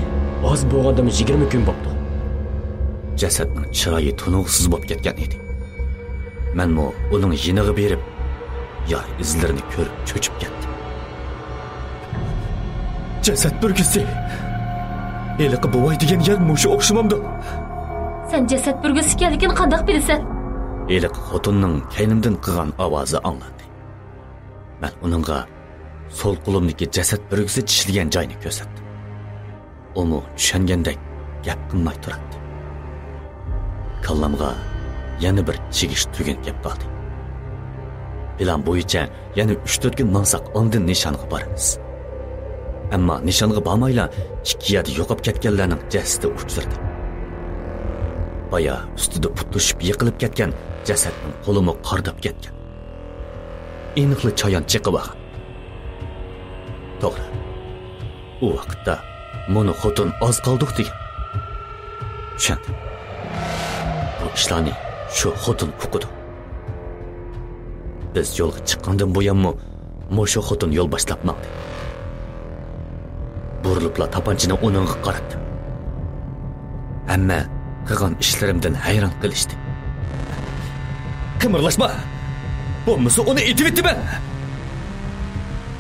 oz bo'lgandami 20 kun bo'ldi. Jasadning chiroyi tunuqsiz bo'lib ketgan edi. Menmi uning yiniga berib, yar izlarini ko'rib cho'chib ketdim. Jasad burgisi Eliqi buvay degan yer mushu o'xshamamdi. Sen jasad burgisi ekanligini qandoq bilasan? Eliqi xotinning kaynimdan qilgan ovozi anglandi. Men uningga sol qo'limdagi jasad burgisi tishilgan joyni ko'rsatdim. Uni tushungandek gap qilmay turardi. Kallamga yana bir chigish tugun gap qoldi. Plan bo'yicha yana 3-4 kun mansaq ondan nishonga boramiz. Ammo nishonga bormayla 2 yerda yo'qib ketganlarning jasadi uchirdi. Baya ustida putlashib yiqilib ketgan jasadning qo'limi qardab ketgan. Aniqli chayon chiqib olgan. To'g'ri. U vaqtda meni xotin oz qoldiq degan. Tushundim. Bu ishlarni shu xotin uqdi. Biz yo'lga chiqqandan buyon shu xotin yo'l boshlab maqdi. Burilibla tapanchini uningga qaratdi. Ammo qilgan ishlarimdan hayron qilishdi. Qimirlashma. Bo'lmasa uni etib etdimi?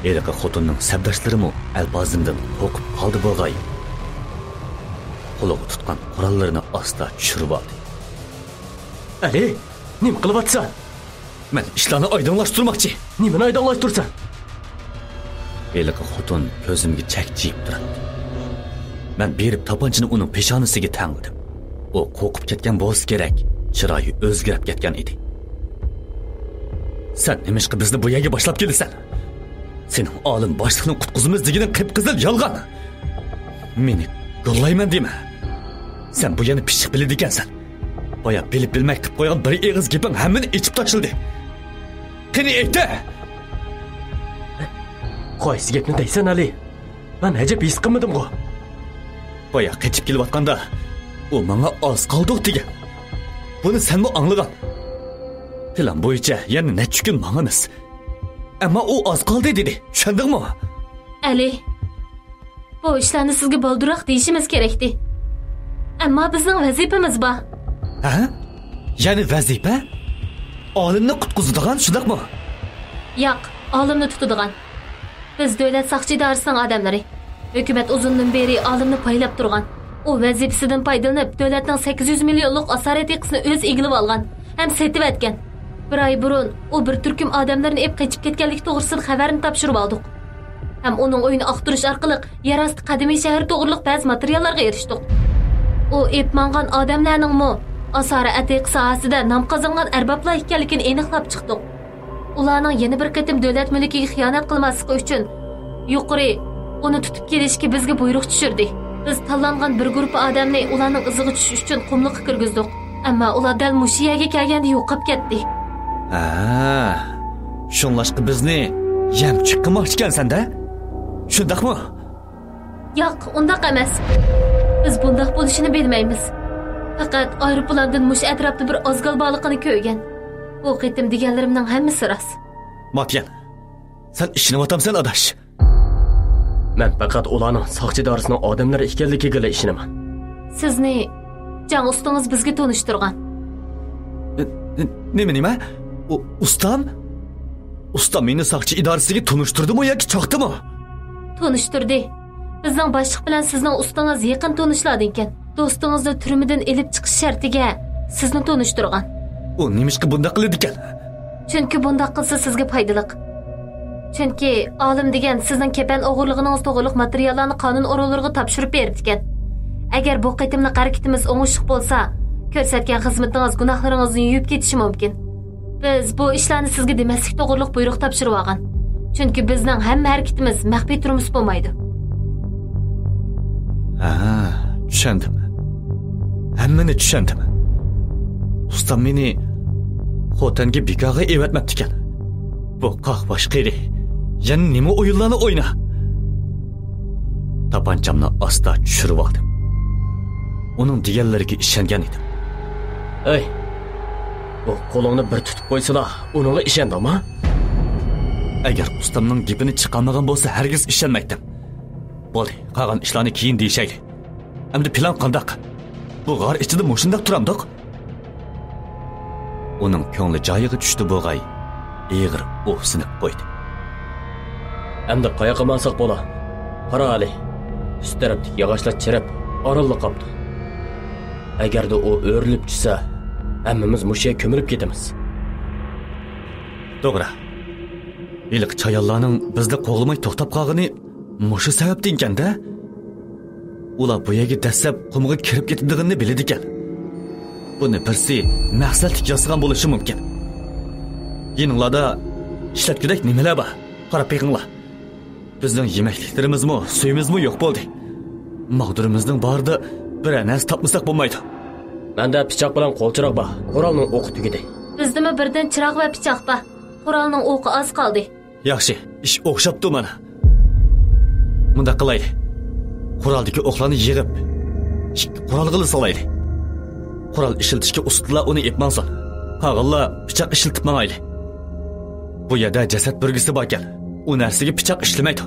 Eliqi xotinning sabdashlarimi albozimdan qo'rqib qoldi bo'g'ay. Qo'liga tutgan qurollarini asta tushirib oldi. Ali, nim qilyapsan? Men ishlarni oydinlashtirmoqchi. Nimani oydinlashtirsan? Eliqi xotin ko'zimga chakchiyib turadi. Men berib tapanchini uning peshonasiga tangladim. O qo'rqib ketgan bo'lsa kerak, chiroyi o'zgarib ketgan edi. Sen nimishqa bizni bu yerga boshlab kelsan? Sening olim boshliqni qutqizimiz deganing qip-qizil yolg'on. Meni gollayman dema. Sen bu yerni pishiq biladi ekansan. Boya bilib bilmay qilib qo'ygan bir eg'iz gaping hammani ichib tashildi. Qani ayta. Qaysi gapni deysan Ali? Men ajab his qilmadim-ku. Boya qechib kelayotganda u menga oz qoldiq degan. Buni sen mi anglagan? Plan bo'yicha yana necha kun mangamiz. Ammo u oz qoldi dedi. Tushundingmi? Ali, bu ishlarni sizga boldiroq deyishimiz kerakdi. Ammo bizning vazifamiz bor. Ha? Ya'ni vazifa? Olimni qutqizadigan shundaqmi? Yo'q, olimni tutadigan. Biz davlat saqchi idorasining odamlari. Hukumat uzundan beri olimni paylab turgan. O vazifasidan foydalanib, davlatning 800 millionlik asorat iqisini o'z egilib olgan, ham setib etgan. Bir oy burun u bir turkum odamlarni ep qochib ketganligi to'g'risida xabarni topshirib oldik. Ham uning o'yini aqtirish orqali yerosti qadimiy shahar to'g'riliq ba'zi materiallarga erishdik. U ep mangan odamlarning asorat iqi sohasida nom qozongan arboblar ekanligini aniqlab chiqdik. Ularning yana bir qatim davlat mulkiga xiyonat qilmasligi uchun yuqori uni tutib kelishga bizga buyruq tushirdi. Biz tanlangan bir guruh odamni ularning iziga tushish uchun qumliqqa kirgizdik. Ammo ular dal mushiyaga kelganda yo'qib ketdi. Ha, shunlashqa bizni yam chiqmoqchi ekansan-da? Shundaqmi? Yo'q, undaq emas. Biz bundaq bo'lishini bilmaymiz. Faqat aeroplandan mush atrofda bir ozgal baliqini ko'rgan. Bu qitim deganlarimning hammasi rost. Matyan, sen ishinib adash. Men faqat ularning saqchi idorasining odamlari ekanligiga ishonaman. Sizni Jan ustingiz bizga tanishtirgan. Nima? Ustam? Ustam meni saqchi idorasiga tanishdimi yoki chaqdimi? Tanishtirdi. Bizning boshliq bilan sizning ustingiz yaqin tanishlardi ekan. Do'stingizni turmidan elib chiqish shartiga sizni tanishtirgan. U nimishqa bunda qiladi ekan? Chunki bunda qilsa sizga foydali. Chunki olim degan sizning kepan o'g'irligingiz to'g'riliq materiallarni qonun organlariga topshirib berdi ekan. Agar bu qitimli harakatimiz o'ngishli bo'lsa, ko'rsatgan xizmatingiz gunohlaringizni yuvib ketishi mumkin. Biz bu ishlarni sizga demaslik to'g'riliq buyruq topshirib olgan. Chunki bizning hamma harakatimiz maxfiy turmush bo'lmaydi. Ha, tushundim. Hammani tushundim. Ustam meni xotanga bikaga evatmabdi ekan. Bu qoq boshqiri. Yana nima o'yinlarni o'yna? Tapanchamni asta tushirib oldim. Uning deganlariga ishongan edim. Ey, bu qo'lingni bir tutib qo'ysala, uningga ishondingmi? Agar ustamning gapini chiqarmagan bo'lsa, hargiz ishonmaydim. Bo'ldi, qolgan ishlarni keyin deyishayli. Endi plan qandaq? Bu g'ar ichida mushundaq turamdiq. Uning ko'ngli joyiga tushdi bo'g'ay. Eg'ir o'psinib qo'ydi. Endi qayoqqa mansoq bo'la? Qara Ali. Üst tarafdagi yog'ochlar chirib, Oralib qopdi. Agarda u o'rilib tushsa, hammamiz mushiga ko'milib ketamiz. To'g'ri. İlk çayallarning bizni qo'g'limay to'xtab qolgani mushu sababdan ekan-da. Ular bu yerga dastlab qumga kirib ketganligini biladi ekan. Buni birsi maqsadlik yasag'an bo'lishi mumkin. Yininglarda ishlatgudak nimalar bor? Qarab beqinglar. Bizning yemekliklerimizmi, suyimizmi yo'q bo'ldi. Maqdurimizning borida bir narsa topmasak bo'lmaydi. Menda pichoq bilan qo'lchiroq bor. Qurolning o'qi tugidi. Bizdimi birdan chiroq va pichoq bor. Qurolning o'qi oz qoldi. Yaxshi, ish o'xshabdi mana. Bunda qilayli. Quroldagi o'qlarni yig'ib, qurol qilib solayli. Qurol ishiltishga ustalar uni epmansin. Qag'illar pichoq ishiltib manayli. Bu yerda jasad burgisi bor ekan. U narsaga pichoq ishlamaydi.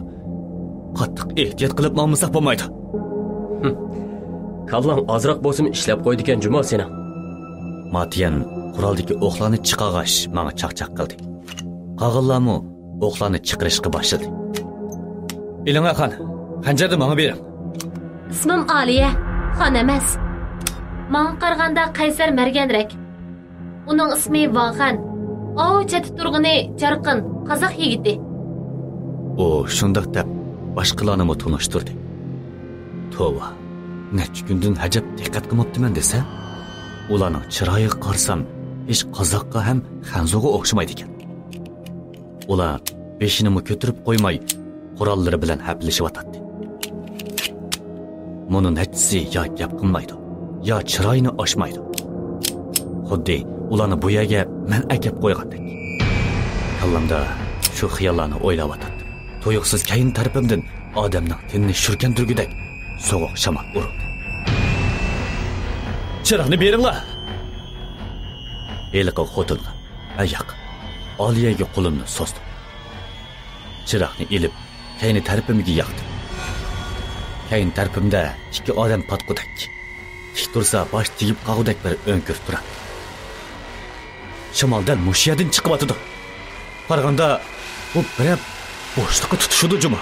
Qattiq ehtiyot qilib olmasak bo'lmaydi. Kallang ozroq bo'lsin ishlab qo'ydi ekan Juma seni. Matiyan quroldagi o'qlarni chiqarg'ash menga chaqchaq qildi. Qag'illarmi o'qlarni chiqarishga boshladi. Ilonga xon, xanjarni menga bering. Ismim Aliya, xon emas. Menga qaraganda Qaysar Marganrak. Uning ismi Vanxan. O chati turg'ini Jarqin, qozoq yigiti. O shundoq deb boshqalarni mo tunishtirdi. Tova, necha kundan hajab diqqat qilmabdiman desa, ularning chiroyiga qarsam, hech qozoqqa ham xanzoga o'xshamaydi ekan. Ular beshini ko'tarib qo'ymay, qurollari bilan haplashyotdi. Munun hechisi yo gap qilmaydi, yo chiroyini ochmaydi. Xuddi ularni bu yerga men akab qo'ygandek. Kallamda shu xiyollarni o'ylayotdim. To'yuqsiz kayin tarafimdan odamning tinni shurkan turgudek so'g'uq shamol urildi. Chiroqni beringlar. Eliqi xotinga ayoq Aliyaga qo'limni sosdim. Chiroqni ilib kayin tarafimga yoqdim. Kayin tarafimda ikki odam patqudak. Tik tursa bosh tegib qog'udak bir o'nkir turadi. Shamoldan mushiyadan chiqib o'tdi. Qaraganda bu bir boshliqqa tutishdi Juma.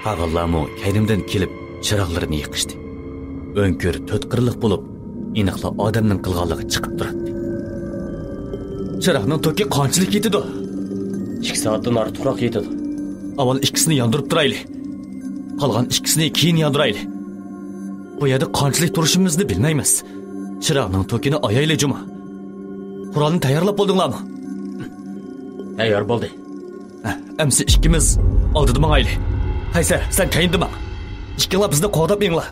Qag'illarmi kaynimdan kelib chiroqlarini yiqishdi. O'nkir to'tqirliq bo'lib, aniqla odamning qilganligi chiqib turadi. Chiroqning to'ki qanchalik yetdi? 2 soatdan ortiqroq yetdi. Avval ikkisini yondirib turayli. Qolgan ikkisini keyin yondirayli. Bu yerda qanchalik turishimizni bilmaymiz. Chiroqning to'kini oyayli Juma. Qurolni tayyorlab bo'ldinglarmi? Tayyor bo'ldi. Amsi ikkimiz oldida mangayli. Qaysar, sen kayindimi? Ikkinglar bizni qo'g'dab menglar.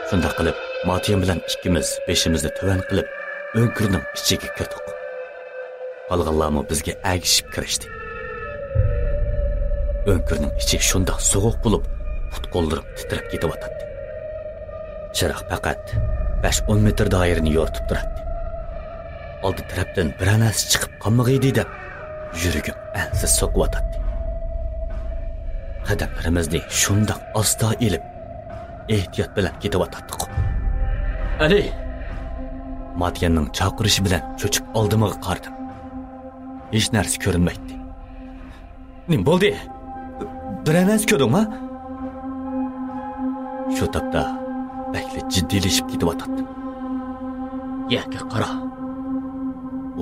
Shunda qilib, Matiyan bilan ikkimiz beshimizni tuvan qilib, o'nkirning ichiga kirdik. Qolganlarmi bizga agishib kirishdi. O'nkirning ichi shunda so'g'uq bo'lib, put-qo'llarim titrab ketyapti. Chiroq faqat 5-10 metr doirani yoritib turadi. Oldi tarafdan bir anasi chiqib qolmag'iydi deb yuragim ansiz so'qiyotdi. Qadamlarimizni shundoq asta ilib, ehtiyot bilan ketyotdik. Ali, Matiyanning chaqirishi bilan cho'chib oldimga qardim. Hech narsa ko'rinmaydi. Nim bo'ldi? Bir anasi ko'rdingmi? Shu topda bakli jiddiylashib ketyotdi. Yakka qara.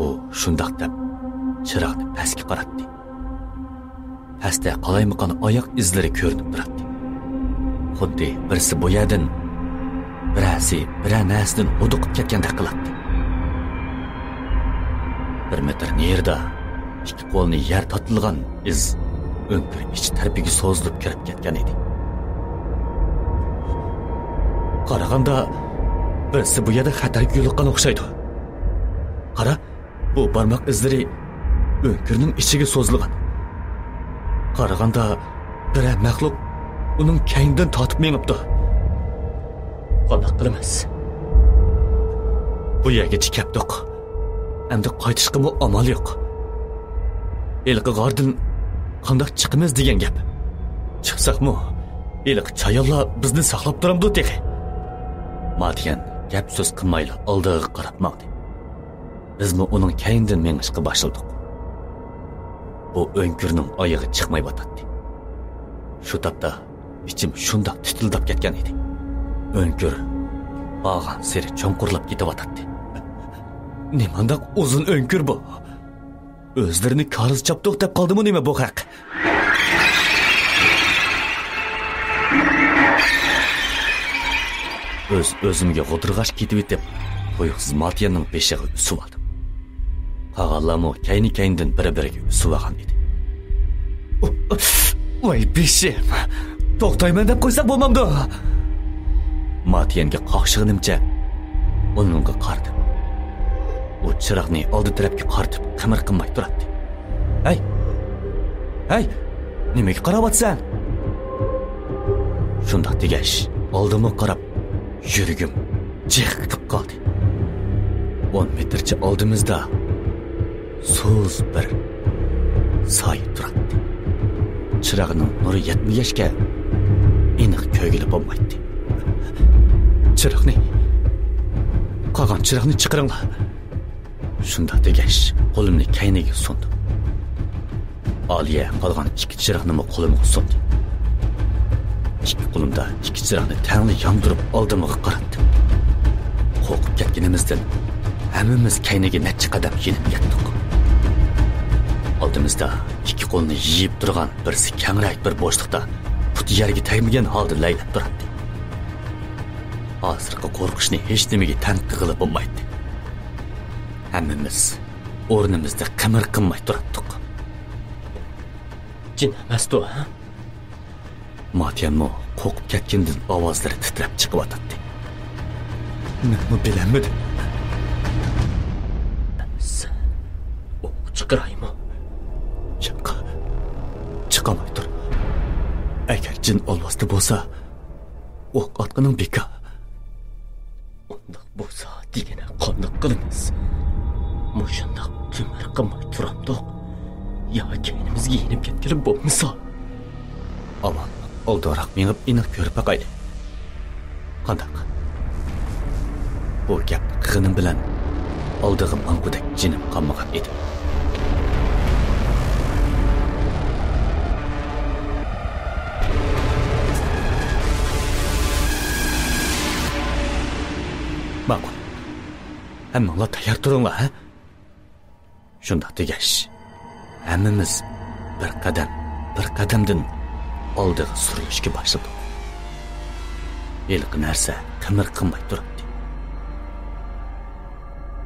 O shundoq deb chiroqni pastga qaratdi. Pastda qalaymiqan oyoq izlari ko'rinib turadi. Xuddi birsi bu yerdan, birasi bir narsadan huduqib ketgandek qiladi. 1 metr nerda ikki qo'lni yer totilgan iz o'nkir ich tarafiga so'zilib kirib ketgan edi. Qaraganda birsi bu yerda xatarga yo'liqqan o'xshaydi. Qara, bu barmoq izlari o'nkirning ichiga so'zilgan. Qaraganda bir maxluq uning kaynidan tortib mengibdi. Qanday qilamiz? Bu yerga chiqibdik. Endi qaytishga amal yo'q. Elqi g'ordan qanday chiqimiz degan gap. Chiqsaqmi, elqi chayonlar bizni saqlab turamdi degan. Matiyan gap so'z qilmayli oldiga qarab maqdi. Bizmi uning kaynidan mengishga boshladik. Bu o'nkirning oyog'i chiqmay batadi. Shu topda İçim şundaq titildab ketgan edi. Önkür ağan seri cho'nqurlab ketayotatdi. Nimandaq uzun önkür bu? Özlerini karız çapdoq deb qoldimi nima bu haq? Özümge g'o'dirg'ash ketib etib, qo'yuqsiz Matiyanning beshig'i usib oldim. Qag'allarmi kayni-kayndan biri-biriga usib olgan edi. Voy beshim. To'xtayman deb qo'ysa bo'lmamdi. Matiyanga qaqshig'inimcha uningga qardim. U chiroqni oldi tarafga qartib qimir qilmay turardi. Hey, nimaga qarayapsan? Shundoq degash, oldimga qarab yuragim jiq qilib qoldi. 10 metrcha oldimizda so'z bir soy turardi. Chirog'ning nuri yetmagachga aniq ko'ngili bo'lmaydi. Qolgan chiroqni chiqaringlar. Shundoq degash, qo'limni kayniga sundim. Aliya qolgan ikki chiroqni qo'limga sundi. İki qo'limda ikki chiroqni tangli yondirib oldimga qaratdim. Qo'rqib ketganimizdan hammamiz kayniga necha qadam yenib ketdik. Oldimizda ikki qo'lni yiyib turgan birsi kangrak bir bo'shliqda puti yerga tegmagan holda laylab turardi. Hozirgi qo'rqishni hech nimaga tan qilib bo'lmaydi. Hammamiz o'rnimizda qimir qilmay turardik. Jin emasdi, ha? Matiyanmi qo'rqib ketgandan ovozlari titrab chiqyotdi. Nima bilamedim. Chiqiraymi? Chiqamay tur. Agar jin olvosda bo'lsa, o'q otqining beka. Undaq bo'lsa, degana qandoq qilamiz? Mushundaq qimir qilmay turamdiq. Ya keynimizga yenib ketgan bo'lmasa. Aman, oldiroq menib aniq ko'rib baqayli. Qandoq? Bu gap qig'inim bilan oldig'im manqudak jinim qolmagan edi. Ma'qul. Hammanglar tayyor turinglar, ha? Shundoq degash. Hammamiz bir qadamdan oldiga surilishga boshladik. Ilk narsa qimir qilmay turibdi.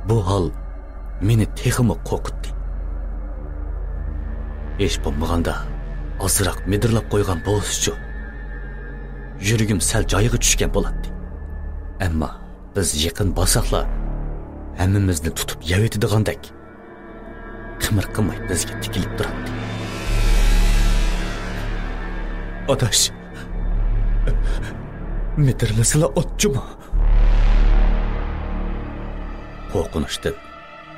Bu hol meni texmi qo'rqitdi. Hech bo'lmaganda ozroq midirlab qo'ygan bo'lsa-chi, yuragim sal joyiga tushgan bo'ladi. Ammo biz yaqin bosaqlar hammamizni tutib yavetadigandak qimir qilmay bizga tikilib turadi. Otash. Midirlasila otchuma. Qo'rqinishdan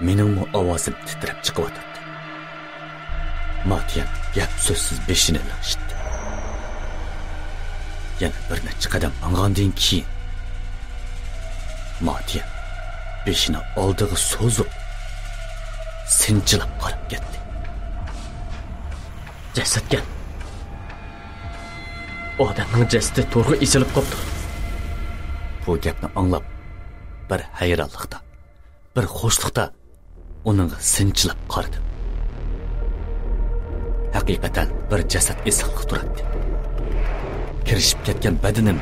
mening ovozim titrab chiqyapti. Matiyan gap so'zsiz beshini lashdi. Yana bir necha qadam mang'andan keyin Matiyan beshini oldiga so'zib sinchilab qarab ketdi. Jasadga. Odamning jasadi to'g'ri esilib qopti. Bu gapni anglab bir hayronlikda, bir xo'shlikda uning sinchilab qaradi. Haqiqatan bir jasad esilib turardi. Kirishib ketgan badanim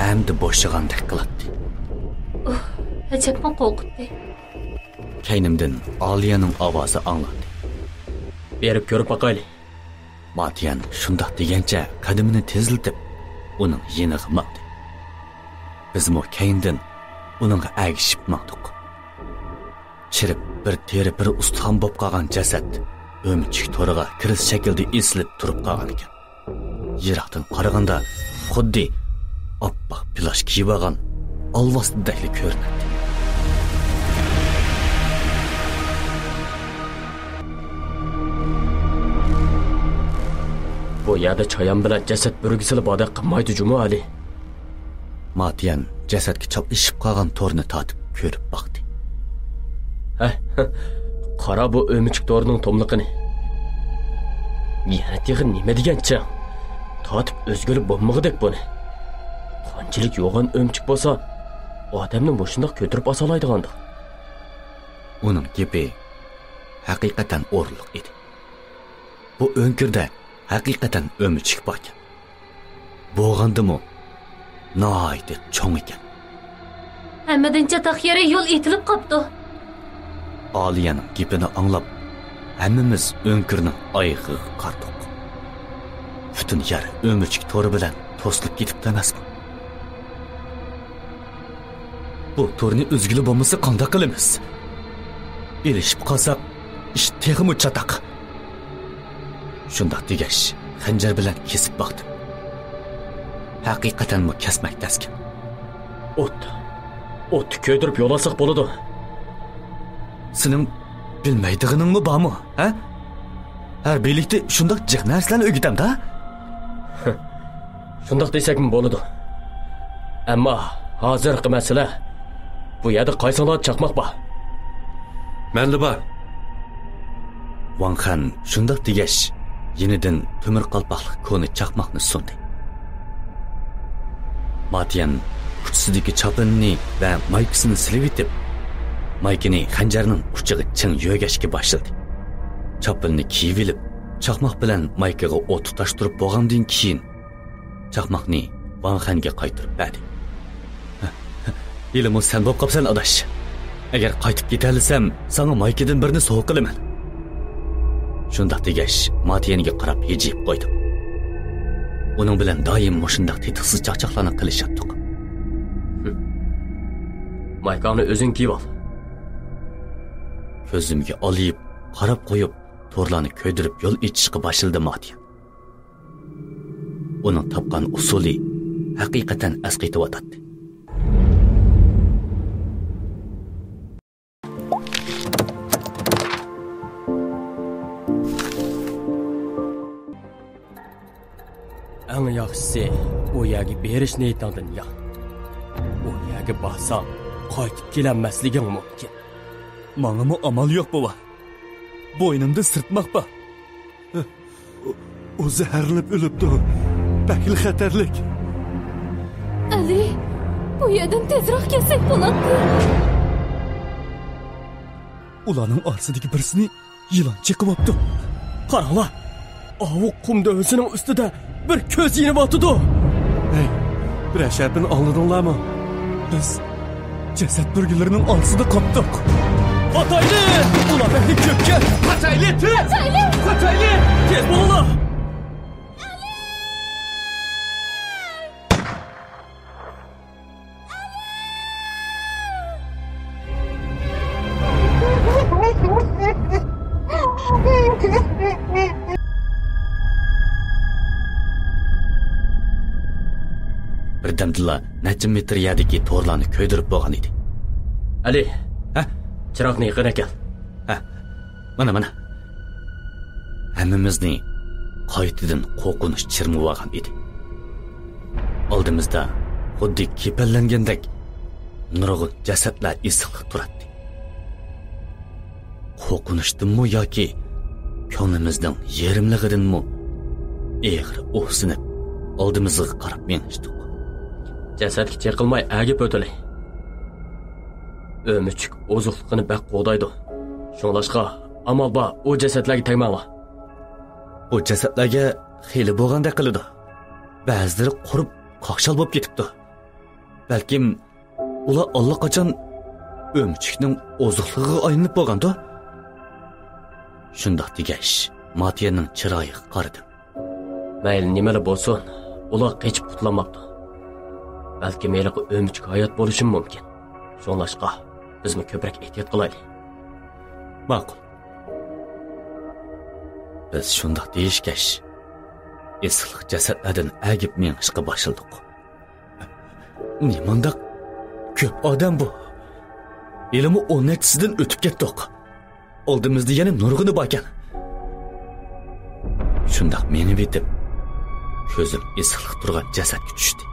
endi bo'shagandek qiladi. Ajabman qo'rqitdi. Kaynimdan Aliyaning ovozi anglandi. Berib ko'rib baqayli. Matiyan shundoq degancha qadamini tezlatib, uning yeniga maqdi. Bizmi kayndan uning agishib maqdiq. Chirib bir teri bir ustixon bo'lib qolgan jasad o'mchik to'riga kiris shaklda esilib turib qolgan ekan. Yiroqdan qaraganda xuddi oppoq plash kiyib olgan olvosdek ko'rinadi. Bu yerda choyam bilan jasad burgisilib oda qilmaydi Jumo Ali. Matiyan jasadga choplashib qolgan to'rni tatib ko'rib baqdi. Qara bu o'michik to'rning tomliqini. Yana teg'in nima degancha? tatib o'zgarib bo'lmag'idek buni. Qanchalik yo'g'on o'mchik bo'lsa, odamni mushundoq ko'tirib asolaydigandi. Uning gapi haqiqatan o'rinliq edi. Bu o'nkirda haqiqatan o'mchik bor ekan. Bo'lgandimi? Noyda cho'ng ekan. Hammadan chataq yere yo'l etilib qopdi. Aliyaning gapini anglab, hammamiz o'nkirning oyog'iga qardik. Butun yer o'mchik to'ri bilan to'silib ketibdi emasmi? Bu to'rni o'zgili bo'lmasa qanday qilamiz? Elishib qolsak, ish texmi chataq. Shundoq degash, xanjar bilan kesib boqdim. Haqiqatan mu kesmak taskin. Ot ko'ydirib yo'lasak bo'ladi. Sening bilmaydiganingmi bormi, ha? Har birlikda shundoq jiq narsalarni o'rgatam-da. Shundoq desakmi bo'ladi. Ammo hozirgi masala bu yerda qaysolar chaqmoq bor. Menda bor. Wang Han shundoq degash, yenidan temir qalpoqlik koni chaqmoqni sundi. Matiyan kuchsidagi chopinni va maykasini silib etib, maykini xanjarning uchiga ching yo'gashga boshladi. Chopinni kiyib olib, chaqmoq bilan maykaga o't tutashtirib bo'lgandan keyin chaqmoqni Wang Hanga qaytarib berdi. Ilmu sen bo'lib qopsan adash. Agar qaytib ketalsam, sana maykadan birini so'q qilaman. Shundoq degash, Matiyaniga qarab yejib qo'ydim. Uning bilan doim mushundaq tetiqsiz chaqchaqlarni qilishyaptiq. Maykani o'zing kiyib ol. Ko'zimga olib, qarab qo'yib, to'rlarni ko'ydirib yo'l ichishga boshladi Matiyan. Uning topgan usuli haqiqatan asqaytiyotdi. Eng yaxshisi u yerga berish niyatingdan yo'q. U yerga borsang, qaytib kelanmasliging mumkin. Menga amal yo'q bova. Bo'ynimda sirtmoq bor. O zaharlab o'libdi. Bakil xatarlik. Ali, bu yerdan tezroq kelsak bo'ladi. Ularning orsidagi birsini yilon chiqib olibdi. Qaranglar. Avuq qumda o'zining ustida bir ko'z yinib o'tdi. Hey, bir ashapini oldinglarmi? Biz jasad burgilarining orsida qopdik. Qatayli! Ular beni ko'pga. Qatayli! Qatayli! Tez bo'linglar. Birdamdilla necha metr yerdagi to'rlarni ko'ydirib bo'lgan edi. Ali, ha? Chiroqni yiqina kel. Ha. Mana. Hammamizni qaytadan qo'rqinish chirmib olgan edi. Oldimizda xuddi kepallangandek nurg'un jasadlar isiqliq turardi. Qo'rqinishdimmi yoki ko'nglimizning yerimlig'idanmi? Egri o'sinib oldimizga qarab menishdik. Jasadga cheqilmay agib o'tili. O'mchik ozuqliqini baq qo'daydi. Shunlashqa amal bor, o jasadlarga tegmanglar. O jasadlarga xili bo'lganda qiladi. Ba'zilari qurib qoqshal bo'lib ketibdi. Balkim ular allaqachon o'mchikning ozuqligiga aylanib bo'lganda. Shundoq degash, Matiyanning chiroyiga qaradim. Mayli nimalar bo'lsin, ular qochib qutulmabdi. Balki meliq o'mchik hayot bo'lishi mumkin. Shunlashqa bizmi ko'proq ehtiyot qilaylik. Ma'qul. Biz shundoq deyishgash, esliq jasadlardan agib menishga boshladik. Nimanda ko'p odam bu. Ilmi 10-sidan o'tib ketdik. Oldimizda yana nurg'uni bor ekan. Shundoq meni bitib, ko'zim esliq turgan jasadga tushdi.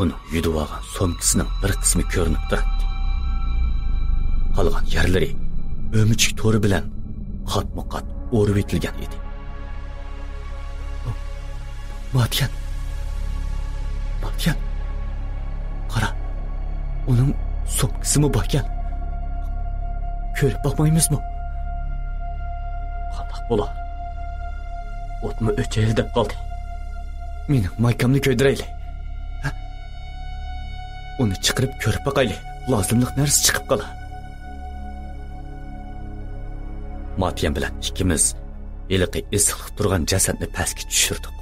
Uni yutib olgan so'mkisining bir qismi ko'rinib turardi. Qolgan yerlari o'mchik to'ri bilan qatma-qat o'rib etilgan edi. Matyan. Qara. Onun sopkisi mi bakyan? Ko'rib bakmaymizmi? Qandaq bo'la? O'tmi o'chayli deb qoldi. Mening maykamni ko'ydirayli. Uni chiqirib ko'rib baqayli. Lozimliq narsa chiqib qola. Matyan bilan ikkimiz eliqi issiqlik turgan jasadni pastga tushirdik.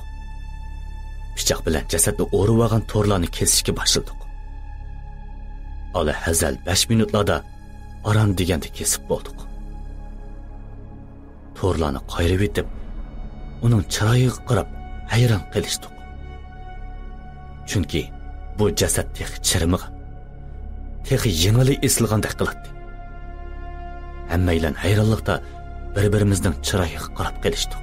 Pichoq bilan jasadni o'rib olgan to'rlarni kesishga boshladik. Ala hazal 5 minutlarda aran deganda kesib bo'ldik. To'rlarni qayrib etib, uning chiroyiga qarab hayron qolishdik. Chunki bu jasad texi chirimigan, texi yengili esilgandek qiladi. Hammaylan hayronlikda bir-birimizning chiroyiga qarab qolishdik.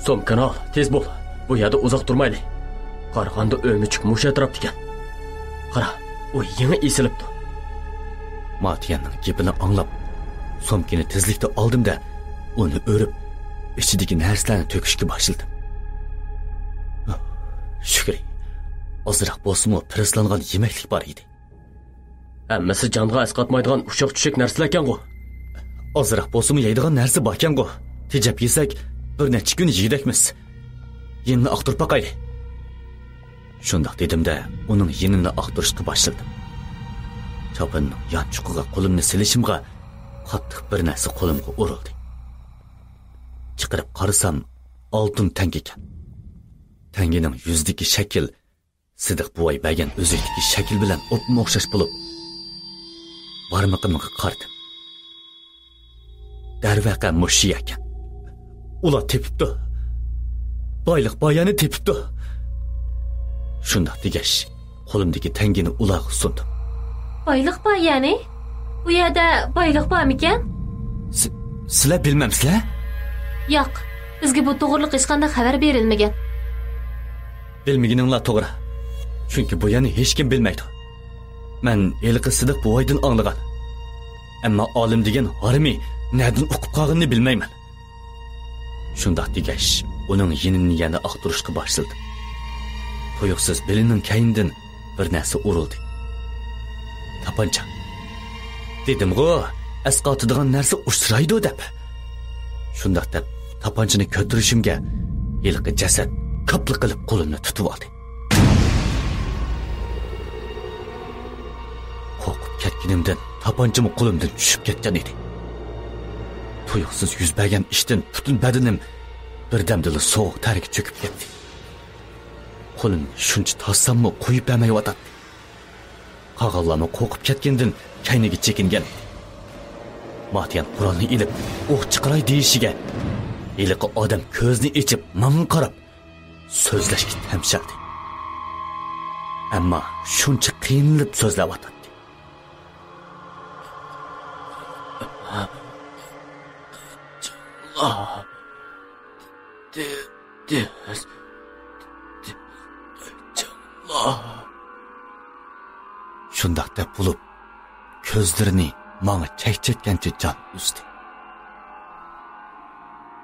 Somkani ol, tez bo'l. Bu yerda uzoq turmayli. Qarag'anda o'michik mush atrofda ekan. Qara, u yangi esilibdi. Matyanning gapini anglab, somkini tezlikda oldim-da, uni o'rib, ichidagi narsalarni to'kishga boshladim. Shukr. Ozroq bo'lsa-mu preslangan yemeklik bor edi. Hammasi jonga asqatmaydigan ushaq-tushak narsalar ekan-ku. Ozroq bo'lsa-mu yeydigan narsa bor ekan-ku. Tejab yesak, bir necha kun yeyidekmiz. Yenini aqtirib baqayli. Shundoq dedim-da, uning yenini aqtirishga boshladim. Chopinning yanchuqiga qo'limni silishimga qattiq bir narsa qo'limga urildi. Chiqarib qarasam, oltin tanga ekan. Tangining yuzdagi shakl Sidiq buvay bergan o'zidagi shakl bilan o'pma o'xshash bo'lib, barmog'imga qardim. Darvaqa mushi ekan. Ular tepibdi. Boyliq boyani tepibdi. Shundoq degash, qo'limdagi tangini ularga sundim. Boyliq boyani? Bu yerda boyliq bormikan? Sizlar bilmamsizlar? Yo'q, bizga bu to'g'riliq hech qanday xabar berilmagan. Bilmaganinglar to'g'ri. Chunki bu yani hech kim bilmaydi. Men eliqi Sidiq buvaydan anglagan. Ammo olim degan harimiy nerdan o'qib qolganini bilmayman. Shundoq degash, uning yenini yana aqtirishga boshladim. Tuyuqsiz belining kaynidan bir narsa urildi. Tapancha. Dedim-ku, asqotadigan narsa uchraydi deb. Shundoq deb tapanchani ko'tarishimga eliqi jasad qapli qilib qo'limni tutib oldi. Qo'rqib ketganimdan tapancham qo'limdan tushib ketgan edi. Tuyuqsiz yuz bergan ishdan butun badanim birdamdala sovuq targa cho'kib ketdi. Qo'lim shuncha tassammo qo'yib bermayotdi. Qag'allama qo'rqib ketgandan kayniga chekingan edi. Matyan qurolni ilib, o'q chiqaray deyishiga, eliqi odam ko'zni ichib, manga qarab so'zlashga tamshaldi. Ammo shuncha qiynalib so'zlayotdi. Shundoq deb bo'lib, ko'zlarini menga chekchekkancha jon uzdi.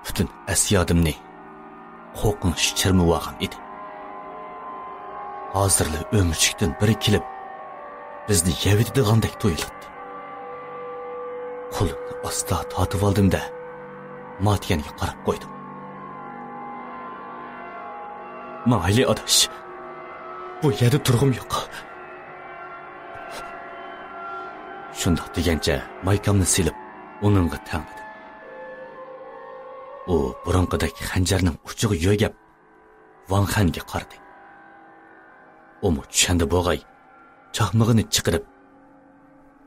Butun asiyodimni qo'rqinch chirmib olgan edi. Hozirli o'mchikdan biri kelib, bizni yevidigandek tuyuldi. Qo'limni asta tortib oldim-da, Matyanga qarab qo'ydim. Mayli adash, bu yerda turg'im yo'q. Shundoq degancha maykamni silib, uningga tangladim. U burunqidagi xanjarning uchiga yo'gab, Van Xanga qaradi. U tushanda bo'g'ay chaqmog'ini chiqarib,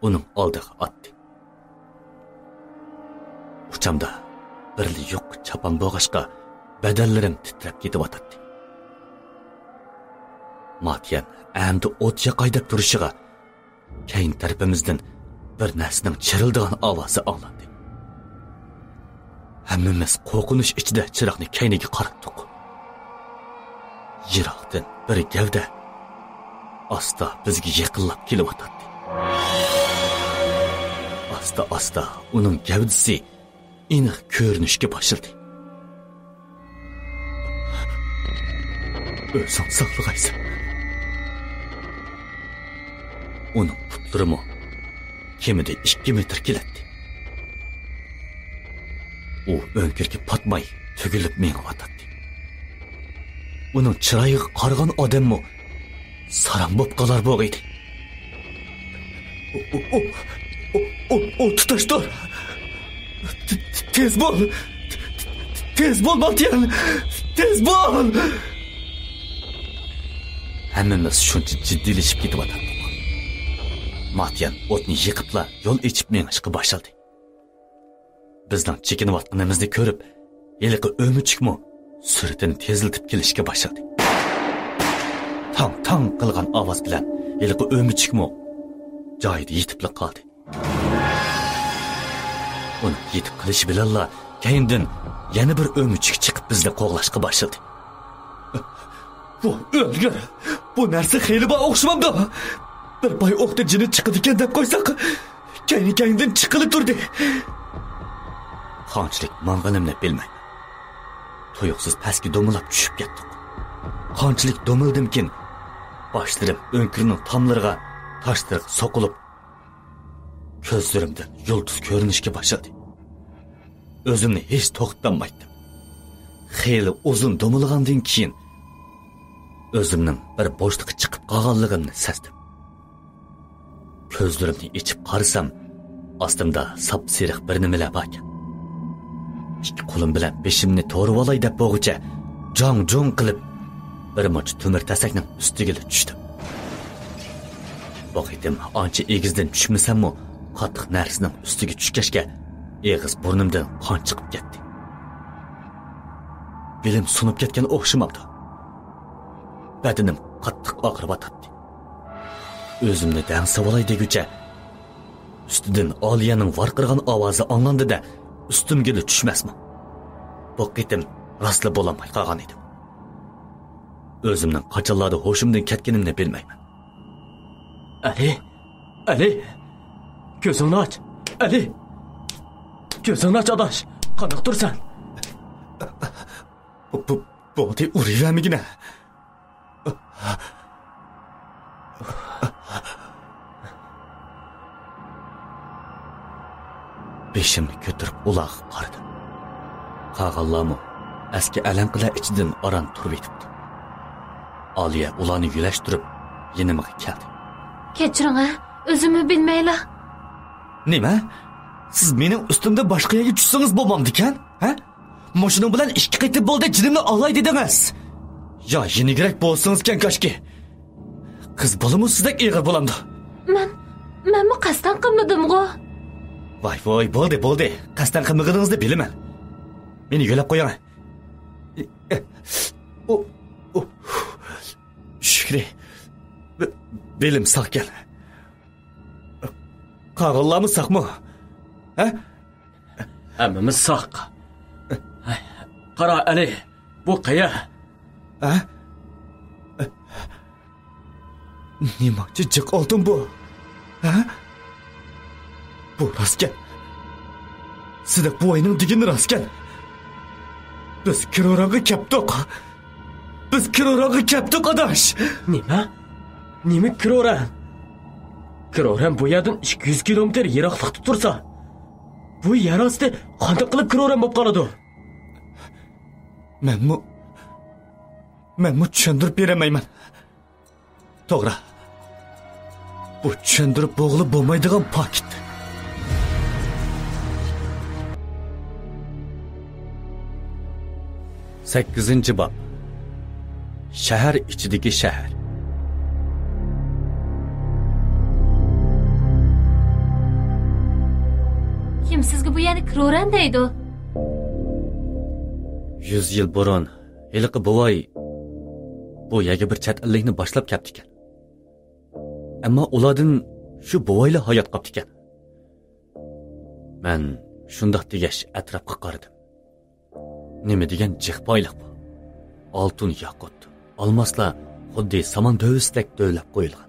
uning oldiga otdi. Uchamda birli yo'q chapan bo'g'ashqa badallarim titrab ketyotdi. Matyan endi o't yoqaydab turishiga keyin tarafimizdan bir narsaning chirildigan ovozi anglandi. Hammamiz qo'rqinish ichida chiroqni kayniga qaratdik. Yiroqdan bir gavda asta bizga yaqinlab kelyotdi. Asta uning gavdasi aniq ko'rinishga boshladi. Özün sağlıqaysan. Onun putlarımı kemide 2 metr keletdi. O önkirki patmay tügülüp meni vatatdi. Onun çırayı qarğan adamı saram bop qalar boq edi. O tutaşdır. Tez bol. Tez bol Matyan. Tez bol. Hammamiz shuncha jiddiyleşib ketib o'tirdik. Matyan o'tni yiqibla yo'l ichib mengishga boshladi. Bizning chekinayotganimizni ko'rib, yiliqi o'michikmi suratini tezlatib kelishga boshladi. Tang qilgan ovoz bilan yiliqi o'michikmi joyida yetibli qoldi. Uni yetib qilishi bilanla keyindan yana bir o'michik chiqib bizni qo'g'lashga boshladi. Bu o'lgur. Bu narsa xeyli bor o'xshamamdi. Bir boy o'qda jini chiqadi ekan deb qo'ysak, keyindan chiqilib turdi. Qanchalik mang'inimni bilmayman. Tuyuqsiz pastga do'milab tushib ketdik. Qanchalik do'mildimkin, boshlarim o'nkirning tomlariga tashdiriq soqilib, ko'zlarimdan yulduz ko'rinishga boshladi. O'zimni hech to'xtatmaydim. Xeyli uzun do'milgandan keyin o'zimning bir bo'shliqqa chiqib qolganligimni sezdim. Ko'zlarimni ichib qarasam, ostimda sap-seriq bir nimalar bor ekan. İki qo'lim bilan beshimni to'rib olay deb bo'g'icha jong qilib bir moch temir tasakning ustiga tushdim. Boqidim ancha egizdan tushmasammi, qattiq narsaning ustiga tushgachga eg'iz burnimdan qon chiqib ketdi. Belim sunib ketgan o'xshamabdi. Badanim qattiq og'rib o'tdi. O'zimni damsab olay deguncha ustidan Oliyaning varqirgan ovozi anglandi-da, ustimga tushmasmi? Bu qitim rostla bo'lamay qolgan edim. O'zimning qachonlarda hoshimdan ketganimni bilmayman. Ali, ko'zingni och. Ali, ko'zingni och adash. Qanday tursan? Bu urivermigina. Beshimni ko'tarib uloq qaradim. Qag'allarmi eski alanqilar ichidan oran turib etibdi. Oliya ularni yulashtirib yenimga keldi. Kechiring, o'zimni bilmayla. Nima? Siz mening ustimda boshqa yerga tushsangiz bo'lmamdi-kan? Ha? Mashining bilan ishga qaytib bo'ldi, jinimni olay dedingiz. Yo, yenigirak bo'lsangiz-kan koshki. Qiz bolami sizdek ig'ir bo'lamdi. Men qasdan qilmadim-ku. Voy, bo'ldi. Qasdan qilmagingizni bilaman. Meni yo'lab qo'ying. Shukri. Belim saq kel. Qag'illarmi saqmi? Ha? Hammamiz saq. Qara Ali, bu qaya. Ha? Nima jiq oltin bu? Ha? Bu rostgan. Sizda bu oyning digini rostgan. Biz kiroraga kapdik adash. Nima kiroran? Kiroran bu yerdan 200 kilometr yiroqlikda tursa, bu yer osti qanday qilib kiroran bo'lib qoladi? Men tushuntirib beramayman. To'g'ri. Bu tushuntirib bo'g'ilib bo'lmaydigan paket. Sakkizinchi bob. Shahar ichidagi shahar. Kim sizga bu yerni kiroran deydi? 100 yil burun hiliqi buvoy bu yerga bir chet ellikni boshlab keldi ekan. Ammo ulardan shu buvoylar hayot qopdi ekan. Men shundoq degash atrofga qaradim. Nima degan jiqboylik bu? Oltin yoqut, olmoslar xuddi samon dövüsdek dövlab qo'yilgan.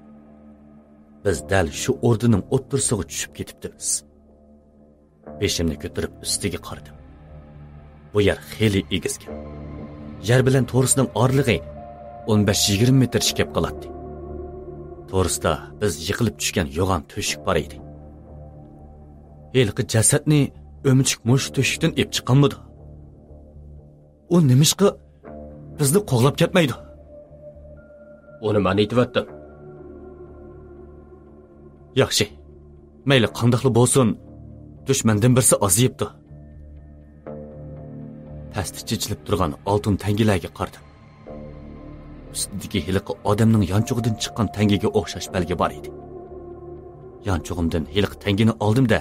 Biz dal shu o'rdining o'ttirsig'i tushib ketibmiz. Beshimni ko'tarib ustiga qaradim. Bu yer xeyli egizgan. Yer bilan to'g'risining orlig'i 15-20 metr shikab qoladi. To'g'risida biz yiqilib tushgan yo'g'on to'shik bor edi. Elqi jasadni o'mchik mush to'shikdan ep chiqqanmidi? U nimishqa bizni qo'g'lab ketmaydi? Uni men aytibdim. Yaxshi. Mayli qandoqli bo'lsin, dushmandan birsi aziyibdi. Pastda chechilib turgan oltin tangilarga qaradim. Ustidagi hiliqi odamning yanchug'idan chiqqan tangiga o'xshash belgi bor edi. Yanchug'imdan hiliqi tangini oldim-da,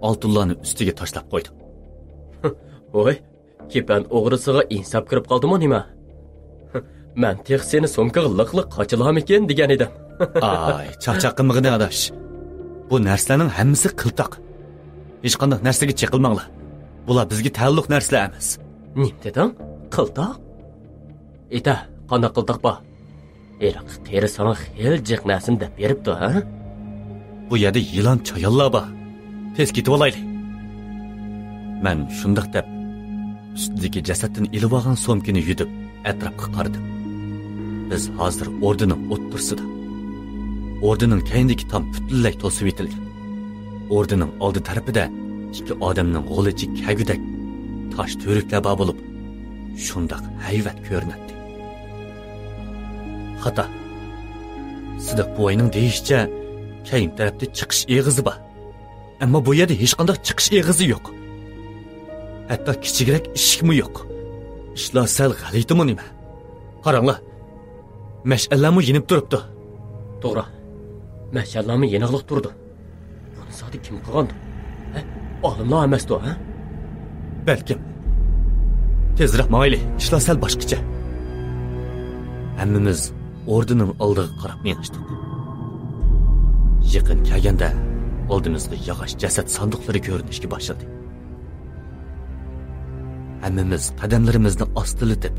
oltinlarni ustiga tashlab qo'ydim. Voy, kepan o'g'risiga insob kirib qoldimi nima? Men tex seni so'mkaga liqliq qochilarmikin degan edim. Ay, chaqchaqimig'ida adash. Bu narsalarning hammasi qiltoq. Hech qanday narsaga cheqilmanglar. Bular bizga taalluq narsalar emas. Nim deding? Qiltoq? Ita, qanday qiltoq bu? Eriq teri sana xel jiq narsin deb beribdi, ha? Bu yerda yilon choyonlar bor. Tez ketib olaylik. Men shundoq deb ustidagi jasaddan ilib olgan so'mkini yutib atrofga qaradim. Biz hozir ordining o'ttirsida. Ordining keyindagi tom butunlay to'sib etilgan. Ordining oldi tarafida ikki odamning g'olichi kagudak tosh to'riklar bor bo'lib, shundoq hayvat ko'rinadi. Xata. Sidiq bo'yining deyishicha, keyin tarafda chiqish eg'izi bor. Ammo bu yerda hech qanday chiqish eg'izi yo'q. Hatto kichikroq eshikmi yo'q. Ishlar sal g'alitimi nima? Qaranglar. Mash'allarmi yinib turibdi. To'g'ri. Mash'allarmi yiniqliq turdi. Buni zodi kim qilgandi? Olimlar emasdi, ha? Balkim. Tezroq mayli, ishlar sal boshqacha. Hammamiz ordining oldiga qarab menishdik. Yaqin kelganda oldimizda yog'och jasad sanduqlari ko'rinishga boshladi. Hammamiz qadamlarimizni ostilitib,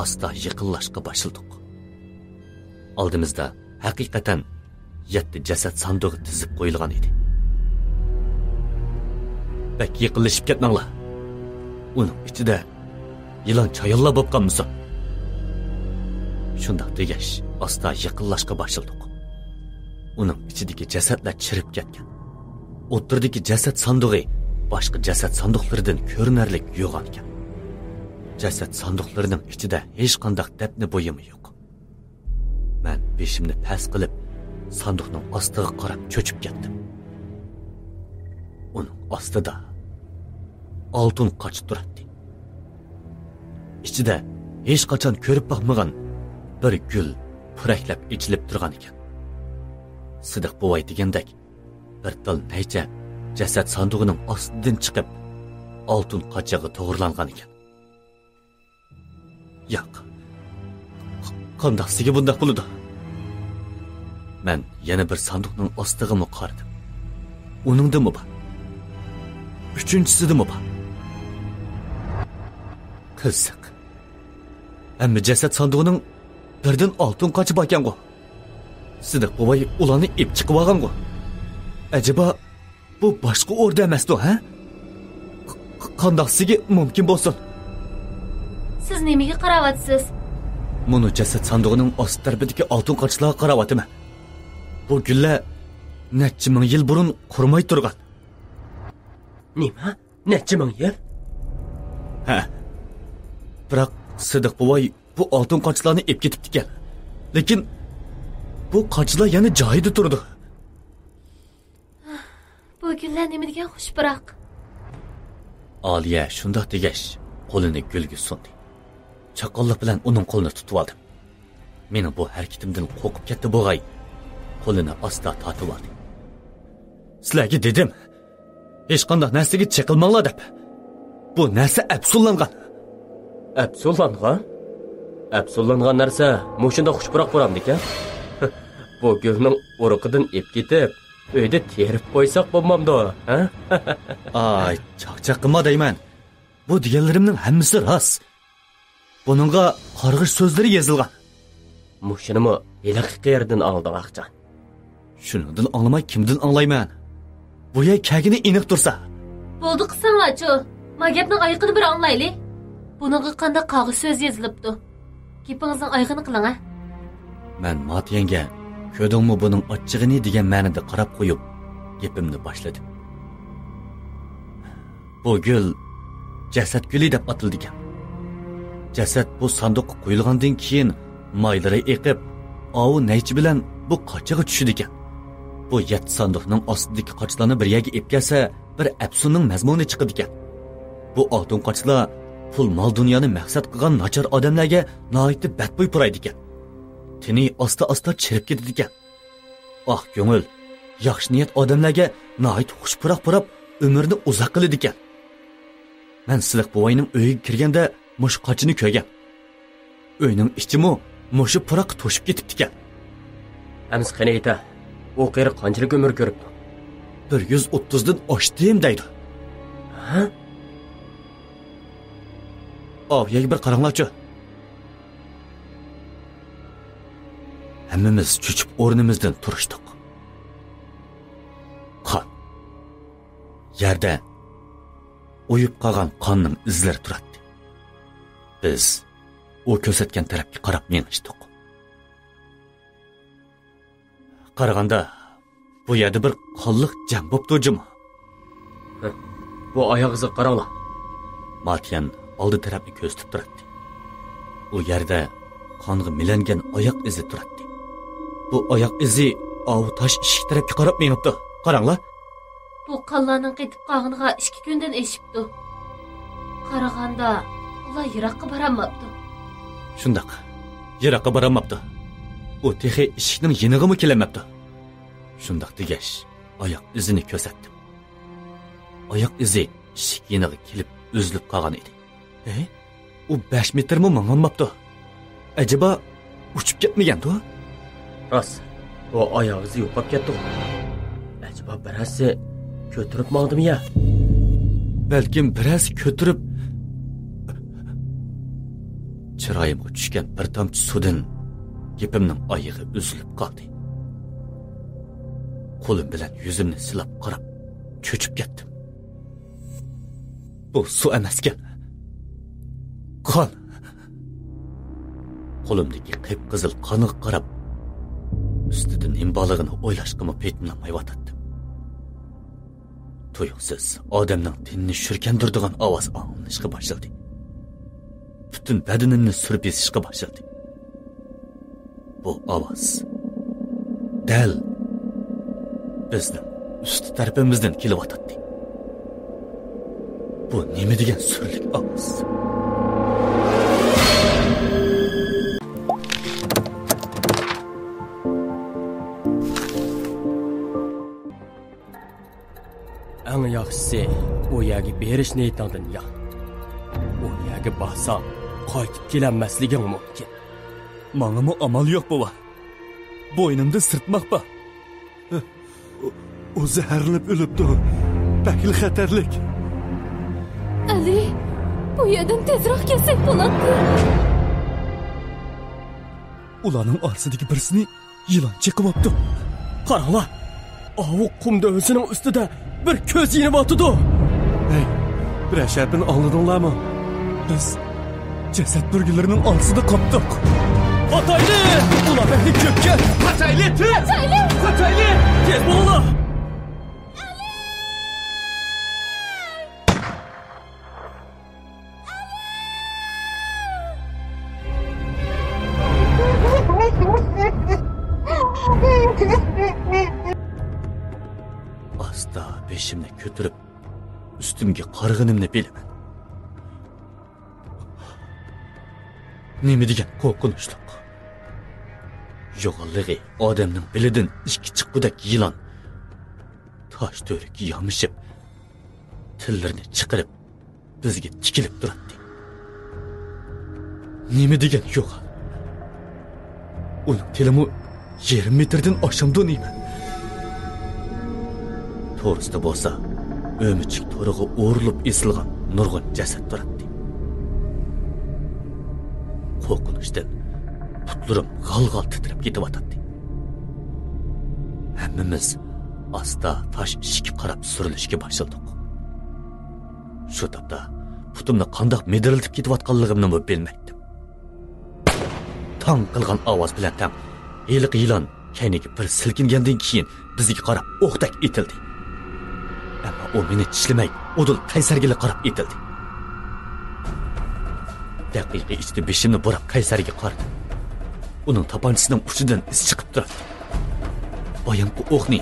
asta yiqilishga boshladik. Oldimizda haqiqatan 7 jasad sanduqi tizib qo'yilgan edi. Bak yiqilishib ketmanglar. Uning ichida yilon choyonlar bo'lib qolmasa. Shundoq degash, asta yiqilishga boshladik. Uning ichidagi jasadlar chirib ketgan. O'tirdagi jasad sanduqi boshqa jasad sanduqlaridan ko'rinarli yo'g'on ekan. Jasad sanduqlarining ichida hech qanday dafni bo'yimi yo'q. Men beshimni past qilib, sanduqning ostiga qarab cho'chib ketdim. Uning ostida oltin qoch turibdi. Ichida hech qachon ko'rib boqmagan bir gul puraklab ichilib turgan ekan. Sidiq bo'vay degandek, bir tal naycha jasad sanduğunun ostidan chiqib, oltin qochaga to'g'rilangan ekan. Yo'q. Qandaqsiga bundoq bo'ladi? Men yana bir sanduqning ostiga qaradim. Uningdimi bor? Uchinchisidimi bor? Qiziq. Hamma jasad sanduğunun birdan oltin qochi bor ekan-ku. Sidiq bo'vay ularni ip chiqib olgan-ku. Acaba bu boshqa o'rda emasdi, ha? Qandaqsiga mumkin bo'lsin? Siz nimaga qarayapsiz? Buni jasad sanduğunun ost tarafidagi oltin qochlarga qarayapman. Bu gullar necha ming yil burun qurmay turgan. Nima? Necha ming yil? Ha. Biroq Sidiq bo'vay bu oltin qochlarni ep ketibdi ekan. Lekin bu qochlar yana joyida turdi. Bu gullar nima degan xush biroq. Aliya shundoq degash, qo'lini gulga sundi. Chaqonlik bilan uning qo'lini tutib oldim. Mening bu harakatimdan qo'rqib ketdi bo'g'ay. Qo'lini asta tortib oldi. Sizlarga dedim, hech qanday narsaga cheqilmanglar deb. Bu narsa absullangan. Absullangan? Absullangan narsa mushunda xushbiroq bo'ramdi-ku. Bu gulning uruqidan ep ketib, uyda terib qo'ysak bo'lmamdi, ha? Ay, chaqchaq qilma deyman. Bu deganlarimning hammasi rost. Buningga qarg'ish so'zlari yozilgan. Mushinimi iliq qayerdan oldi vaqtjan? Shuningdan anglamay kimdan anglayman? Bu yer kagini iniq tursa. Bo'ldi qilsanglar-chi. Men gapning oyiqini bir anglaylik. Buningga qanday qog'oz so'z yozilibdi? Gepingizning ayg'ini qiling, ha? Man Matiyanga ko'rdingmi buning ochchig'ini degan ma'noda qarab qo'yib, gapimni boshladim. Bu gul jasad guli deb atildi ekan. Jasad bu sanduqqa qo'yilgandan keyin maylari eqib, ovu naychi bilan bu qochaga tushidi ekan. Bu 7 sanduqning ostidagi qochlarni bir yerga ep kelsa, bir afsunning mazmuni chiqadi ekan. Bu oltin qochlar pul mol dunyoni maqsad qilgan nachar odamlarga noiti badbo'y puraydi ekan. Tini asta-asta chirib ketadi ekan. Ah ko'ngil, yaxshi niyat odamlarga noit xushpuroq purab umrni uzoq qiladi ekan. Men Siliq buvayning uyiga kirganda mush qochini ko'rgan. Uyning ichimi mushi puroq to'shib ketibdi ekan. Amiz qani ayta, u qeri qanchalik umr ko'ribdi? 130 dan oshdim deydi. Ha? Yerga bir qaranglarchi. Hammamiz cho'chib o'rnimizdan turishdik. Qon. Yerda o'yib qolgan qonning izlari turadi. Biz u ko'rsatgan tarafga qarab menishdik. Qaraganda bu yerda bir qonliq jam bo'pti-jimi? Bu oyoq izi qaranglar. Matiyan oldi tarafni ko'rsatib turadi. U yerda qonga milangan oyoq izi turadi. Bu oyoq izi ovu tosh eshik tarafga qarab menibdi. Qaranglar. Bu qonlarning qetib qolganiga 2 kundan eshibdi. Qaraganda ular yiroqqa borolmabdi. Shundaq. Yiroqqa borolmabdi. U texi eshikning yeniga kelamabdi. Shundaq degash, oyoq izini ko'rsatdim. Oyoq izi eshik yeniga kelib uzilib qolgan edi. U 5 metrmi mang'anmabdi. Acaba uchib ketmagan-ku? Rost, o oyoq izi yo'qolib ketdi. Acaba birasi ko'tirib mangdimi ya? Balkim biroz ko'tirib chiroyimga tushgan bir tomchi suvdan gapimning oyog'i uzilib qoldi. Qo'lim bilan yuzimni silab qarab cho'chib ketdim. Bu suv emas ekan. Qon. Qo'limdagi qip-qizil qoniga qarab ustidan nimbalig'ini o'ylashqimi paytimlanmayotdi. Tuyuqsiz odamning dinni shurkandirdigan ovoz anglashga boshladi. Butun badanimni surib esishga boshladi. Bu ovoz dal bizning usti tarafimizdan kelyotdi. Bu nima degan surlik ovoz? Eng yaxshisi u yerga berish niyatingdan ya. U yerga borsang qaytib kelanmasliging mumkin. Menga amal yo'q bova. Bo'ynimda sirtmoq bor. O zaharlab o'libdi. Bakil xatarlik. Ali, bu yerdan tezroq kelsak bo'ladi. Ularning orsidagi birisini yilon chiqibdi. Qaranglar. Avu qum dövsünün ustida bir ko'z yinib otdi. Hey, bir ashapini oldinglarmi? Biz jasad burgilarining orsida qopdik. Hatayli! Ular beni köpke! Hatayli! Hatayli! Hatayli! Tez bo'linglar! Asta beshimni ko'tirib, ustimga qarg'inimni bilaman. Nima degan qo'rqinchliq. Yo'g'onlig'i odamning bilidan ishki chiqqudek yilon. Tosh to'rik yomishib, tillarini chiqarib, bizga tikilib turadi. Nima degan yo'q. Uning tilimi 20 metrdan oshamdi nima? To'g'risi bo'lsa, o'michik to'rig'i o'rilib esilgan nurg'un jasad turadi. Qo'rqinchdan putlarim g'al-g'al titrab ketyapti. Hammamiz asta tosh ishga qarab surilishga boshladik. Shu topda putimni qandoq medirilib ketayotganligimni bilmaydim. tang qilgan ovoz bilan tang eliq yilon kayniga bir silkingandan keyin bizga qarab o'qdak etildi. Ammo u meni tishlamay, udul Qaysarga qarab etildi. Daqiqa ichida beshimni burab Qaysarga qaradi. Uning tapanchasining uchidan iz chiqib turadi. Boyanqi o'qni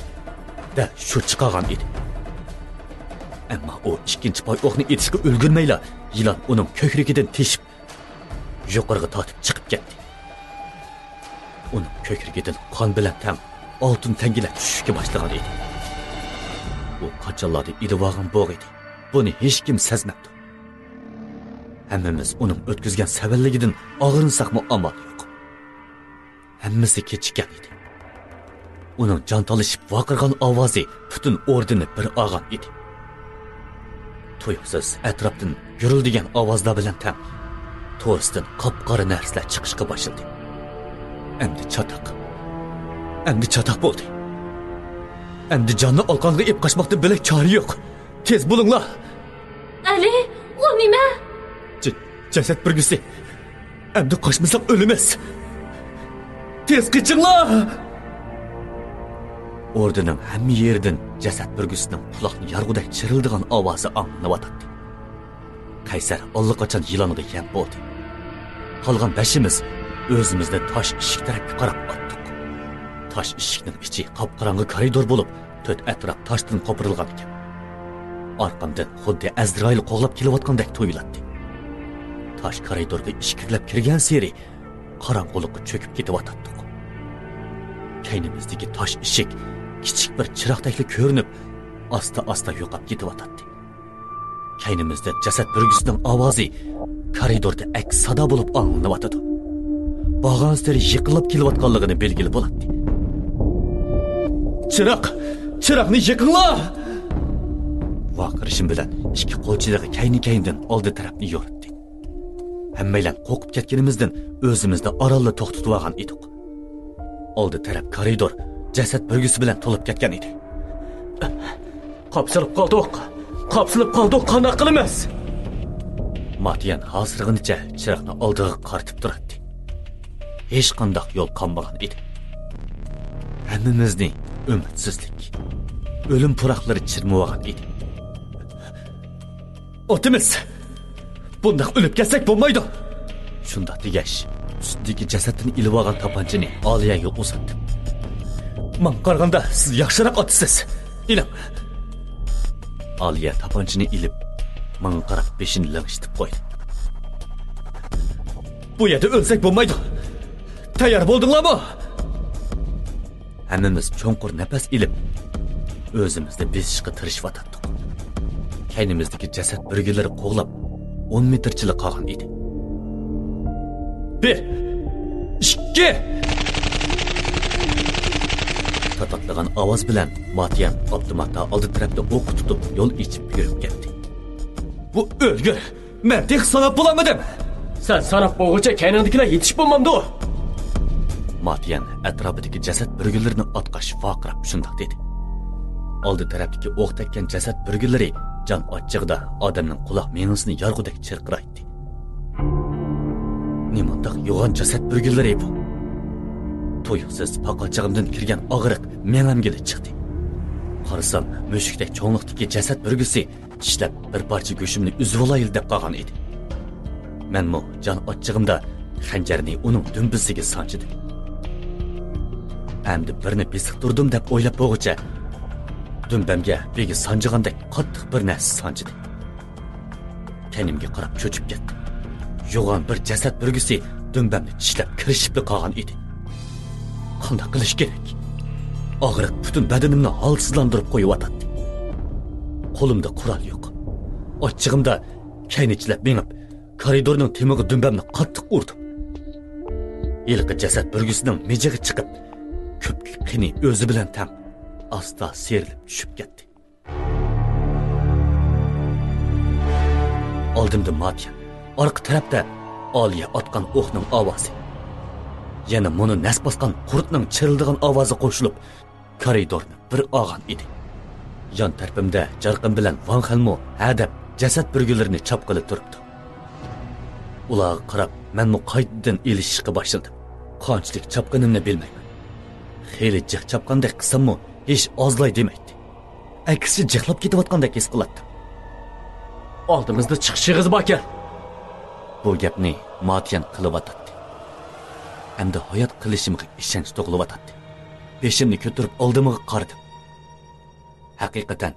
da shu chiqargan edi. Ammo u ikkinchi poy o'qni etishga ulgurmayla, yilon uning ko'krigidan teshib yuqoriga tortib chiqib ketdi. Uning ko'krigidan qon bilan tam oltin tangilar tushishga boshlagan edi. U qachonlarda idvogan bo'g' edi. Buni hech kim sezmabdi. Hammamiz uning o'tkazgan savalligidan og'rinsaqmi amal yo'q. Hammasi kechikkan edi. Uning jon talishib vaqirgan ovozi butun o'rdini bir og'an edi. Tuyuqsiz atrofdan yurildigan ovozlar bilan tam to'rsidan qop-qora narsalar chiqishga boshladi. Endi chatoq bo'ldi. Endi jonni olqonga ep qochmoqdan bilak chora yo'q. Tez bo'linglar. Ali, u nima? Jasad burgusi. Endi qochmasak o'limiz. Tez qichinglar. Ordining hamma yeridan jasad burgusining quloqni yarg'udak chirildigan ovozi anglanayotdi. Qaysar allaqachon yilonga yem bo'ldi. Qolgan bashimiz o'zimizni tosh eshik tarafga qarab otdik. Tosh eshikning ichi qop-qorong'i koridor bo'lib, to'rt atrof toshdan qopirilgan ekan. Orqamdan xuddi Azroil qo'g'lab kelayotgandek tuyuladi. Tosh koridorga ishkirlab kirgan seri qorong'ulikqa cho'kib ketyotdi. Kaynimizdagi tosh eshik kichik bir chiroqdek ko'rinib, asta-asta yo'qolib ketyotdi. Kaynimizda jasad burgusining ovozi koridorda aks sado bo'lib anglanayotdi. Bag'on sari yiqilib kelayotganligini belgili bo'ladi. Chiroqni yiqinglar! Vaqirishim bilan ikki qo'lchiligi kayni-kayndan oldi tarafni yo'ritdi. Hammaylar qo'rqib ketganimizdan o'zimizni orolda to'xtatib olgan edik. Oldi taraf koridor jasad burgusi bilan to'lib ketgan edi. Qopsilib qoldik, qanday qilamiz? Matiyan hozirg'inicha chiroqni oldiga qaratib turadi. Hech qanday yo'l qolmagan edi. Hammamizni umidsizlik, o'lim puroqlari chirmag'an edi. Otimiz! Bundoq o'lib ketsak bo'lmaydi. Shunda degash, ustidagi jasadni ilib olgan tapanchani Oliyaga uzatdim. Men qaraganda siz yaxshiroq otisiz. Ilim. Oliya tapanchani ilib, menga qarab beshini lang'ishtirib qo'ydi. Bu yerda o'lsak bo'lmaydi. Tayyor bo'ldinglarmi? Hammamiz cho'nqur nafas ilib, o'zimizni besishga tirishib Kaynimizdagi jasad burgilari qo'g'lab 10 metrchilik qolgan edi. 1 2 Tatatlagan ovoz bilan Matiyan avtomatda oldi tarafda o'q tutib yo'l ichib yurib ketdi. Bu o'lgur. Men tek sanab bo'lamadim. Sen sanab bo'g'icha kayningdagilar yetish bo'lmamdi. Matiyan atrofidagi jasad burgillarini otqash vaqirab shundoq dedi. Oldi tarafdagi o'q tekkan jasad burgillari jon ochig'ida odamning quloq menisini yarg'udak chirqiraydi. Nimandaq yo'g'on jasad burgillari bu. Tuyuqsiz paqachig'imdan kirgan og'riq menamga chiqdi. Qarasam, mushukdek cho'nliqdagi jasad burgusi tishlab bir parcha go'shimni uzib olayil deb qolgan edi. Menmo jon ochig'imda xanjarni uning dumbisiga sanchidim. Endi birini besiq turdim deb o'ylab bo'g'icha dumbamga begi sanjig'andek qattiq bir narsa sanchidi. Kanimga qarab cho'chib ketdi. Yo'g'on bir jasad burgusi dumbamni tishlab kirishib qolgan edi. Qanday qilish kerak? Og'riq butun badanimni holsizlantirib qo'yibotdi. Qo'limda qurol yo'q. Ochig'imda kaynichlab mengib, koridorning temiga dumbamni qattiq urdim. Ilqi jasad burgusining mejig'i chiqib, ko'pki qini o'zi bilan tam asta serilib tushib ketdi. Oldimda Matiyan, orqa tarafda Oliya otgan o'qning ovozi. Yana meni nas bosgan qurtning chirildigan ovozi qo'shilib, koridorni bir og'an edi. Yon tarafimda jarqin bilan Van Xalmo hadab jasad burgillarini chop qilib turibdi. Ularga qarab, menmi qaytadan elishishga boshladim. qanchalik chapqanimni bilmayman. Xeyli jiq chapqandek qilsammi, hech ozlay demaydi. Aksi jiqlab ketayotgandek his qiladi. Oldimizda chiqishimiz bor ekan. Bu gapni Matiyan qilyotdi. Hamda hayot qilishimga ishonch tug'ilyotdi. Beshimni ko'tarib oldimga qaradim. Haqiqatan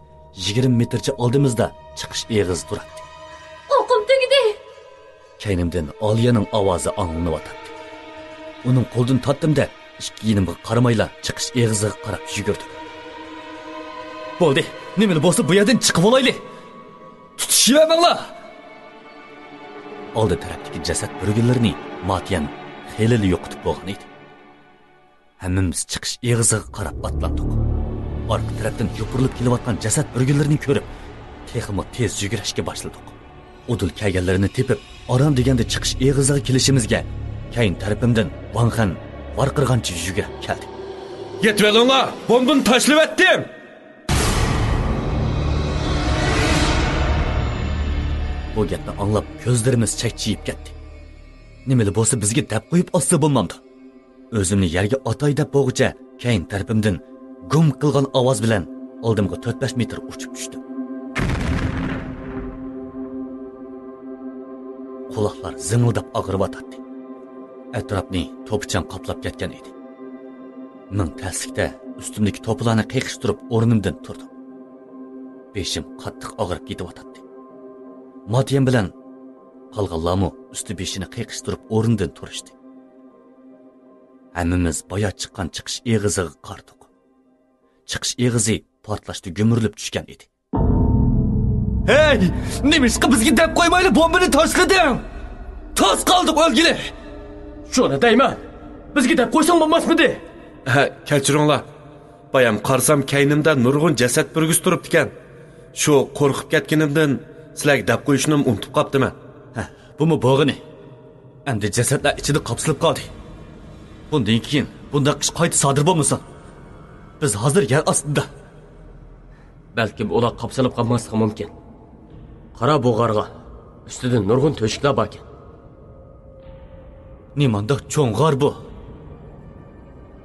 20 metrcha oldimizda chiqish eg'iz turadi. O'qim tugdi. Kaynimdan Oliyaning ovozi anglanayotdi. Uning qo'ldan tatdim-da, ikki yinimga qaramayla chiqish eg'iziga qarab yugurdim. Bo'ldi, nima bo'lsa bu yerdan chiqib olayli. Tutishibamanglar. Oldi tarafdagi jasad burgunlarini Matiyan xeyli yo'qotib bo'lgan edi. Hammamiz chiqish eg'iziga qarab otlandik. Arka tarafdan yopirilib kelayotgan jasad burgunlarini ko'rib, texmo tez yugurishga boshladik. Udul kelganlarini tepib, aram deganda chiqish eg'iziga kelishimizga keyin tarafimdan Vanxan varqirgancha yugurib keldi. Yetvelinglar, bombani tashlab etdim. Bu gapni anglab ko'zlarimiz chakchiyib ketdi. Nimali bo'lsa bizga dab qo'yib olsa bo'lmamdi. O'zimni yerga otay deb bo'g'icha, keyin tarafimdan gum qilgan ovoz bilan oldimga 4-5 metr uchib tushdim. Quloqlar zingildab og'riyotdi. Atrofni to'pichan qoplab ketgan edi. Men taslikda ustimdagi to'plarni qiqishtirib o'rnimdan turdim. Beshim qattiq og'rib ketyapti. Matiyan bilan qolganlarmi usti beshini qiqishtirib o'rnidan turishdi. Hammamiz boya chiqqan chiqish eg'iziga qardik. Chiqish eg'izi portlashda gumurlib tushgan edi. Hey, nimishqa bizga deb qo'ymayli bombani tashlading? Toz qoldik o'lgili. Shuni deyman. Bizga deb qo'ysang bo'lmasmidi? Ha, kechiringlar. Bayam qarsam kaynimda nurg'un jasad burgis turibdi ekan. Shu qo'rqib ketganimdan sizlarga deb qo'yishni unutib qopdiman. Ha, bumi bo'g'ini. Endi jasadlar ichida qopsilib qoldi. Bundan keyin bunday ish qayta sodir bo'lmasin. Biz hozir yer ostida. Balki ular qopsilib qolmasligi mumkin. Qara bu g'arg'a. Ustida nurg'un to'shiklar bor ekan. Nimanda cho'ng g'ar bu?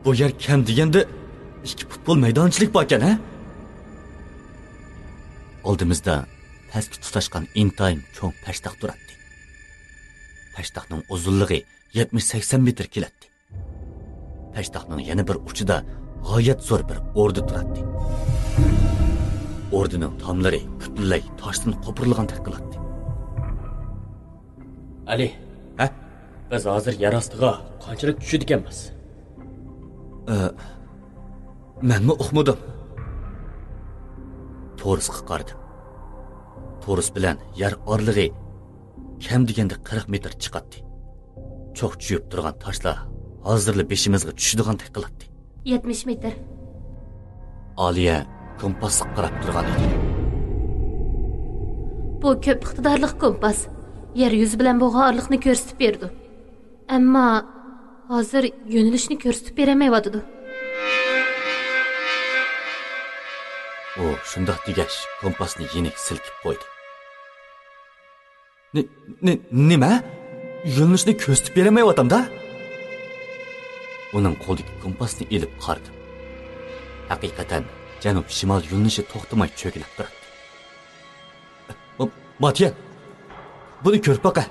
Bu yer kam deganda 2 futbol maydonchilik bor ekan, ha? Oldimizda pastga tutashgan intayin cho'ng pashtoq turadi. Pashtoqning uzunligi 70-80 metr keladi. Pashtoqning yana bir uchida g'oyat zo'r bir o'rdi turadi. O'rdining tomlari butunlay toshdan qo'pirilgandek qiladi. Ali, ha? Biz hozir yer ostiga qanchalik tushdik ekanmiz? Menmi uqmadim. To'risga qaradim. To'ris bilan yer orlig'i kam deganda 40 metr chiqadi. Cho'q chuyib turgan toshlar hozirli beshimizga tushdigandek qiladi. 70 metr. Oliya kompasga qarab turgan edi. Bu ko'p iqtidorli kompas. Yer yuzi bilan bo'g'orliqni ko'rsatib berdi. Ammo hozir yo'nalishni ko'rsatib bermayotdi. O, shundoq degash kompasni yenik silkib qo'ydi. Nima? Yo'nalishni ko'rsatib bermayapti-da? Uning qo'lidagi kompasni elib qardim. Haqiqatan janub-shimol yo'nalishi to'xtamay cho'kilib turadi. Matiyan, buni ko'rib baqa.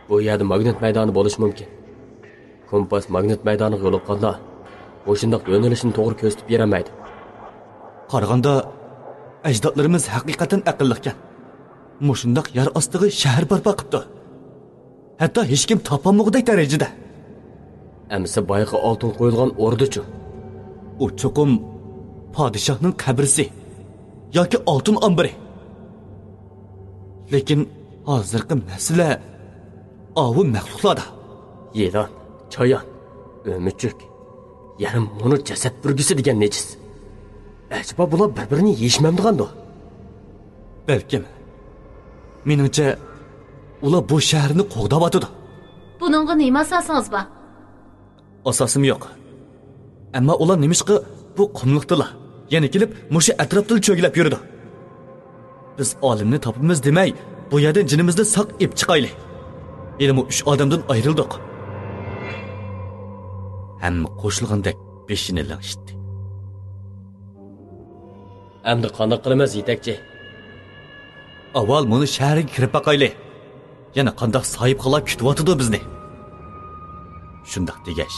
Bu yerda magnit maydoni bo'lishi mumkin. Kompas magnit maydoniga yo'liqqanda, o'shundoq yo'nalishni to'g'ri ko'rsatib beramaydi. Qaraganda ajdodlarimiz haqiqatan aqlli ekan. Mushundoq yer ostiga shahar barpo qilibdi. Hatto hech kim topolmagudek darajada. Amsa boyqa oltin qo'yilgan o'rdichu. U cho'qim podshohning qabrisi yoki oltin ombiri. Lekin hozirgi masala ovu maxluqlarda. Yelon, choyon, o'michuk, yarim mo'ni jasad burgisi degan nechis. Acaba bular bir-birini yeyishmamdigandi? Balkim. Meningcha ular bu shaharni qo'g'dab-atdi. Buningga nima asosingiz bor? Asosim yo'q. Ammo ular nimishqa bu qumliqdilar. Yana kelib, musha atrofda cho'gilab yurdi. Biz olimni topimiz demay, bu yerdan jinimizni saq ep chiqaylik. Endi 3 odamdan ayrildik. hamma qo'shilgandek beshini lag'ishdi. Endi qanday qilamiz yetakchi? Avval buni shaharga kirib baqayli. Yana qanday sahib qilib kutyotdi bizni. Shundoq degach,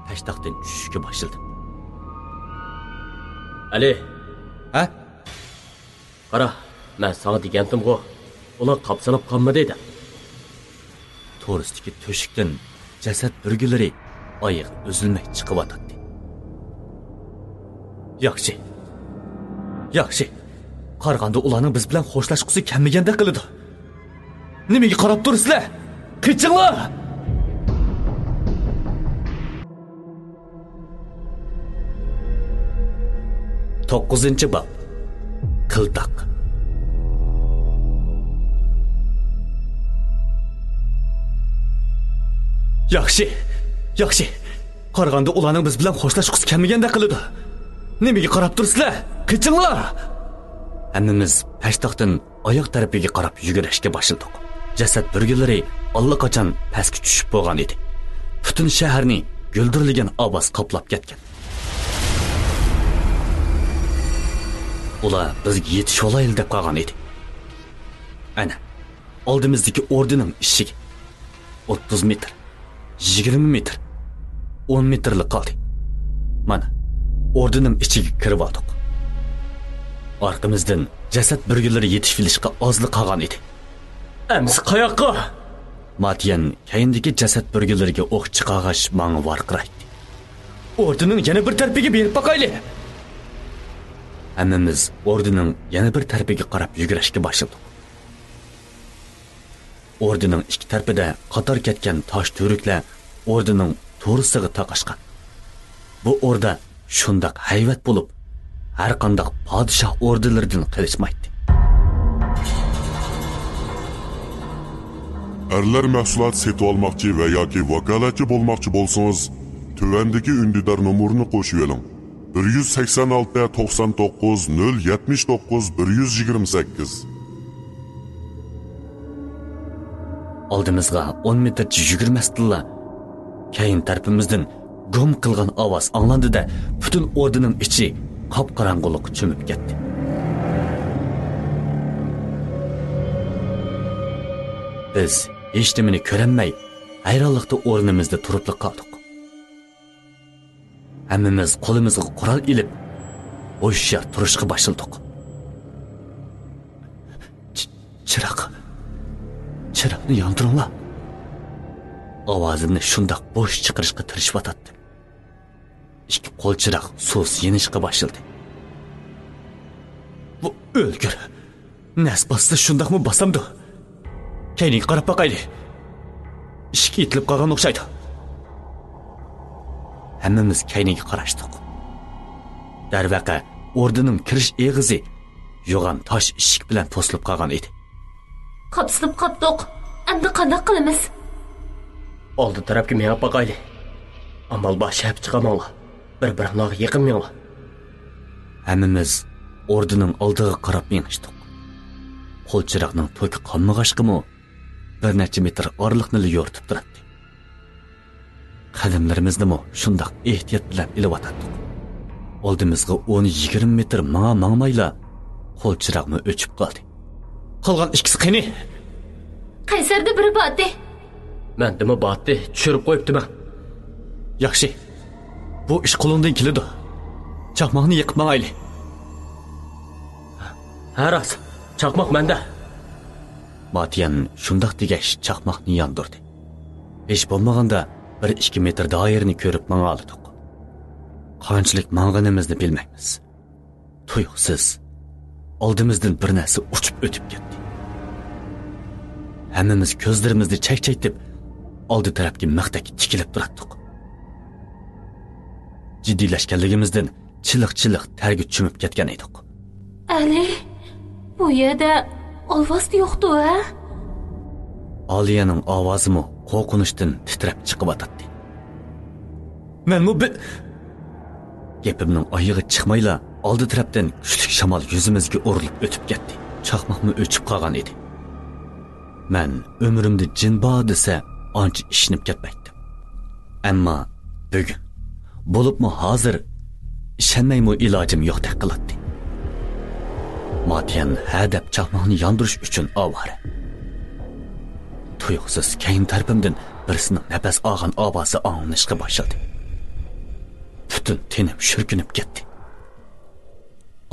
pashtoqdan tushishga boshladim. Ali, Ha? qara, men sana degandim-ku, ular qapsalab qolmadi dedi. To'risdagi to'shikdan jasad burgilari oyoq uzilmay chiqib o'tdi. Yaxshi. Yaxshi. Qaraganda ularning biz bilan xo'shlashqusi kelmaganda qiladi. Nimaga qarab turibsizlar? Qichinglar! To'qqizinchi bob. Qiltaq. Yaxshi. Yaxshi. Qaraganda ularning biz bilan xo'shlashqusi kelmaganda qiladi. Nimaga qarab turibsizlar? Qichinglar! Hammamiz pashtoqdan oyoq tarafiga qarab yugurishga boshladik. Jasad burgilari allaqachon pastga tushib bo'lgan edi. Butun shaharni guldirlagan ovoz qoplab ketgan. Ular bizga yetishib olaylik deb qolgan edi. Ana, oldimizdagi ordining eshigi 30 metr, 20 metr, 10 metrlik qoldi. Mana, ordining ichiga kirib oldik. Arkamızdan jasad burgilari yetishib kelishga ozlik qolgan edi. Ems qayoqqa? Matiyan kayindagi jasad burgilariga o'q chiqarg'ach manga varqiraydi. Ordining yana bir tarafiga berib baqayli. Hammamiz ordining yana bir tarafiga qarab yugurishga boshladik. Ordining ikki tarafida qator ketgan tosh to'riklar ordining to'risiga taqashgan. Bu orda shundoq hayvat bo'lib, har qanday podshoh ordilaridan qilishmaydi. Erler mahsulot setib olmoqchi va yoki vakolatchi bo'lmoqchi bo'lsangiz, tuvandagi undidar nomerini qo'shib oling. 186 99 079 128. Oldimizga 10 metrcha yugurmasdilla. Keyin tarafimizdan gum qilgan ovoz anglandi-da, butun ordining ichi qop-qorong'ulik cho'mib ketdi. Biz hech nimani ko'rolmay, hayronlikda o'rnimizda turib qoldik. Hammamiz qo'limizga qurol ilib, o'sha turishga boshladik. Chiroqni yondiringlar. Ovozimni shundoq bo'sh chiqarishga tirishib ikki qo'l chiroq so'z yenishga boshladi. Bu o'lgur. Nasbasda shundoqmi bosamdi? Keyin qarab baqayli. Ishga itilib qolgan o'xshaydi. Hammamiz kayniga qarashdik. Darvaqa ordining kirish eg'izi yo'g'on tosh eshik bilan to'silib qolgan edi. Qapsilib qopdiq. Endi qanday qilamiz? Oldi tarafga mengib baqayli. Amal boshab chiqamanglar. Bir-biringlarga yaqinmanglar. Hammamiz ordining oldiga qarab mengishdik. Qo'l chiroqning to'ki qolmag'ashqimi bir necha metr orliqni yo'rtib turadi. Qadamlarimizni shundoq ehtiyot bilan ilib o'tdik. Oldimizga 10-20 metr mangmayla qo'l chiroqni o'chib qoldi. Qolgan ikkisi qani? Qaysarda biri botdi. Men dimi botdi, tushirib qo'yibdiman. Yaxshi. Bu ish qo'limdan keladi. Chaqmoqni yiqib mangayli. Ha rost, chaqmoq menda. Matiyan shundoq degach chaqmoqni yondirdi. Hech bo'lmaganda 1-2 metr doirani ko'rib mang'aldik. Qanchalik mang'animizni bilmaymiz. Tuyuqsiz oldimizdan bir narsa uchib o'tib ketdi. Hammamiz ko'zlarimizni chakchaytib oldi tarafga maqtak tikilib turardik. Jiddiylashganligimizdan chiliq-chiliq targa cho'mib ketgan edik. Ali, bu yerda ovoz yo'qdi-a? Aliyaning ovozimi qo'rqinchdan titrab chiqib o'tdi. Men bu gapimning oyog'i chiqmayla oldi tarafdan kuchli shamol yuzimizga urilib o'tib ketdi. Chaqmoqni o'chib qolgan edi. Men umrimda jin bor desa ancha ishinib ketmaydim. Ammo bugun Bo'libmi hozir ishonmaymi ilojim yo'qdek qiladi. Matiyan hadab chaqmoqni yondirish uchun ovora. Tuyuqsiz keyin tarafimdan birisining nafas olgan ovozi anglashga boshladi. Butun tenim shurkinib ketdi.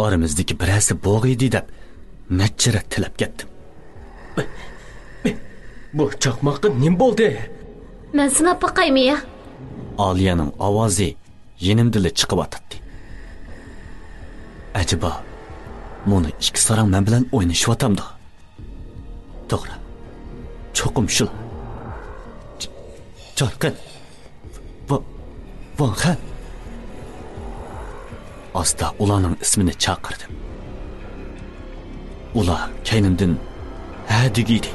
Oramizdagi birasi bo'g'iydi deb nachchara tilab ketdim. Bu chaqmoqqa nim bo'ldi? Men sinab boqaymi ya? Aliyaning ovozi yenimdili chiqib atdi. Acaba buni ikki sarang men bilan o'ynashyaptimda? To'g'ri. Cho'qim shu. Jarqin. Vanxan. Asta ularning ismini chaqirdim. Ular kaynimdan ha degidi.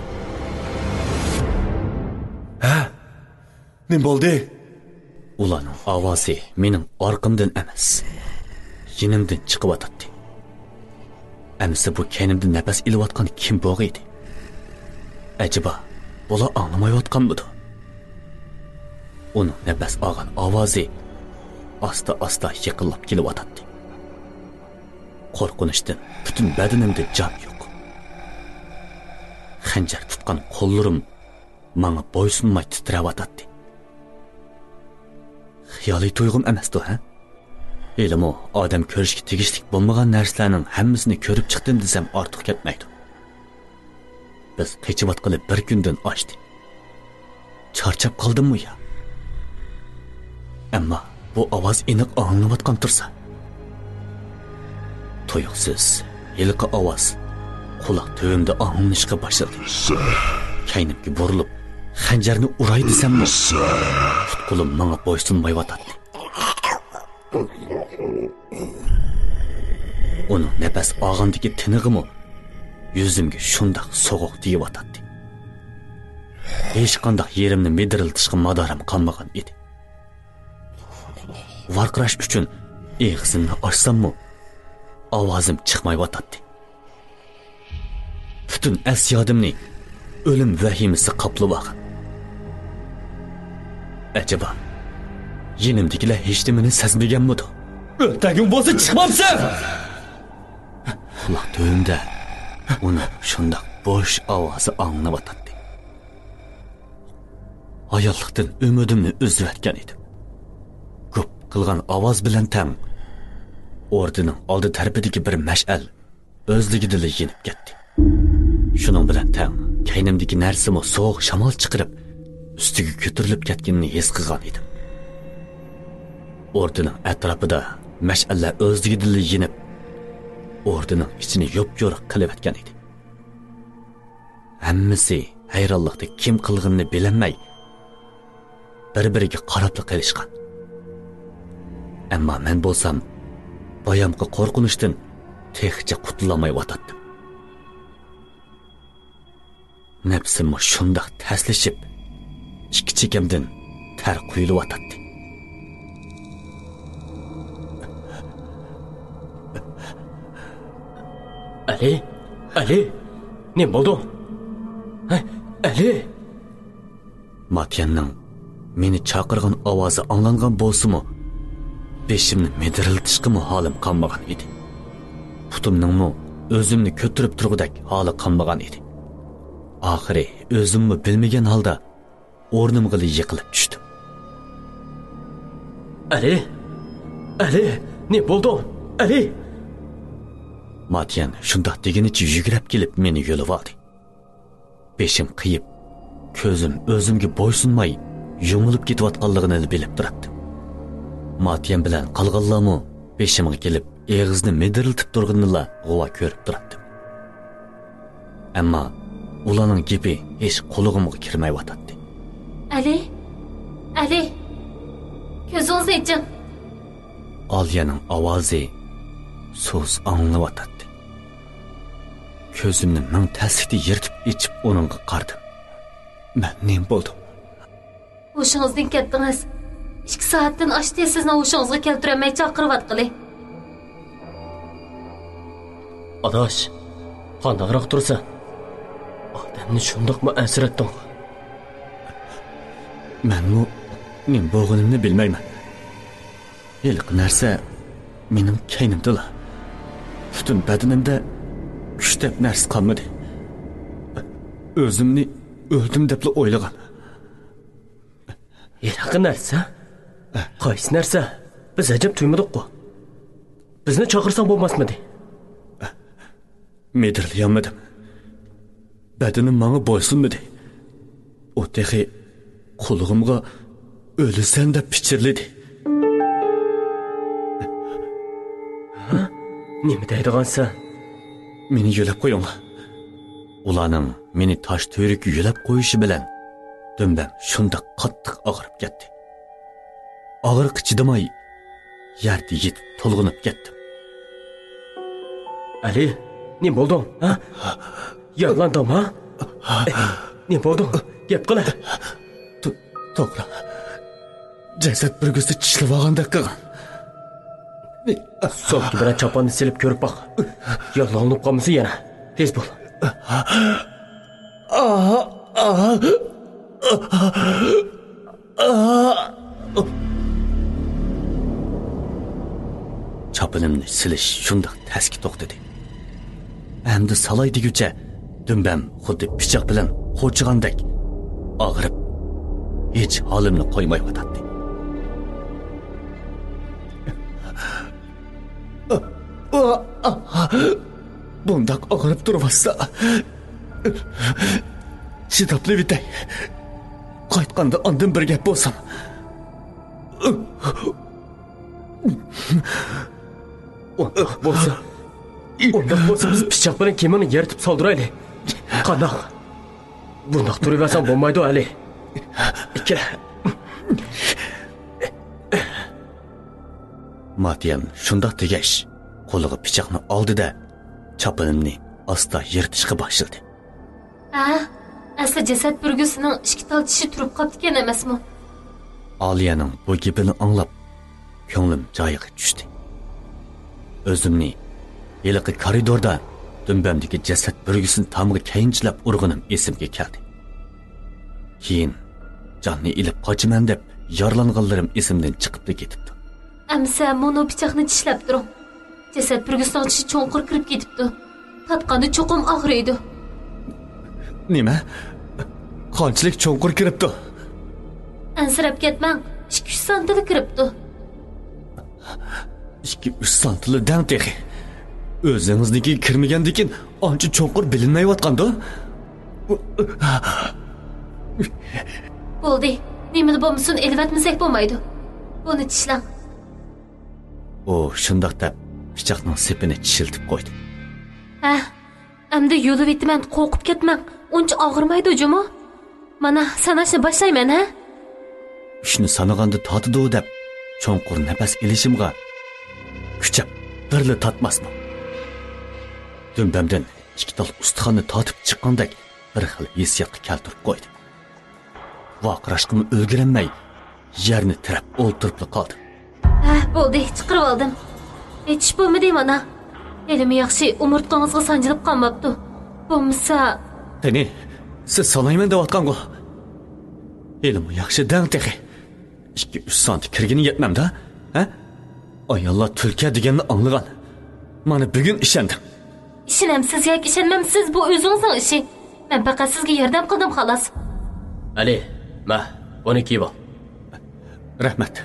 Ha? Nim bo'ldi? Ularning ovozi mening orqamdan emas, yenimdan chiqib atdi. Amsa bu kaynimdan nafas ilayotgan kim bo'g'iydi? Acaba bular anglamayotganmidi? Uning nafas olgan ovozi asta yiqilib kelyotdi. Qo'rqinishdan butun badanimda jon yo'q. Xanjar tutgan qo'llarim menga bo'ysunmay titrayotdi. Xiyoliy tuyg'um emasdi, ha? Elimo odam ko'rishga tegishli bo'lmagan narsalarning hammasini ko'rib chiqdim desam ortiq ketmaydi. Biz qechiyotqili bir kundan oshdi. Charchab qoldimmi ya? Ammo bu ovoz aniq anglanayotgan tursa. Tuyuqsiz, yilqi ovoz quloq tuvimda anglanishga boshladi. Kaynimga burilib, xanjarni uray desammi? Qo'lim menga bo'ysunmayotdi. Uning nafas olgandagi tinig'imi yuzimga shundoq sovuq deyotdi. Hech qanday yerimni mediriltishga madorim qolmagan edi. Varqirash uchun og'zimni ochsammi, ovozim chiqmayotdi. Butun asyodimni o'lim vahimasi qoplab olgan. Acaba yenimdagilar hech nimani sezmaganmidi? O'rtagim bo'lsa chiqmamsan. Quloq tuvimda uni shundoq bo'sh ovozi anglanayotdi. Ayollikdan umidimni uzayotgan edim. Ko'p qilgan ovoz bilan tang ordining oldi tarafidagi bir mash'al o'zligida yenib ketdi. Shuning bilan tang kaynimdagi narsami sovuq shamol chiqarib ustiga ko'tarilib ketganini his qilgan edim. Ordining atrofida mash'allar o'zligida yenib ordining ichini yo'q-yo'q qilib etgan edi. Hammasi hayronlikda kim qilganini bilinmay bir-biriga qarab qolishgan. Ammo men bo'lsam boyamqi qo'rqinishdan texcha qutulolmay o'tdim. Nafsim shundoq taslashib, ikki chekamdan ter quyilib o'tdi. Ali, ne bo'ldi? Ali. Matiyanning meni chaqirgan ovozi anglangan bo'lsa-mu, beshimni mediriltishga holim qolmagan edi. Putimningmi o'zimni ko'tarib turg'udak holi qolmagan edi. Oxiri o'zimni bilmagan holda o'rnimga yiqilib tushdim. Ali, ne bo'ldi? Ali. Matiyan shundoq degenicha yugurib kelib meni yo'lib oldi. Beshim qiyib, ko'zim o'zimga bo'ysunmay yumilib ketayotganligini bilib turibdi. Matiyan bilan qolganlarmi beshimga kelib og'izni mediriltib turganini g'uva ko'rib turibdi. Ammo ularning gapi hech qulog'imga kirmayotdi. Ali, ko'zingizni oching. Aliyaning ovozi so'z anglayotdi. Ko'zimni ming taslikda yirtib ichib uningga qardim. Men nim bo'ldim? O'shingizdan ketdingiz. 2 soatdan oshdi sizni o'shingizga keltirmay chaqiryotqili. Adash, qandaqroq tursa? Odamni shundoqmi asratding? Men nim bo'lganimni bilmayman. Ilk narsa mening kaynimdala. Butun badanimda kuch deb narsa qolmadi. O'zimni o'ldim deb o'ylagan. Ilk narsa? Qaysi narsa? Biz ajab tuymadik-ku. Bizni chaqirsang bo'lmasmidi? Medirlayolmadim. Badanim menga bo'ysunmadi. O texi qo'lig'imga o'lasan deb pichirladi. Nima deydigansan? Meni yo'lab qo'ying. Ularning meni tosh to'yrik yo'lab qo'yishi bilan dumbam shunda qattiq og'rib ketdi. Og'riq chidamay yerda yetib to'lg'inib ketdim. Ali, ne bo'ldi? Ha? Yig'landing, ha? Ne bo'ldi? Gap qila. To'g'ri. Jasad burgusida tishlab olgandek qilgan. So'kki bilan choponni silib ko'rib boq. Yig'lanib qolmasa yana. Tez bo'l. Chopinimni silish shundoq taski to'xtadi. Endi salay deguncha dumbam xuddi pichoq bilan xo'chigandek og'rib hech holimni qo'ymay o'tadi. Bundoq og'rib turibsa chidabli bitay. Qaytganda ondan bir gap bo'lsam. Unda bo'lsa biz pichoq bilan kemani yeritib soldiraylik. Qandoq? Bundoq turaversam bo'lmaydi, Ali. Ikkala. Matiyam shundoq degash, qo'liga pichoqni oldi-da, chopinimni asta yirtishga boshladi. Asli jasad burgusining ishki talchishi turib qolgan emasmi? Aliyaning bu gapini anglab, ko'nglim joyiga tushdi. O'zimni yiliqi koridorda dumbamdagi jasad burgusini tamg'i kayinchilab urg'inim esimga keldi. Keyin jonni ilib qochaman deb yorlanganlarim esimdan chiqib ketibdi. Amsa mono pichoqni tishlab turing. Jasad burgusining tishi cho'nqir kirib ketibdi. Tatqanda cho'qim og'riydi. Nima? Qanchalik cho'nqir kiribdi? Ansirab ketmang. 2-3 santili kiribdi. 2-3 santili dam texi. O'zingizniki kirmagandikin ancha cho'nqir bilinmayotgandi. Bo'ldi. Nimani bo'lmasin elvatmasak bo'lmaydi. Buni tishlang. O shundoq deb pichoqning sepini tishiltib qo'ydi. Endi yo'lib yetman, qo'rqib ketmang. Uncha og'irmaydi juma. Mana sanashni boshlayman, ha? Shuni sanaganda totidi deb cho'nqir nafas ilishimga kuchab birli tatmasmi. Dumbamdan ikki tal ustixonni totib chiqqandek bir xil hissiyotga keltirib qo'ydi. Vaqirashqimni o'lgiranmay yerni tirab o'ltirib qoldim. Bo'ldi, chiqarib oldim. Hech bo'lmadi mana. Elimi yaxshi umurtqangizga sanjilib qolmabdi. Bo'lmasa, Tani, siz sanayman deyotgan-ku. Elim yaxshi dang texi. 2-3 sant kirgini yetmamda, ha? Ayollar tulka deganni anglagan. Mana bugun ishondim. Ishonamsiz yoki ishonmamsiz bu o'zingizning ishi. Men faqat sizga yordam qildim xolos. Ali, ma, buni kiyib ol. Rahmat.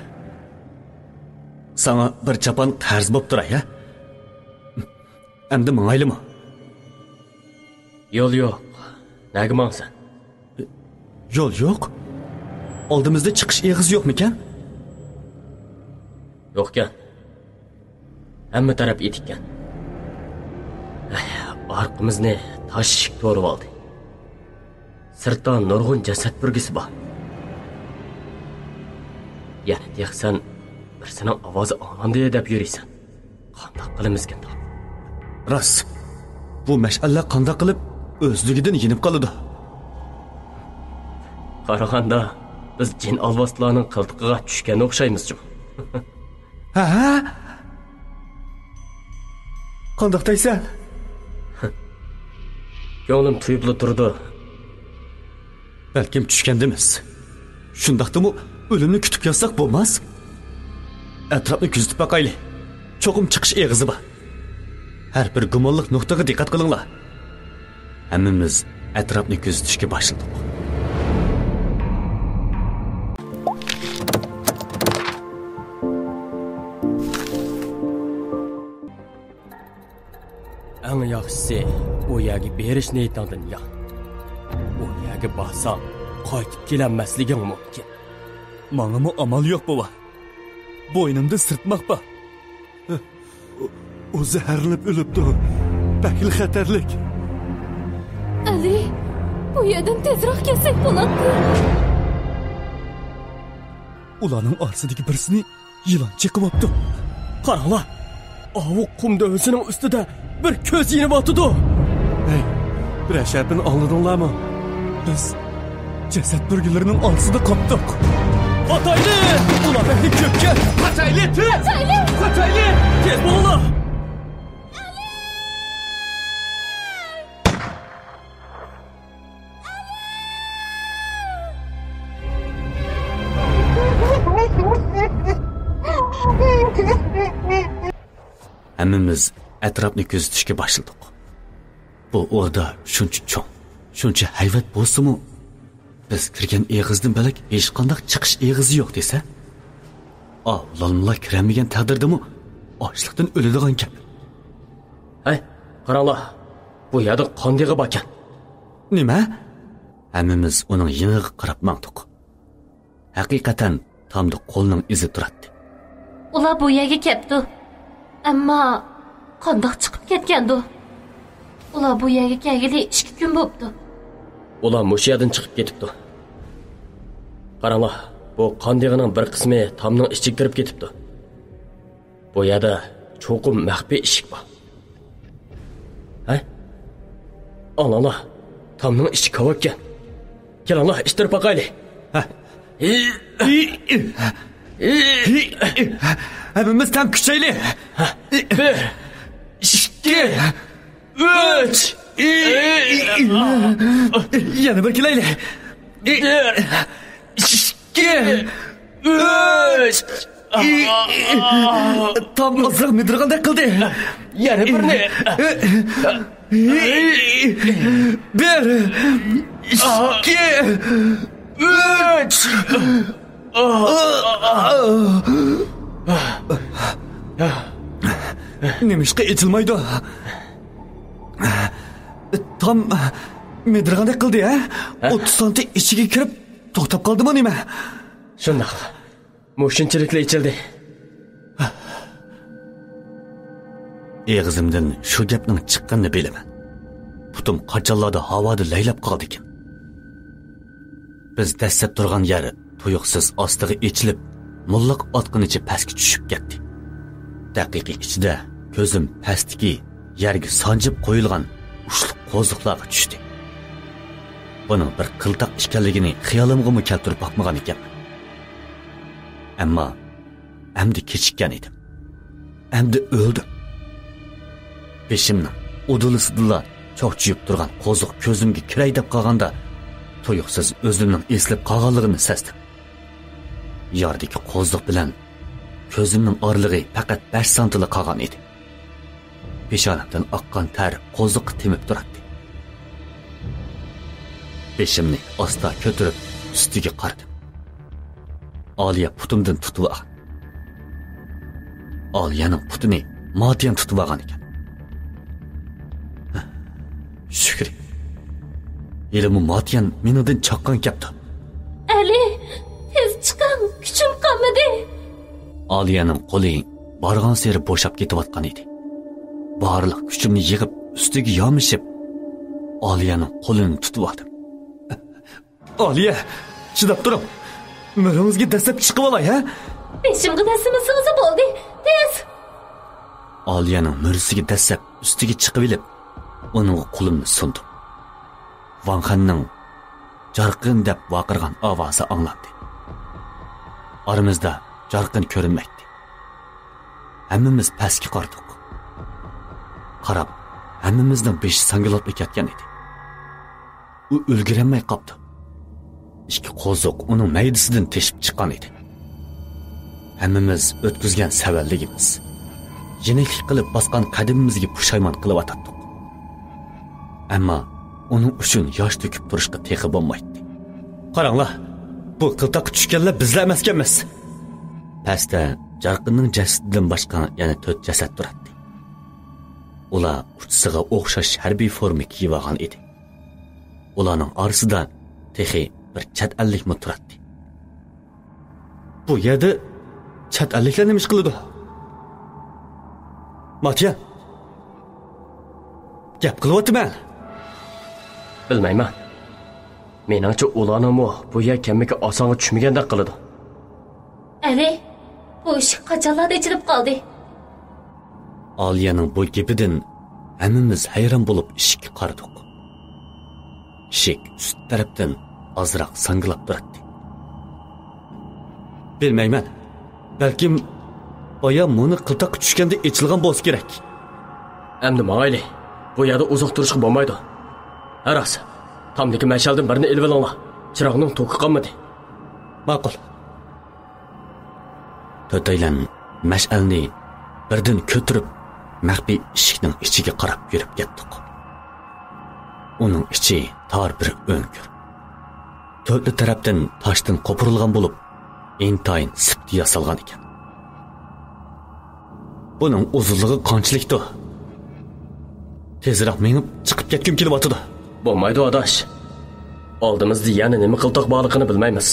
Sana bir chapon qarz bo'lib turay, ha? Endi mang'aylimi? Yo'l yo'q. Nega mangsan? Yo'l yo'q. Oldimizda chiqish eg'iz yo'qmikan? Yo'qkan. Hamma taraf etikkan. Orqamizni tosh shik to'rib oldi. Sirtdan nurg'un jasad burgisi bor. Yana texsan birsining ovozi olandi deb yuriysan. Qandoq qilamizkan? Ras. Bu mash'alla qandoq qilib o'zligidan yenib qoladi? Qaraganda biz jin alvostlarning qiltiqiga tushgan o'xshaymiz-ku. Ha? Qandoq deysan? Ko'nglim tuyibli turdi. Balkim tushgandimiz. Shundaqdimi o'limni kutib yotsak bo'lmas? atrofni kuzatib boqayli. Cho'qim chiqish eg'izi bor. Har bir gumonliq nuqtaga diqqat qilinglar. Hammamiz atrofni kuzatishga boshladik. Eng yaxshisi u yerga berish niyatingdan yo'q. U yerga borsang qaytib kelanmasliging mumkin. Menga amal yo'q bova. Bo'ynimda sirtmoq bor. O zaharlanib o'libdi. Bakil xatarlik. Ali, bu yerdan tezroq kelsak bo'ladi. Ularning orsidagi birisini yilon chiqib olibdi. Qaranglar. Avuq qum dövsüning ustida bir ko'z yinib otdi. Hey, bir ashapini oldinglarmi? Biz jasad burgilarining orsida qopdik. Atayli! Ular beni köpke! Atayli! Atayli! Atayli! Tez bo'linglar! Hammamiz atrofni kuzatishga boshladik. Bu o'rda shuncha cho'ng, shuncha hayvat bo'lsa-mu, biz kirgan eg'izdan balak hech qanday chiqish eg'izi yo'q desa, ularlar kiramagan taqdirdami ochliqdan o'ladigan gap. Hay, qaranglar. Bu yerda qondiga bakan. Nima? Hammamiz uning yiniga qarab maqdik. Haqiqatan tamda qo'lning izi turadi. Ular bu yerga kelibdi. Ammo qandoq chiqib ketgandi? Ular bu yerga kelgili 2 kun bo'libdi. Ular mush yerdan chiqib ketibdi. Qaranglar, bu qondig'ining bir qismi tomning ichiga kirib ketibdi. Bu yerda cho'qim maxfiy eshik bor. Hay? Allah, tomning ichi qovotgan. Kelinglar, ishtirib boqayli. Ha. Hammamiz tam kuchayli. 1 2 3 Yana bir kelayli. 1 2 3 Tam ozroq midirgandek qildi. Yana birini. 1 2 3 Nemishqa ichilmaydi. Tam midirgandek qildi, ha? 30 santi ichiga kirib to'xtab qoldimi nima? Shundoq. Mo'shinchilikla ichildi. Eg'izimdan shu gapning chiqqanini bilaman. Putum qachonlarda havoda laylab qoldi ekan. Biz dastlab turgan yer tuyuqsiz ostiga ichilib, mullaq otqinicha pastga tushib ketdi. Daqiqa ichida ko'zim pastki yerga sanjib qo'yilgan ushli qo'ziqlarga tushdi. Buning bir qiltaq ekanligini xiyolimga keltirib boqmagan ekanman. Ammo endi kechikkan edim. Endi o'ldim. Beshimning udulisida cho'chiyib turgan qo'ziq ko'zimga kiray deb qolganda tuyuqsiz o'zimning eslab qolganligini sezdim. Yordagi qo'ziq bilan ko'zimning orlig'i faqat 5 santilik qolgan edi. Peshonamdan oqqan ter qo'ziqqa temib turardi. Beshimni asta ko'tarib ustiga qaradim. Oliya putimdan tutib olgan. Oliyaning putini Matiyan tutib olgan ekan. Shukr. Yelimi Matiyan menidan chaqqan kapti. Ali, tez chiqing, kuchim qolmadi. Oliyaning qo'li borgan seri bo'shab ketayotgan edi. Barliq kuchimni yig'ib ustiga yomishib, Oliyaning qo'lini tutib oldim. Oliya, chidab turing. Mirimizga dastlab chiqib olay, ha? Beshimga dasimiz bo'ldi. Tez. Oliyaning murisiga dastlab ustiga chiqib olib, uning qo'limni sundim. Vanxanning jarqin deb vaqirgan ovozi anglandi. Aramizda jarqin ko'rinmaydi. Hammamiz pastga qardik. Qarab, hammamizning beshi sangilib ketgan edi. U ulgurmay qopdi. Ikki qo'ziq uning maydasidan teshib chiqqan edi. hammamiz o'tkazgan savalligimiz. Yeniklik qilib bosgan qadimimizga pushaymon qilib atatdik. Ammo uning uchun yosh to'kib turishga teqi bo'lmaydi. Qaranglar, bu qiltaq tushganlar bizlar emaskanmiz. Pastda Jarqinning jasadidan boshqa yana 4 jasad turadi. Ular uchsiga o'xshash harbiy forma kiyib olgan edi. Ularning orasida texi bir chat ellik mi turadi. Bu yerda chat elliklar nima ish qiladi? Matyan, gap qilyapman. Bilmayman. Meningcha ularning bu yer kamiga osonga tushmagandek qiladi. Ali, bu ish qachonlarda ichilib qoldi? Aliyaning bu gapidan hammamiz hayron bo'lib ishga qaradik. Ishik ust tarafdan ozroq sangilab turadi. Bilmayman. Balkim boya muni qiltaq tushganda ichilgan bo'lsa kerak. Endi mayli, bu yerda uzoq turishga bo'lmaydi. Aras, tamdagi mashaldan birini elib olinglar. Chiroqning to'qi qolmadi. Ma'qul. To'taylan mash'alni birdan ko'tirib maxfiy eshikning ichiga qarab yurib ketdik. Uning ichi tor bir o'ngir. To'rtli tarafdan toshdan qo'pirilgan bo'lib, intayin sipti yasalgan ekan. Buning uzunligi qanchalikdir? Tezroq menib chiqib ketkim kelyapti. Bo'lmaydi odash. Oldimizda yana nima qiltoq borligini bilmaymiz.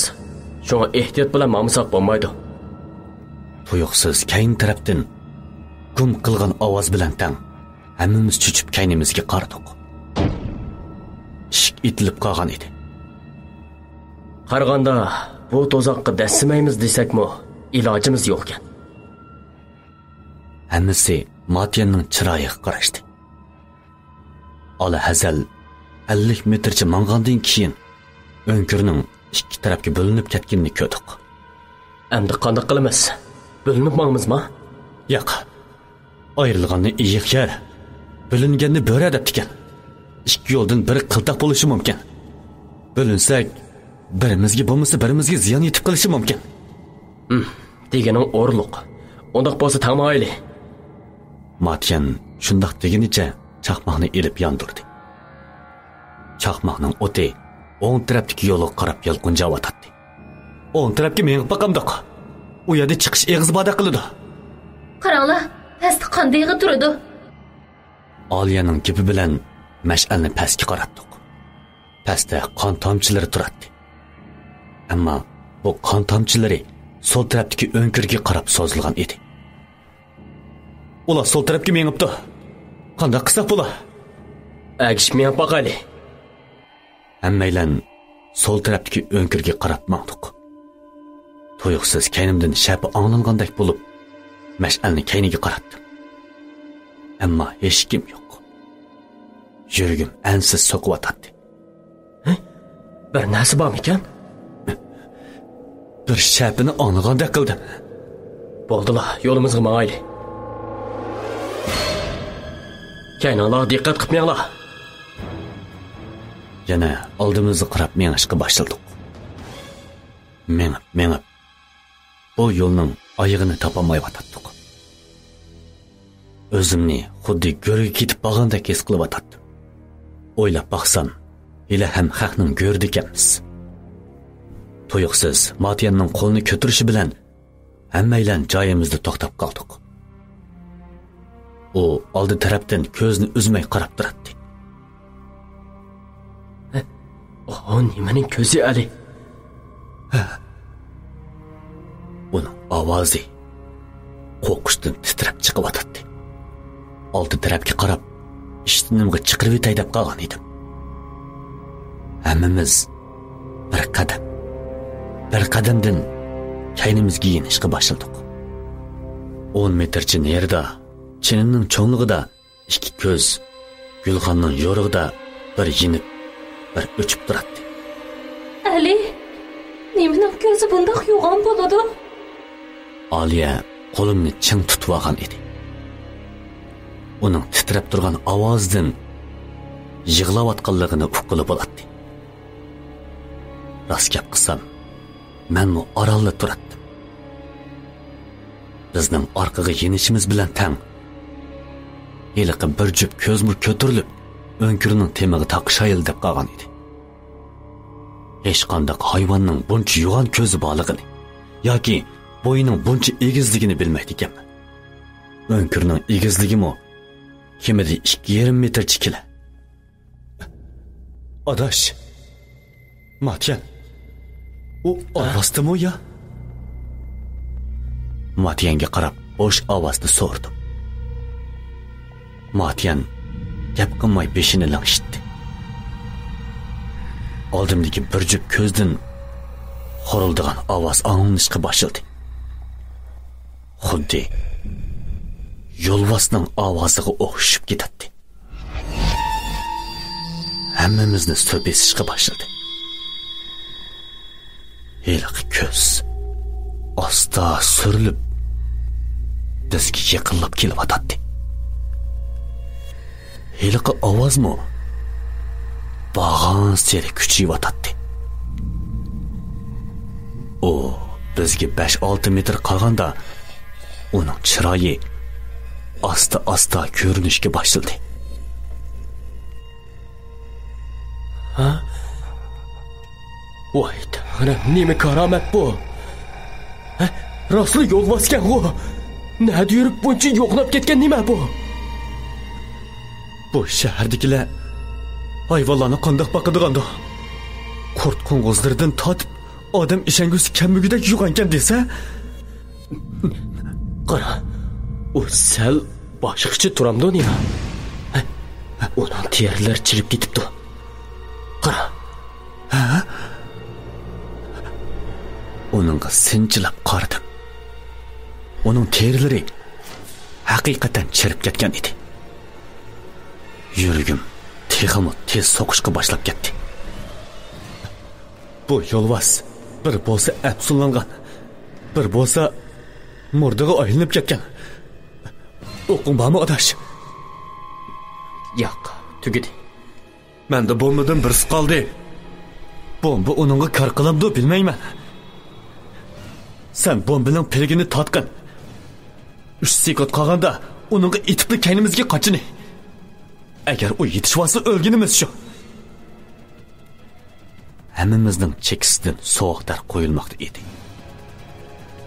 Shunga ehtiyot bilan mamsaq bo'lmaydi. Tuyuqsiz kayn tarafdan gum qilgan ovoz bilan tang hammamiz cho'chib kaynimizga qaradik. Ishik itilib qolgan edi. Qaraganda bu to'zoqqa dassimaymiz desakmi, ilojimiz yo'q ekan. Hammasi Matyanning chiroyiga qarashdi. Ola hazal 50 metrcha mang'andan keyin o'nkirning ikki tarafga bo'linib ketganini ko'rdik. Endi qanday qilamiz? Bo'linib mangmizmi? Yo'q. Ayrilganni iyiq yer, bo'linganni bo'ra deb ekan. Ikki yo'ldan biri qiltaq bo'lishi mumkin. Bo'linsak, birimizga bo'lmasa birimizga ziyon yetib qilishi mumkin. Deganing o'rliq. Undaq bo'lsa tamoyli. Matyan shundoq deganicha chaqmoqni elib yondirdi. Chaqmoqning o'ti o'ng tarafdagi yo'lga qarab yolqinjab o'tadi. O'ng tarafga mengib boqamdiq. U yerda chiqish eg'iz boda qiladi. Qaranglar, pastda qandayga turadi. Aliyaning gapi bilan mash'alni pastga qaratdik. Pastda qon tomchilari turadi. Ammo bu qon tomchilari sol tarafdagi o'nkirga qarab so'zilgan edi. Ular sol tarafga mengibdi. Qanday qilsak bo'lar? Agishmay boqayli. Hammaylan sol tarafdagi o'nkirga qarab mangdiq. Tuyuqsiz kaynimdan shapi anglangandek bo'lib, mash'alni kayniga qaratdim. Ammo hech kim yo'q. Yuragim ansiz so'qiyotdi. Bir narsa bormi ekan? Bir shapini anglagandek qildim. Bo'ldilar, yo'limizga mangayli. Kaynanglar diqqat qilmanglar. Yana oldimizga qarab mengishga boshladik. Mengib. Bu yo'lning oyog'ini topolmayotdik. O'zimni xuddi go'rga ketib qolgandek his qilyotdim. O'ylab baqsam, hali ham haqning go'rdi ekanmiz. Tuyuqsiz Matyanning qo'lini ko'tirishi bilan hammaylan joyimizda to'xtab qoldik. U oldi tarafdan ko'zni uzmay qarab turadi. Nimaning ko'zi Ali? Uning ovozi qo'rqishdan titrab chiqyotdi. Oldi tarafga qarab, ishtinimga chiqirib etay deb qolgan edim. Hammamiz bir qadamdan kaynimizga yenishga boshladik. 10 metrcha nerida, chinning cho'ngligida ikki ko'z, Gulxonning yo'rig'ida bir yinib, bir o'chib turadi. Ali, nimaning ko'zi bundoq yo'g'on bo'ladi? Aliya qo'limni ching tutib olgan edi. Uning titrab turgan ovozidan yig'layotganligini uqilib bo'ladi. Rost gap qilsam, men mu orolda turardim. bizning orqaga yenishimiz bilan tang. Heliqi bir jup ko'zmur ko'tarilib, o'nkirning temig'i taqishayil deb qolgan edi. Hech qanday hayvonning buncha yo'g'on ko'zi borligini yoki bo'yining buncha egizligini bilmaydi ekanman. O'nkirning egizligimi kimida 2,5 metr chikila. Adash. Matyan. U rostmi ya? Matyanga qarab bo'sh ovozda so'rdim. Matyan gap qilmay beshini langshitdi. Oldimdagi bir jup ko'zdan xo'rildigan ovoz anglashga boshladi. Xuddi yo'lvosning ovoziga o'xshab ketadi. Hammamizni so'pesishga boshladi. Heliqi ko'z asta surilib bizga yaqinlab kelyotdi. Heliqi ovozmi bag'an seri kuchayotdi. O bizga 5-6 metr qolganda uning chiroyi asta ko'rinishga boshladi. Ha? Voy, ana nima karomat bu? Ha? Rostli yo'lvosgan u. Nada yurib buncha yo'qlab ketgan nima bu? Bu shahardagilar hayvonlarni qandoq boqadiganda qurt qo'ng'izlardan tortib odam ishongusi kamligidek yo'g'ongan desa, qara, u sal boshqacha turamdi nima? Uning terilari chirib ketibdi. Qara. Ha? Uningga sinchilab qaradim. Uning terilari haqiqatan chirib ketgan edi. Yuragim tez so'qishga boshlab ketdi. Bu yo'lvos bir bo'lsa afsunlangan, bir bo'lsa murdaga aylanib ketgan. O'qing bormi adash? Yo'q, tugadi. Menda bombadan birisi qoldi. Bomba uningga kar qilamdi bilmayman. Sen bombaning pilgini tatqin. 3 sekund qolganda uningga itibli kaynimizga qochini. Agar u yetishvasa o'lganimiz shu. Hammamizning chekisidan sovuqlar qo'yilmoqda edi.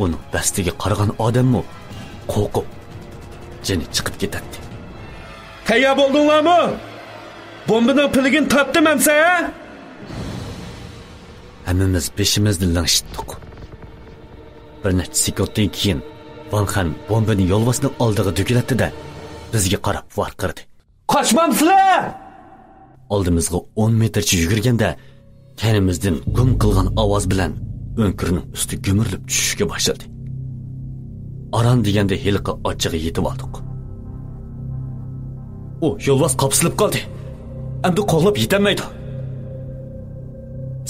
Uning bastiga qaragan odammi qo'rqib jini chiqib ketadi. Tayyor bo'ldinglarmi? Bombaning pilgini topdim hamsa? Hammamiz beshimizni langshitdik. Bir necha sekunddan keyin Van Xan bombani yo'lvosning oldiga dukilatdi-da, bizga qarab varqirdi. Qochmamsizlar! Oldimizga 10 metrcha yugurganda kanimizdan gum qilgan ovoz bilan o'nkirning usti gumurlib tushishga boshladi. Aran deganda heliqi ochig'i yetib oldik. O yo'lvos qopsilib qoldi. Endi qo'llab yetamaydi.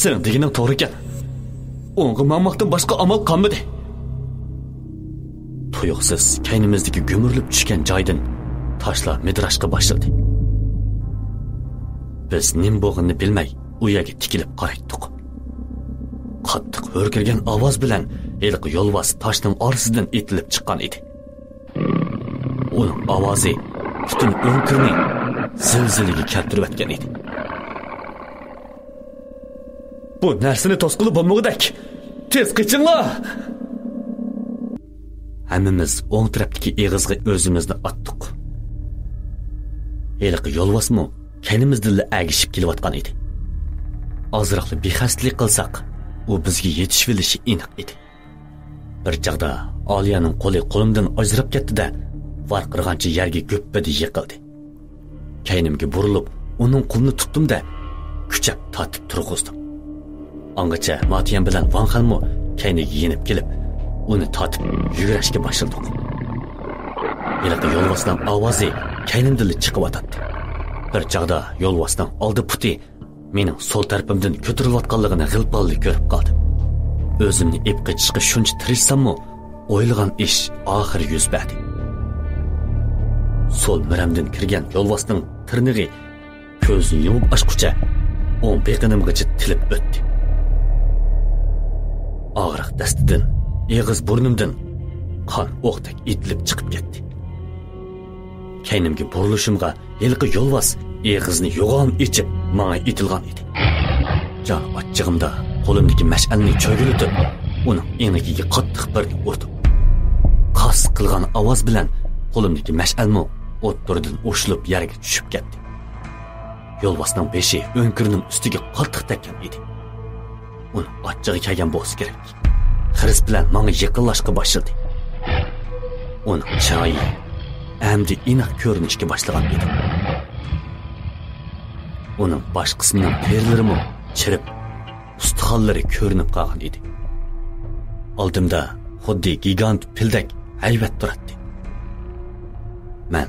Sen deganing to'g'ri ekan. O'ng'i mammoqdan boshqa amal qolmadi. Tuyuqsiz kaynimizdagi gumurlib tushgan joydan toshlar midrashga boshladi. Biz nim bo'g'ini bilmay u yerga tikilib qaraydik. Qattiq hurkirgan ovoz bilan heliqi yo'lvos toshning orasidan etilib chiqqan edi. Uning ovozi butun o'nkirning zilzilaga keltirib o'tgan edi. Bu narsani to'sqilib bo'lmoqdak. Tez qichinglar. Hammamiz o'ng tarafdagi eg'izga o'zimizni otdik. Heliqi yo'lvosmi kanimizdan agishib kelayotgan edi. Ozroqli bexastlik qilsak, u bizga yetishib olishi aniq edi. Bir chaqda Oliyaning qo'li qo'limdan ajrab ketdi-da, varqirgancha yerga go'ppadi yiqildi. Kaynimga burilib, uning qo'lini tutdim-da, kuchab tortib turg'izdim. Angacha Matyan bilan Van Xanmo kayniga yenib kelib, uni tortib yugurishga boshladik. Heliqi yo'lvosning ovozi kaynimdan chiqib o'tdi. Bir chaqda yo'lvosning oldi puti mening sol tarafimdan ko'tarilayotganligini g'ilpalli ko'rib qoldim. O'zimni epqa chiqib shuncha tirishsammi, o'ylagan ish oxiri yuz berdi. Sol miramdan kirgan yo'lvosning tirnig'i ko'zni yumib ochqucha o'ng beqinimgacha tilib o'tdi. Og'riq dastidan, eg'iz burnimdan qon o'qdek itilib chiqib ketdi. Keynimga burilishimga yilqi yo'lvas eg'izni yo'g'on ichib menga itilgan edi. Jon ochchig'imda qo'limdagi mash'alni cho'g'ilitib, uning enigiga qattiq bir urdim. Qas qilgan ovoz bilan qo'limdagi mash'almi o'ttirdan o'shilib yerga tushib ketdi. Yo'lvasning beshi o'nkirning ustiga qattiq tekkan edi. Uni ochchig'i kelgan bo'lsa kerak. Xiris bilan menga yaqinlashga boshladi. Uning chiroyi endi aniq ko'rinishga boshlagan edi. Uning bosh qismining terlarimi chirib, ustixonlari ko'rinib qolgan edi. Oldimda xuddi gigant pildek haybat turardi. Men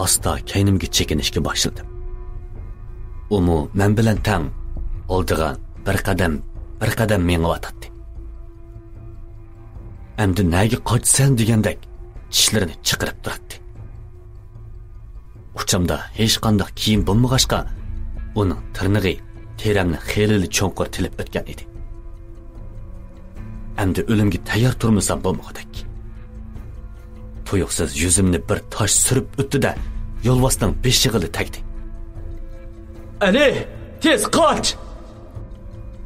asta keynimga chekinishga boshladim. Umu men bilan tang oldiga bir qadam meng'avatdi. Endi nega qochsan degandek tishlarini chiqirib turardi. Uchamda hech qanday kiyim bo'lmag'achqa, uning tirnig'i teramni xelili cho'nqir tilib o'tgan edi. Endi o'limga tayyor turmasam bo'lmag'idek. Tuyuqsiz yuzimni bir tosh surib o'tdi-da, yo'lvasning beshig'ili tagdi. Ali, tez qoch!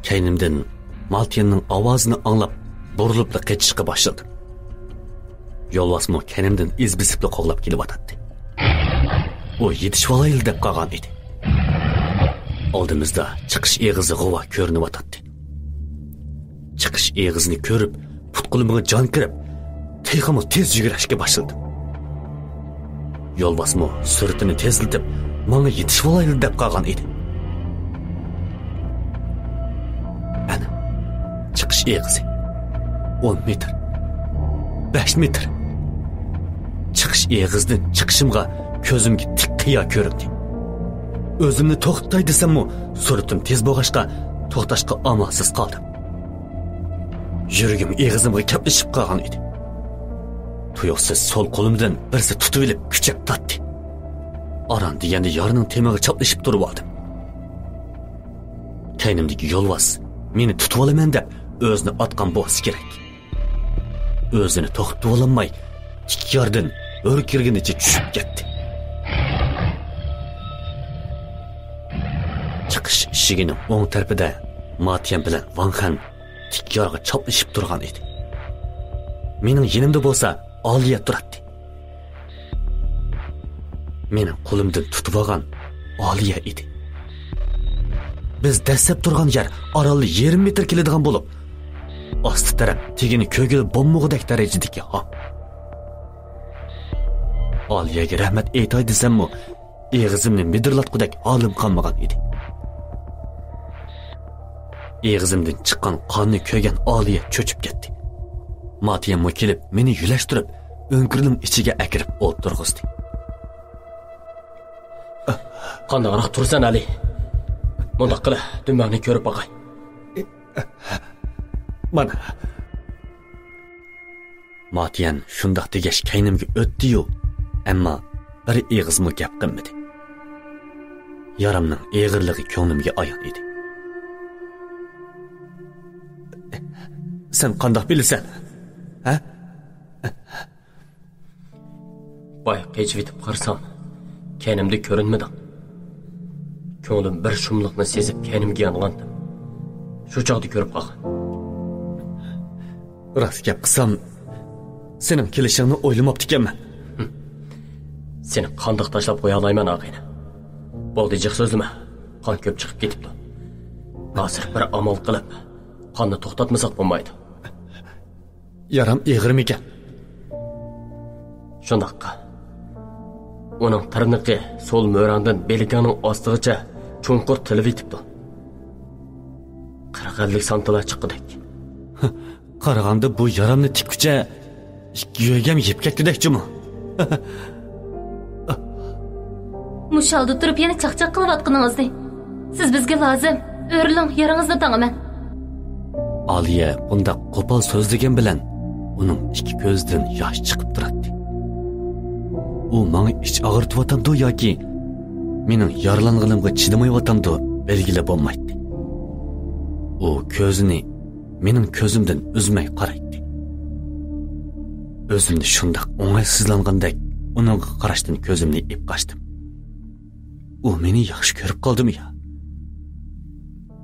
Keynimdan Maltiyanning ovozini anglab, burilib qochishga boshladim. Yo'lvasmo keynimdan izbisibli qo'g'lab kelyotdi. U yetishib olayil deb qolgan edi. Oldimizda chiqish eg'izi g'ova ko'rinyotdi. Chiqish eg'izini ko'rib, putqulimga jon kirib, texmi tez yugurishga boshladim. Yo'lvasmo sur'atini tezlitib, menga yetishib olayil deb qolgan edi. Ana, chiqish eg'izi 10 metr, 5 metr. Chiqish eg'izdan chiqishimga ko'zimga tik qiya ko'rindi. O'zimni to'xtay desam-mu, sur'atim tez bo'lg'achqa to'xtashga amalsiz qoldim. Yuragim eg'izimga kaplashib qolgan edi. Tuyuqsiz sol qo'limdan birsi tutib olib kuchab tortdi. Aran deganda yorining temig'i chaplashib turib oldim. Keynimdagi yo'lvas meni tutib olaman deb o'zini otgan bo'lsa kerak. O'zini to'xtatib ololmay, ikki yordan o'rkirginicha tushib ketdi. Chiqish eshigining o'ng tarafida Matiyan bilan Vanxan tik yorga chaplashib turgan edi. Mening yonimda bo'lsa Oliya turardi. Mening qo'limdan tutib olgan Oliya edi. Biz dastlab turgan yer orali 20 metr keladigan bo'lib, osti taraf tegini ko'gil bommug'idek darajadagi ham. Oliyaga rahmat aytay desam-mu, eg'izimni midirlatqudek olim qolmagan edi. Eg'izimdan chiqqan qonni ko'rgan Oliya cho'chib ketdi. Matiyanmo kelib, meni yulashtirib, o'nkirning ichiga akirib o'tirg'izdi. Qandoqroq tursan, Ali? Bundaq qila, dumangni ko'rib boqay. Mana. Matiyan shundoq degash keynimga o'tdi-yu, ammo bir eg'izmi gap qilmadi. Yaramning eg'irligi ko'nglimga ayon edi. Sen qandoq bilasan? Ha? Boy qechib yetib qarsam, keynimda ko'rinmadi. Ko'nglim bir shumliqni sezib keynimga yongandim. Shu chog'da ko'rib qolgan. Rost gap qilsam, sening kelishingni o'ylamabdi ekanman. Seni qandoq tashlab qo'ya olmayman, og'ayni. Bo'ldi, jiq so'zlama. Qon ko'p chiqib ketibdi. Hozir bir amal qilib, qonni to'xtatmasak bo'lmaydi. Yaram eg'irmikan? Shundaqqa. Uning tirniqi sol mo'rangdan belikaning ostigacha cho'nqur tilib yetibdi. 40 santilar chiqqidek. Qaraganda bu yaramni tikkucha ikki yo'gam yeb ketdidek-chimi? Mushalda turib yana chaqchaq qilayotganingizni. Siz bizga lozim. O'rling, yarangizni tang'aman. Aliya bunda qo'pol so'zlagan bilan uning ikki ko'zidan yosh chiqib turadi. U menga ich og'irtyotamdi yoki mening yaralanganimga chidamayyotamdi belgili bo'lmaydi. U ko'zini mening ko'zimdan uzmay qaraydi. Özümni şundaq oңайsızlangandek onunğa qarashdan ko'zimni ip qaçdım. U meni yaxshi ko'rib qoldimi ya?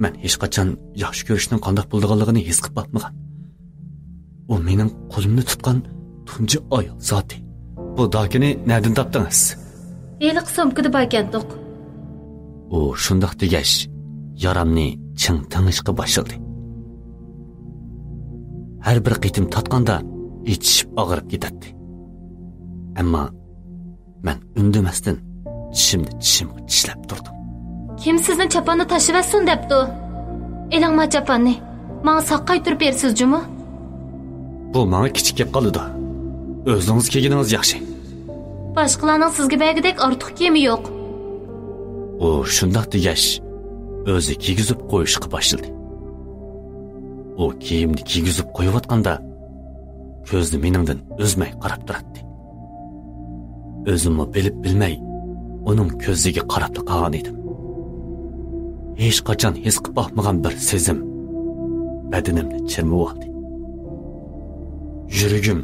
Men hech qachon yaxshi ko'rishning qanday bo'lganligini his qilib batmagan. U mening qo'limni tutgan tunji ayol zoti. Bu dokini nereden topdingiz? Eliq somkada bakandiq. U shundaq degash, yaramni ching tanishqa başladı. Her bir qitim tatqanda içişib ağırıp ketadi. Ammo men undamasdan tishimni tishlab turdim. Kim sizni chapanni tashivatsin debdi? Elingma chapanni. Menga saqqay turib bersizmi? Bu menga kichik gap qoldi. O'zingiz kelganingiz yaxshi. Boshqalarning sizga bergidek ortiq kiyimi yo'q. U shundaq degash, o'zi kiygizib qo'yishga boshladi. U kiyimni kiygizib qo'yayotganda ko'zni meningdan o'zmay qarab turardi. O'zimni bilib bilmay uning ko'ziga qarab qolgan edim. Hech qachon his qilib boqmagan bir sezim badanimni chirmib oldi. Yuragim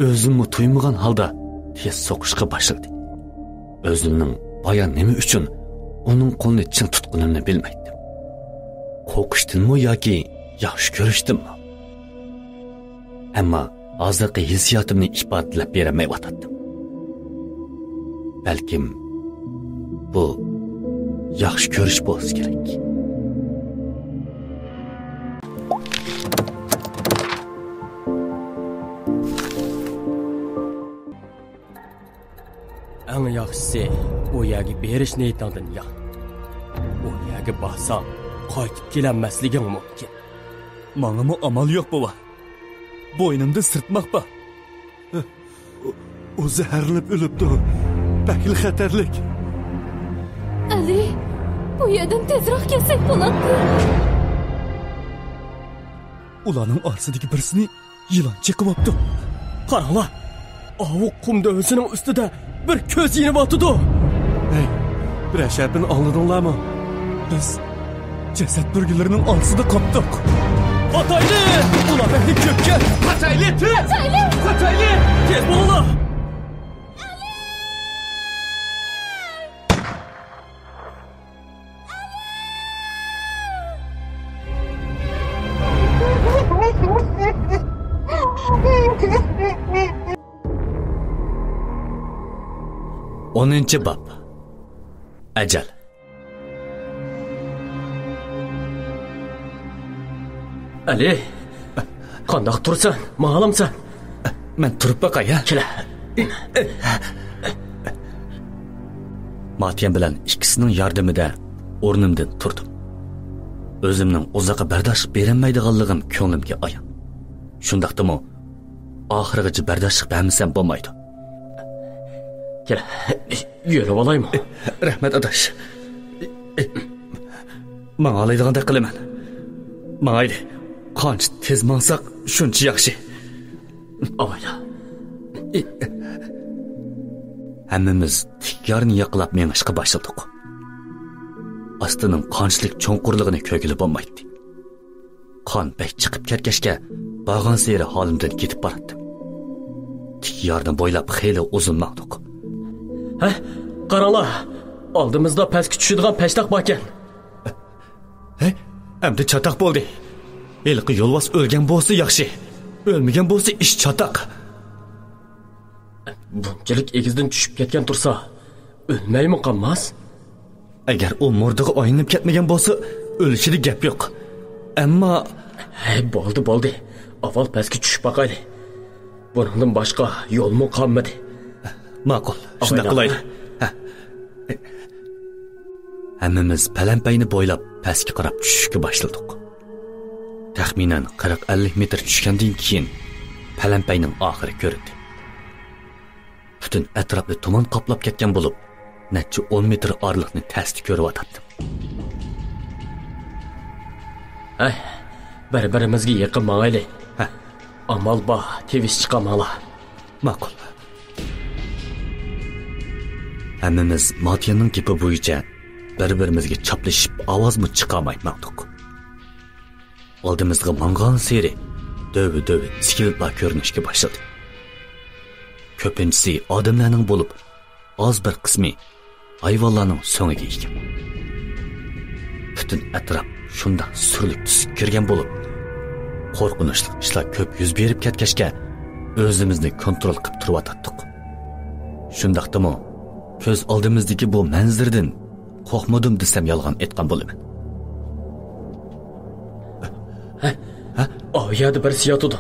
o'zimni tuymagan holda tez so'qishga boshladi. O'zimning bayon nima uchun uning qo'lini chin tutganimni bilmaydim. Qo'rqishdimmi yoki yaxshi ko'rishdimmi? Ammo hozirgi hissiyotimni ifodalab bermayotgandim. Balkim bu yaxshi ko'rish bo'lsa kerak. Eng yaxshisi u yerga berish niyatingdan yo'q. U yerga borsang qaytib kelanmasliging mumkin. Menga amal yo'q bova. Bo'ynimda sirtmoq bor. O zaharlanib o'libdi. Bakil xatarlik. Ali, bu yerdan tezroq kelsak bo'ladi. Ularning orasidagi birisini yilon chiqibdi. Qaranglar. Avuq qumda o'zining ustida bir ko'z yinibyotdi. Hey, bir ashapini oldinglarmi? Biz jasad burgilarining orasida qoldik. Hatayli! Ular beni köpke! Hatayli! Hatayli! Hatayli! Tez bulunlar! Onuncu bab. Ecel. Ali, qandaq tursan, ma'lumsan? Men turib baqay, ha? Kela. Matiyam bilan ikkisining yordamida o'rnimdan turdim. O'zimning uzoqqa bardoshlik berilmaydiganligim ko'nglimga ayon. Shundaqdimi, oxirigacha bardoshlik bermasam bo'lmaydi. Kela, yurib olaymi? Rahmat adash. Men olaydigandek qilaman. Mayli. Qancha tez mansaq shuncha yaxshi. Avayla. Hammamiz tikyorni yaqlab mengishga boshladik. Ostining qanchalik cho'nqurligini ko'rgilib bo'lmaydi. Qon bek chiqib ketgachga borgan seri holimdan ketib bordim. Tikyorni bo'ylab xeyli uzun maqdiq. Ha, qaranglar. Oldimizda pastga tushadigan peshtoq bor ekan. He, endi chatoq bo'ldi. Elqi yo'lbos o'lgan bo'lsa yaxshi. O'lmagan bo'lsa ish chatoq. Bunchalik egizdan tushib ketgan tursa, o'lmaymi qolmas? Agar u murdig'i oynib ketmagan bo'lsa, o'lishida gap yo'q. Ammo bo'ldi. Avval pastga tushib baqayli. Buningdan boshqa yo'lmi qolmadi. Ma'qul. Shunday qilaylik. Hammamiz palampayni bo'ylab pastga qarab tushishga boshladik. Taxminan 40-50 metr tushgandan keyin palampayning oxiri ko'rindi. Butun atrofni tuman qoplab ketgan bo'lib, necha 10 metr orliqni tasdi ko'ryaptim. Ay, bir-birimizga yaqin ma'ayli. Amal bor, tevis chiqamala. Ma'qul. Hammamiz Matiyaning gapi bo'yicha bir-birimizga chaplashib ovozmi chiqarmaydik. Oldimizga mangan seri döv-döv skiltlar ko'rinishga boshladi. ko'pinchisi odamlarning bo'lib, oz bir qismi hayvonlarning so'ngiga ekan. Butun atrof shunda surlik tusib kirgan bo'lib, qo'rqinchli ishlar ko'p yuz berib ketgachga o'zimizni kontrol qilib turib shundaqdimi ko'z oldimizdagi bu manzardan qo'rqmadim desam yolg'on aytgan bo'laman. O yerda birisi yotdi.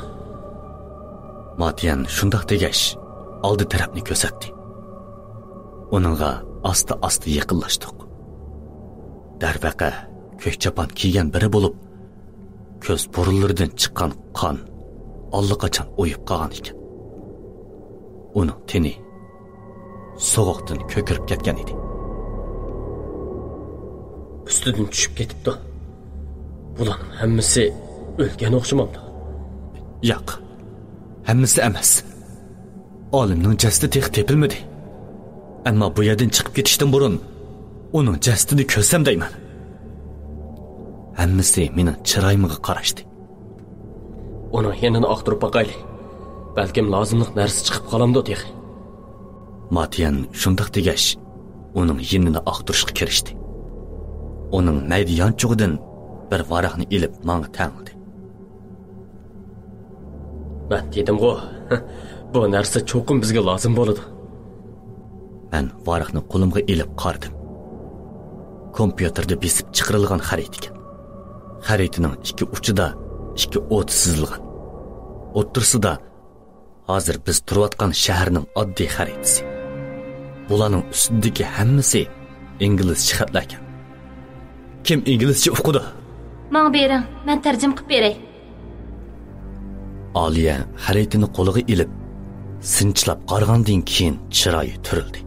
Matiyan shundaq degash oldi tarafni ko'rsatdi. Uningga asta-asta yaqinlashdik. Darvaqa ko'k chapon kiygan biri bo'lib, ko'z burunlaridan chiqqan qon allaqachon o'yib qolgan ekan. Uning teni sovuqdan ko'kirib ketgan edi. Ustidan tushib ketibdi. Bularning hammasi o'lgan o'xshamamdi. Yo'q. Hammasi emas. Olimning jasadi tepilmadi. Ammo bu yerdan chiqib ketishdan burun uning jasadini ko'rsam deyman. Hammasi mening chiroyimga qarashdi. Uni yanini oqtirib boqayli. Balkim lozimliq narsa chiqib qolamdi dex. Matiyan shundaq degash, uning yenini oqtirishga kirishdi. Uning maydiyonchug'idan bir varaqni ilib menga tangdi. Ben dedim-ku, bu narsa cho'qim bizga lozim bo'ladi. Men varaqni qo'limga ilib qardim. Kompyuterda besib chiqarilgan xarita ekan. Xaritaning ikki uchida ikki o't chizilgan. O'ttirsida hozir biz turayotgan shaharning oddiy xaritasi. Bularning ustidagi hammasi inglizcha xatlar ekan. Kim inglizcha o'qidi? Menga bering, men tarjim qilib beray. Aliya xaritani qo'liga ilib, sinchlab qargandan keyin chiroyi turildi.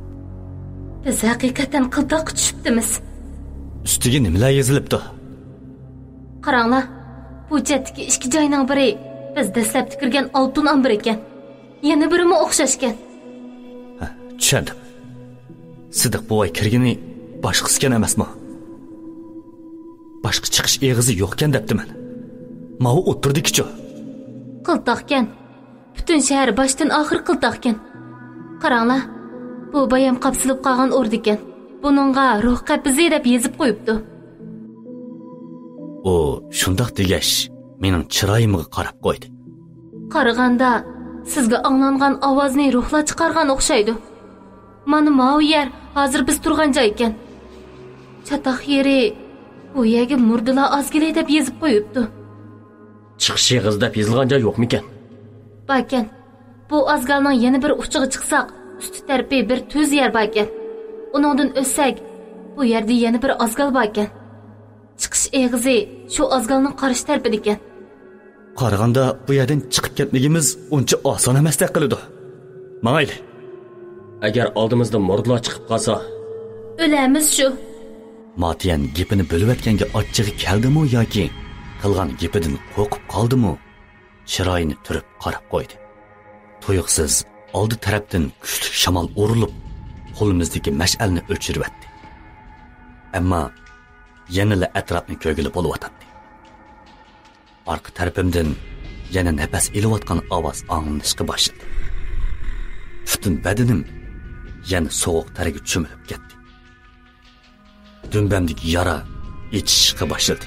Biz haqiqatan qildoq tushibdimiz. Ustiga nimalar yozilibdi? Qaranglar, bu chetdagi ikki joyning biri biz dastlab kirgan oltin ombir ekan. Yana birimi o'xshash ekan. Tushundim. Sidiq buvay kirgani boshqasigan emasmi? Boshqa chiqish eg'izi yo'qkan debdiman. Mau o'tirdik-ku. Qiltoqkan. Butun shahar boshdan oxir qiltoqkan. Qaranglar, bu bayam qapsilib qolgan o'rdi ekan. Buningga ruh qabizi deb yozib qo'yibdi. O, shundaq degash, mening chiroyimga qarab qo'ydi. Qaraganda sizga anglangan ovozni ruhlar chiqargan o'xshaydi. Mana bu yer hozir biz turgan joy ekan. Chatoq yeri bu yerga murdilar ozgili deb yozib qo'yibdi. Chiqish yig'iz deb yozilgan joy yo'qmi ekan? Bakkan, bu azgalning yana bir uchiga chiqsaq, usti tarafi bir tuz yer bor ekan. Uningdan o'tsak, bu yerda yana bir azgal bor ekan. Chiqish eg'izi shu azgalning qarish tarafida ekan. Qaraganda bu yerdan chiqib ketmagimiz uncha oson emasdek qiladi. Mayli. Agar oldimizda murdlar chiqib qolsa, o'lamiz shu. Matiyan gapini bo'lib o'tganga ochchig'i keldimi yoki qilgan gapidan qo'rqib qoldimi? Chiroyini turib qarab qo'ydi. Tuyuqsiz oldi tarafdan kuchli shamol urilib, qo'limizdagi mash'alni o'chiribdi. Ammo yanada atrofni ko'gilib bo'layotdi. Orqa tarafimdan yana nafas elayotgan ovoz anglanishga boshladi. Butun badanim yana sovuq targa cho'milib ketdi. Dumbamdagi yara ichishga boshladi.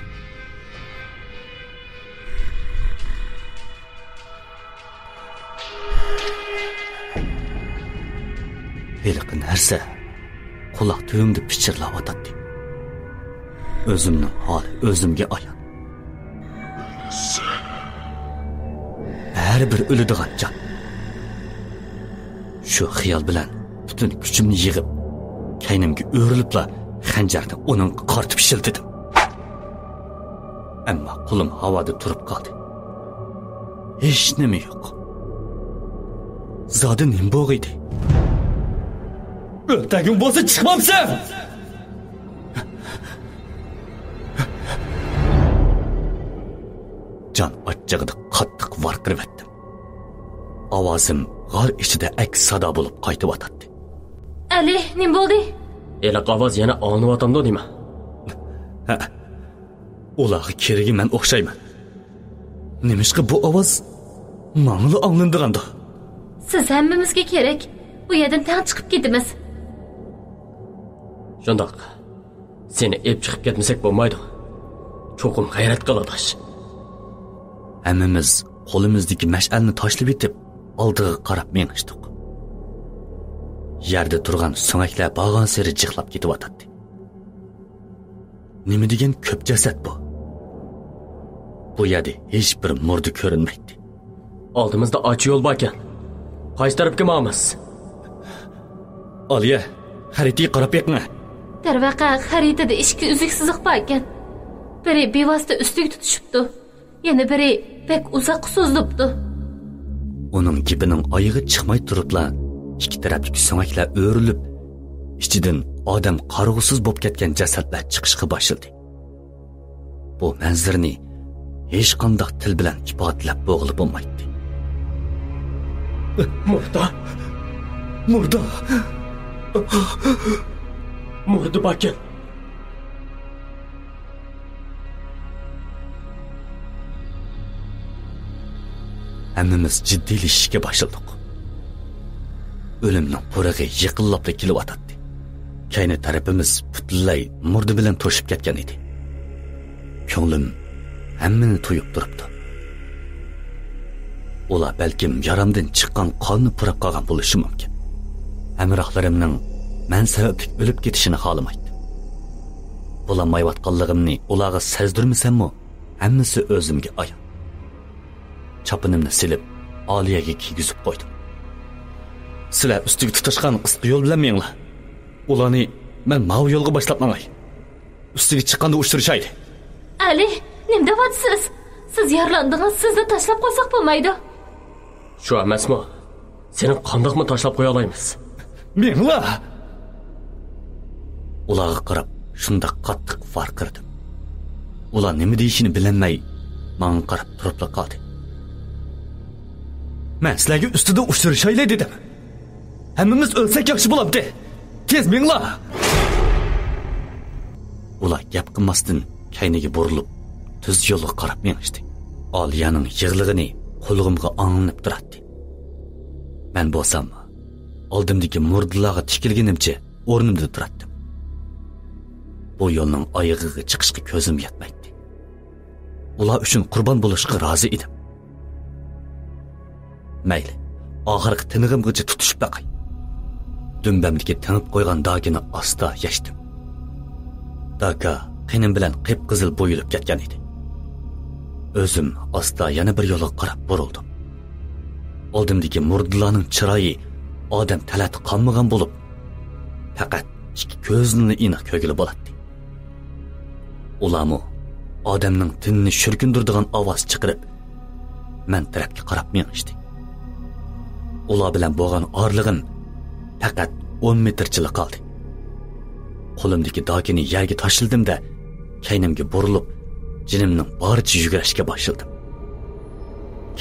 Heliqi narsa quloq tubimda pichirlayotdi. O'zimning holi o'zimga ayon. Har bir o'ladigan jon. Shu xiyol bilan butun kuchimni yig'ib, kaynimga o'rilibla xanjarni uning qartib shildidim. Ammo qo'lim havoda turib qoldi. Hech nima yo'q. Zodi nim bo'g'iydi. O'tagim bo'lsa chiqmamsan. Jon ochchig'ida qattiq varqirib etdim. Ovozim g'or ichida aks sado bo'lib qaytib o'tadi. Ali, nim bo'ldi? Eliq ovoz yana anglayotgandi nima? Ularga keragi men o'xshayman. Nimishqa bu ovoz ma'noli anglandiganda? Siz hammamizga kerak. Bu yerdan tang chiqib ketamiz. Shundoq. Seni ep chiqib ketmasak bo'lmaydi. Cho'qim g'ayrat qiladish. Hammamiz qo'limizdagi mash'alni tashlab etib, oldiga qarab mengishdik. Yerda turgan so'ngaklar bag'on sari jiqlab ketyotdi. Nima degan ko'p jasad bu? Bu yerda hech bir murda ko'rinmaydi. Oldimizda och yo'l bor ekan. Qaysi tarafga boramiz? Aliya, xaritaga qarab beqma. Darvaqa xaritada ikki uzuk siziq bor ekan. Biri bevosita ustiga tutishibdi. Yana biri pek uzoq so'zlibdi. Uning gibining oyog'i chiqmay turibla, ikki tarafdagi so'ngaklar o'rilib, ichidan odam qarg'usiz bo'lib ketgan jasadlar chiqishga boshladi. Bu manzarani hech qanday til bilan ifodalab bo'g'ilib bo'lmaydi. Murda. Murda bakın. Hammamiz jiddiylashishga boshladik. O'limning purig'i yiqillab kelyotdi. Kayni tarafimiz butunlay murda bilan to'shib ketgan edi. Ko'nglim hammani to'yib turibdi. Ular balkim yaramdan chiqqan qonni purab qolgan bo'lishi mumkin. Hamrohlarimning men sababli o'lib ketishini xohlamaydi. Bulamayotganligimni ularga sezdirmasam-mu, hammasi o'zimga ayon. Chapinimni silib, Aliyaga kiygizib qo'ydim. Sizlar ustiga tutashgan qisqa yo'l bilan menglar. Ularni men mav yo'lga boshlab mangay. Ustiga chiqqanda ushtirishaydi. Ali, nima deyapsiz? Siz yaralandingiz, sizni tashlab qo'ysak bo'lmaydi. Shu emasmi? Seni qandoqmi tashlab qo'ya olamiz? Menglar. Ularga qarab shunda qattiq farq qildim. Ular nima deyishini bilmay, menga qarab turib qoldi. Men sizlarga ustida ushtirishaylar dedim. Hammamiz o'lsak yaxshi bo'ladi. Tez menglar. Ular gap qilmasdan kayniga burilib, tuz yo'lga qarab mengishdi. Aliyaning yig'lig'ini qo'lig'imga anglanib turardi. Men bo'lsam, oldimdagi murdalarga tikilganimcha o'rnimda turardim. Bu yo'lning oyog'iga chiqishga ko'zim yetmaydi. Ular uchun qurbon bo'lishga rozi edim. Mayli, oxirgi tinig'imgacha tutishib baqay. Dumbamdagi tinib qo'ygan dagini asta yechdim. Daga qinim bilan qip-qizil bo'yilib ketgan edi. O'zim asta yana bir yo'lga qarab burildim. Oldimdagi murdalarning chiroyi odam talati qolmagan bo'lib, faqat ikki ko'zini aniq ko'gili bo'ladi. Ularmi odamning tinni shurkindirdigan ovoz chiqarib, men tarafga qarab mengishdi. Ular bilan bo'lgan orlig'im faqat 10 metrchilik qoldi. Qo'limdagi dagini yerga tashladim-da, kaynimga burilib, jinimning boricha yugurishga boshladim.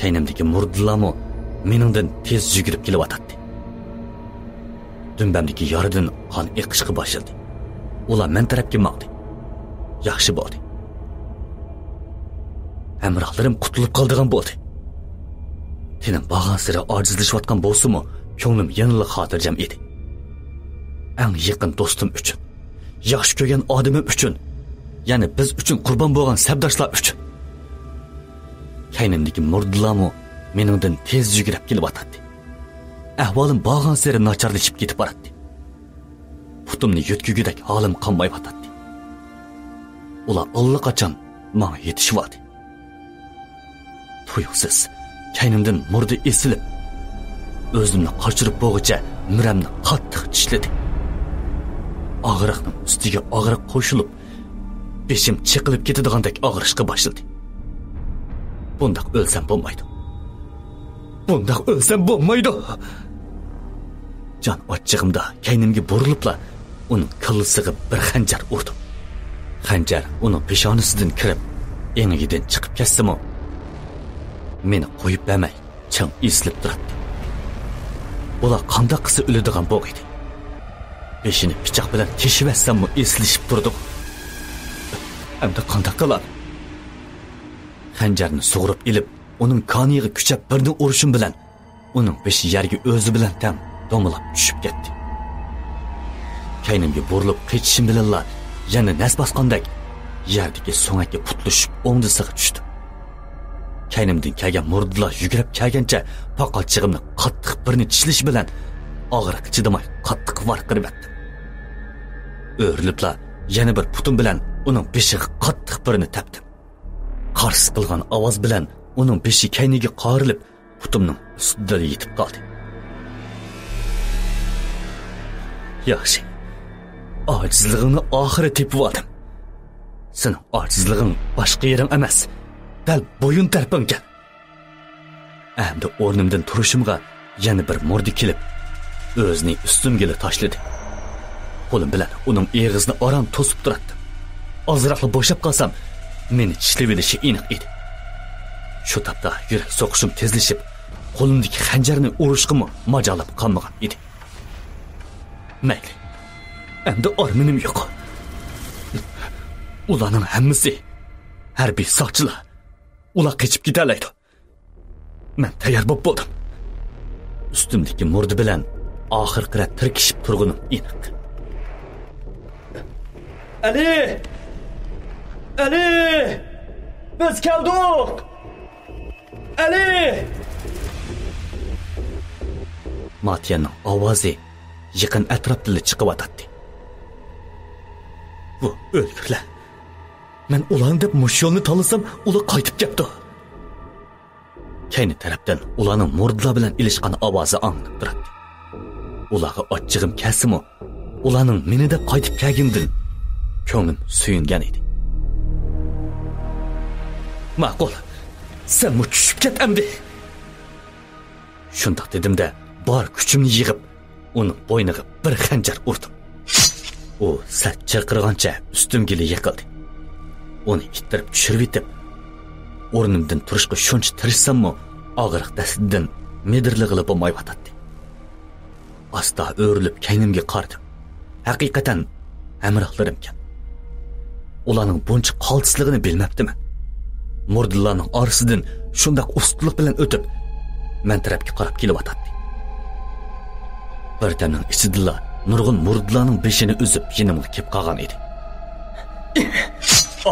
Kaynimdagi murdalarmi meningdan tez yugurib kelyotdi. Dumbamdagi yoridan qon eqishga boshladi. Ular men tarafga maqdi. Yaxshi bo'ldi. Hamrohlarim qutulib qoldigan bo'ldi. Tenim bag'an sira ojizlashayotgan bo'lsa-mu, ko'nglim yanada xotirjam edi. Eng yaqin do'stim uchun, yaxshi ko'rgan odamim uchun, ya'ni biz uchun qurbon bo'lgan sabdoshlar uchun. Kaynimdagi murdalarmi meningdan tez yugurib kelyotdi. Ahvolim bag'an sira nacharlashib ketib boradi. Putimni yutkugidek holim qolmayotdi. Ular allaqachon menga yetishibdi. Tuyuqsiz kaynimdan murda esilib, o'zimni qochirib bo'g'icha miramni qattiq tishladi. Og'riqning ustiga og'riq qo'shilib, beshim chiqilib ketadigandek og'rishga boshladi. Bundaq o'lsam bo'lmaydi. Bundaq o'lsam bo'lmaydi. Jon ochchig'imda kaynimga burilibla, uning qillisiga bir xanjar urdim. Xanjar uning peshonasidan kirib, engidan chiqib ketsa-mu, meni qo'yib bermay, chang eslib turibdi. Ular qanday qilsa o'ladigan bo'lg'idi. Beshini pichoq bilan teshib etsam-mu eslishib turdi. Endi qanday qiladi? Xanjarni sug'urib ilib, uning qoniga kuchab birni urishim bilan uning beshi yerga o'zi bilan tam do'milab tushib ketdi. Kaynimga burilib qechishim bilanla yana nas bosgandek yerdagi so'ngakka putlashib o'ngdisiga tushdim. Kaynimdan kelgan murdalar yugurib kelgancha poqolchig'imni qattiq birini tishlash bilan og'riq chidamay qattiq varqirib etdim. O'rilibla yana bir putim bilan uning beshiga qattiq birini tepdim. Qarsi qilgan ovoz bilan uning beshi kayniga qorilib putimning ustida yetib qoldi. Yaxshi. Ojizlig'ingni oxiri tepib oldim. Sening ojizlig'ing boshqa yering emas, dal bo'yin tarpinga. Endi o'rnimdan turishimga yana bir murdi kelib, o'zini ustimga tashladi. Qo'lim bilan uning eg'izini oram to'sib turardim. Ozroqla bo'shab qolsam, meni tishlab olishi aniq edi. Shu topda yurak so'qishim tezlashib, qo'limdagi xanjarni urishga majolib qolmagan edi. Mayli. Endi o'rnim yo'q. Ularning hammasi harbiy soqchilar. Ular qochib ketalaydi. Men tayyor bo'ldim. Ustimdagi murdi bilan oxirgi tirkishib turganim aniq. Ali! Ali! Biz keldik! Ali! Matyanning ovozi yaqin atrofda chiqib bu o'lgurlar. Men ularni deb mush yo'lni tanlasam, ular qaytib ketdi. Kayni tarafdan ularning murdalar bilan ilishgan ovozi anglab turadi. Ularga ochchig'im kelsa-mu, ularning meni deb qaytib kelgandan ko'nglim suyungan edi. Ma'qul. Sen mu tushib ket endi. Shundoq dedim-da, bor kuchimni yig'ib, uni bo'yniga bir xanjar urdim. U sal chirqirgancha ustimga yiqildi. Uni ittirib tushirib etib, o'rnimdan turishga shuncha tirishsam-mu, og'riq dastidan medirlig'ilib bo'lmayotdi. Asta o'rilib kaynimga qardim. Haqiqatan hamrohlarim ekan. Ularning buncha qaltisligini bilmabdiman. Murdalarning orasidan shundoq ustulik bilan o'tib, men tarafga qarab kelyotdi. Birdaning ichidilla nurg'un murdalarning beshini uzib, yenimga kelib qolgan edi.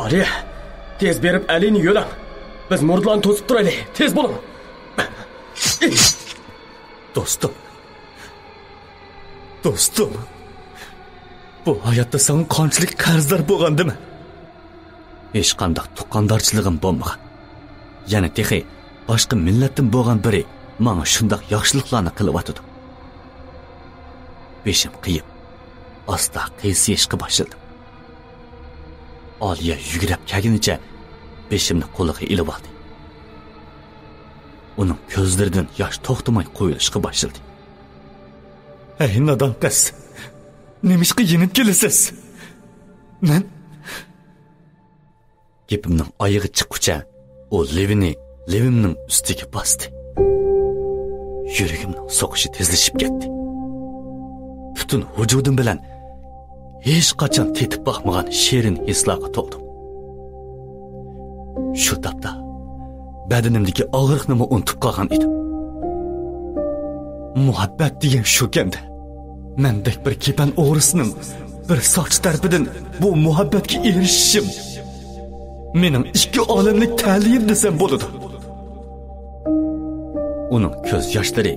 Ali, tez berib Alini yo'lang. Biz murdalarni to'sib turaylik. Tez bo'ling. Do'stim. Do'stim. Bu hayotda sen qanchalik qarzlar bo'lgandimi? Hech qanday tuqqandorchiligim bo'lmagan. Yana texi boshqa millatdan bo'lgan biri menga shunday yaxshiliklarni qilyotdi. Beshim qiyib, asta qiyishga boshladim. Oliya yugurib kelganicha beshimni qo'liga ilib oldi. Uning ko'zlaridan yosh to'xtamay quyilishga boshladi. Ey nodon qiz, nemishqa yenib kelasiz? Men gapimning oyog'i chiqquncha u levimning ustiga bosdi. Yuragimning so'qishi tezlashib ketdi. Butun vujudim bilan hech qachon tetib boqmagan shirin hislarga to'ldim. Shu topda badanimdagi og'riqni unutib qolgan edim. Muhabbat degan shu kanda. Mendek bir kepan o'g'risining bir soch tarafidan bu muhabbatga erishishim mening ikki olamlik ta'lim desam bo'ladi. Uning ko'z yoshlari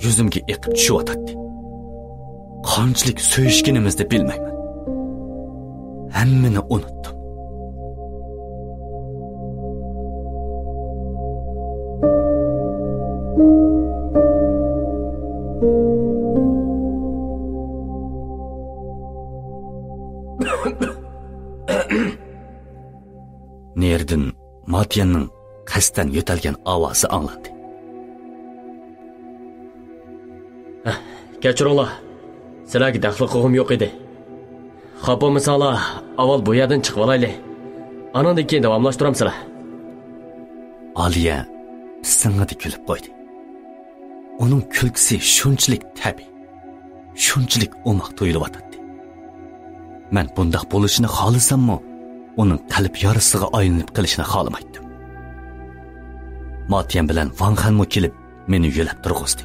yuzimga eqib tushyotdi. Qanchalik so'yishganimizni bilmayman. Hammani unutdim. Nerdan Matyanning qasddan yo'talgan ovozi anglandi. Kechiringlar. Sizlarga daxli qilg'im yo'q edi. Xapo misola, avval bu yerdan chiqib olaylik. Anandan keyin davomlashtiramsizlar. Aliya sing'idi kulib qo'ydi. Uning kulgisi shunchalik tabiiy, shunchalik o'moq tuyulyotdi. Men bundoq bo'lishini xohlasam-mu, uning qalb yarasiga aylanib qilishini xohlamaydim. Matyan bilan Van Xanmo kelib meni yo'lab turg'izdi.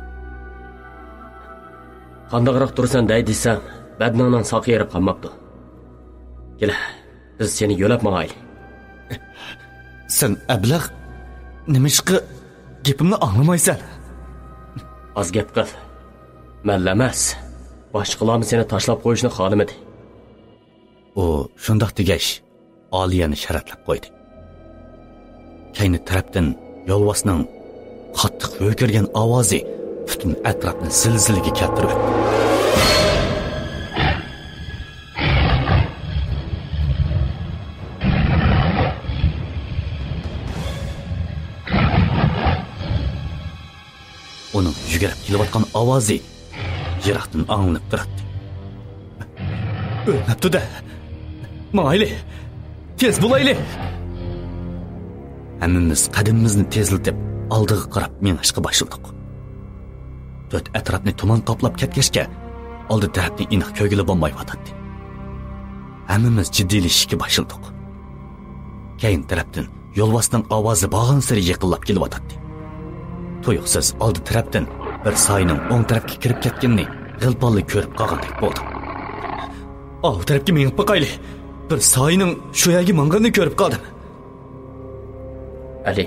Qandaqroq tursan deysam, badningning saqi erib qolmabdi. Kela, biz seni yo'lab mangayli. Sen ablag nimishqi gapimni anglamaysan? Az gap qil. Mallamas. Boshqalarni seni tashlab qo'yishni xohlamadi. U shundoq degash, Oliyani sharatlab qo'ydi. Kayni tarafdan yo'lbosning qattiq o'kirgan ovozi butun atrofni zilzilaga keltirib uning yugurib kelayotgan ovozi yiroqdan anglanib turadi. O'lmabdi-da. Mayli. Tez bo'layli. Hammamiz qadamimizni tezlatib, oldiga qarab mengishga boshladik. To'rt atrofni tuman qoplab ketgachga, oldi tarafni aniq ko'gili bo'lmayotdi. Hammamiz jiddiylashishga boshladik. Keyin tarafdan yo'lbosning ovozi bag'on sari yaqinlab kelyotdi. To'yuqsiz oldi tarafdan bir soyning o'ng tarafga kirib ketganini g'ilponli ko'rib qolgandek bo'ldi. O tarafga mengib boqayli. Bir soyning shu yerga mang'anini ko'rib qoldim. Ali,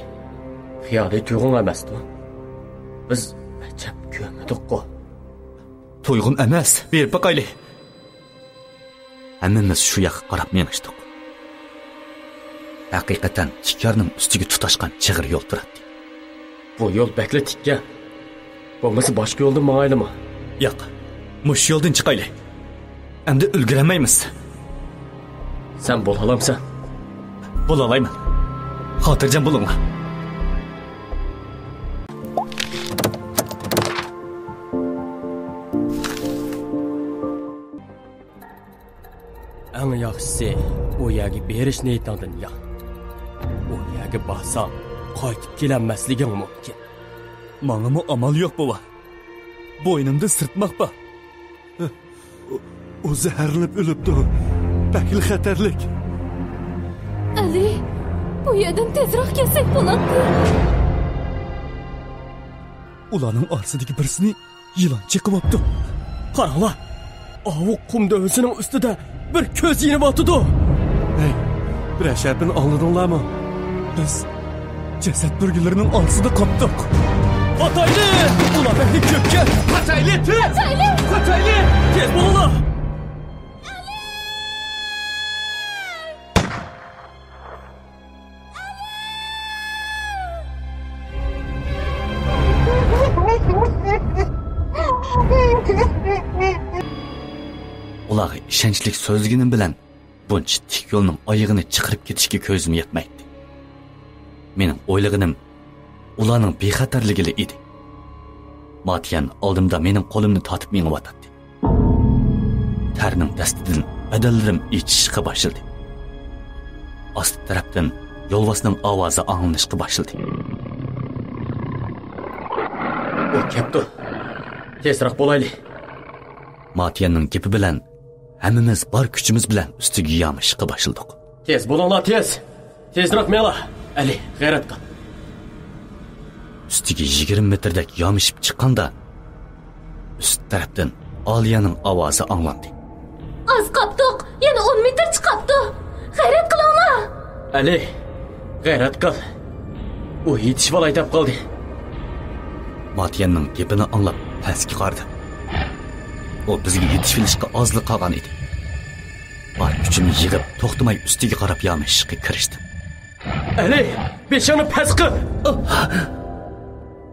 xiyoliy tuyg'un emasdi. Biz ajab ko'rmadik-ku. To'yg'un emas, berib boqayli. Hammamiz shu yoqqa qarab mengishdik. Haqiqatan chikarning ustiga tutashgan chig'ir yo'l turadi. Bu yo'l bakla tikkan. Bo'lmasa boshqa yo'ldan mang'aylimi? Yo'q. Mush yo'ldan chiqayli. Endi ulguramaymiz. Sen bo'la olamsan? Bo'la olmayman. Xotirjam bo'linglar. Eng yaxshisi u yerga berish niyatingdan yo'q. U yerga borsang, qaytib kelolmasliging mumkin. Menga amal yo'q bova. Bo'ynimda sirtmoq bor. O zaharlanib o'libdi. Bakil xatarlik. Ali, bu yerdan tezroq kelsak bo'ladi. Ularning orsidagi birisini yilon chiqibdi. Qaranglar. Avuq qum dövsining ustida bir ko'z yinib otdi. Hey, bir ashapini oldinglarmi? Biz jasad burgilarining orsida qopdik. Xatayli! Ular bakli ko'pga. Xatayli! Xatayli! Xatayli! Tez bo'linglar. Ularga ishonchlik so'zginim bilan buncha tik yo'lning oyog'ini chiqarib ketishga ko'zim yetmaydi. Mening o'ylaganim ularning bexatarligi edi. Matiyan oldimda mening qo'limni tortib mengayotdi. Tarning dastidan badallarim ichishga boshladi. Ost tarafdan yo'lbosning ovozi anglanishga boshladi. O kepti. Tezroq bo'layli. Matiyanning gapi bilan hammamiz bor kuchimiz bilan ustiga yamishga boshladik. Tez bo'linglar, tez. Tezroq mela. Ali, g'ayrat qil. Ustiga 20 metrdek yamishib chiqqanda ust tarafdan Oliyaning ovozi anglandi. Az qopdiq, yana 10 metr chiqibdi. G'ayrat qilinglar. Ali, g'ayrat qil. U yetishib olay deb qoldi. Matiyanning gapini anglab pastga qaradi. O bizga yetishib olishga ozlik qolgan edi. Bor kuchini yig'ib, to'xtamay ustiga qarab yamishga kirishdi. Ali, beshani past qil.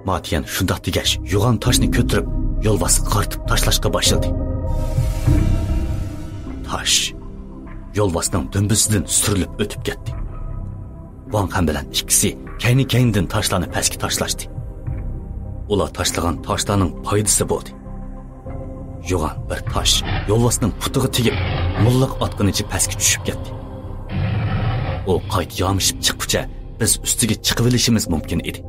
Matiyan shundoq degash, yo'g'on toshni ko'tarib, yo'lbosga qartib tashlashga boshladi. Tosh yo'lbosning dumbisidan surilib o'tib ketdi. Vanqam bilan ikkisi kayni-kaynidan toshlarni pastga tashlashdi. Ular tashlagan toshlarning foydasi bo'ldi. Yo'g'on bir tosh yo'lbosning putiga tegib, mullaq otqinicha pastga tushib ketdi. O qayt yamishib chiqquncha biz ustiga chiqib olishimiz mumkin edi.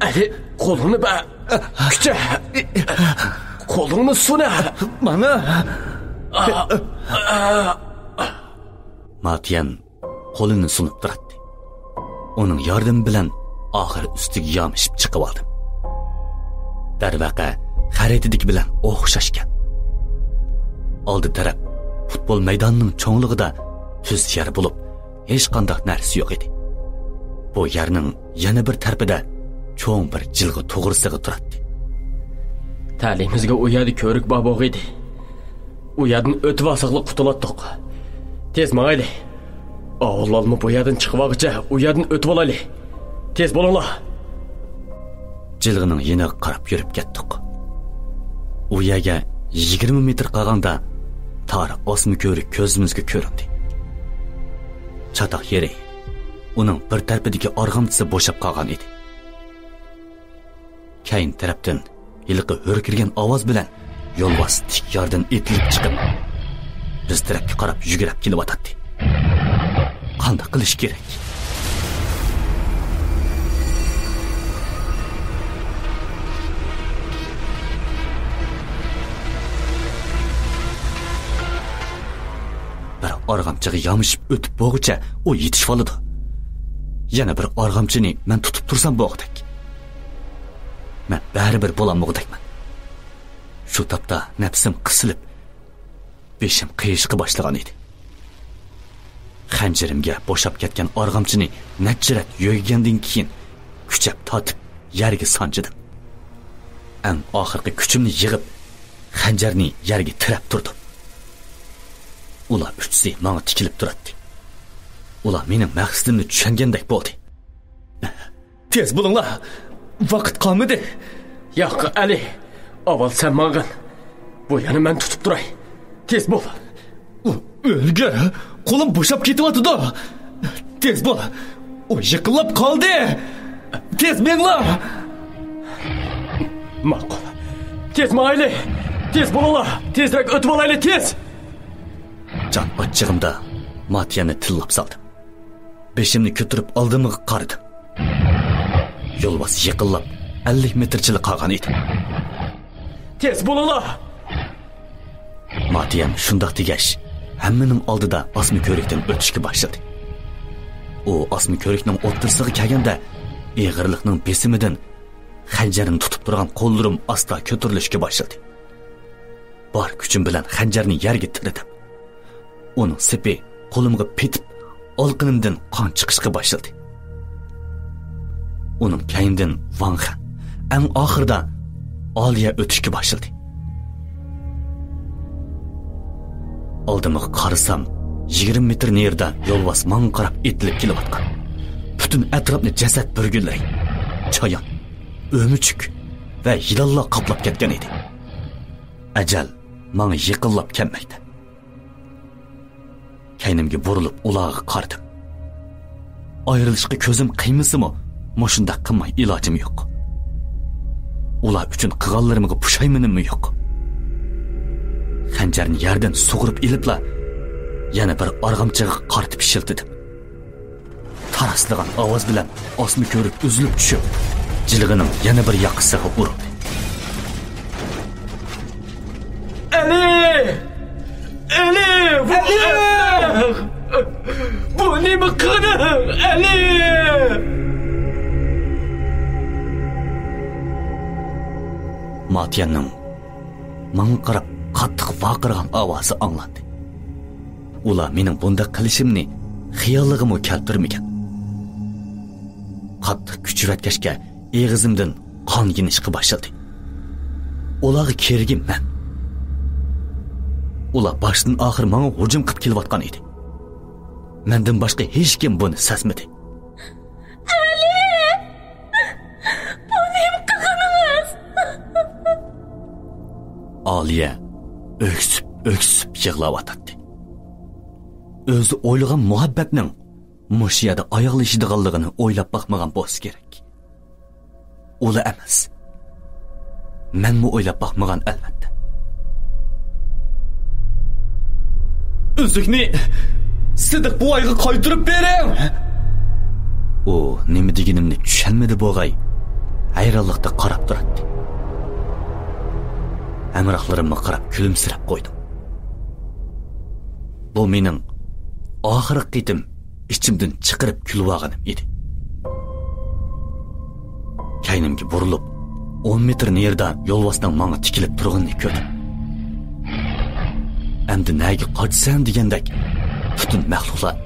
Ali, qo'lini ba. Kucha. Qo'lini suna. Mana. Matiyan qo'lini sunib turadi. Uning yordami bilan oxiri ustiga yomishib chiqib oldim. Darvaqa xaritadagi bilan o'xshashgan. Oldi taraf futbol maydonining cho'nglig'ida tuz yer bo'lib, hech qanday narsa yo'q edi. Bu yerning yana bir tarafida cho'ng bir jilg'i to'g'risiga turadi. Ta'limimizga u yerda ko'rik bor edi. U yerdan o'tib olsaqli qutulatdiq. Tez mayli. Avvalmi bu yerdan chiqmoqcha, u yerdan o'tib olaylik. Tez bo'linglar. Jilg'ining yana qarab yurib ketdik. U yerga 20 metr qolganda tar osmi ko'rik ko'zimizga ko'rindi. Chatoq yeri uning bir tarafidagi org'amchisi bo'shab qolgan edi. Keyin tarafdan yilqi hurkirgan ovoz bilan yo'lbos tik yordan etilib chiqib, biz tarafga qarab yugurib kelyotdi. Qanday qilish kerak? Bir org'amchiga yomishib o'tib bo'g'icha u yetishib oldi. Yana bir org'amchini men tutib tursam bo'g'dak. Men baribir bo'lammoqdakman. Shu topda nafsim qisilib, beshim qiyishqa boshlagan edi. Xanjirimga bo'shab ketgan org'amchini nachchirat yo'ygandan keyin kuchab tortib yerga sanchidim. Eng oxirgi kuchimni yig'ib, xanjarni yerga tirab turdim. Ular uchsi menga tikilib turadi. Ular mening maqsadimni tushungandek bo'ldi. Tez bo'linglar. Vaqt qolmadi. Yo'q, Ali. Avval sen mang'in. Bu yana men tutib turay. Tez bo'l. O'lgar, qo'lim bo'shab ketyapti-da. Tez bo'l. U yiqilib qoldi. Tez menglar. Ma'qul. Tez mayli. Tez bo'linglar. Tezroq o'tib olaylik, tez. Jon ochig'imda Matiyani tillab soldim. Beshimni ko'tarib oldimga qaradim. Yo'lbos yiqilib 50 metrchilik qolgan edi. Tez bo'linglar. Matiyam shundoq degash, hammaning oldida osmi ko'rikdan o'tishga boshladi. U osmi ko'rikning o'rtasiga kelganda eg'irlikning besimidan xanjarni tutib turgan qo'llarim asta ko'tarilishga boshladi. Bor kuchim bilan xanjarni yerga tiradim. Uning sipi qo'limga petib, olqinimdan qon chiqishga boshladi. Uning keyindan Vangxan, eng oxirida Oliya o'tishga boshladi. Oldimga qarasam, 20 metr nerda yo'lbos menga qarab etilib kelayotgan. Butun atrofni jasad burgunlari, choyon, o'muchuk va yilonlar qoplab ketgan edi. Ajal menga yiqilib kelmaydi. Kaynimga burilib ularga qaradim. Ayrilishga ko'zim qiymasimi, moshunda qilmay ilojim yo'q. Ular uchun qilganlarimga pushaymanimmi yo'q. Xanjarni yerdan sug'urib ilibla yana bir org'amchiga qaratib shiltidim. Taraslagan ovoz bilan osmi ko'rib uzilib tushib, jilg'ining yana bir yoqasiga urildi. Ali! Bu nima qildi? Ali! Matiyanning menga qarab qattiq vaqirgan ovozi anglandi. Ular mening bunda qilishimni xiyollig'imga keltirmagan. Qattiq kuchratgashga eg'izimdan qon yinishga boshladi. Ularga kergim men. Ular boshdan oxir menga hujum qilib kelayotgan edi. Mendan boshqa hech kim buni sezmadi. Ali! Bu nima qilganingiz? Oliya öksüp yig'layotdi. O'zi o'ylagan muhabbatning mushiyada oyoqlashadiganligini o'ylab baxmagan bo'lsa kerak. Ular emas. Menmi o'ylab baxmagan albatta. Uzukni Sidiq buvoyga qaytirib bering. U nima deganimni tushunmadi bo'g'ay. Hayronlikda qarab turadi. Hamrohlarimga qarab kulimsirab qo'ydim. Bu mening oxirgi qitim ichimdan chiqarib kulib olganim edi. kaynimga burilib 10 metr nerda yo'lbosdan menga tikilib turganini ko'rdim. Endi nega qochsan degandek butun mahluqlar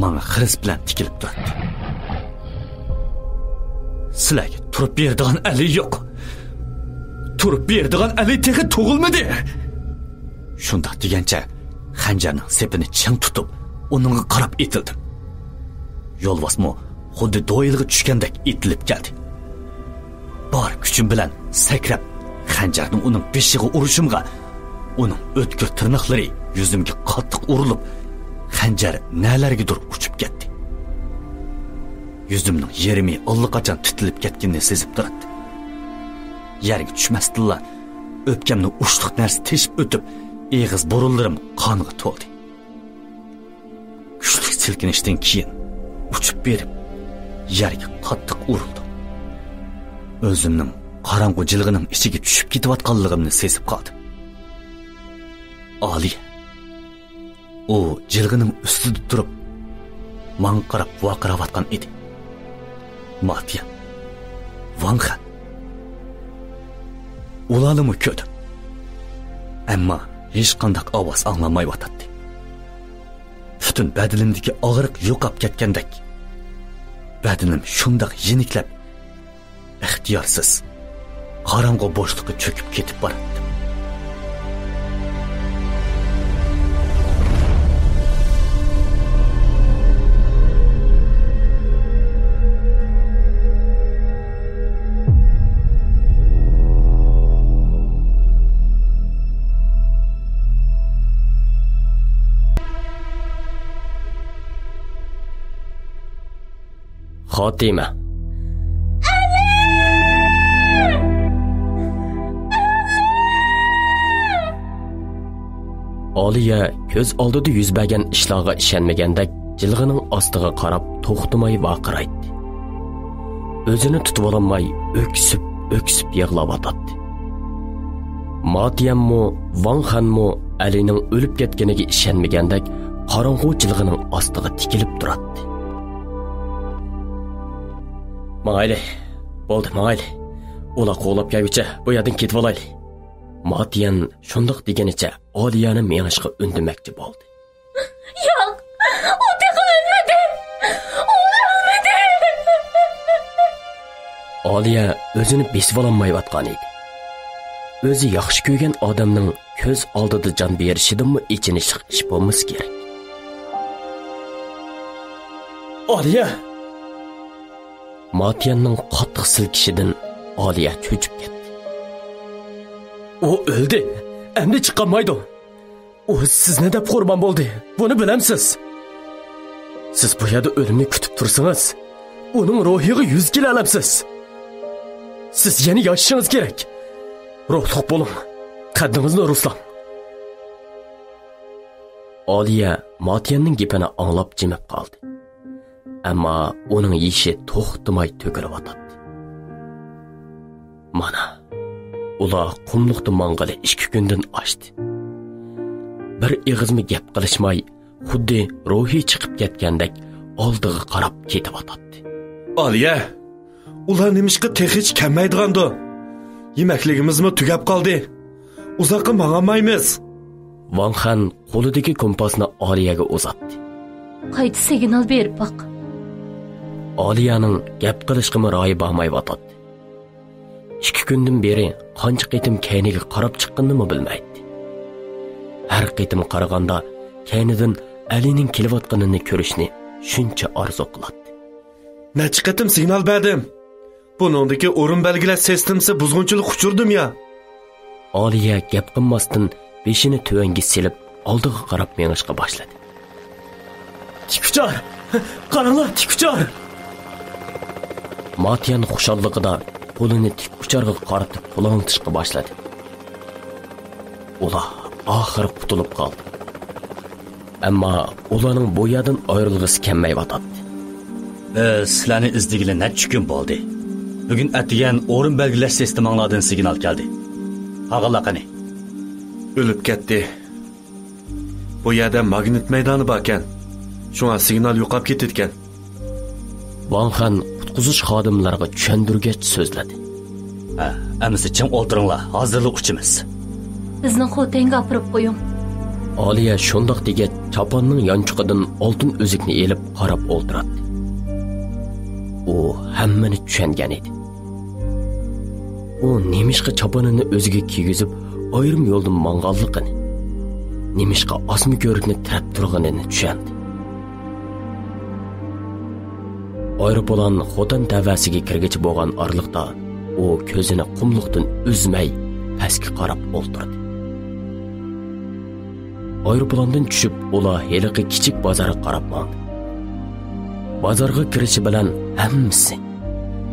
menga xiris bilan tikilib turibdi. Sizlarga turib beradigan ali yo'q. Turib beradigan ali texi tug'ilmadi. Shundoq degancha xanjarning sepini ching tutib uningga qarab etildim. Yo'lbosmo xuddi doyilga tushgandek etilib keldi. Bor kuchim bilan sakrab xanjarni uning beshig'i urishimga uning o'tkir tirnoqlari yuzimga qattiq urilib xanjar nalargadir uchib ketdi. Yuzimning yerimi allaqachon titilib ketganini sezib turibdi. Yerga tushmasdilla o'pkamni ushliq narsa teshib o'tib eg'iz burunlarim qonga to'ldi. Kuchli silkinishdan keyin uchib berib yerga qattiq urildim. O'zimning qorong'u jilg'ining ichiga tushib ketayotganligimni sezib qoldim. Oliya u jilg'ining ustida turib menga qarab vaqirayotgan edi. Matiyan, Vanxan ularni ko'rdim. Ammo hech qanday ovoz anglamayotdi. Butun badalimdagi og'riq yo'qab ketgandek badanim shundoq yeniklab ixtiyorsiz qorong'u bo'shliqqa cho'kib ketib boradi. Xotima. Oliya ko'z oldida yuz bergan ishlarga ishonmagandek jilg'ining ostiga qarab to'xtamay vaqiraydi. O'zini tutib ololmay o'ksib yig'layotdi. Matiyammo, Vanxanmo Alining o'lib ketganiga ishonmagandek qorong'u jilg'ining ostiga tikilib turadi. Mayli, bo'ldi mayli. Ular qo'lab kelguncha bu yerdan ketib olaylik. Matiyan shundoq deganicha Oliyani menishga undamoqchi bo'ldi. Yo'q, u o'lmadi. O'lmadi. Oliya o'zini besib olmayotgan edi. O'zi yaxshi ko'rgan odamning ko'z oldida jon berishidanmi ichinishli ish bo'lmas kerak. Oliya Matiyanning qattiq silkishidan Oliya cho'chib ketdi. O o'ldi. Endi chiqolmaydi. O sizni deb qurbon bo'ldi. Buni bilamsiz. Siz bu yerda o'limni kutib tursangiz, uning ruhiga 100 kilo alamsiz. Siz yana yashashingiz kerak. Ruhliq bo'ling. Qaddingizni ruslang. Oliya Matiyanning gapini anglab jimib qoldi. Ammo uning yishi to'xtamay to'kilayotdi. Mana ular qumliqda mang'ili 2 kundan oshdi. Bir ig'izmi gap qilishmay, xuddi ruhi chiqib ketgandek oldiga qarab ketyotdi. Oliya, ular nimishqa texich kelmaydigandi? Yemakligimizmi tugab qoldi? Uzoqqa mang'amaymiz. Vanxan qo'lidagi kompasni Oliyaga uzatdi. Qayta signal berib boq. Oliyaning gap qilishga ro'yi bo'lmayotdi. 2 kundan beri qancha qitim kayniga qarab chiqqanini bilmaydi. Har qitim qaraganda kaynidan Alining kelayotganini ko'rishni shuncha orzu qiladi. Necha qitim signal berdim. Buningdagi o'rin belgilash sistemasi buzg'unchilik uchirdim ya. Oliya gap qilmasdan beshini tuvanga silib oldiga qarab menishga boshladi. Tikuchar! Qaranglar, tikuchar! Matiyan xushalligida qo'lini tikucharga qaratib pulantishga boshladi. Ular oxir qutulib qoldi. Ammo ularning bu yerdan ayrilg'isi kelmayotdi. Sizlarni izdigili necha kun bo'ldi. Bugun atigan o'rin belgilash sistemanglardan signal keldi. Haqilla qani? O'lib ketdi. Bu yerda magnit maydoni bor ekan. Shunga signal yo'qolib ketgan. Vanxan qutquzish xodimlariga tushundirgach so'zladi. Әмісі чың олтырыңла, hazırlık uçimiz. Bizning xotenga apirib qo'ying. Aliya shundoq degach, choponning yonchuqidan oltin o'zikni elib qarab o'ltiradi. U hammani tushungan edi. U nemishqa choponini o'ziga kiygizib, ayrim yo'ldan mang'alligini, nemishqa osmi ko'rikni tirab turganini tushundi. Aeroplan xotan tavasiga kirgich bo'lgan orliqda u ko'zini qumliqdan uzmay pastga qarab o'ltirdi. Aeroplandan tushib, ular heliqi kichik bozorga qarab mandi. Bozorga kirishi bilan hammasi,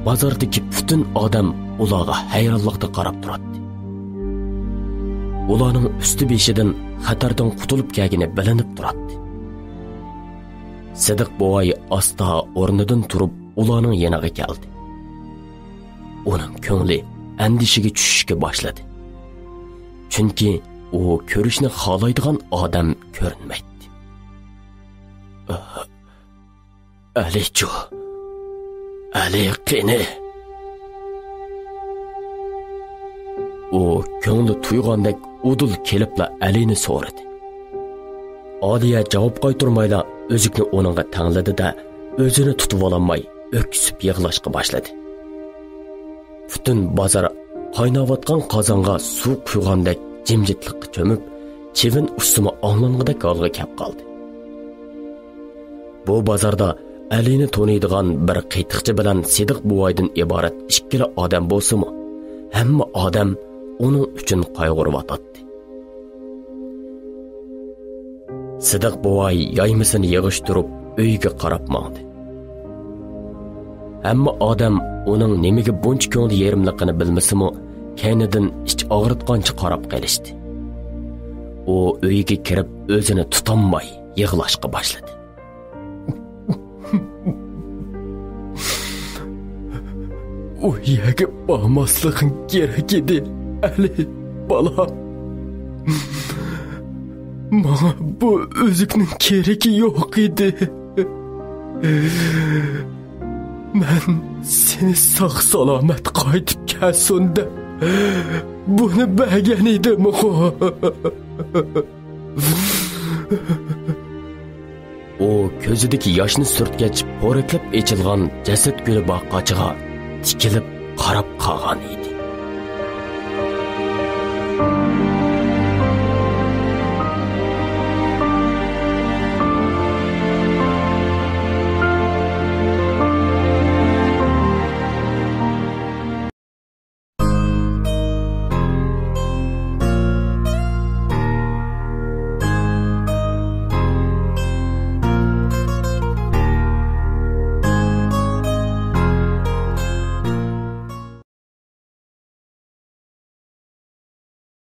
bozordagi butun odam ularga hayronlikda qarab turadi. Ularning usti beshidan xatardan qutulib kelgani bilinib turadi. Sidiq boy asta o'rnidan turib ularning yoniga keldi. Uning ko'ngli andishiga tushishga boshladi. Chunki u ko'rishni xohlaydigan odam ko'rinmaydi. Alicho, Ali qani? U ko'ngli tuyg'andek udul kelibla Alini so'radi. Aliya javob qaytarmayla o'zikni onunga tangladi-da, o'zini tutib ololmay o'ksib yig'lashga boshladi. Butun bozor qaynayotgan qozonga suv quygandek jimjitlikqa cho'mib, chivin ustimi anglangidek holga kelib qoldi. Bu bozorda Alini taniydigan bir qiytiqchi bilan Sidiq buvoydan iborat ikkala odam bo'lsa-mu, hamma odam uning uchun qayg'uryotdi. Sidiq buvoy yaymisini yig'ishtirib uyiga qarab mangdi. Hamma odam uning nimaga buncha ko'ngli yerimliqini bilmasa-mu, kaynidan ich og'ritgancha qarab qolishdi. U uyiga kirib o'zini tutolmay yig'lashga boshladi. U yerga bormasligim kerak edi, Ali bola. Mana bu o'zikning keragi yo'q edi. Men seni sog' salomat qaytib kelsin-da buni bergan edim. O ko'zidagi yoshni surtgach, po'raklab echilgan jasad guli boqqachiga tikilib qarab qolgan edi.